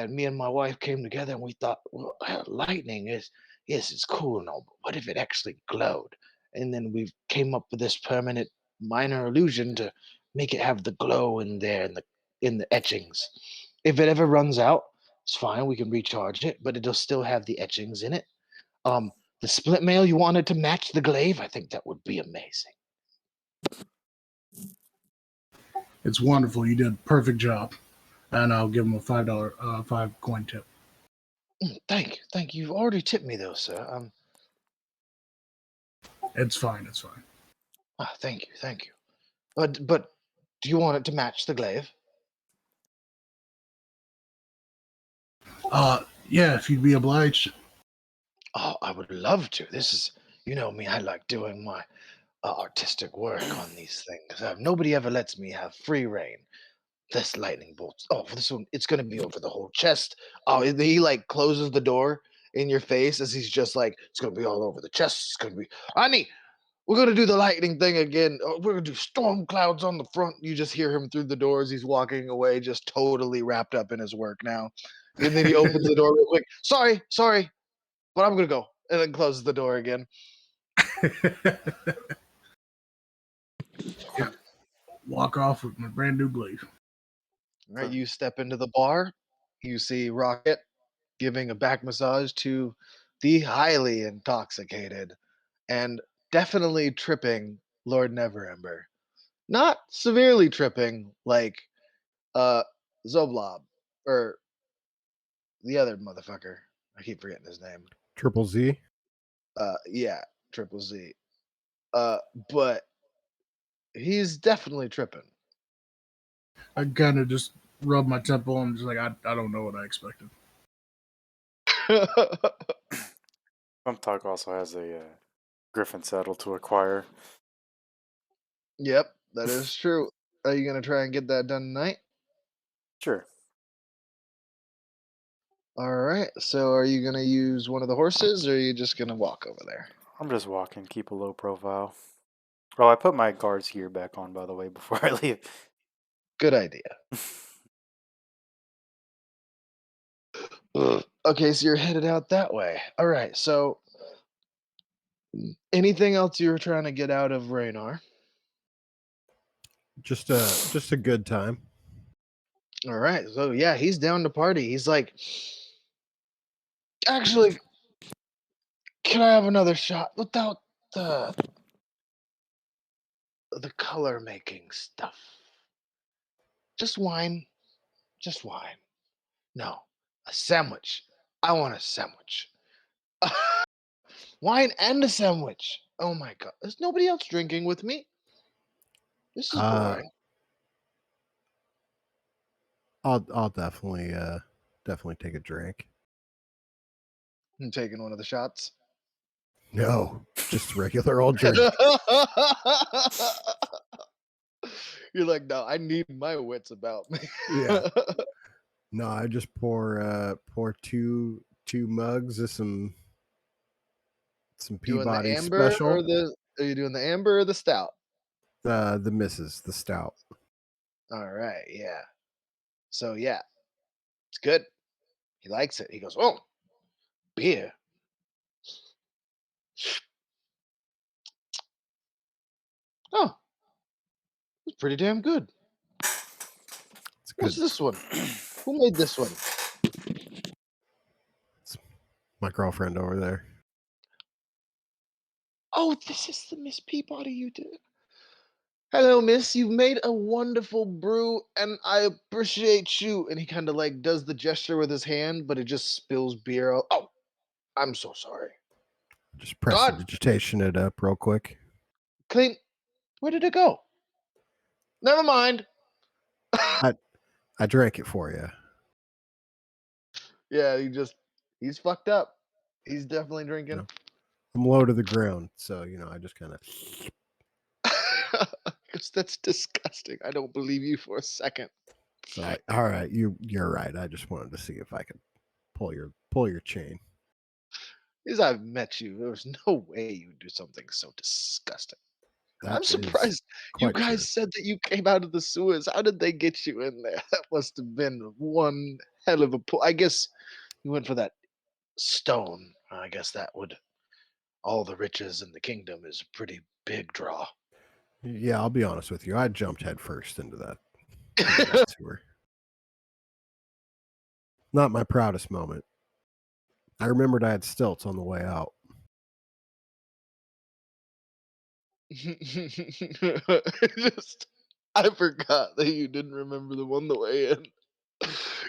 Me and my wife came together and we thought, well, lightning is yes, it's cool and all, but what if it actually glowed? And then we came up with this permanent minor illusion to make it have the glow in there in the etchings. If it ever runs out, it's fine. We can recharge it, but it'll still have the etchings in it. Um, the split mail you wanted to match the glaive, I think that would be amazing." It's wonderful. You did a perfect job, and I'll give him a $5 5 coin tip. Thank you. You've already tipped me though, sir. It's fine. It's fine. Thank you. But do you want it to match the glaive? Yeah, if you'd be obliged. Oh, I would love to. This is, you know me. I like doing my artistic work on these things. Nobody ever lets me have free reign. This lightning bolt. Oh, this one. It's gonna be over the whole chest. Oh, he like closes the door in your face as he's just like, it's gonna be all over the chest. It's gonna be. Annie, we're gonna do the lightning thing again. We're gonna do storm clouds on the front. You just hear him through the door as he's walking away, just totally wrapped up in his work now. And then he opens the door real quick. Sorry, but I'm gonna go, and then closes the door again. Yeah. Walk off with my brand new glaive. All right, you step into the bar. You see Rocket giving a back massage to the highly intoxicated and definitely tripping Lord Neverember. Not severely tripping like uh Zoblob or the other motherfucker. I keep forgetting his name. Triple Z. Yeah, Triple Z. Uh, but he's definitely tripping. I kind of just rub my temple and just like, I don't know what I expected. Thumbtalk also has a Griffin saddle to acquire. Yep, that is true. Are you gonna try and get that done tonight? Sure. All right. So, are you gonna use one of the horses, or are you just gonna walk over there? I'm just walking, keep a low profile. Oh, I put my guard's gear back on, by the way, before I leave. Good idea. Okay, so you're headed out that way. All right. So, anything else you were trying to get out of Raynar? Just a good time. All right. So yeah, he's down to party. He's like, actually, can I have another shot without the color making stuff? Just wine. Just wine. No, a sandwich. I want a sandwich. Wine and a sandwich. Oh my god. There's nobody else drinking with me. This is Uh, boring. I'll definitely take a drink. I'm taking one of the shots. No, just regular old drink. You're like, no, I need my wits about me. Yeah. No, I just pour two mugs of some Doing the Peabody amber special. or the are you doing the amber or the stout? The misses, the stout. All right, yeah. So yeah, it's good. He likes it. He goes, "Oh, beer. Oh, it's pretty damn good. It's What's good. this one? Who made this one?" It's my girlfriend over there. Oh, this is the Miss Peabody you did. Hello, Miss. You've made a wonderful brew, and I appreciate you. And he kind of like does the gesture with his hand, but it just spills beer. Oh, I'm so sorry. Just God, prestidigitation it up real quick. clean. Where did it go? Never mind. I drank it for you. Yeah, he's fucked up. He's definitely You drinking. know, I'm low to the ground, so I just kind of. Because that's disgusting. I don't believe you for a second. So like, all right, you're right. I just wanted to see if I could pull your chain. Because I've met you. There was no way you'd do something so disgusting. That I'm is surprised you quite true. guys said that you came out of the sewers. How did they get you in there? That must have been one hell of a pull. I guess you went for that stone. I guess that would all the riches in the kingdom is a pretty big draw. Yeah, I'll be honest with you. I jumped headfirst into that sewer. Not my proudest moment. I remembered I had stilts on the way out. Just I forgot that you didn't remember the one the way in.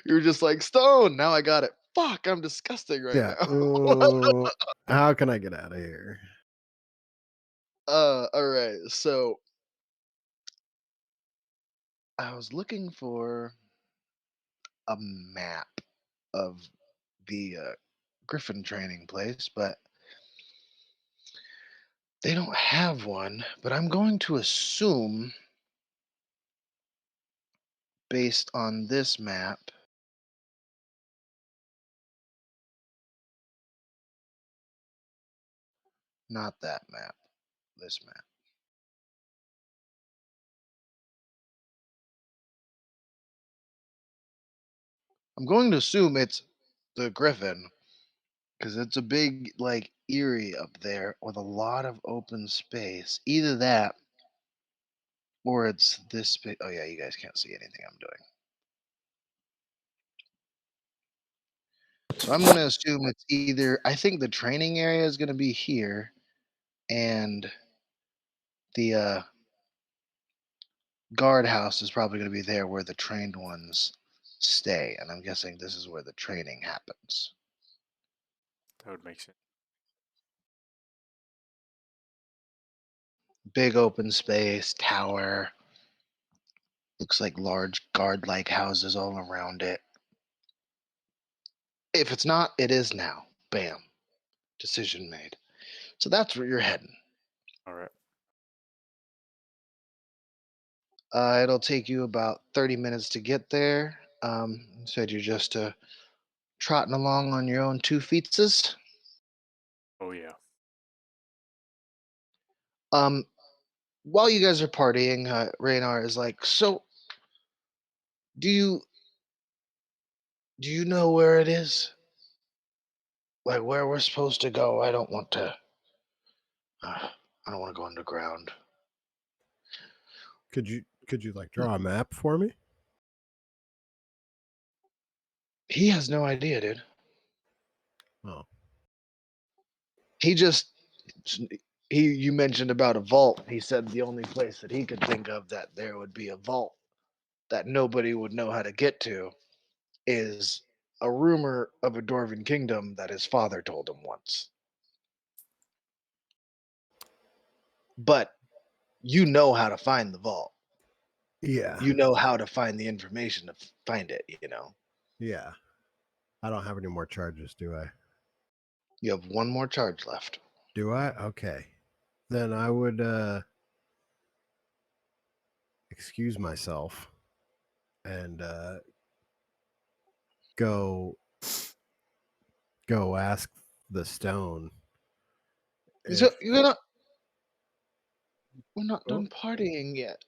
You were just like, "Stone." Now I got it. Fuck, I'm disgusting right Yeah. now. How can I get out of here? All right. So I was looking for a map of the Griffin training place, but they don't have one. But I'm going to assume, based on this map, not that map, this map. I'm going to assume it's the Griffin because it's a big, like, Erie up there with a lot of open space. Either that or it's this big. Oh, yeah, you guys can't see anything I'm doing. So I'm going to assume it's either, I think the training area is going to be here and the guardhouse is probably going to be there where the trained ones stay. And I'm guessing this is where the training happens. That would make sense. Big open space, tower. Looks like large guard like houses all around it. If it's not, it is now. Bam. Decision made. So that's where you're heading. All right. It'll take you about 30 minutes to get there. You said you're just trotting along on your own 2 feetses. Oh yeah. Um, while you guys are partying, Raynar is like, "So, do you know where it is? Like where we're supposed to go? I don't want to. I don't want to go underground." Could you like draw a map for me? He has no idea, dude. Oh, He just you mentioned about a vault. He said the only place that he could think of that there would be a vault that nobody would know how to get to is a rumor of a dwarven kingdom that his father told him once. But you know how to find the vault. yeah, You know how to find the information to find it, yeah. I don't have any more charges, do I? You have one more charge left. Do I? Okay. Then I would excuse myself and go ask the stone So if we're not oh, done partying yet.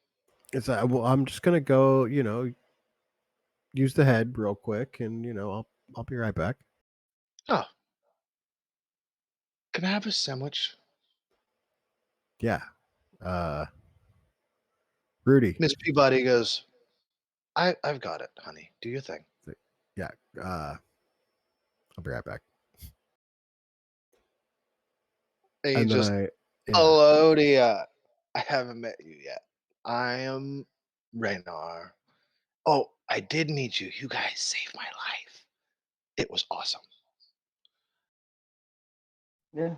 it's well, I'm just gonna go, use the head real quick, and I'll be right back. Oh, can I have a sandwich? Yeah. Rudy. Miss Peabody goes, I've got it, honey. Do your thing. Yeah. I'll be right back. And he And then just, yeah. hello, Dia. I haven't met you yet. I am Raynar. Oh, I did meet you. You guys saved my life. It was awesome. Yeah.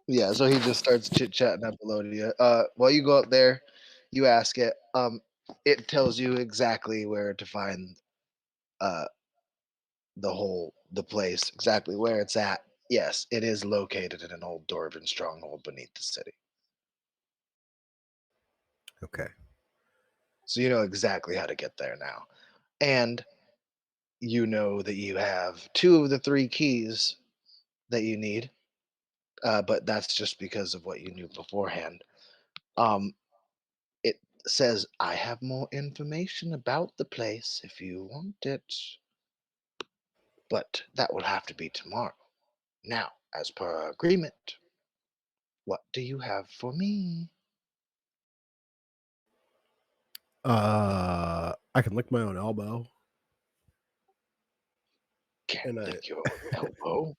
Yeah, so he just starts chit chatting up Elodia. While you go up there, you ask it. It tells you exactly where to find uh the place, exactly where it's at. Yes, it is located in an old dwarven stronghold beneath the city. Okay. So you know exactly how to get there now. And you know that you have 2 of the 3 keys that you need, but that's just because of what you knew beforehand. Um, it says, I have more information about the place if you want it, but that will have to be tomorrow. Now, as per our agreement, what do you have for me? I can lick my own elbow, Can't and lick your elbow.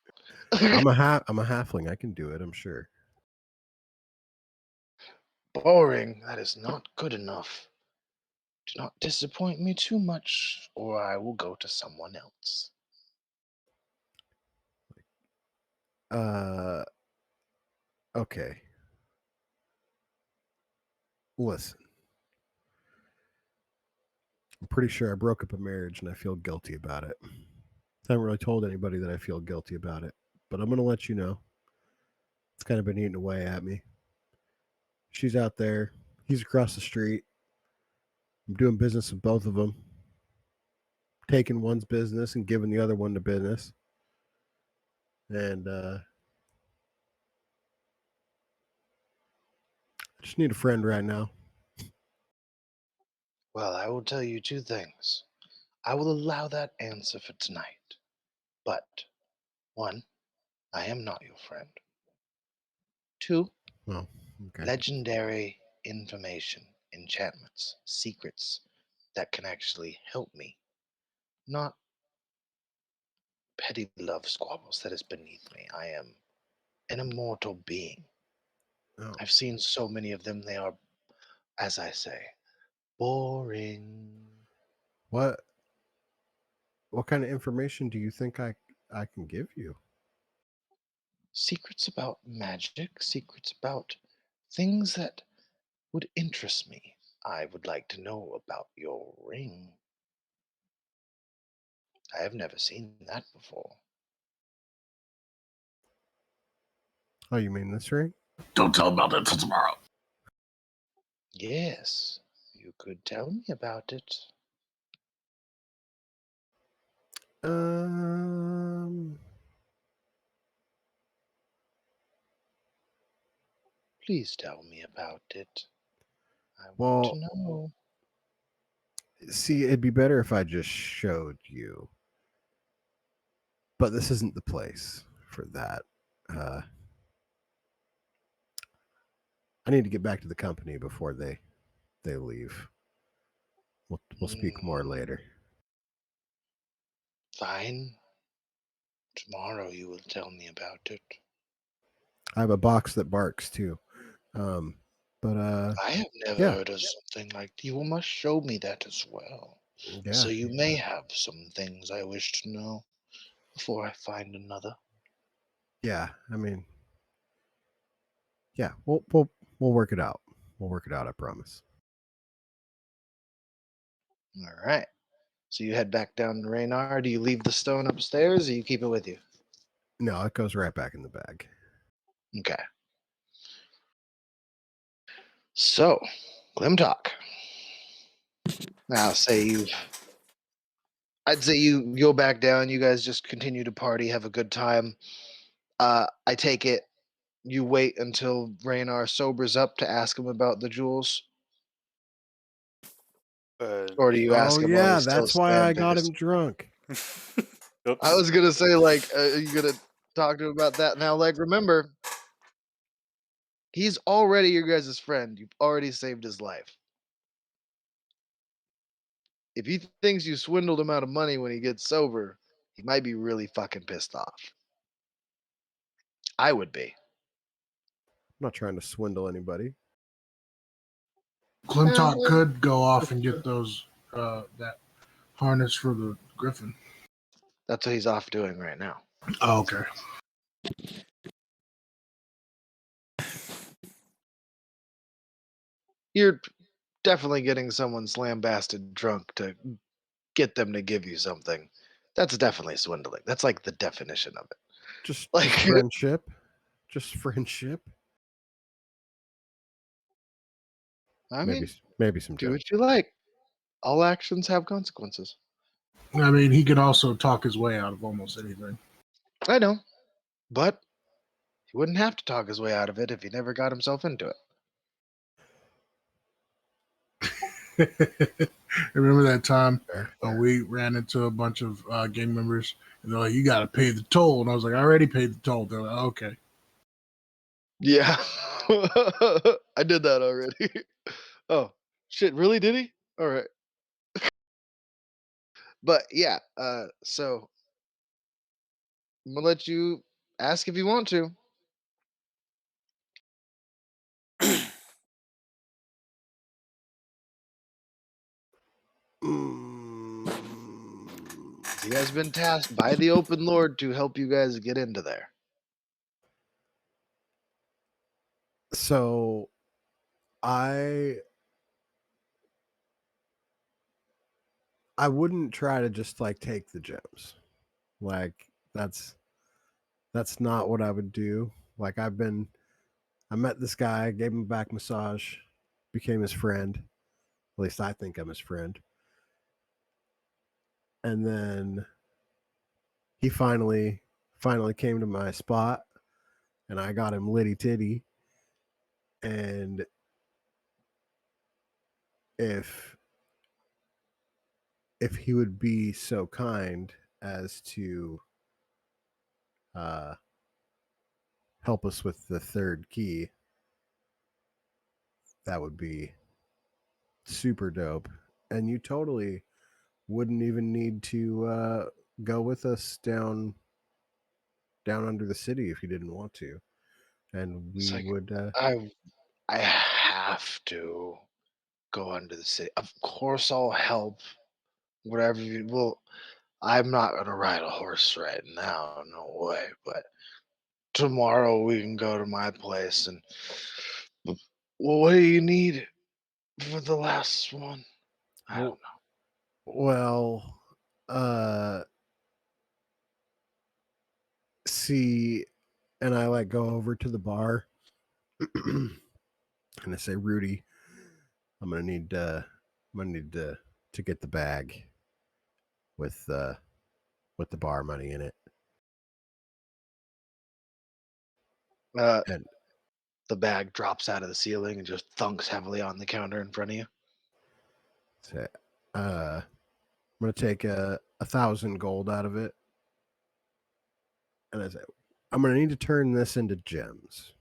I'm a halfling. I can do it. I'm sure. Boring. That is not good enough. Do not disappoint me too much, or I will go to someone else. Uh, okay. Listen, I'm pretty sure I broke up a marriage, and I feel guilty about it. I haven't really told anybody that I feel guilty about it, but I'm gonna let you know. It's kind of been eating away at me. She's out there. He's across the street. I'm doing business with both of them. Taking one's business and giving the other one the business. And I just need a friend right now. Well, I will tell you 2 things. I will allow that answer for tonight. But, 1, I am not your friend. 2, Oh, okay. legendary information, enchantments, secrets that can actually help me. Not petty love squabbles that is beneath me. I am an immortal being. Oh, I've seen so many of them, they are, as I say, boring. what kind of information do you think I can give you? Secrets about magic, secrets about things that would interest me. I would like to know about your ring. I have never seen that before. Oh, you mean this ring? Don't tell about that till tomorrow. Yes, you could tell me about it. Um, Please tell me about it. I want well, to know. see, it'd be better if I just showed you. But this isn't the place for that. I need to get back to the company before they leave. We'll speak more later. Fine. Tomorrow you will tell me about it. I have a box that barks too. But I have never yeah. heard of something like that. You must show me that as well. Yeah. So you may have some things I wish to know before I find another. Yeah, I mean, yeah, we'll work it out. We'll work it out, I promise. All right. So you head back down to Raynar. Do you leave the stone upstairs or you keep it with you? No, it goes right back in the bag. Okay. So, Glim Talk. Now, I'd say you go back down. You guys just continue to party, have a good time. I take it you wait until Raynar sobers up to ask him about the jewels, or do you Oh ask him while yeah, he's still that's why I got him spam-pissed? drunk. I was gonna say, like, are you gonna talk to him about that now? Like, remember, he's already your guys' friend. You've already saved his life. If he thinks you swindled him out of money when he gets sober, he might be really fucking pissed off. I would be. I'm not trying to swindle anybody. Clintock could go off and get those that harness for the griffin. That's what he's off doing right now. Oh, okay. You're definitely getting someone slam-basted drunk to get them to give you something. That's definitely swindling. That's like the definition of it. Just Like, friendship. Just friendship. I Maybe mean, maybe some do joke. what you like. All actions have consequences. I mean, he could also talk his way out of almost anything. I know, but he wouldn't have to talk his way out of it if he never got himself into it. Remember that time Fair. we ran into a bunch of gang members and they're like, "You got to pay the toll," and I was like, "I already paid the toll." They're like, "Okay." Yeah, I did that already. Oh shit! Really? Did he? All right. But yeah, so I'm gonna let you ask if you want to. He has been tasked by the Open Lord to help you guys get into there. So I wouldn't try to just like take the gems. Like that's not what I would do. Like I met this guy, gave him a back massage, became his friend. At least I think I'm his friend. And then he finally came to my spot and I got him litty titty. And if he would be so kind as to help us with the third key, that would be super dope. And you totally wouldn't even need to go with us down under the city if you didn't want to. And It's we like would I have to go under the city. Of course, I'll help. Whatever you will. I'm not gonna ride a horse right now. No way. But tomorrow we can go to my place and. Well, what do you need for the last one? I don't know. well see and I like go over to the bar and I say, Rudy, I'm gonna need to get the bag with the bar money in it. And The bag drops out of the ceiling and just thunks heavily on the counter in front of you. say, I'm gonna take 1,000 gold out of it. And I say, I'm gonna need to turn this into gems.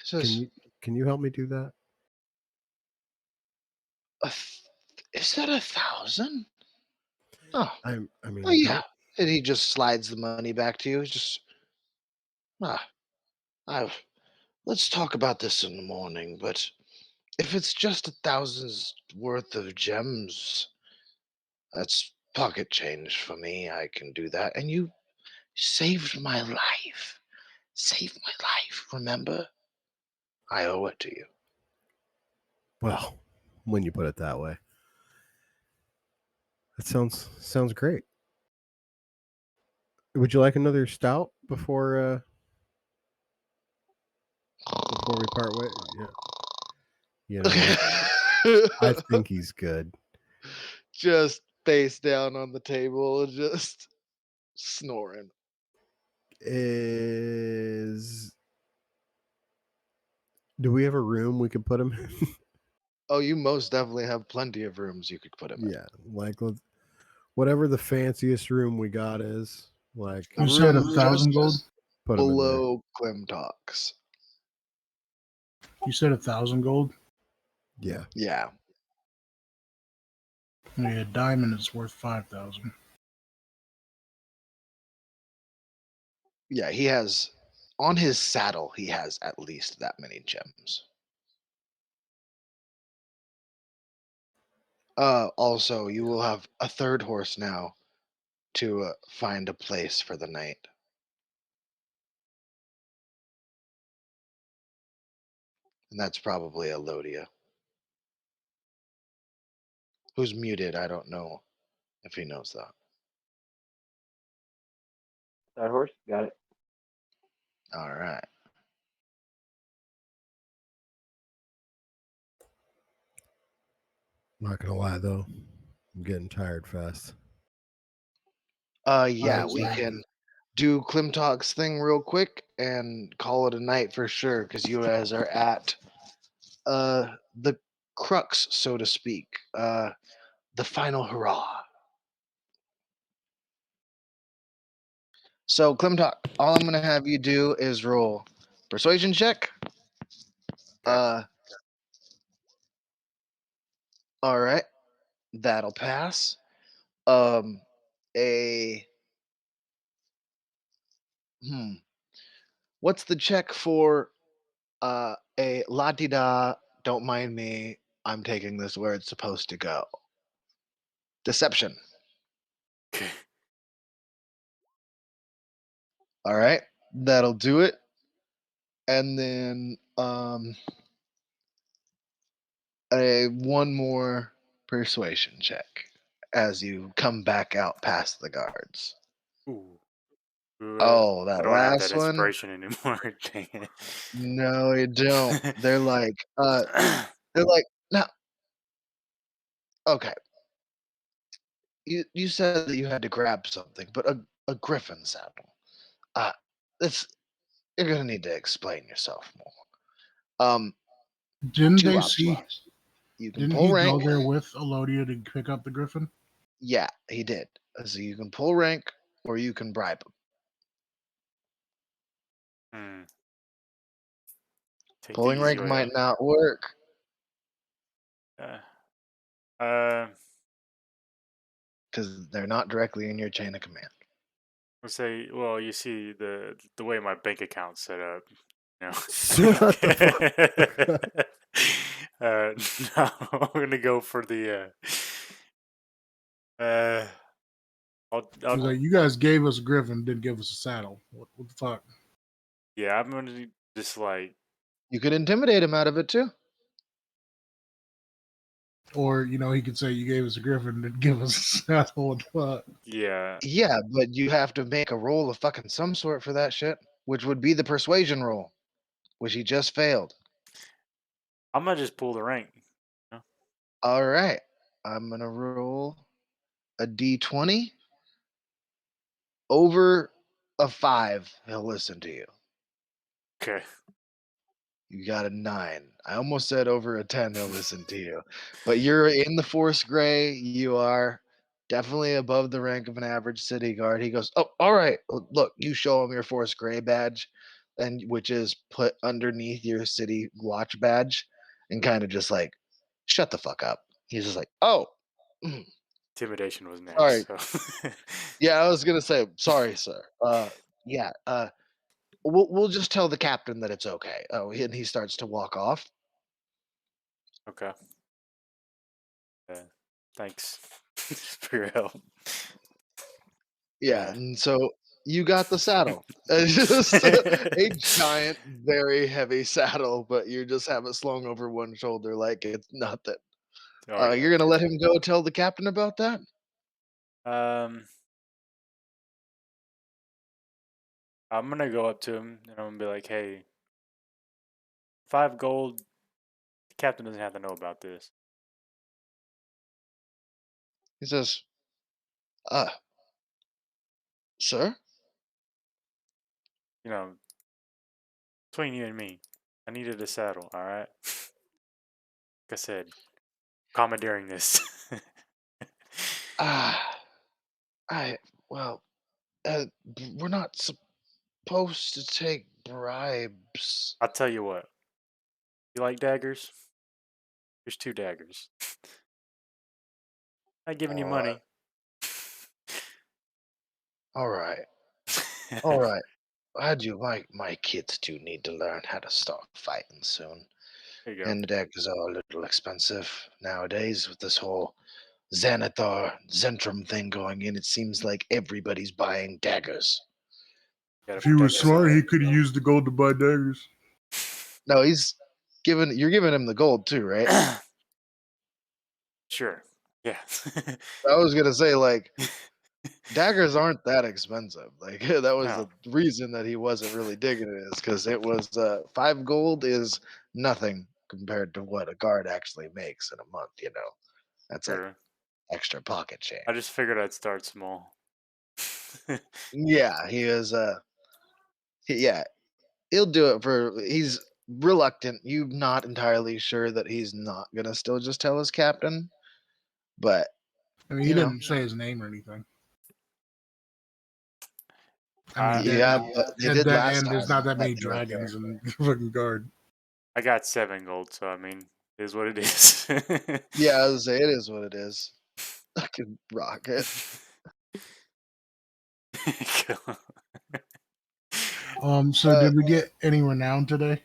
Says, Can you help me do that? Is that 1,000? Oh, I mean, oh yeah. And he just slides the money back to you. He's just, let's talk about this in the morning. But if it's just 1,000's worth of gems, that's pocket change for me. I can do that. And you saved my life. Saved my life. Remember? I owe it to you. Well, when you put it that way, that sounds great. Would you like another stout before we part ways? Yeah. You know, I think he's good. Just face down on the table, just snoring. Do we have a room we could put him in? Oh, you most definitely have plenty of rooms you could put him in. Yeah, like whatever the fanciest room we got is. Like You said Room 1,000 gold. just put him in there. below Climtox. You said 1,000 gold. Yeah. Yeah. Yeah, diamond is worth 5,000. Yeah, he has on his saddle, he has at least that many gems. Also, you will have a third horse now to find a place for the night. And that's probably Elodia. Who's muted, I don't know if he knows that. That horse, got it. All right. I'm not gonna lie though, I'm getting tired fast. Yeah, Alright, we so- can do Climtox's thing real quick and call it a night for sure, because you guys are at the crux, so to speak. The final hurrah. So, Climtox, all I'm gonna have you do is roll persuasion check. Okay. All right, that'll pass. A What's the check for a la-di-da, don't mind me, I'm taking this where it's supposed to go? Deception. Okay. All right, that'll do it. And then a one more persuasion check as you come back out past the guards. Ooh. Oh, I that don't have that last one? inspiration anymore. Dang it. No, you don't. They're like, now, okay. You said that you had to grab something, but a griffin saddle. This You're gonna need to explain yourself more. Didn't Two they options. see? You can Didn't pull he rank. go there with Elodia to pick up the griffin? Yeah, he did. So you can pull rank, or you can bribe him. Take the Pulling easy rank way might out. not work Uh, because they're not directly in your chain of command. let's say, well, you see the way my bank account's set up. You know. Shut the fuck. No, I'm gonna go for the. I'll He's like, you guys gave us a griffin, didn't give us a saddle. What the fuck? yeah, I'm gonna just like. You could intimidate him out of it too. Or, he could say, you gave us a griffin, didn't give us a saddle. What the fuck? Yeah. Yeah, but you have to make a roll of fucking some sort for that shit. which would be the persuasion roll, which he just failed. I'm gonna just pull the rank. All right. I'm going to roll a d20 over a 5. He'll listen to you. Okay. You got a 9. I almost said over a 10, he'll listen to you. But you're in the Force Gray. You are definitely above the rank of an average city guard. He goes, "Oh, all right. Look, you show him your Force Gray badge, and which is put underneath your city watch badge, and kind of just like, shut the fuck up." He's just like, "Oh, Intimidation was sorry. next. So. Yeah, I was gonna say, sorry, sir. Yeah. We'll just tell the captain that it's okay." Oh, and he starts to walk off. Okay. Thanks for your help. Yeah, and so you got the saddle. It's just a giant, very heavy saddle, but you just have it slung over one shoulder like it's nothing. Oh yeah. You're gonna let him go tell the captain about that? I'm gonna go up to him and I'm gonna be like, "Hey, 5 gold. The captain doesn't have to know about this." He says, "Uh, sir." You know, between you and me, I needed a saddle. All right. Like I said, commandeering this. Ah, I well, uh, we're not supposed to take bribes. I'll tell you what. You like daggers? Here's 2 daggers. Not giving you All right, money. all right, all right. I do. My kids do need to learn how to start fighting soon. There you go. And the daggers are a little expensive nowadays with this whole Xanathar Zentrum thing going in. It seems like everybody's buying daggers. Gotta If he was protect smart, he yourself. could have used the gold to buy daggers. No, you're giving him the gold too, right? Sure. Yeah. I was gonna say, like, daggers aren't that expensive. Like that was the No, reason that he wasn't really digging it, is because it was 5 gold is nothing compared to what a guard actually makes in a month. That's like sure. extra pocket I change. just figured I'd start small. Yeah, he is. Yeah, he'll do it for. He's reluctant. You're not entirely sure that he's not gonna still just tell his captain, but I mean, he you know, didn't say his name or anything. I mean, I yeah, but they and did last and there's time not that that many they were dragons there. in fucking guard. I got 7 gold, so I mean, it is what it is. Yeah, I was say it is what it is. I could rock it. So Uh, did we get any renown today?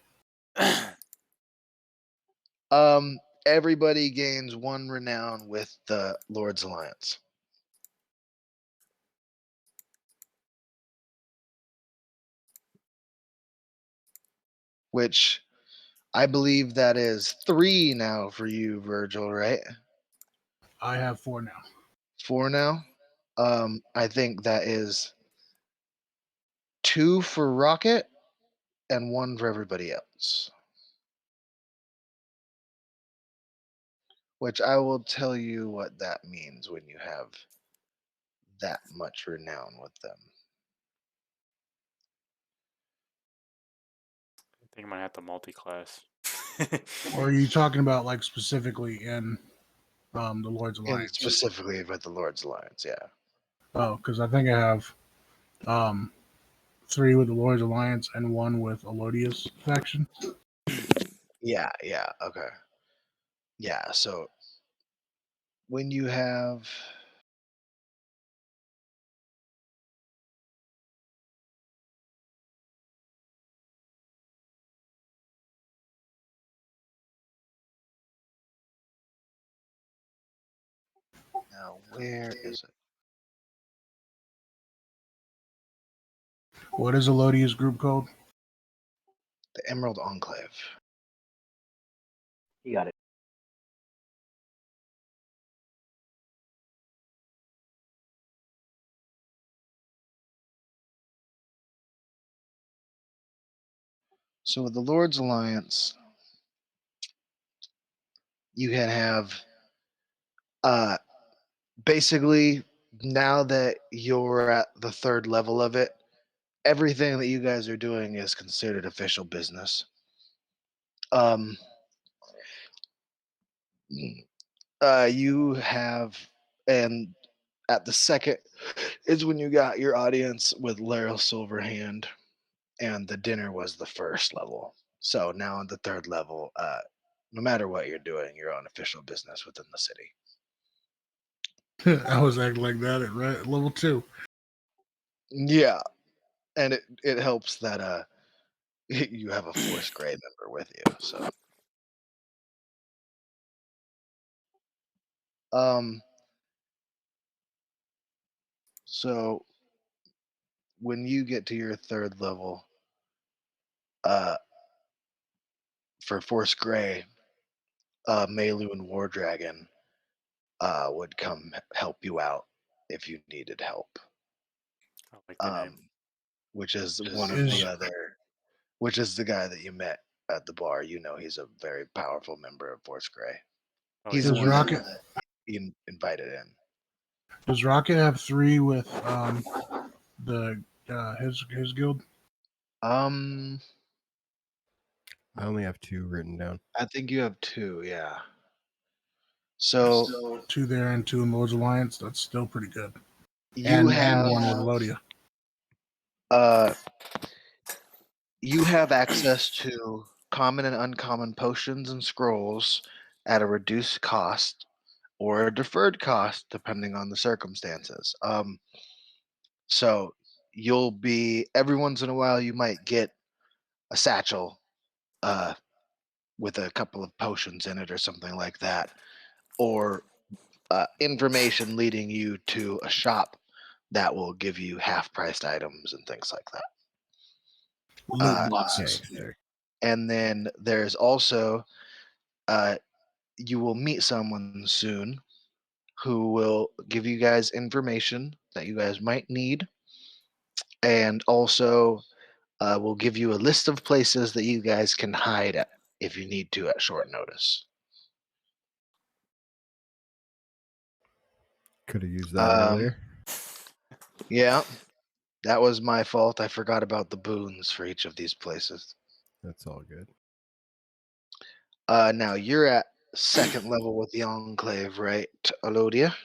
everybody gains 1 renown with the Lord's Alliance, which I believe that is 3 now for you, Virgil. Right? I have 4 now. 4 now. I think that is 2 for Rocket and 1 for everybody else. Which I will tell you what that means when you have that much renown with them. I think I might have to multi-class. Or are you talking about like specifically in the Lord's And Alliance? specifically with the Lord's Alliance, yeah. Oh, because I think I have 3 with the Lord's Alliance and 1 with Elodius faction. Yeah, okay. Yeah, so when you have now, where is it? What is Elodius group called? The Emerald Enclave. You got it. So with the Lord's Alliance, you can have basically, now that you're at the third level of it, everything that you guys are doing is considered official business. You have, and at the second is when you got your audience with Laryl Silverhand, and the dinner was the first level. So now on the third level, no matter what you're doing, you're on official business within the city. I was acting like that at level 2. Yeah, and it helps that you have a Force Grey member with you. So when you get to your third level, for Force Grey, Melu and War Dragon would come help you out if you needed help. I like the name. Which is which is the guy that you met at the bar. You know, he's a very powerful member of Force Grey. Oh, He's yeah. the Does one Rocket that invited in. does Rocket have 3 with the his guild? Um, I only have 2 written down. I think you have 2. Yeah. So 2 there and 2 in Lord's Alliance. That's still pretty good. you And have 1 with Lodia. you have access to common and uncommon potions and scrolls at a reduced cost or a deferred cost, depending on the circumstances. So you'll be every once in a while you might get a satchel uh, with a couple of potions in it or something like that, or information leading you to a shop that will give you half-priced items and things like that. Loot Okay, boxes. there. And then there's also you will meet someone soon who will give you guys information that you guys might need, and also will give you a list of places that you guys can hide at if you need to at short notice. Could have used that Um, earlier. yeah, that was my fault. I forgot about the boons for each of these places. That's all good. Now you're at second level with the Enclave, right, Alodia?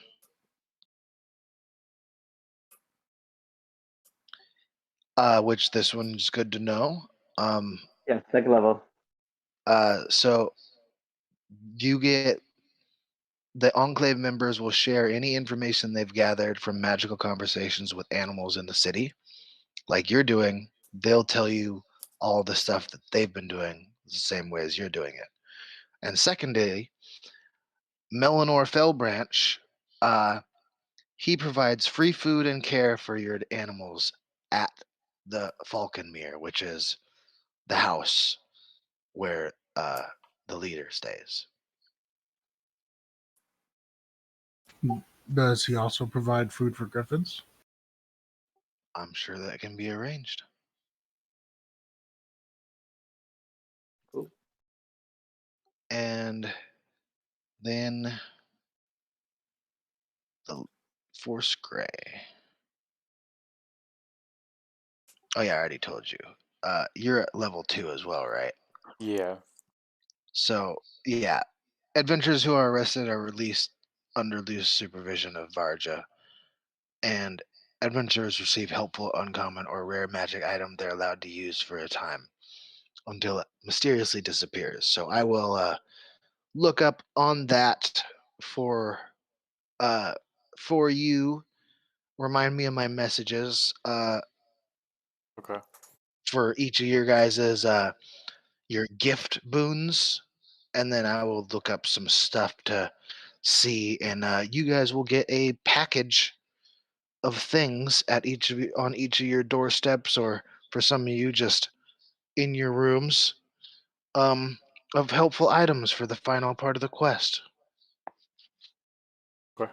Which this one's good to know. Yeah, second level. So you get the Enclave members will share any information they've gathered from magical conversations with animals in the city, like you're doing. They'll tell you all the stuff that they've been doing the same way as you're doing it. And secondly, Melanor Fellbranch, he provides free food and care for your animals at the Falconmere, which is the house where the leader stays. Does he also provide food for griffins? I'm sure that can be arranged. Cool. And then the Force Grey. Oh yeah, I already told you. You're at level 2 as well, right? Yeah. So yeah, adventurers who are arrested are released under loose supervision of Varja, and adventurers receive helpful, uncommon, or rare magic item they're allowed to use for a time until it mysteriously disappears. So I will look up on that for uh for you. Remind me of my messages Okay. for each of your guys's your gift boons, and then I will look up some stuff to see, and you guys will get a package of things at each of you, on each of your doorsteps, or for some of you just in your rooms, um, of helpful items for the final part of the quest. Okay.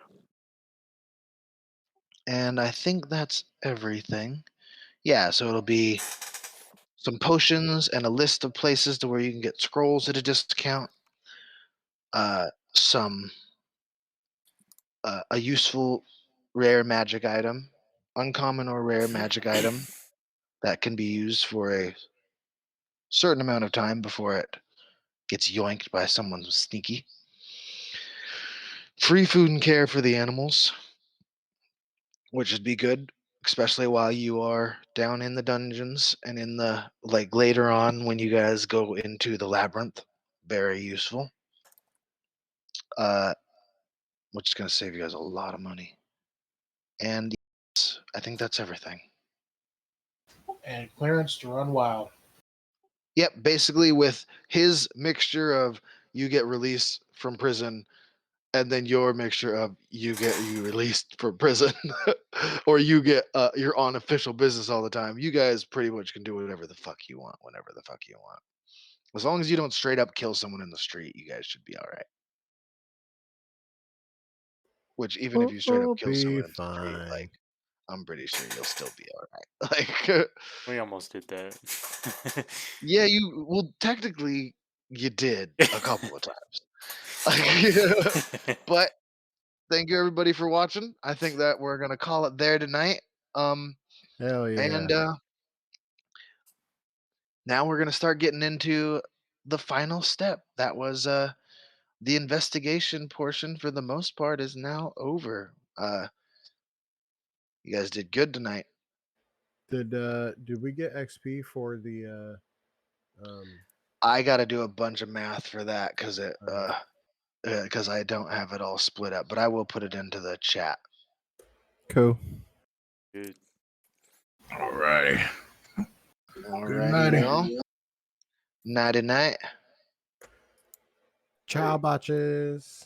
And I think that's everything. Yeah, so it'll be some potions, and a list of places to where you can get scrolls at a discount. Some a useful rare magic item, uncommon or rare magic item that can be used for a certain amount of time before it gets yoinked by someone who's sneaky. Free food and care for the animals, which would be good, especially while you are down in the dungeons and in the like later on when you guys go into the labyrinth. Very useful. Uh, which is going to save you guys a lot of money. And yes, I think that's everything. And clearance to run wild. Yep, basically with his mixture of you get released from prison and then your mixture of you released from prison or you get you're on official business all the time. You guys pretty much can do whatever the fuck you want whenever the fuck you want. As long as you don't straight up kill someone in the street, you guys should be all right. Which even if you straight up We'll kill be someone in the street, fine. like I'm pretty sure you'll still be all right. Like We almost did that. yeah, well technically you did a couple of times. But thank you everybody for watching. I think that we're gonna call it there tonight. Hell yeah. And now we're gonna start getting into the final step. That was the investigation portion for the most part is now over. You guys did good tonight. Did we get XP for the I got to do a bunch of math for that because Alright. because I don't have it all split up, but I will put it into the chat. cool. Good. Alrighty. Alrighty, nighty. y'all. Nighty night. Ciao, botches.